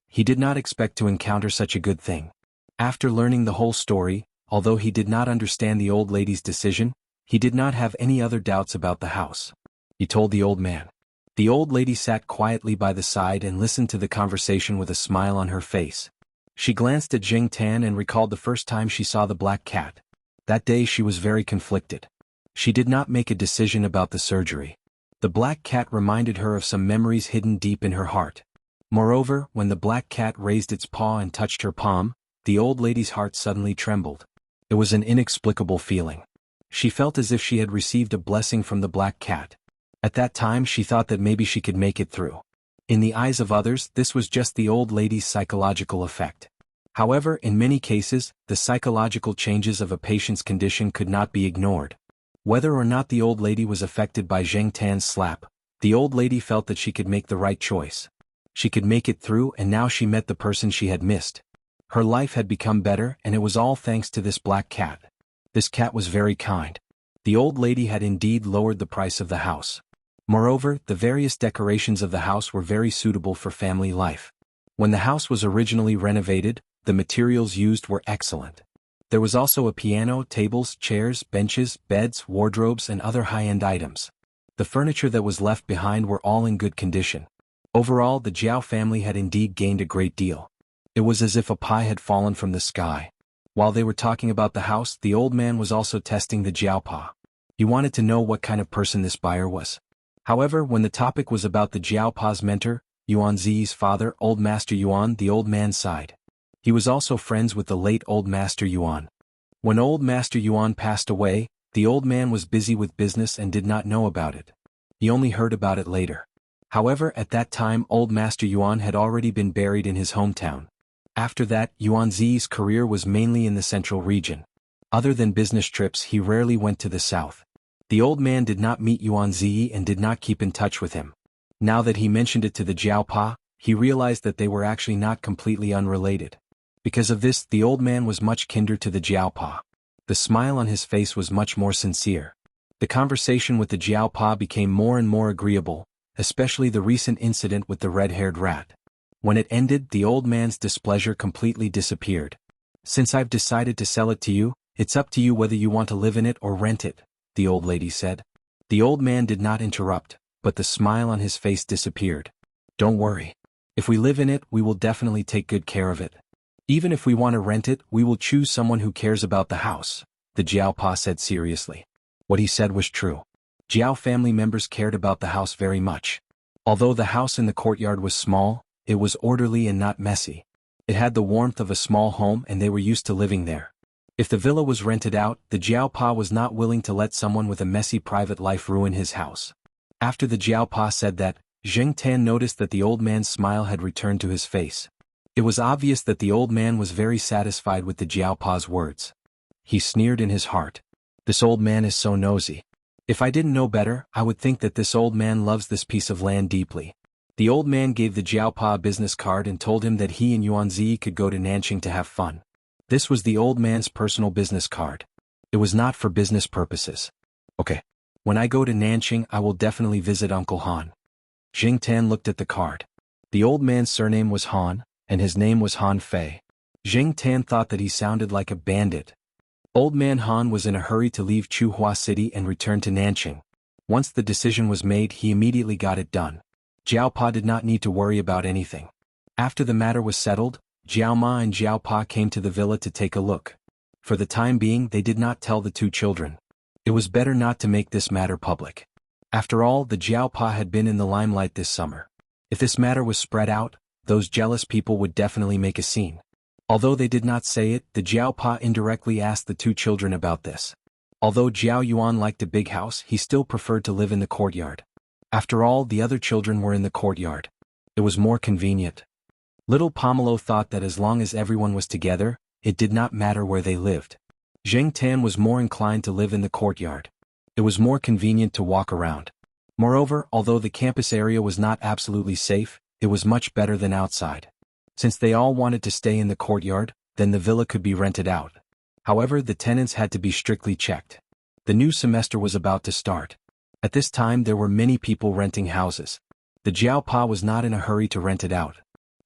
He did not expect to encounter such a good thing. After learning the whole story, although he did not understand the old lady's decision, he did not have any other doubts about the house. He told the old man. The old lady sat quietly by the side and listened to the conversation with a smile on her face. She glanced at Zheng Tan and recalled the first time she saw the black cat. That day she was very conflicted. She did not make a decision about the surgery. The black cat reminded her of some memories hidden deep in her heart. Moreover, when the black cat raised its paw and touched her palm, the old lady's heart suddenly trembled. It was an inexplicable feeling. She felt as if she had received a blessing from the black cat. At that time she thought that maybe she could make it through. In the eyes of others, this was just the old lady's psychological effect. However, in many cases, the psychological changes of a patient's condition could not be ignored. Whether or not the old lady was affected by Zheng Tan's slap, the old lady felt that she could make the right choice. She could make it through, and now she met the person she had missed. Her life had become better, and it was all thanks to this black cat. This cat was very kind. The old lady had indeed lowered the price of the house. Moreover, the various decorations of the house were very suitable for family life. When the house was originally renovated, the materials used were excellent. There was also a piano, tables, chairs, benches, beds, wardrobes and other high-end items. The furniture that was left behind were all in good condition. Overall, the Jiao family had indeed gained a great deal. It was as if a pie had fallen from the sky. While they were talking about the house, the old man was also testing the Jiaopa. He wanted to know what kind of person this buyer was. However, when the topic was about the Jiaopa's mentor, Yuan Ziyi's father, Old Master Yuan, the old man sighed. He was also friends with the late Old Master Yuan. When Old Master Yuan passed away, the old man was busy with business and did not know about it. He only heard about it later. However, at that time Old Master Yuan had already been buried in his hometown. After that, Yuan Ziyi's career was mainly in the central region. Other than business trips, he rarely went to the south. The old man did not meet Yuan Ziyi and did not keep in touch with him. Now that he mentioned it to the Jiaopa, he realized that they were actually not completely unrelated. Because of this, the old man was much kinder to the Jiaopa. The smile on his face was much more sincere. The conversation with the Jiaopa became more and more agreeable, especially the recent incident with the red-haired rat. When it ended, the old man's displeasure completely disappeared. "Since I've decided to sell it to you, it's up to you whether you want to live in it or rent it," the old lady said. The old man did not interrupt, but the smile on his face disappeared. "Don't worry. If we live in it, we will definitely take good care of it. Even if we want to rent it, we will choose someone who cares about the house," the Jiaopa said seriously. What he said was true. Jiao family members cared about the house very much. Although the house in the courtyard was small, it was orderly and not messy. It had the warmth of a small home and they were used to living there. If the villa was rented out, the Jiaopa was not willing to let someone with a messy private life ruin his house. After the Jiaopa said that, Zheng Tan noticed that the old man's smile had returned to his face. It was obvious that the old man was very satisfied with the Jiaopa's words. He sneered in his heart. "This old man is so nosy. If I didn't know better, I would think that this old man loves this piece of land deeply." The old man gave the Jiaopa a business card and told him that he and Yuan Zi could go to Nanqing to have fun. This was the old man's personal business card. It was not for business purposes. "Okay. When I go to Nanqing, I will definitely visit Uncle Han." Jing Tan looked at the card. The old man's surname was Han, and his name was Han Fei. Jing Tan thought that he sounded like a bandit. Old man Han was in a hurry to leave Chuhua City and return to Nanqing. Once the decision was made, he immediately got it done. Jiaopa did not need to worry about anything. After the matter was settled, Jiaoma and Jiaopa came to the villa to take a look. For the time being, they did not tell the two children. It was better not to make this matter public. After all, the Jiaopa had been in the limelight this summer. If this matter was spread out, those jealous people would definitely make a scene. Although they did not say it, the Jiaopa indirectly asked the two children about this. Although Jiao Yuan liked a big house, he still preferred to live in the courtyard. After all, the other children were in the courtyard. It was more convenient. Little Pomelo thought that as long as everyone was together, it did not matter where they lived. Zheng Tan was more inclined to live in the courtyard. It was more convenient to walk around. Moreover, although the campus area was not absolutely safe, it was much better than outside. Since they all wanted to stay in the courtyard, then the villa could be rented out. However, the tenants had to be strictly checked. The new semester was about to start. At this time there were many people renting houses. The Jiaopa was not in a hurry to rent it out.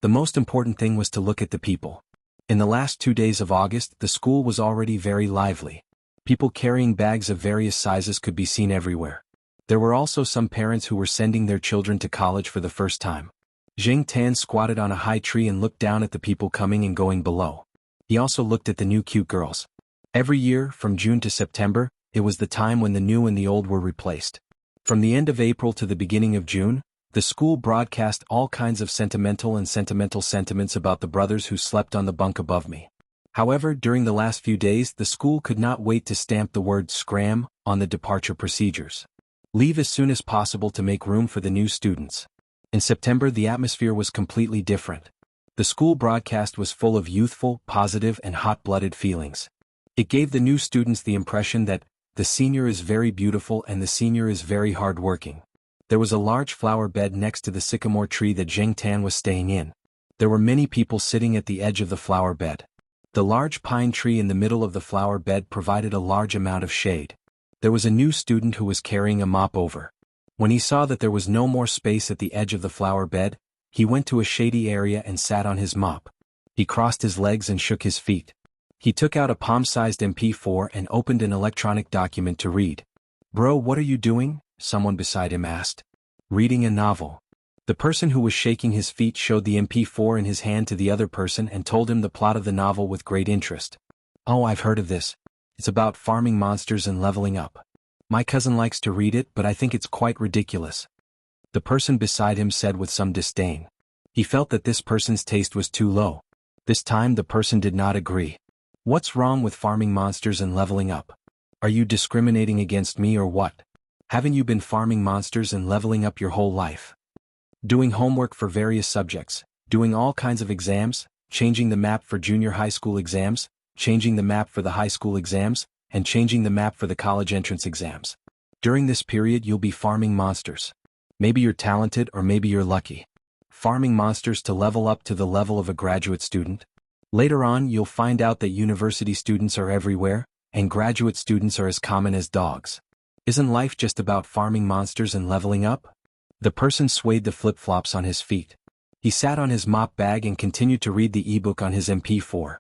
The most important thing was to look at the people. In the last 2 days of August, the school was already very lively. People carrying bags of various sizes could be seen everywhere. There were also some parents who were sending their children to college for the first time. Zheng Tan squatted on a high tree and looked down at the people coming and going below. He also looked at the new cute girls. Every year, from June to September, it was the time when the new and the old were replaced. From the end of April to the beginning of June, the school broadcast all kinds of sentimental sentiments about the brothers who slept on the bunk above me. However, during the last few days, the school could not wait to stamp the word "scram" on the departure procedures. Leave as soon as possible to make room for the new students. In September, the atmosphere was completely different. The school broadcast was full of youthful, positive, and hot-blooded feelings. It gave the new students the impression that the senior is very beautiful and the senior is very hard-working. There was a large flower bed next to the sycamore tree that Zheng Tan was staying in. There were many people sitting at the edge of the flower bed. The large pine tree in the middle of the flower bed provided a large amount of shade. There was a new student who was carrying a mop over. When he saw that there was no more space at the edge of the flower bed, He went to a shady area and sat on his mop. He crossed his legs and shook his feet. He took out a palm-sized MP4 and opened an electronic document to read. "Bro, what are you doing?" someone beside him asked. "Reading a novel." The person who was shaking his feet showed the MP4 in his hand to the other person and told him the plot of the novel with great interest. "Oh, I've heard of this. It's about farming monsters and leveling up. My cousin likes to read it, but I think it's quite ridiculous." The person beside him said with some disdain. He felt that this person's taste was too low. This time the person did not agree. "What's wrong with farming monsters and leveling up? Are you discriminating against me or what? Haven't you been farming monsters and leveling up your whole life? Doing homework for various subjects, doing all kinds of exams, changing the map for junior high school exams, changing the map for the high school exams, and changing the map for the college entrance exams. During this period you'll be farming monsters. Maybe you're talented or maybe you're lucky. Farming monsters to level up to the level of a graduate student. Later on you'll find out that university students are everywhere, and graduate students are as common as dogs. Isn't life just about farming monsters and leveling up?" The person swayed the flip-flops on his feet. He sat on his mop bag and continued to read the ebook on his MP4.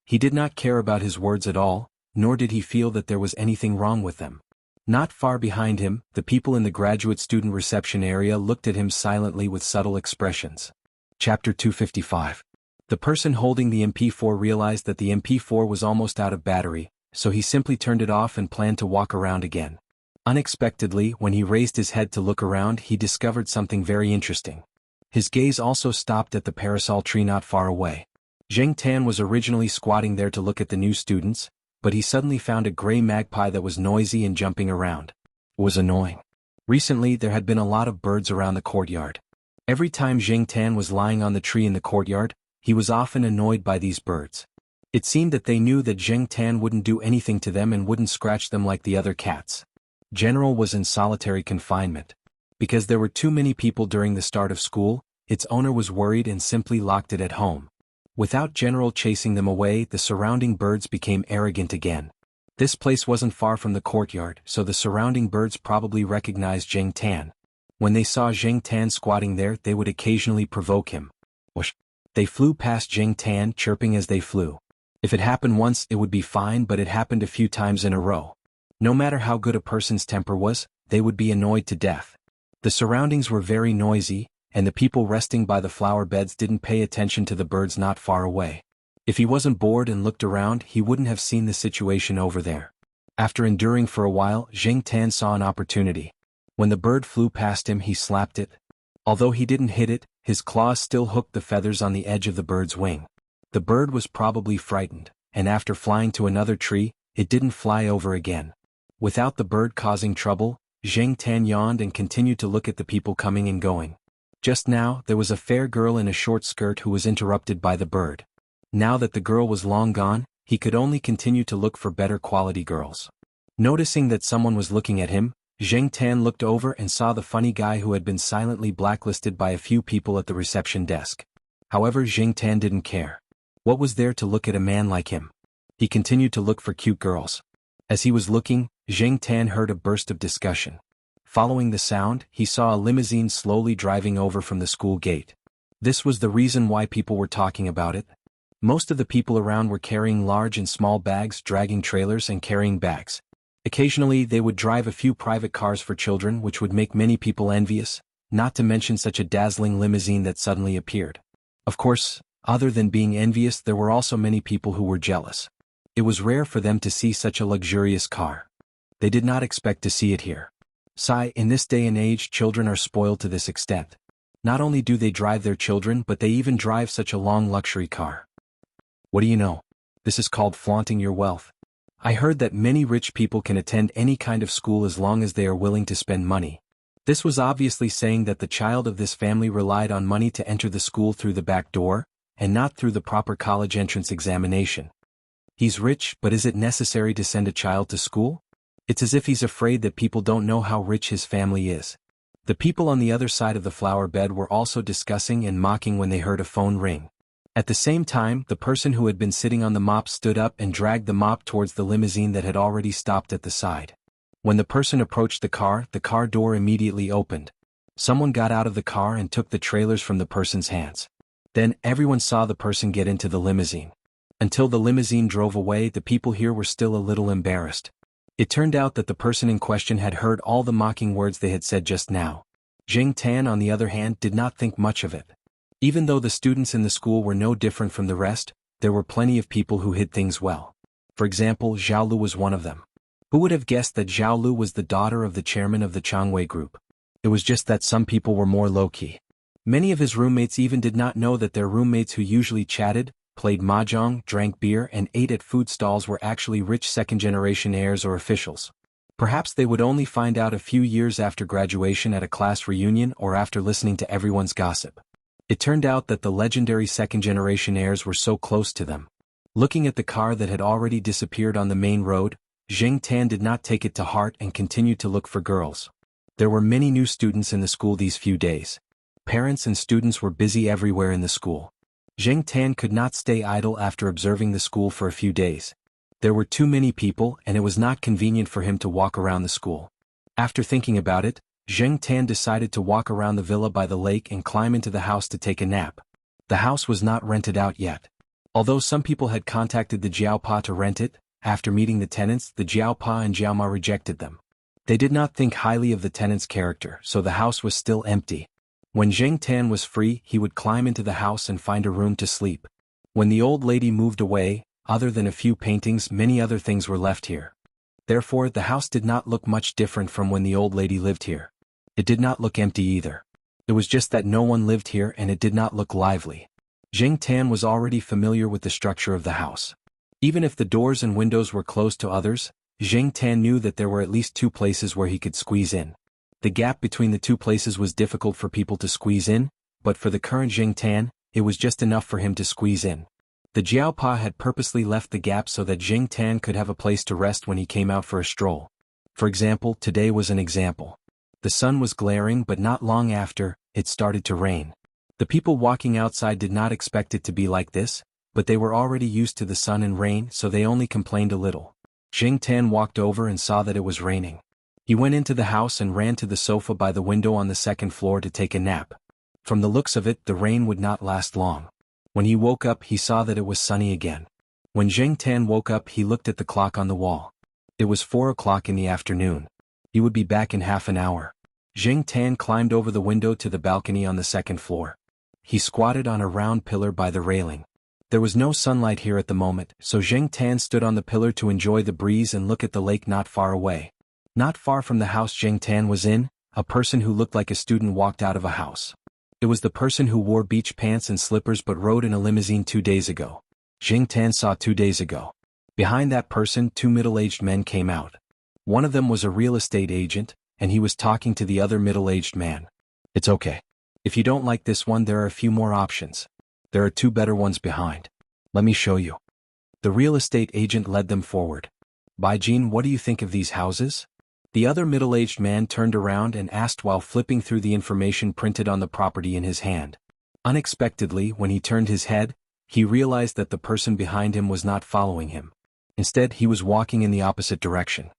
He did not care about his words at all, nor did he feel that there was anything wrong with them. Not far behind him, the people in the graduate student reception area looked at him silently with subtle expressions. Chapter 255. The person holding the MP4 realized that the MP4 was almost out of battery, so he simply turned it off and planned to walk around again. Unexpectedly, when he raised his head to look around, he discovered something very interesting. His gaze also stopped at the parasol tree not far away. Zheng Tan was originally squatting there to look at the new students, but he suddenly found a gray magpie that was noisy and jumping around. It was annoying. Recently there had been a lot of birds around the courtyard. Every time Zheng Tan was lying on the tree in the courtyard, he was often annoyed by these birds. It seemed that they knew that Zheng Tan wouldn't do anything to them and wouldn't scratch them like the other cats. General was in solitary confinement. Because there were too many people during the start of school, its owner was worried and simply locked it at home. Without General chasing them away, the surrounding birds became arrogant again. This place wasn't far from the courtyard, so the surrounding birds probably recognized Zheng Tan. When they saw Zheng Tan squatting there, they would occasionally provoke him. Whoosh! They flew past Zheng Tan, chirping as they flew. If it happened once, it would be fine, but it happened a few times in a row. No matter how good a person's temper was, they would be annoyed to death. The surroundings were very noisy, and the people resting by the flower beds didn't pay attention to the birds not far away. If he wasn't bored and looked around, he wouldn't have seen the situation over there. After enduring for a while, Zheng Tan saw an opportunity. When the bird flew past him, he slapped it. Although he didn't hit it, his claws still hooked the feathers on the edge of the bird's wing. The bird was probably frightened, and after flying to another tree, it didn't fly over again. Without the bird causing trouble, Zheng Tan yawned and continued to look at the people coming and going. Just now, there was a fair girl in a short skirt who was interrupted by the bird. Now that the girl was long gone, he could only continue to look for better quality girls. Noticing that someone was looking at him, Zheng Tan looked over and saw the funny guy who had been silently blacklisted by a few people at the reception desk. However, Zheng Tan didn't care. What was there to look at a man like him? He continued to look for cute girls. As he was looking, Zheng Tan heard a burst of discussion. Following the sound, he saw a limousine slowly driving over from the school gate. This was the reason why people were talking about it. Most of the people around were carrying large and small bags, dragging trailers and carrying bags. Occasionally they would drive a few private cars for children, which would make many people envious, not to mention such a dazzling limousine that suddenly appeared. Of course, other than being envious, there were also many people who were jealous. It was rare for them to see such a luxurious car. They did not expect to see it here. In this day and age, children are spoiled to this extent. Not only do they drive their children, but they even drive such a long luxury car. What do you know? This is called flaunting your wealth. I heard that many rich people can attend any kind of school as long as they are willing to spend money. This was obviously saying that the child of this family relied on money to enter the school through the back door, and not through the proper college entrance examination. He's rich, but is it necessary to send a child to school? It's as if he's afraid that people don't know how rich his family is. The people on the other side of the flower bed were also discussing and mocking when they heard a phone ring. At the same time, the person who had been sitting on the mop stood up and dragged the mop towards the limousine that had already stopped at the side. When the person approached the car door immediately opened. Someone got out of the car and took the trailers from the person's hands. Then everyone saw the person get into the limousine. Until the limousine drove away, the people here were still a little embarrassed. It turned out that the person in question had heard all the mocking words they had said just now. Jing Tan, on the other hand, did not think much of it. Even though the students in the school were no different from the rest, there were plenty of people who hid things well. For example, Zhao Lu was one of them. Who would have guessed that Zhao Lu was the daughter of the chairman of the Changwei group? It was just that some people were more low-key. Many of his roommates even did not know that their roommates who usually chatted, played mahjong, drank beer and ate at food stalls were actually rich second-generation heirs or officials. Perhaps they would only find out a few years after graduation at a class reunion or after listening to everyone's gossip. It turned out that the legendary second-generation heirs were so close to them. Looking at the car that had already disappeared on the main road, Jing Tan did not take it to heart and continued to look for girls. There were many new students in the school these few days. Parents and students were busy everywhere in the school. Jing Tan could not stay idle after observing the school for a few days. There were too many people and it was not convenient for him to walk around the school. After thinking about it, Jing Tan decided to walk around the villa by the lake and climb into the house to take a nap. The house was not rented out yet. Although some people had contacted the Jiaopa to rent it, after meeting the tenants, the Jiaopa and Jiaoma rejected them. They did not think highly of the tenant's character, so the house was still empty. When Jing Tan was free, he would climb into the house and find a room to sleep. When the old lady moved away, other than a few paintings, many other things were left here. Therefore, the house did not look much different from when the old lady lived here. It did not look empty either. It was just that no one lived here and it did not look lively. Jing Tan was already familiar with the structure of the house. Even if the doors and windows were closed to others, Jing Tan knew that there were at least two places where he could squeeze in. The gap between the two places was difficult for people to squeeze in, but for the current Jing Tan, it was just enough for him to squeeze in. The Jiaopa had purposely left the gap so that Jing Tan could have a place to rest when he came out for a stroll. For example, today was an example. The sun was glaring, but not long after, it started to rain. The people walking outside did not expect it to be like this, but they were already used to the sun and rain, so they only complained a little. Jing Tan walked over and saw that it was raining. He went into the house and ran to the sofa by the window on the second floor to take a nap. From the looks of it, the rain would not last long. When he woke up, he saw that it was sunny again. When Jing Tan woke up, he looked at the clock on the wall. It was 4 o'clock in the afternoon. He would be back in half an hour. Jing Tan climbed over the window to the balcony on the second floor. He squatted on a round pillar by the railing. There was no sunlight here at the moment, so Jing Tan stood on the pillar to enjoy the breeze and look at the lake not far away. Not far from the house Jing Tan was in, a person who looked like a student walked out of a house. It was the person who wore beach pants and slippers but rode in a limousine 2 days ago. Jing Tan saw 2 days ago. Behind that person, 2 middle-aged men came out. One of them was a real estate agent, and he was talking to the other middle-aged man. It's okay. If you don't like this one, there are a few more options. There are 2 better ones behind. Let me show you. The real estate agent led them forward. Baijin, what do you think of these houses? The other middle-aged man turned around and asked while flipping through the information printed on the property in his hand. Unexpectedly, when he turned his head, he realized that the person behind him was not following him. Instead, he was walking in the opposite direction.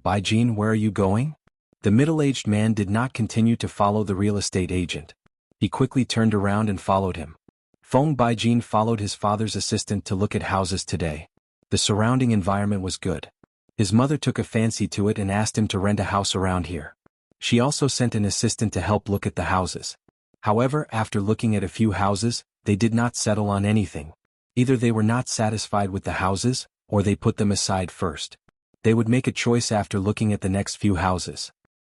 Baijin, where are you going? The middle-aged man did not continue to follow the real estate agent. He quickly turned around and followed him. Feng Baijin followed his father's assistant to look at houses today. The surrounding environment was good. His mother took a fancy to it and asked him to rent a house around here. She also sent an assistant to help look at the houses. However, after looking at a few houses, they did not settle on anything. Either they were not satisfied with the houses, or they put them aside first. They would make a choice after looking at the next few houses.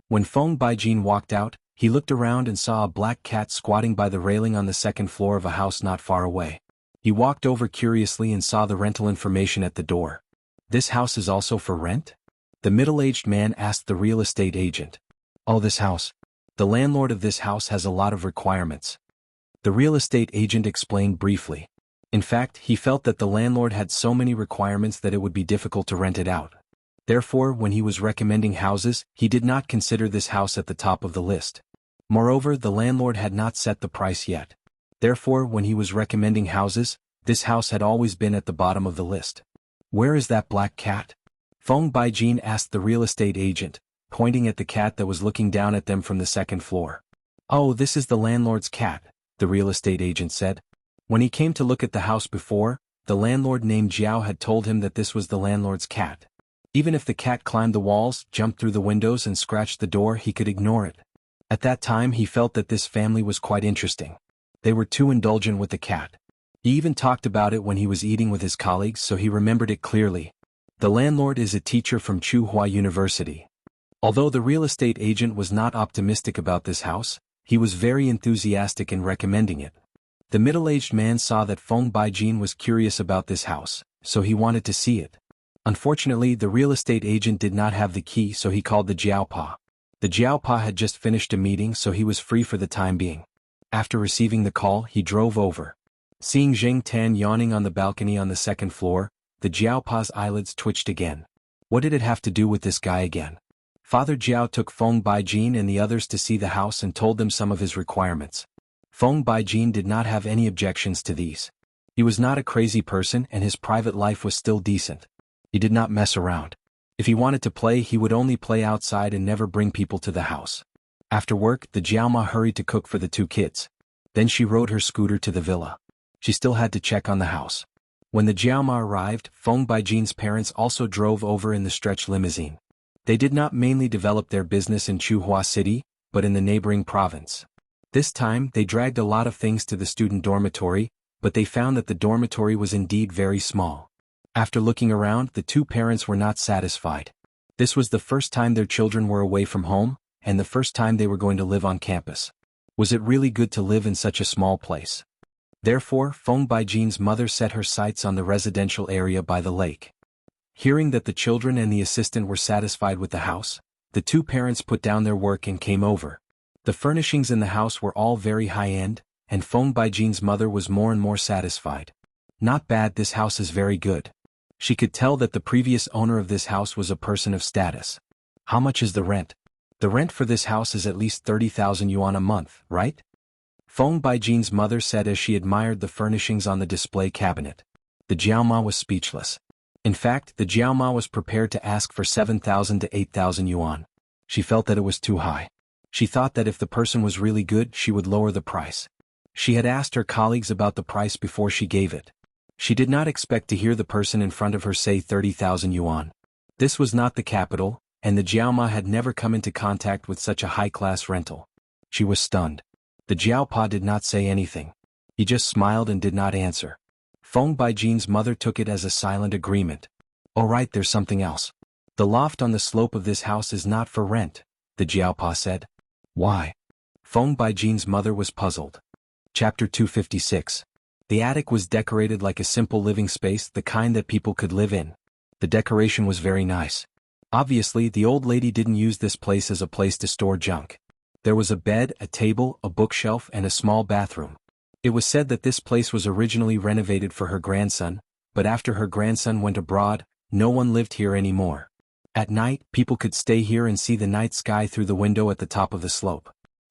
When Feng Baijin walked out, he looked around and saw a black cat squatting by the railing on the second floor of a house not far away. He walked over curiously and saw the rental information at the door. This house is also for rent? The middle-aged man asked the real estate agent. Oh, this house. The landlord of this house has a lot of requirements. The real estate agent explained briefly. In fact, he felt that the landlord had so many requirements that it would be difficult to rent it out. Therefore, when he was recommending houses, he did not consider this house at the top of the list. Moreover, the landlord had not set the price yet. Therefore, when he was recommending houses, this house had always been at the bottom of the list. Where is that black cat? Feng Baijin asked the real estate agent, pointing at the cat that was looking down at them from the second floor. "Oh, this is the landlord's cat," the real estate agent said. When he came to look at the house before, the landlord named Jiao had told him that this was the landlord's cat. Even if the cat climbed the walls, jumped through the windows and scratched the door, he could ignore it. At that time he felt that this family was quite interesting. They were too indulgent with the cat. He even talked about it when he was eating with his colleagues, so he remembered it clearly. The landlord is a teacher from Tsinghua University. Although the real estate agent was not optimistic about this house, he was very enthusiastic in recommending it. The middle-aged man saw that Feng Baijin was curious about this house, so he wanted to see it. Unfortunately, the real estate agent did not have the key, so he called the Jiaopa. The Jiaopa had just finished a meeting, so he was free for the time being. After receiving the call, he drove over. Seeing Zheng Tan yawning on the balcony on the second floor, the Jiaopa's eyelids twitched again. What did it have to do with this guy again? Father Jiao took Feng Baijin and the others to see the house and told them some of his requirements. Feng Baijin did not have any objections to these. He was not a crazy person and his private life was still decent. He did not mess around. If he wanted to play, he would only play outside and never bring people to the house. After work, the Jiaoma hurried to cook for the two kids. Then she rode her scooter to the villa. She still had to check on the house. When the Jiaoma arrived, Feng Baijin's parents also drove over in the stretch limousine. They did not mainly develop their business in Tsinghua City, but in the neighboring province. This time, they dragged a lot of things to the student dormitory, but they found that the dormitory was indeed very small. After looking around, the two parents were not satisfied. This was the first time their children were away from home, and the first time they were going to live on campus. Was it really good to live in such a small place? Therefore, Feng Baijin's mother set her sights on the residential area by the lake. Hearing that the children and the assistant were satisfied with the house, the two parents put down their work and came over. The furnishings in the house were all very high-end, and Feng Baijin's mother was more and more satisfied. Not bad, this house is very good. She could tell that the previous owner of this house was a person of status. How much is the rent? The rent for this house is at least 30,000 yuan a month, right? Feng Baijin's mother said as she admired the furnishings on the display cabinet. The Jiaoma was speechless. In fact, the Jiaoma was prepared to ask for 7,000 to 8,000 yuan. She felt that it was too high. She thought that if the person was really good, she would lower the price. She had asked her colleagues about the price before she gave it. She did not expect to hear the person in front of her say 30,000 yuan. This was not the capital, and the Jiaoma had never come into contact with such a high-class rental. She was stunned. The Jiaopa did not say anything. He just smiled and did not answer. Feng Baijin's mother took it as a silent agreement. "All right, there's something else. The loft on the slope of this house is not for rent," the Jiaopa said. "Why?" Feng Baijin's mother was puzzled. Chapter 256. The attic was decorated like a simple living space, the kind that people could live in. The decoration was very nice. Obviously, the old lady didn't use this place as a place to store junk. There was a bed, a table, a bookshelf, and a small bathroom. It was said that this place was originally renovated for her grandson, but after her grandson went abroad, no one lived here anymore. At night, people could stay here and see the night sky through the window at the top of the slope.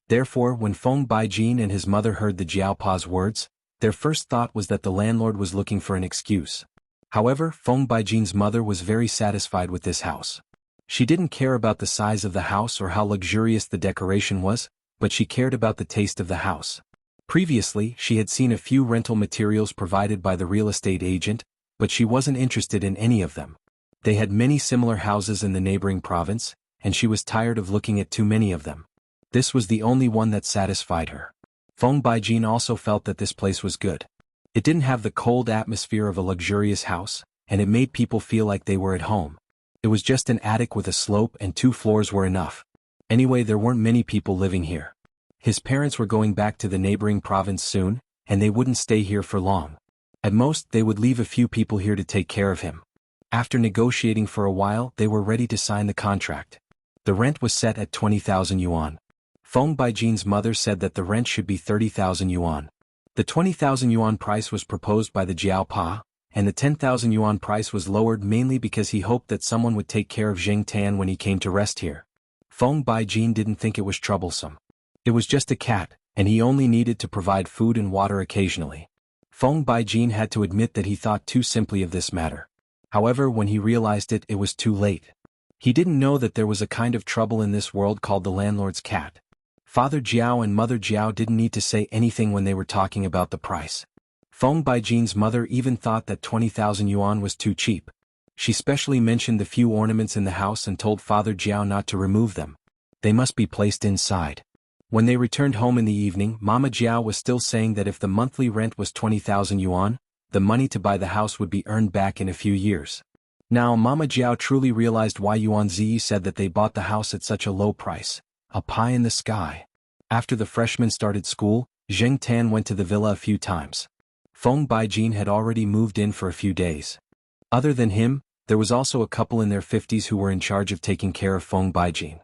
Therefore, when Feng Baijin and his mother heard the Jiaopa's words, their first thought was that the landlord was looking for an excuse. However, Feng Baijin's mother was very satisfied with this house. She didn't care about the size of the house or how luxurious the decoration was, but she cared about the taste of the house. Previously, she had seen a few rental materials provided by the real estate agent, but she wasn't interested in any of them. They had many similar houses in the neighboring province, and she was tired of looking at too many of them. This was the only one that satisfied her. Feng Baijin also felt that this place was good. It didn't have the cold atmosphere of a luxurious house, and it made people feel like they were at home. It was just an attic with a slope and 2 floors were enough. Anyway, there weren't many people living here. His parents were going back to the neighboring province soon, and they wouldn't stay here for long. At most, they would leave a few people here to take care of him. After negotiating for a while, they were ready to sign the contract. The rent was set at 20,000 yuan. Feng Baijin's mother said that the rent should be 30,000 yuan. The 20,000 yuan price was proposed by the Jiaopa, and the 10,000 yuan price was lowered mainly because he hoped that someone would take care of Zheng Tan when he came to rest here. Feng Baijin didn't think it was troublesome. It was just a cat, and he only needed to provide food and water occasionally. Feng Baijin had to admit that he thought too simply of this matter. However, when he realized it, it was too late. He didn't know that there was a kind of trouble in this world called the landlord's cat. Father Jiao and Mother Jiao didn't need to say anything when they were talking about the price. Feng Baijin's mother even thought that 20,000 yuan was too cheap. She specially mentioned the few ornaments in the house and told Father Jiao not to remove them. They must be placed inside. When they returned home in the evening, Mama Jiao was still saying that if the monthly rent was 20,000 yuan, the money to buy the house would be earned back in a few years. Now Mama Jiao truly realized why Yuan Ziyi said that they bought the house at such a low price. A pie in the sky. After the freshmen started school, Zheng Tan went to the villa a few times. Feng Baijin had already moved in for a few days. Other than him, there was also a couple in their 50s who were in charge of taking care of Feng Baijin.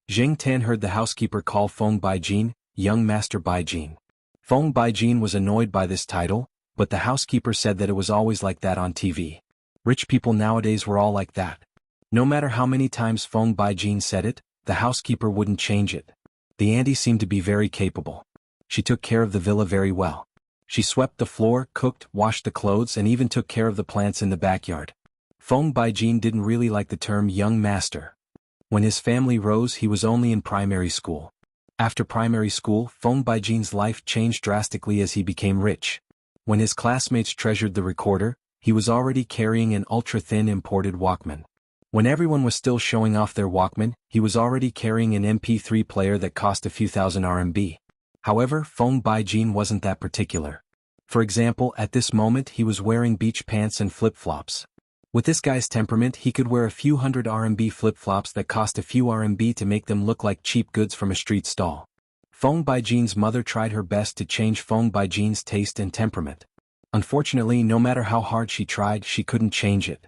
Zheng Tan heard the housekeeper call Feng Baijin, Young Master Baijin. Feng Baijin was annoyed by this title, but the housekeeper said that it was always like that on TV. Rich people nowadays were all like that. No matter how many times Feng Baijin said it, the housekeeper wouldn't change it. The auntie seemed to be very capable. She took care of the villa very well. She swept the floor, cooked, washed the clothes and even took care of the plants in the backyard. Feng Baijin didn't really like the term young master. When his family rose, he was only in primary school. After primary school, Feng Baijin's life changed drastically as he became rich. When his classmates treasured the recorder, he was already carrying an ultra-thin imported Walkman. When everyone was still showing off their Walkman, he was already carrying an MP3 player that cost a few thousand RMB. However, Feng Baijin wasn't that particular. For example, at this moment he was wearing beach pants and flip-flops. With this guy's temperament, he could wear a few hundred RMB flip-flops that cost a few RMB to make them look like cheap goods from a street stall. Feng Baijin's mother tried her best to change Feng Baijin's taste and temperament. Unfortunately, no matter how hard she tried, she couldn't change it.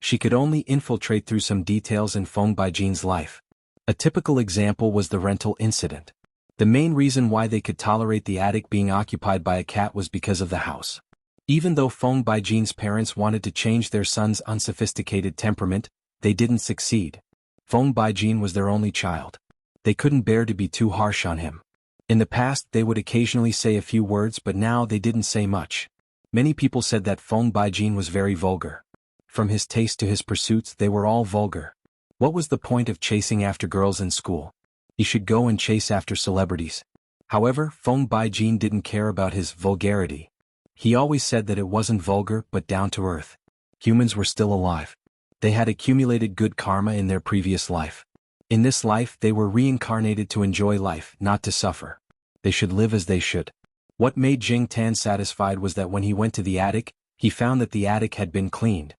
She could only infiltrate through some details in Feng Baijin's life. A typical example was the rental incident. The main reason why they could tolerate the attic being occupied by a cat was because of the house. Even though Feng Baijin's parents wanted to change their son's unsophisticated temperament, they didn't succeed. Feng Baijin was their only child. They couldn't bear to be too harsh on him. In the past they would occasionally say a few words, but now they didn't say much. Many people said that Feng Baijin was very vulgar. From his taste to his pursuits, they were all vulgar. What was the point of chasing after girls in school? He should go and chase after celebrities. However, Feng Baijin didn't care about his vulgarity. He always said that it wasn't vulgar but down to earth. Humans were still alive. They had accumulated good karma in their previous life. In this life they were reincarnated to enjoy life, not to suffer. They should live as they should. What made Zheng Tan satisfied was that when he went to the attic, he found that the attic had been cleaned.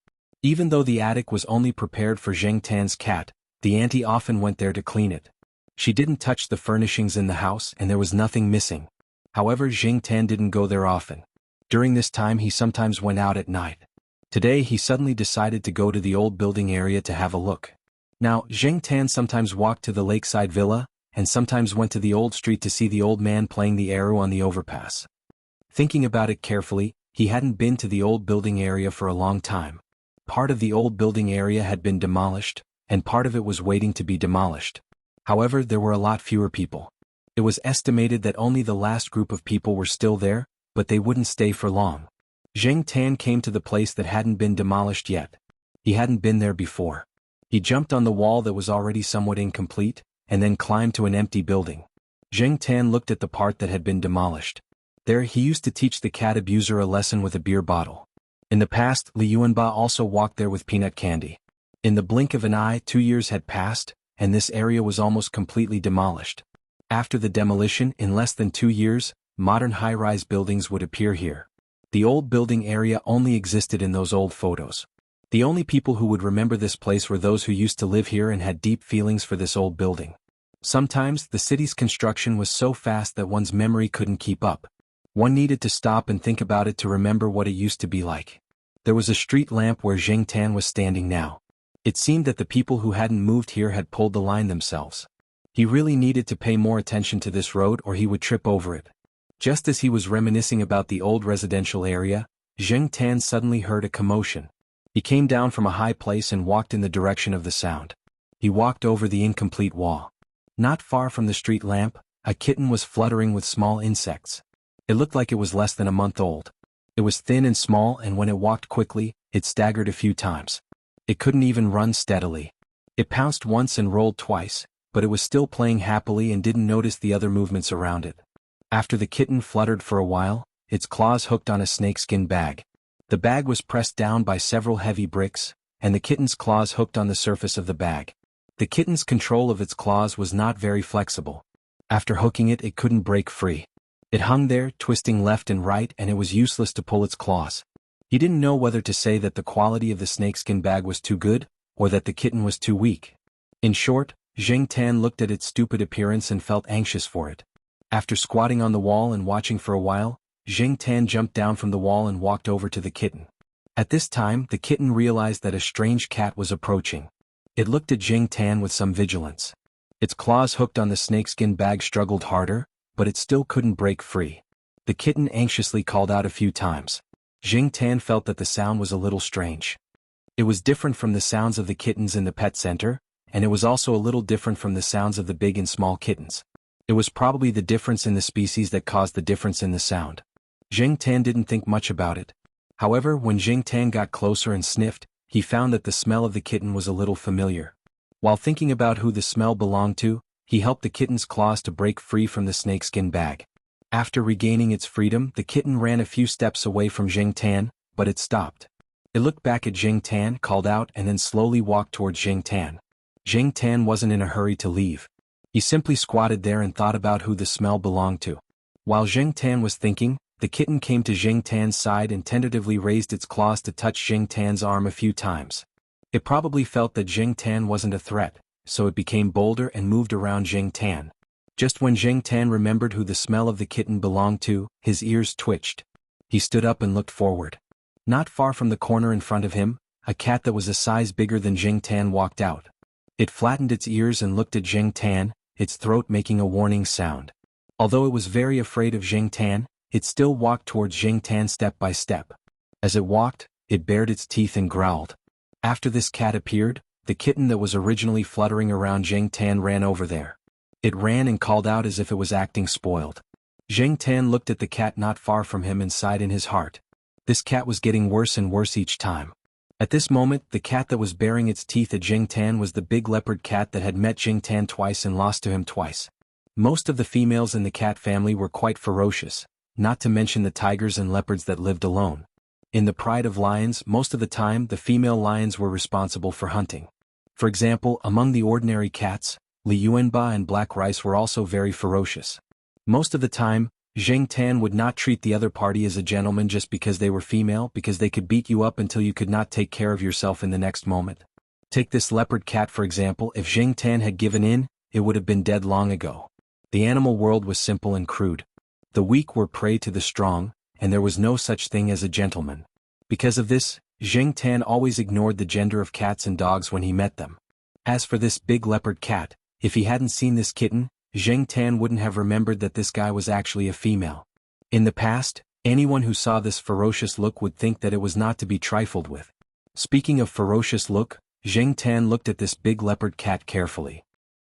Even though the attic was only prepared for Zheng Tan's cat, the auntie often went there to clean it. She didn't touch the furnishings in the house and there was nothing missing. However, Zheng Tan didn't go there often. During this time he sometimes went out at night. Today he suddenly decided to go to the old building area to have a look. Now, Zheng Tan sometimes walked to the lakeside villa, and sometimes went to the old street to see the old man playing the arrow on the overpass. Thinking about it carefully, he hadn't been to the old building area for a long time. Part of the old building area had been demolished, and part of it was waiting to be demolished. However, there were a lot fewer people. It was estimated that only the last group of people were still there, but they wouldn't stay for long. Zheng Tan came to the place that hadn't been demolished yet. He hadn't been there before. He jumped on the wall that was already somewhat incomplete, and then climbed to an empty building. Zheng Tan looked at the part that had been demolished. There he used to teach the cat abuser a lesson with a beer bottle. In the past, Li Yuanba also walked there with peanut candy. In the blink of an eye, 2 years had passed, and this area was almost completely demolished. After the demolition, in less than 2 years, modern high-rise buildings would appear here. The old building area only existed in those old photos. The only people who would remember this place were those who used to live here and had deep feelings for this old building. Sometimes, the city's construction was so fast that one's memory couldn't keep up. One needed to stop and think about it to remember what it used to be like. There was a street lamp where Zheng Tan was standing now. It seemed that the people who hadn't moved here had pulled the line themselves. He really needed to pay more attention to this road or he would trip over it. Just as he was reminiscing about the old residential area, Zheng Tan suddenly heard a commotion. He came down from a high place and walked in the direction of the sound. He walked over the incomplete wall. Not far from the street lamp, a kitten was fluttering with small insects. It looked like it was less than a month old. It was thin and small, and when it walked quickly, it staggered a few times. It couldn't even run steadily. It pounced once and rolled twice, but it was still playing happily and didn't notice the other movements around it. After the kitten fluttered for a while, its claws hooked on a snakeskin bag. The bag was pressed down by several heavy bricks, and the kitten's claws hooked on the surface of the bag. The kitten's control of its claws was not very flexible. After hooking it, it couldn't break free. It hung there, twisting left and right, and it was useless to pull its claws. He didn't know whether to say that the quality of the snakeskin bag was too good, or that the kitten was too weak. In short, Jing Tan looked at its stupid appearance and felt anxious for it. After squatting on the wall and watching for a while, Jing Tan jumped down from the wall and walked over to the kitten. At this time, the kitten realized that a strange cat was approaching. It looked at Jing Tan with some vigilance. Its claws hooked on the snakeskin bag struggled harder, but it still couldn't break free. The kitten anxiously called out a few times. Jing Tan felt that the sound was a little strange. It was different from the sounds of the kittens in the pet center, and it was also a little different from the sounds of the big and small kittens. It was probably the difference in the species that caused the difference in the sound. Jing Tan didn't think much about it. However, when Jing Tan got closer and sniffed, he found that the smell of the kitten was a little familiar. While thinking about who the smell belonged to, he helped the kitten's claws to break free from the snakeskin bag. After regaining its freedom, the kitten ran a few steps away from Jing Tan, but it stopped. It looked back at Jing Tan, called out, and then slowly walked towards Jing Tan. Jing Tan wasn't in a hurry to leave. He simply squatted there and thought about who the smell belonged to. While Jing Tan was thinking, the kitten came to Jing Tan's side and tentatively raised its claws to touch Jing Tan's arm a few times. It probably felt that Jing Tan wasn't a threat, so it became bolder and moved around Jing Tan. Just when Jing Tan remembered who the smell of the kitten belonged to, his ears twitched. He stood up and looked forward. Not far from the corner in front of him, a cat that was a size bigger than Jing Tan walked out. It flattened its ears and looked at Jing Tan, its throat making a warning sound. Although it was very afraid of Jing Tan, it still walked towards Jing Tan step by step. As it walked, it bared its teeth and growled. After this cat appeared, the kitten that was originally fluttering around Jing Tan ran over there. It ran and called out as if it was acting spoiled. Jing Tan looked at the cat not far from him and sighed in his heart. This cat was getting worse and worse each time. At this moment, the cat that was baring its teeth at Jing Tan was the big leopard cat that had met Jing Tan twice and lost to him twice. Most of the females in the cat family were quite ferocious, not to mention the tigers and leopards that lived alone. In the pride of lions, most of the time the female lions were responsible for hunting. For example, among the ordinary cats, Li Yuanba and Black Rice were also very ferocious. Most of the time, Jing Tan would not treat the other party as a gentleman just because they were female, because they could beat you up until you could not take care of yourself in the next moment. Take this leopard cat for example. If Jing Tan had given in, it would have been dead long ago. The animal world was simple and crude. The weak were prey to the strong, and there was no such thing as a gentleman. Because of this, Jing Tan always ignored the gender of cats and dogs when he met them. As for this big leopard cat, if he hadn't seen this kitten, Jing Tan wouldn't have remembered that this guy was actually a female. In the past, anyone who saw this ferocious look would think that it was not to be trifled with. Speaking of ferocious look, Jing Tan looked at this big leopard cat carefully.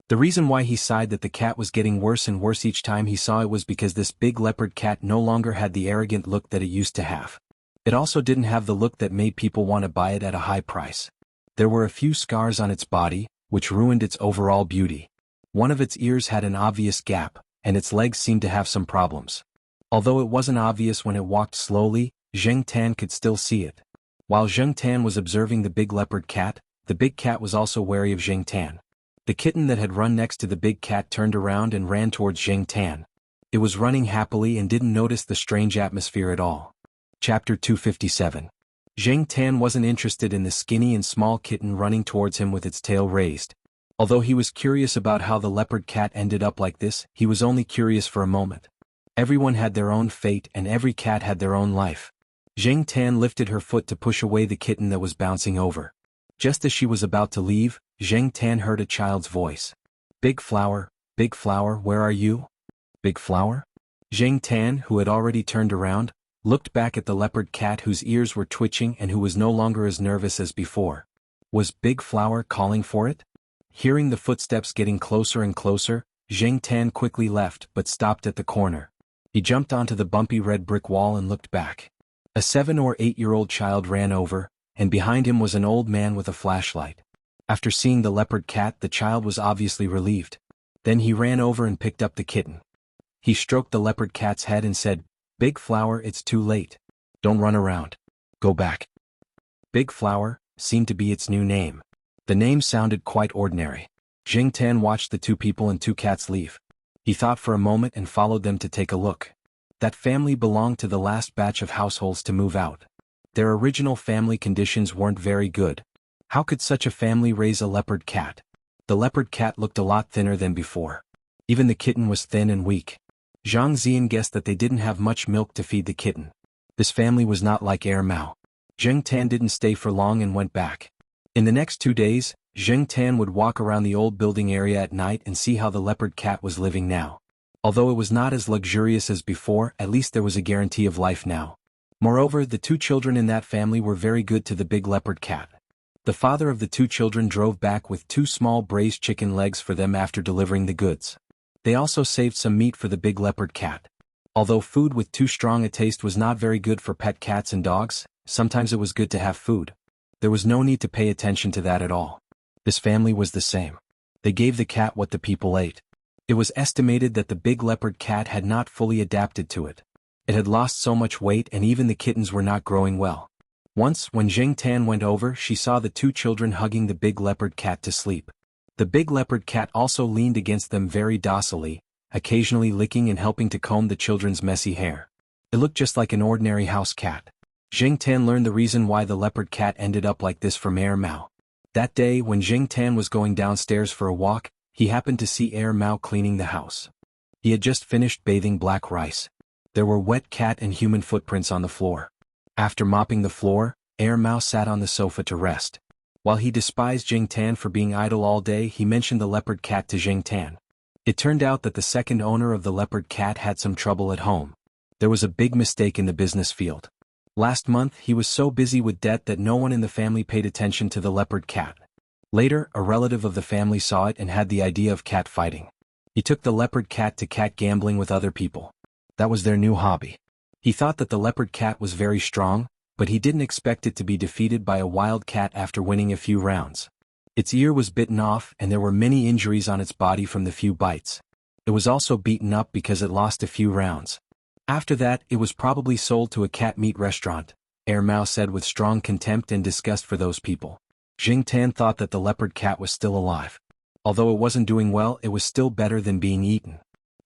The reason why he sighed that the cat was getting worse and worse each time he saw it was because this big leopard cat no longer had the arrogant look that it used to have. It also didn't have the look that made people want to buy it at a high price. There were a few scars on its body, which ruined its overall beauty. One of its ears had an obvious gap, and its legs seemed to have some problems. Although it wasn't obvious when it walked slowly, Jing Tan could still see it. While Jing Tan was observing the big leopard cat, the big cat was also wary of Jing Tan. The kitten that had run next to the big cat turned around and ran towards Jing Tan. It was running happily and didn't notice the strange atmosphere at all. Chapter 257. Jing Tan wasn't interested in the skinny and small kitten running towards him with its tail raised. Although he was curious about how the leopard cat ended up like this, he was only curious for a moment. Everyone had their own fate and every cat had their own life. Jing Tan lifted her foot to push away the kitten that was bouncing over. Just as she was about to leave, Jing Tan heard a child's voice. Big Flower, where are you? Big Flower? Jing Tan, who had already turned around, looked back at the leopard cat whose ears were twitching and who was no longer as nervous as before. Was Big Flower calling for it? Hearing the footsteps getting closer and closer, Jing Tan quickly left but stopped at the corner. He jumped onto the bumpy red brick wall and looked back. A 7 or 8-year-old child ran over, and behind him was an old man with a flashlight. After seeing the leopard cat, the child was obviously relieved. Then he ran over and picked up the kitten. He stroked the leopard cat's head and said, "Big Flower, it's too late. Don't run around. Go back." Big Flower seemed to be its new name. The name sounded quite ordinary. Jing Tan watched the two people and two cats leave. He thought for a moment and followed them to take a look. That family belonged to the last batch of households to move out. Their original family conditions weren't very good. How could such a family raise a leopard cat? The leopard cat looked a lot thinner than before. Even the kitten was thin and weak. Zhang Zian guessed that they didn't have much milk to feed the kitten. This family was not like Air Mao. Zheng Tan didn't stay for long and went back. In the next 2 days, Zheng Tan would walk around the old building area at night and see how the leopard cat was living now. Although it was not as luxurious as before, at least there was a guarantee of life now. Moreover, the two children in that family were very good to the big leopard cat. The father of the two children drove back with 2 small braised chicken legs for them after delivering the goods. They also saved some meat for the big leopard cat. Although food with too strong a taste was not very good for pet cats and dogs, sometimes it was good to have food. There was no need to pay attention to that at all. This family was the same. They gave the cat what the people ate. It was estimated that the big leopard cat had not fully adapted to it. It had lost so much weight and even the kittens were not growing well. Once, when Jing Tan went over, she saw the two children hugging the big leopard cat to sleep. The big leopard cat also leaned against them very docilely, occasionally licking and helping to comb the children's messy hair. It looked just like an ordinary house cat. Jing Tan learned the reason why the leopard cat ended up like this from Air Mao. That day, when Jing Tan was going downstairs for a walk, he happened to see Air Mao cleaning the house. He had just finished bathing Black Rice. There were wet cat and human footprints on the floor. After mopping the floor, Air Mao sat on the sofa to rest. While he despised Jing Tan for being idle all day, he mentioned the leopard cat to Jing Tan. It turned out that the second owner of the leopard cat had some trouble at home. There was a big mistake in the business field. Last month, he was so busy with debt that no one in the family paid attention to the leopard cat. Later, a relative of the family saw it and had the idea of cat fighting. He took the leopard cat to cat gambling with other people. That was their new hobby. He thought that the leopard cat was very strong, but he didn't expect it to be defeated by a wild cat after winning a few rounds. Its ear was bitten off and there were many injuries on its body from the few bites. It was also beaten up because it lost a few rounds. After that, it was probably sold to a cat meat restaurant, Air Mao said with strong contempt and disgust for those people. Jing Tan thought that the leopard cat was still alive. Although it wasn't doing well, it was still better than being eaten.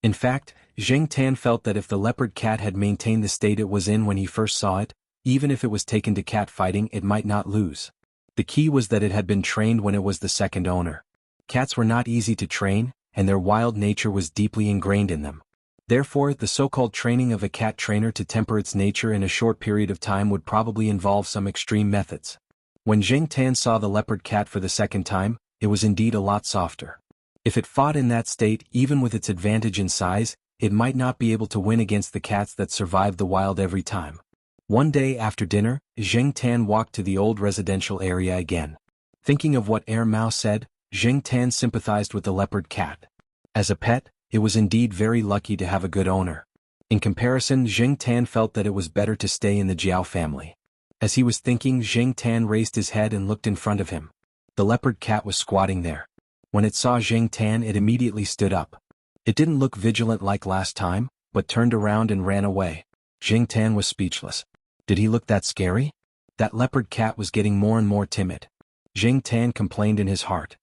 In fact, Jing Tan felt that if the leopard cat had maintained the state it was in when he first saw it, even if it was taken to cat fighting, it might not lose. The key was that it had been trained when it was the second owner. Cats were not easy to train, and their wild nature was deeply ingrained in them. Therefore, the so-called training of a cat trainer to temper its nature in a short period of time would probably involve some extreme methods. When Jing Tan saw the leopard cat for the second time, it was indeed a lot softer. If it fought in that state, even with its advantage in size, it might not be able to win against the cats that survived the wild every time. One day after dinner, Jing Tan walked to the old residential area again. Thinking of what Air Mao said, Jing Tan sympathized with the leopard cat. As a pet, it was indeed very lucky to have a good owner. In comparison, Jing Tan felt that it was better to stay in the Jiao family. As he was thinking, Jing Tan raised his head and looked in front of him. The leopard cat was squatting there. When it saw Jing Tan, it immediately stood up. It didn't look vigilant like last time, but turned around and ran away. Jing Tan was speechless. Did he look that scary? That leopard cat was getting more and more timid. Jing Tan complained in his heart.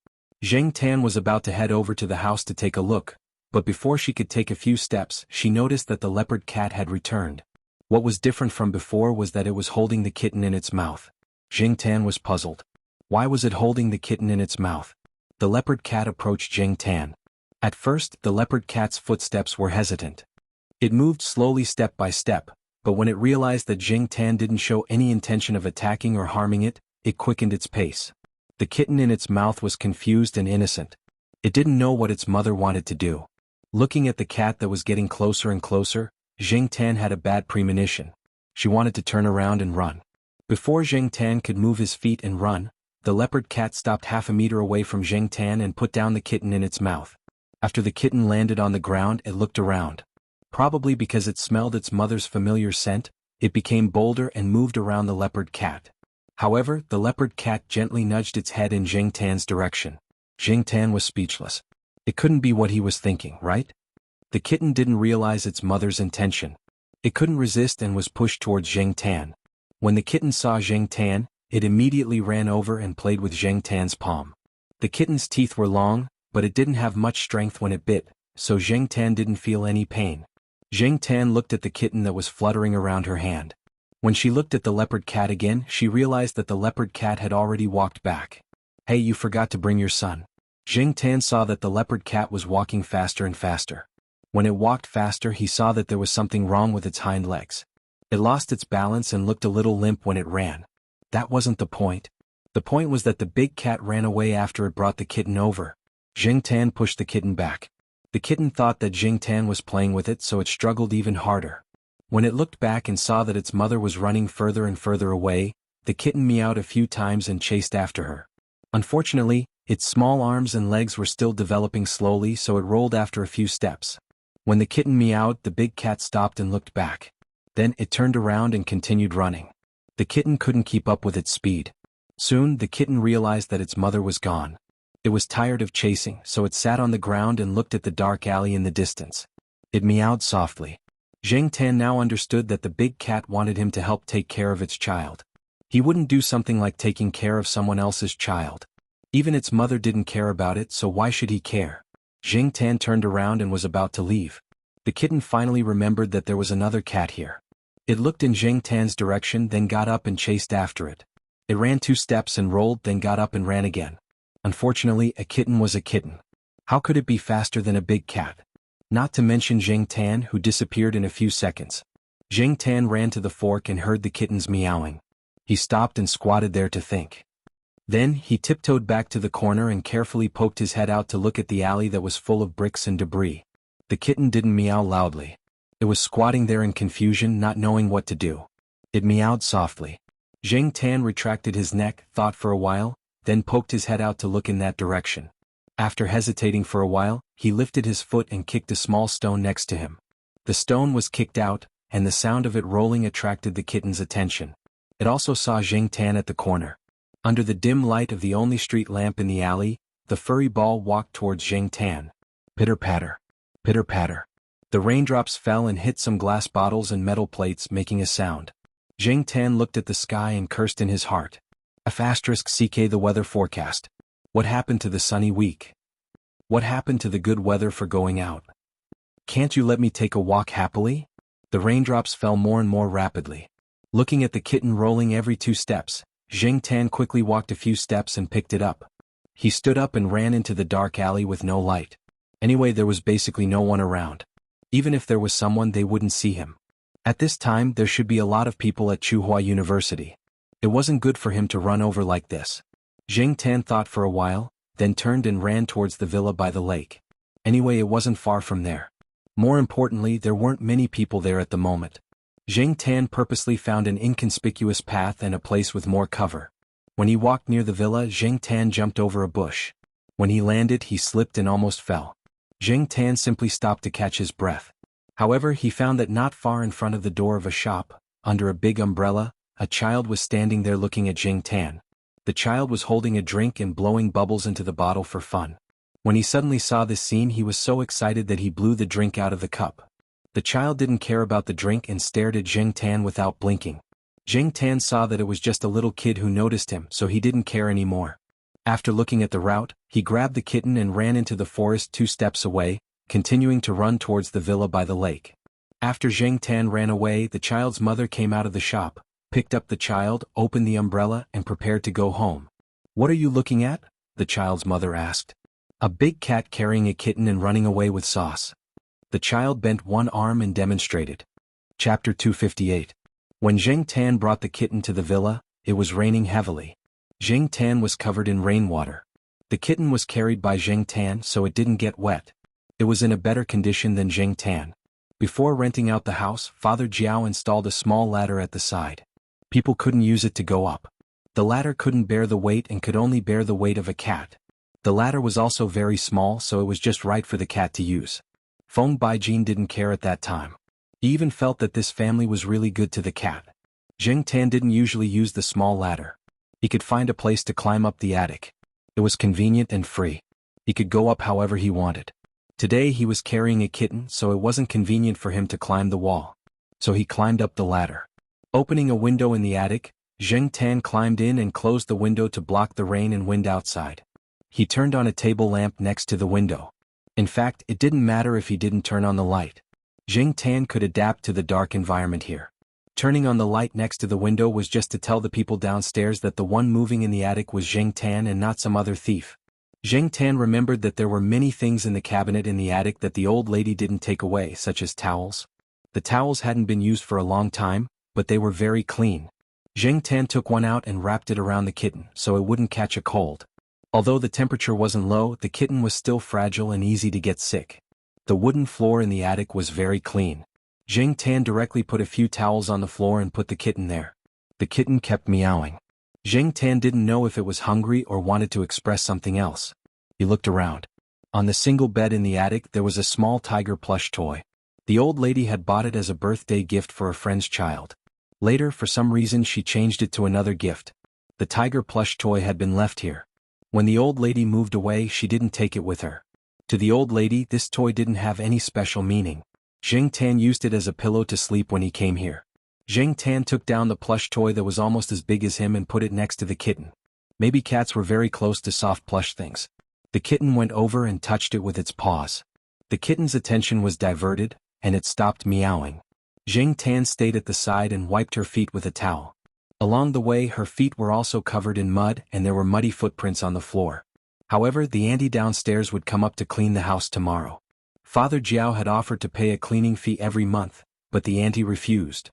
Jing Tan was about to head over to the house to take a look, but before she could take a few steps, she noticed that the leopard cat had returned. What was different from before was that it was holding the kitten in its mouth. Jing Tan was puzzled. Why was it holding the kitten in its mouth? The leopard cat approached Jing Tan. At first, the leopard cat's footsteps were hesitant. It moved slowly step by step, but when it realized that Jing Tan didn't show any intention of attacking or harming it, it quickened its pace. The kitten in its mouth was confused and innocent. It didn't know what its mother wanted to do. Looking at the cat that was getting closer and closer, Jing Tan had a bad premonition. She wanted to turn around and run. Before Jing Tan could move his feet and run, the leopard cat stopped half a meter away from Jing Tan and put down the kitten in its mouth. After the kitten landed on the ground, it looked around. Probably because it smelled its mother's familiar scent, it became bolder and moved around the leopard cat. However, the leopard cat gently nudged its head in Jing Tan's direction. Jing Tan was speechless. It couldn't be what he was thinking, right? The kitten didn't realize its mother's intention. It couldn't resist and was pushed towards Jing Tan. When the kitten saw Jing Tan, it immediately ran over and played with Jing Tan's palm. The kitten's teeth were long, but it didn't have much strength when it bit, so Jing Tan didn't feel any pain. Jing Tan looked at the kitten that was fluttering around her hand. When she looked at the leopard cat again, she realized that the leopard cat had already walked back. "Hey, you forgot to bring your son." Jing Tan saw that the leopard cat was walking faster and faster. When it walked faster, he saw that there was something wrong with its hind legs. It lost its balance and looked a little limp when it ran. That wasn't the point. The point was that the big cat ran away after it brought the kitten over. Jing Tan pushed the kitten back. The kitten thought that Jing Tan was playing with it, so it struggled even harder. When it looked back and saw that its mother was running further and further away, the kitten meowed a few times and chased after her. Unfortunately, its small arms and legs were still developing slowly, so it rolled after a few steps. When the kitten meowed, the big cat stopped and looked back. Then it turned around and continued running. The kitten couldn't keep up with its speed. Soon, the kitten realized that its mother was gone. It was tired of chasing, so it sat on the ground and looked at the dark alley in the distance. It meowed softly. Jing Tan now understood that the big cat wanted him to help take care of its child. He wouldn't do something like taking care of someone else's child. Even its mother didn't care about it, so why should he care? Jing Tan turned around and was about to leave. The kitten finally remembered that there was another cat here. It looked in Jing Tan's direction, then got up and chased after it. It ran 2 steps and rolled, then got up and ran again. Unfortunately, a kitten was a kitten. How could it be faster than a big cat? Not to mention Jing Tan, who disappeared in a few seconds. Jing Tan ran to the fork and heard the kittens meowing. He stopped and squatted there to think. Then, he tiptoed back to the corner and carefully poked his head out to look at the alley that was full of bricks and debris. The kitten didn't meow loudly. It was squatting there in confusion, not knowing what to do. It meowed softly. Jing Tan retracted his neck, thought for a while, then poked his head out to look in that direction. After hesitating for a while, he lifted his foot and kicked a small stone next to him. The stone was kicked out, and the sound of it rolling attracted the kitten's attention. It also saw Jing Tan at the corner. Under the dim light of the only street lamp in the alley, the furry ball walked towards Jing Tan. Pitter-patter. Pitter-patter. The raindrops fell and hit some glass bottles and metal plates, making a sound. Jing Tan looked at the sky and cursed in his heart. *CK the weather forecast. What happened to the sunny week? What happened to the good weather for going out? Can't you let me take a walk happily? The raindrops fell more and more rapidly. Looking at the kitten rolling every 2 steps, Jing Tan quickly walked a few steps and picked it up. He stood up and ran into the dark alley with no light. Anyway, there was basically no one around. Even if there was someone, they wouldn't see him. At this time, there should be a lot of people at Tsinghua University. It wasn't good for him to run over like this. Jing Tan thought for a while, then turned and ran towards the villa by the lake. Anyway, it wasn't far from there. More importantly, there weren't many people there at the moment. Jing Tan purposely found an inconspicuous path and a place with more cover. When he walked near the villa, Jing Tan jumped over a bush. When he landed, he slipped and almost fell. Jing Tan simply stopped to catch his breath. However, he found that not far in front of the door of a shop, under a big umbrella, a child was standing there looking at Jing Tan. The child was holding a drink and blowing bubbles into the bottle for fun. When he suddenly saw this scene, he was so excited that he blew the drink out of the cup. The child didn't care about the drink and stared at Jing Tan without blinking. Jing Tan saw that it was just a little kid who noticed him, so he didn't care anymore. After looking at the route, he grabbed the kitten and ran into the forest 2 steps away, continuing to run towards the villa by the lake. After Jing Tan ran away, the child's mother came out of the shop, picked up the child, opened the umbrella, and prepared to go home. "What are you looking at?" the child's mother asked. "A big cat carrying a kitten and running away with sauce." The child bent one arm and demonstrated. Chapter 258. When Jing Tan brought the kitten to the villa, it was raining heavily. Jing Tan was covered in rainwater. The kitten was carried by Jing Tan, so it didn't get wet. It was in a better condition than Jing Tan. Before renting out the house, Father Jiao installed a small ladder at the side. People couldn't use it to go up. The ladder couldn't bear the weight and could only bear the weight of a cat. The ladder was also very small, so it was just right for the cat to use. Feng Baijin didn't care at that time. He even felt that this family was really good to the cat. Jing Tan didn't usually use the small ladder. He could find a place to climb up the attic. It was convenient and free. He could go up however he wanted. Today he was carrying a kitten, so it wasn't convenient for him to climb the wall. So he climbed up the ladder. Opening a window in the attic, Zheng Tan climbed in and closed the window to block the rain and wind outside. He turned on a table lamp next to the window. In fact, it didn't matter if he didn't turn on the light. Zheng Tan could adapt to the dark environment here. Turning on the light next to the window was just to tell the people downstairs that the one moving in the attic was Zheng Tan and not some other thief. Zheng Tan remembered that there were many things in the cabinet in the attic that the old lady didn't take away, such as towels. The towels hadn't been used for a long time, but they were very clean. Zheng Tan took one out and wrapped it around the kitten so it wouldn't catch a cold. Although the temperature wasn't low, the kitten was still fragile and easy to get sick. The wooden floor in the attic was very clean. Zheng Tan directly put a few towels on the floor and put the kitten there. The kitten kept meowing. Zheng Tan didn't know if it was hungry or wanted to express something else. He looked around. On the single bed in the attic there was a small tiger plush toy. The old lady had bought it as a birthday gift for a friend's child. Later, for some reason, she changed it to another gift. The tiger plush toy had been left here. When the old lady moved away, she didn't take it with her. To the old lady, this toy didn't have any special meaning. Zheng Tan used it as a pillow to sleep when he came here. Zheng Tan took down the plush toy that was almost as big as him and put it next to the kitten. Maybe cats were very close to soft plush things. The kitten went over and touched it with its paws. The kitten's attention was diverted, and it stopped meowing. Zheng Tan stayed at the side and wiped her feet with a towel. Along the way, her feet were also covered in mud and there were muddy footprints on the floor. However, the auntie downstairs would come up to clean the house tomorrow. Father Jiao had offered to pay a cleaning fee every month, but the auntie refused.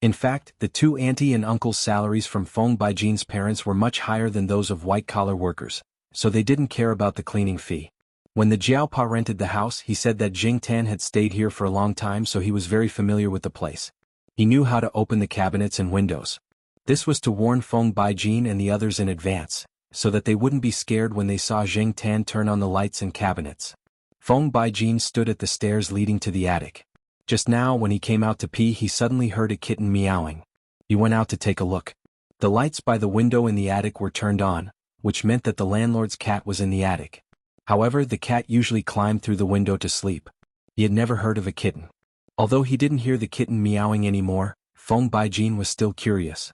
In fact, the two auntie and uncle's salaries from Feng Baijin's parents were much higher than those of white-collar workers, so they didn't care about the cleaning fee. When the Jiaopa rented the house, he said that Zheng Tan had stayed here for a long time, so he was very familiar with the place. He knew how to open the cabinets and windows. This was to warn Feng Baijin and the others in advance, so that they wouldn't be scared when they saw Zheng Tan turn on the lights and cabinets. Feng Baijin stood at the stairs leading to the attic. Just now, when he came out to pee, he suddenly heard a kitten meowing. He went out to take a look. The lights by the window in the attic were turned on, which meant that the landlord's cat was in the attic. However, the cat usually climbed through the window to sleep. He had never heard of a kitten. Although he didn't hear the kitten meowing anymore, Feng Baijin was still curious.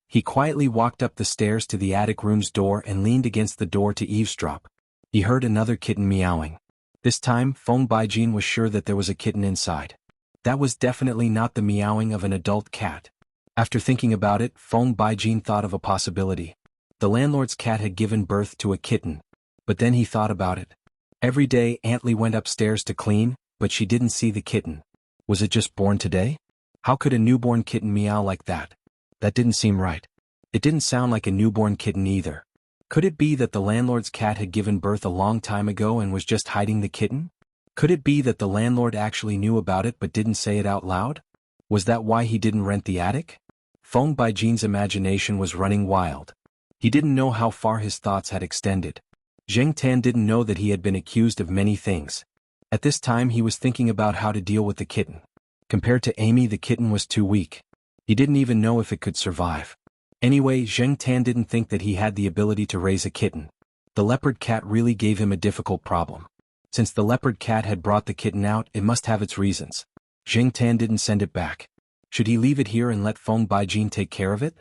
He quietly walked up the stairs to the attic room's door and leaned against the door to eavesdrop. He heard another kitten meowing. This time, Feng Baijin was sure that there was a kitten inside. That was definitely not the meowing of an adult cat. After thinking about it, Feng Baijin thought of a possibility. The landlord's cat had given birth to a kitten. But then he thought about it. Every day Aunt Lee went upstairs to clean, but she didn't see the kitten. Was it just born today? How could a newborn kitten meow like that? That didn't seem right. It didn't sound like a newborn kitten either. Could it be that the landlord's cat had given birth a long time ago and was just hiding the kitten? Could it be that the landlord actually knew about it but didn't say it out loud? Was that why he didn't rent the attic? Feng Baijin's imagination was running wild. He didn't know how far his thoughts had extended. Zheng Tan didn't know that he had been accused of many things. At this time he was thinking about how to deal with the kitten. Compared to Amy, the kitten was too weak. He didn't even know if it could survive. Anyway, Zheng Tan didn't think that he had the ability to raise a kitten. The leopard cat really gave him a difficult problem. Since the leopard cat had brought the kitten out, it must have its reasons. Zheng Tan didn't send it back. Should he leave it here and let Feng Baijin take care of it?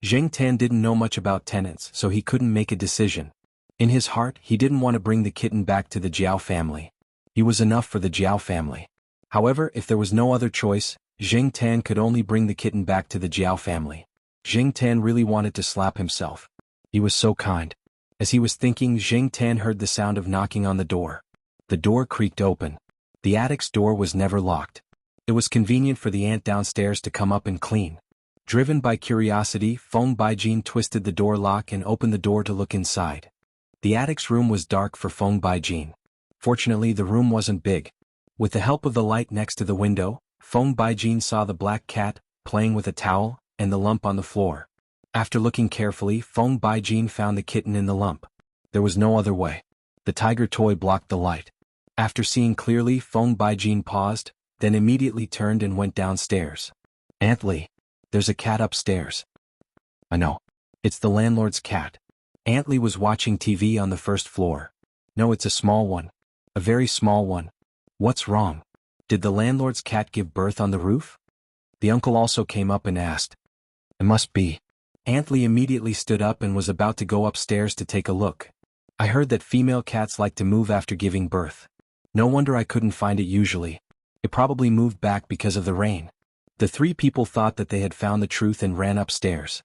Zheng Tan didn't know much about tenants, so he couldn't make a decision. In his heart, he didn't want to bring the kitten back to the Jiao family. He was enough for the Jiao family. However, if there was no other choice, Zheng Tan could only bring the kitten back to the Jiao family. Zheng Tan really wanted to slap himself. He was so kind. As he was thinking, Zheng Tan heard the sound of knocking on the door. The door creaked open. The attic's door was never locked. It was convenient for the aunt downstairs to come up and clean. Driven by curiosity, Feng Baijin twisted the door lock and opened the door to look inside. The attic's room was dark for Feng Baijin. Fortunately, the room wasn't big. With the help of the light next to the window, Feng Baijin saw the black cat, playing with a towel, and the lump on the floor. After looking carefully, Feng Baijin found the kitten in the lump. There was no other way. The tiger toy blocked the light. After seeing clearly, Feng Baijin paused, then immediately turned and went downstairs. Aunt Lee, there's a cat upstairs. I know. It's the landlord's cat. Antley was watching TV on the first floor. No, it's a small one. A very small one. What's wrong? Did the landlord's cat give birth on the roof? The uncle also came up and asked. It must be. Antley immediately stood up and was about to go upstairs to take a look. I heard that female cats like to move after giving birth. No wonder I couldn't find it usually. It probably moved back because of the rain. The three people thought that they had found the truth and ran upstairs.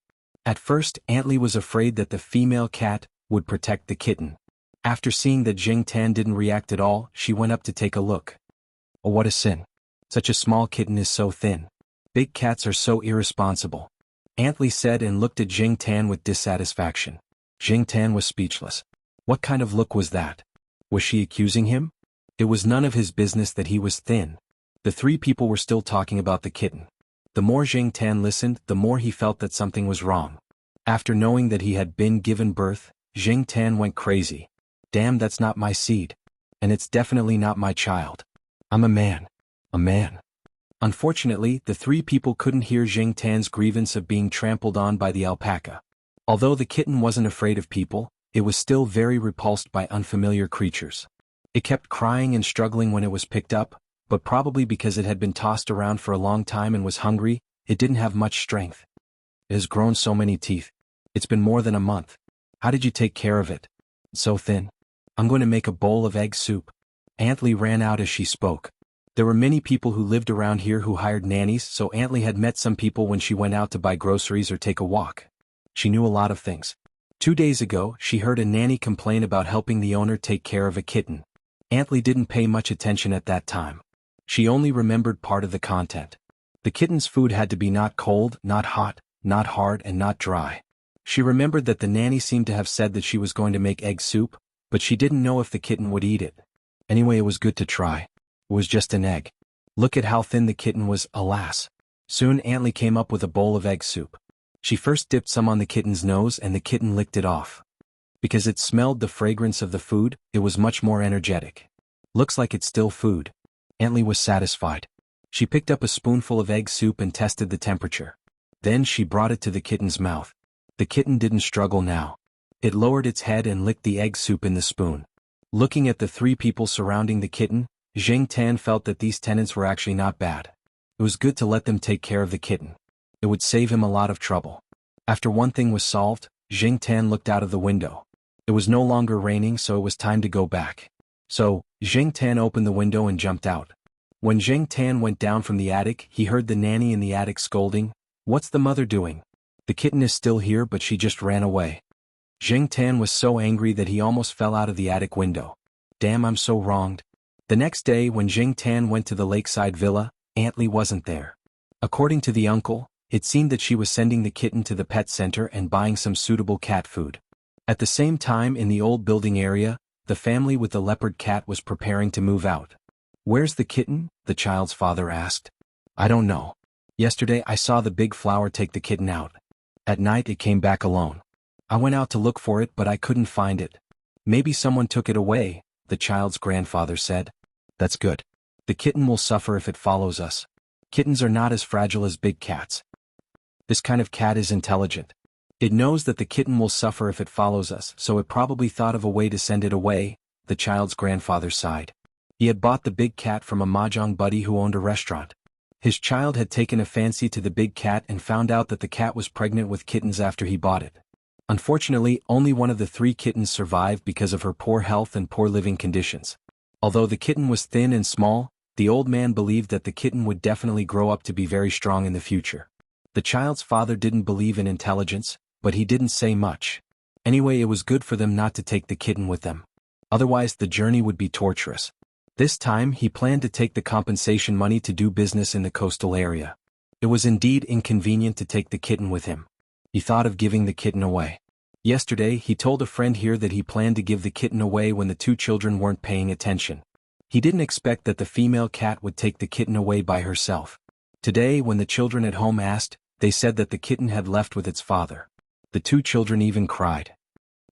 At first, Antley was afraid that the female cat would protect the kitten. After seeing that Jing Tan didn't react at all, she went up to take a look. Oh, what a sin. Such a small kitten is so thin. Big cats are so irresponsible. Antley said and looked at Jing Tan with dissatisfaction. Jing Tan was speechless. What kind of look was that? Was she accusing him? It was none of his business that he was thin. The three people were still talking about the kitten. The more Jing Tan listened, the more he felt that something was wrong. After knowing that he had been given birth, Jing Tan went crazy. Damn, that's not my seed. And it's definitely not my child. I'm a man. A man. Unfortunately, the three people couldn't hear Jing Tan's grievance of being trampled on by the alpaca. Although the kitten wasn't afraid of people, it was still very repulsed by unfamiliar creatures. It kept crying and struggling when it was picked up, but probably because it had been tossed around for a long time and was hungry, it didn't have much strength. It has grown so many teeth. It's been more than a month. How did you take care of it? It's so thin. I'm going to make a bowl of egg soup. Antley ran out as she spoke. There were many people who lived around here who hired nannies, so Antley had met some people when she went out to buy groceries or take a walk. She knew a lot of things. 2 days ago, she heard a nanny complain about helping the owner take care of a kitten. Antley didn't pay much attention at that time. She only remembered part of the content. The kitten's food had to be not cold, not hot, not hard, and not dry. She remembered that the nanny seemed to have said that she was going to make egg soup, but she didn't know if the kitten would eat it. Anyway, it was good to try. It was just an egg. Look at how thin the kitten was, alas. Soon Antley came up with a bowl of egg soup. She first dipped some on the kitten's nose and the kitten licked it off. Because it smelled the fragrance of the food, it was much more energetic. Looks like it's still food. Antley was satisfied. She picked up a spoonful of egg soup and tested the temperature. Then she brought it to the kitten's mouth. The kitten didn't struggle now. It lowered its head and licked the egg soup in the spoon. Looking at the three people surrounding the kitten, Jing Tan felt that these tenants were actually not bad. It was good to let them take care of the kitten. It would save him a lot of trouble. After one thing was solved, Jing Tan looked out of the window. It was no longer raining, so it was time to go back. So, Jing Tan opened the window and jumped out. When Jing Tan went down from the attic, he heard the nanny in the attic scolding, "What's the mother doing? The kitten is still here, but she just ran away." Jing Tan was so angry that he almost fell out of the attic window. Damn, I'm so wronged. The next day when Jing Tan went to the lakeside villa, Antley wasn't there. According to the uncle, it seemed that she was sending the kitten to the pet center and buying some suitable cat food. At the same time in the old building area, the family with the leopard cat was preparing to move out. "Where's the kitten?" the child's father asked. "I don't know. Yesterday I saw the big flower take the kitten out. At night it came back alone. I went out to look for it but I couldn't find it. Maybe someone took it away," the child's grandfather said. "That's good. The kitten will suffer if it follows us. Kittens are not as fragile as big cats. This kind of cat is intelligent. It knows that the kitten will suffer if it follows us, so it probably thought of a way to send it away," the child's grandfather sighed. He had bought the big cat from a mahjong buddy who owned a restaurant. His child had taken a fancy to the big cat and found out that the cat was pregnant with kittens after he bought it. Unfortunately, only one of the 3 kittens survived because of her poor health and poor living conditions. Although the kitten was thin and small, the old man believed that the kitten would definitely grow up to be very strong in the future. The child's father didn't believe in intelligence, but he didn't say much. Anyway, it was good for them not to take the kitten with them. Otherwise the journey would be torturous. This time he planned to take the compensation money to do business in the coastal area. It was indeed inconvenient to take the kitten with him. He thought of giving the kitten away. Yesterday he told a friend here that he planned to give the kitten away when the 2 children weren't paying attention. He didn't expect that the female cat would take the kitten away by herself. Today when the children at home asked, they said that the kitten had left with its father. The 2 children even cried.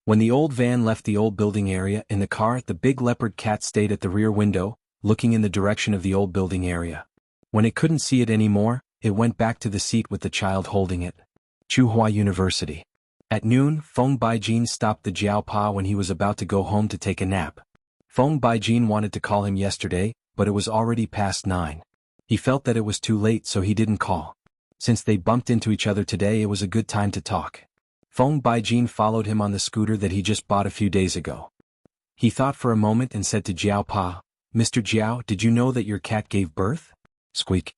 When the old van left the old building area in the car, the big leopard cat stayed at the rear window, looking in the direction of the old building area. When it couldn't see it anymore, it went back to the seat with the child holding it. Chuhua University. At noon, Feng Baijin stopped the Jiao Pa when he was about to go home to take a nap. Feng Baijin wanted to call him yesterday, but it was already past 9. He felt that it was too late, so he didn't call. Since they bumped into each other today, it was a good time to talk. Feng Baijin followed him on the scooter that he just bought a few days ago. He thought for a moment and said to Jiao Pa, "Mr. Jiao, did you know that your cat gave birth?" Squeak.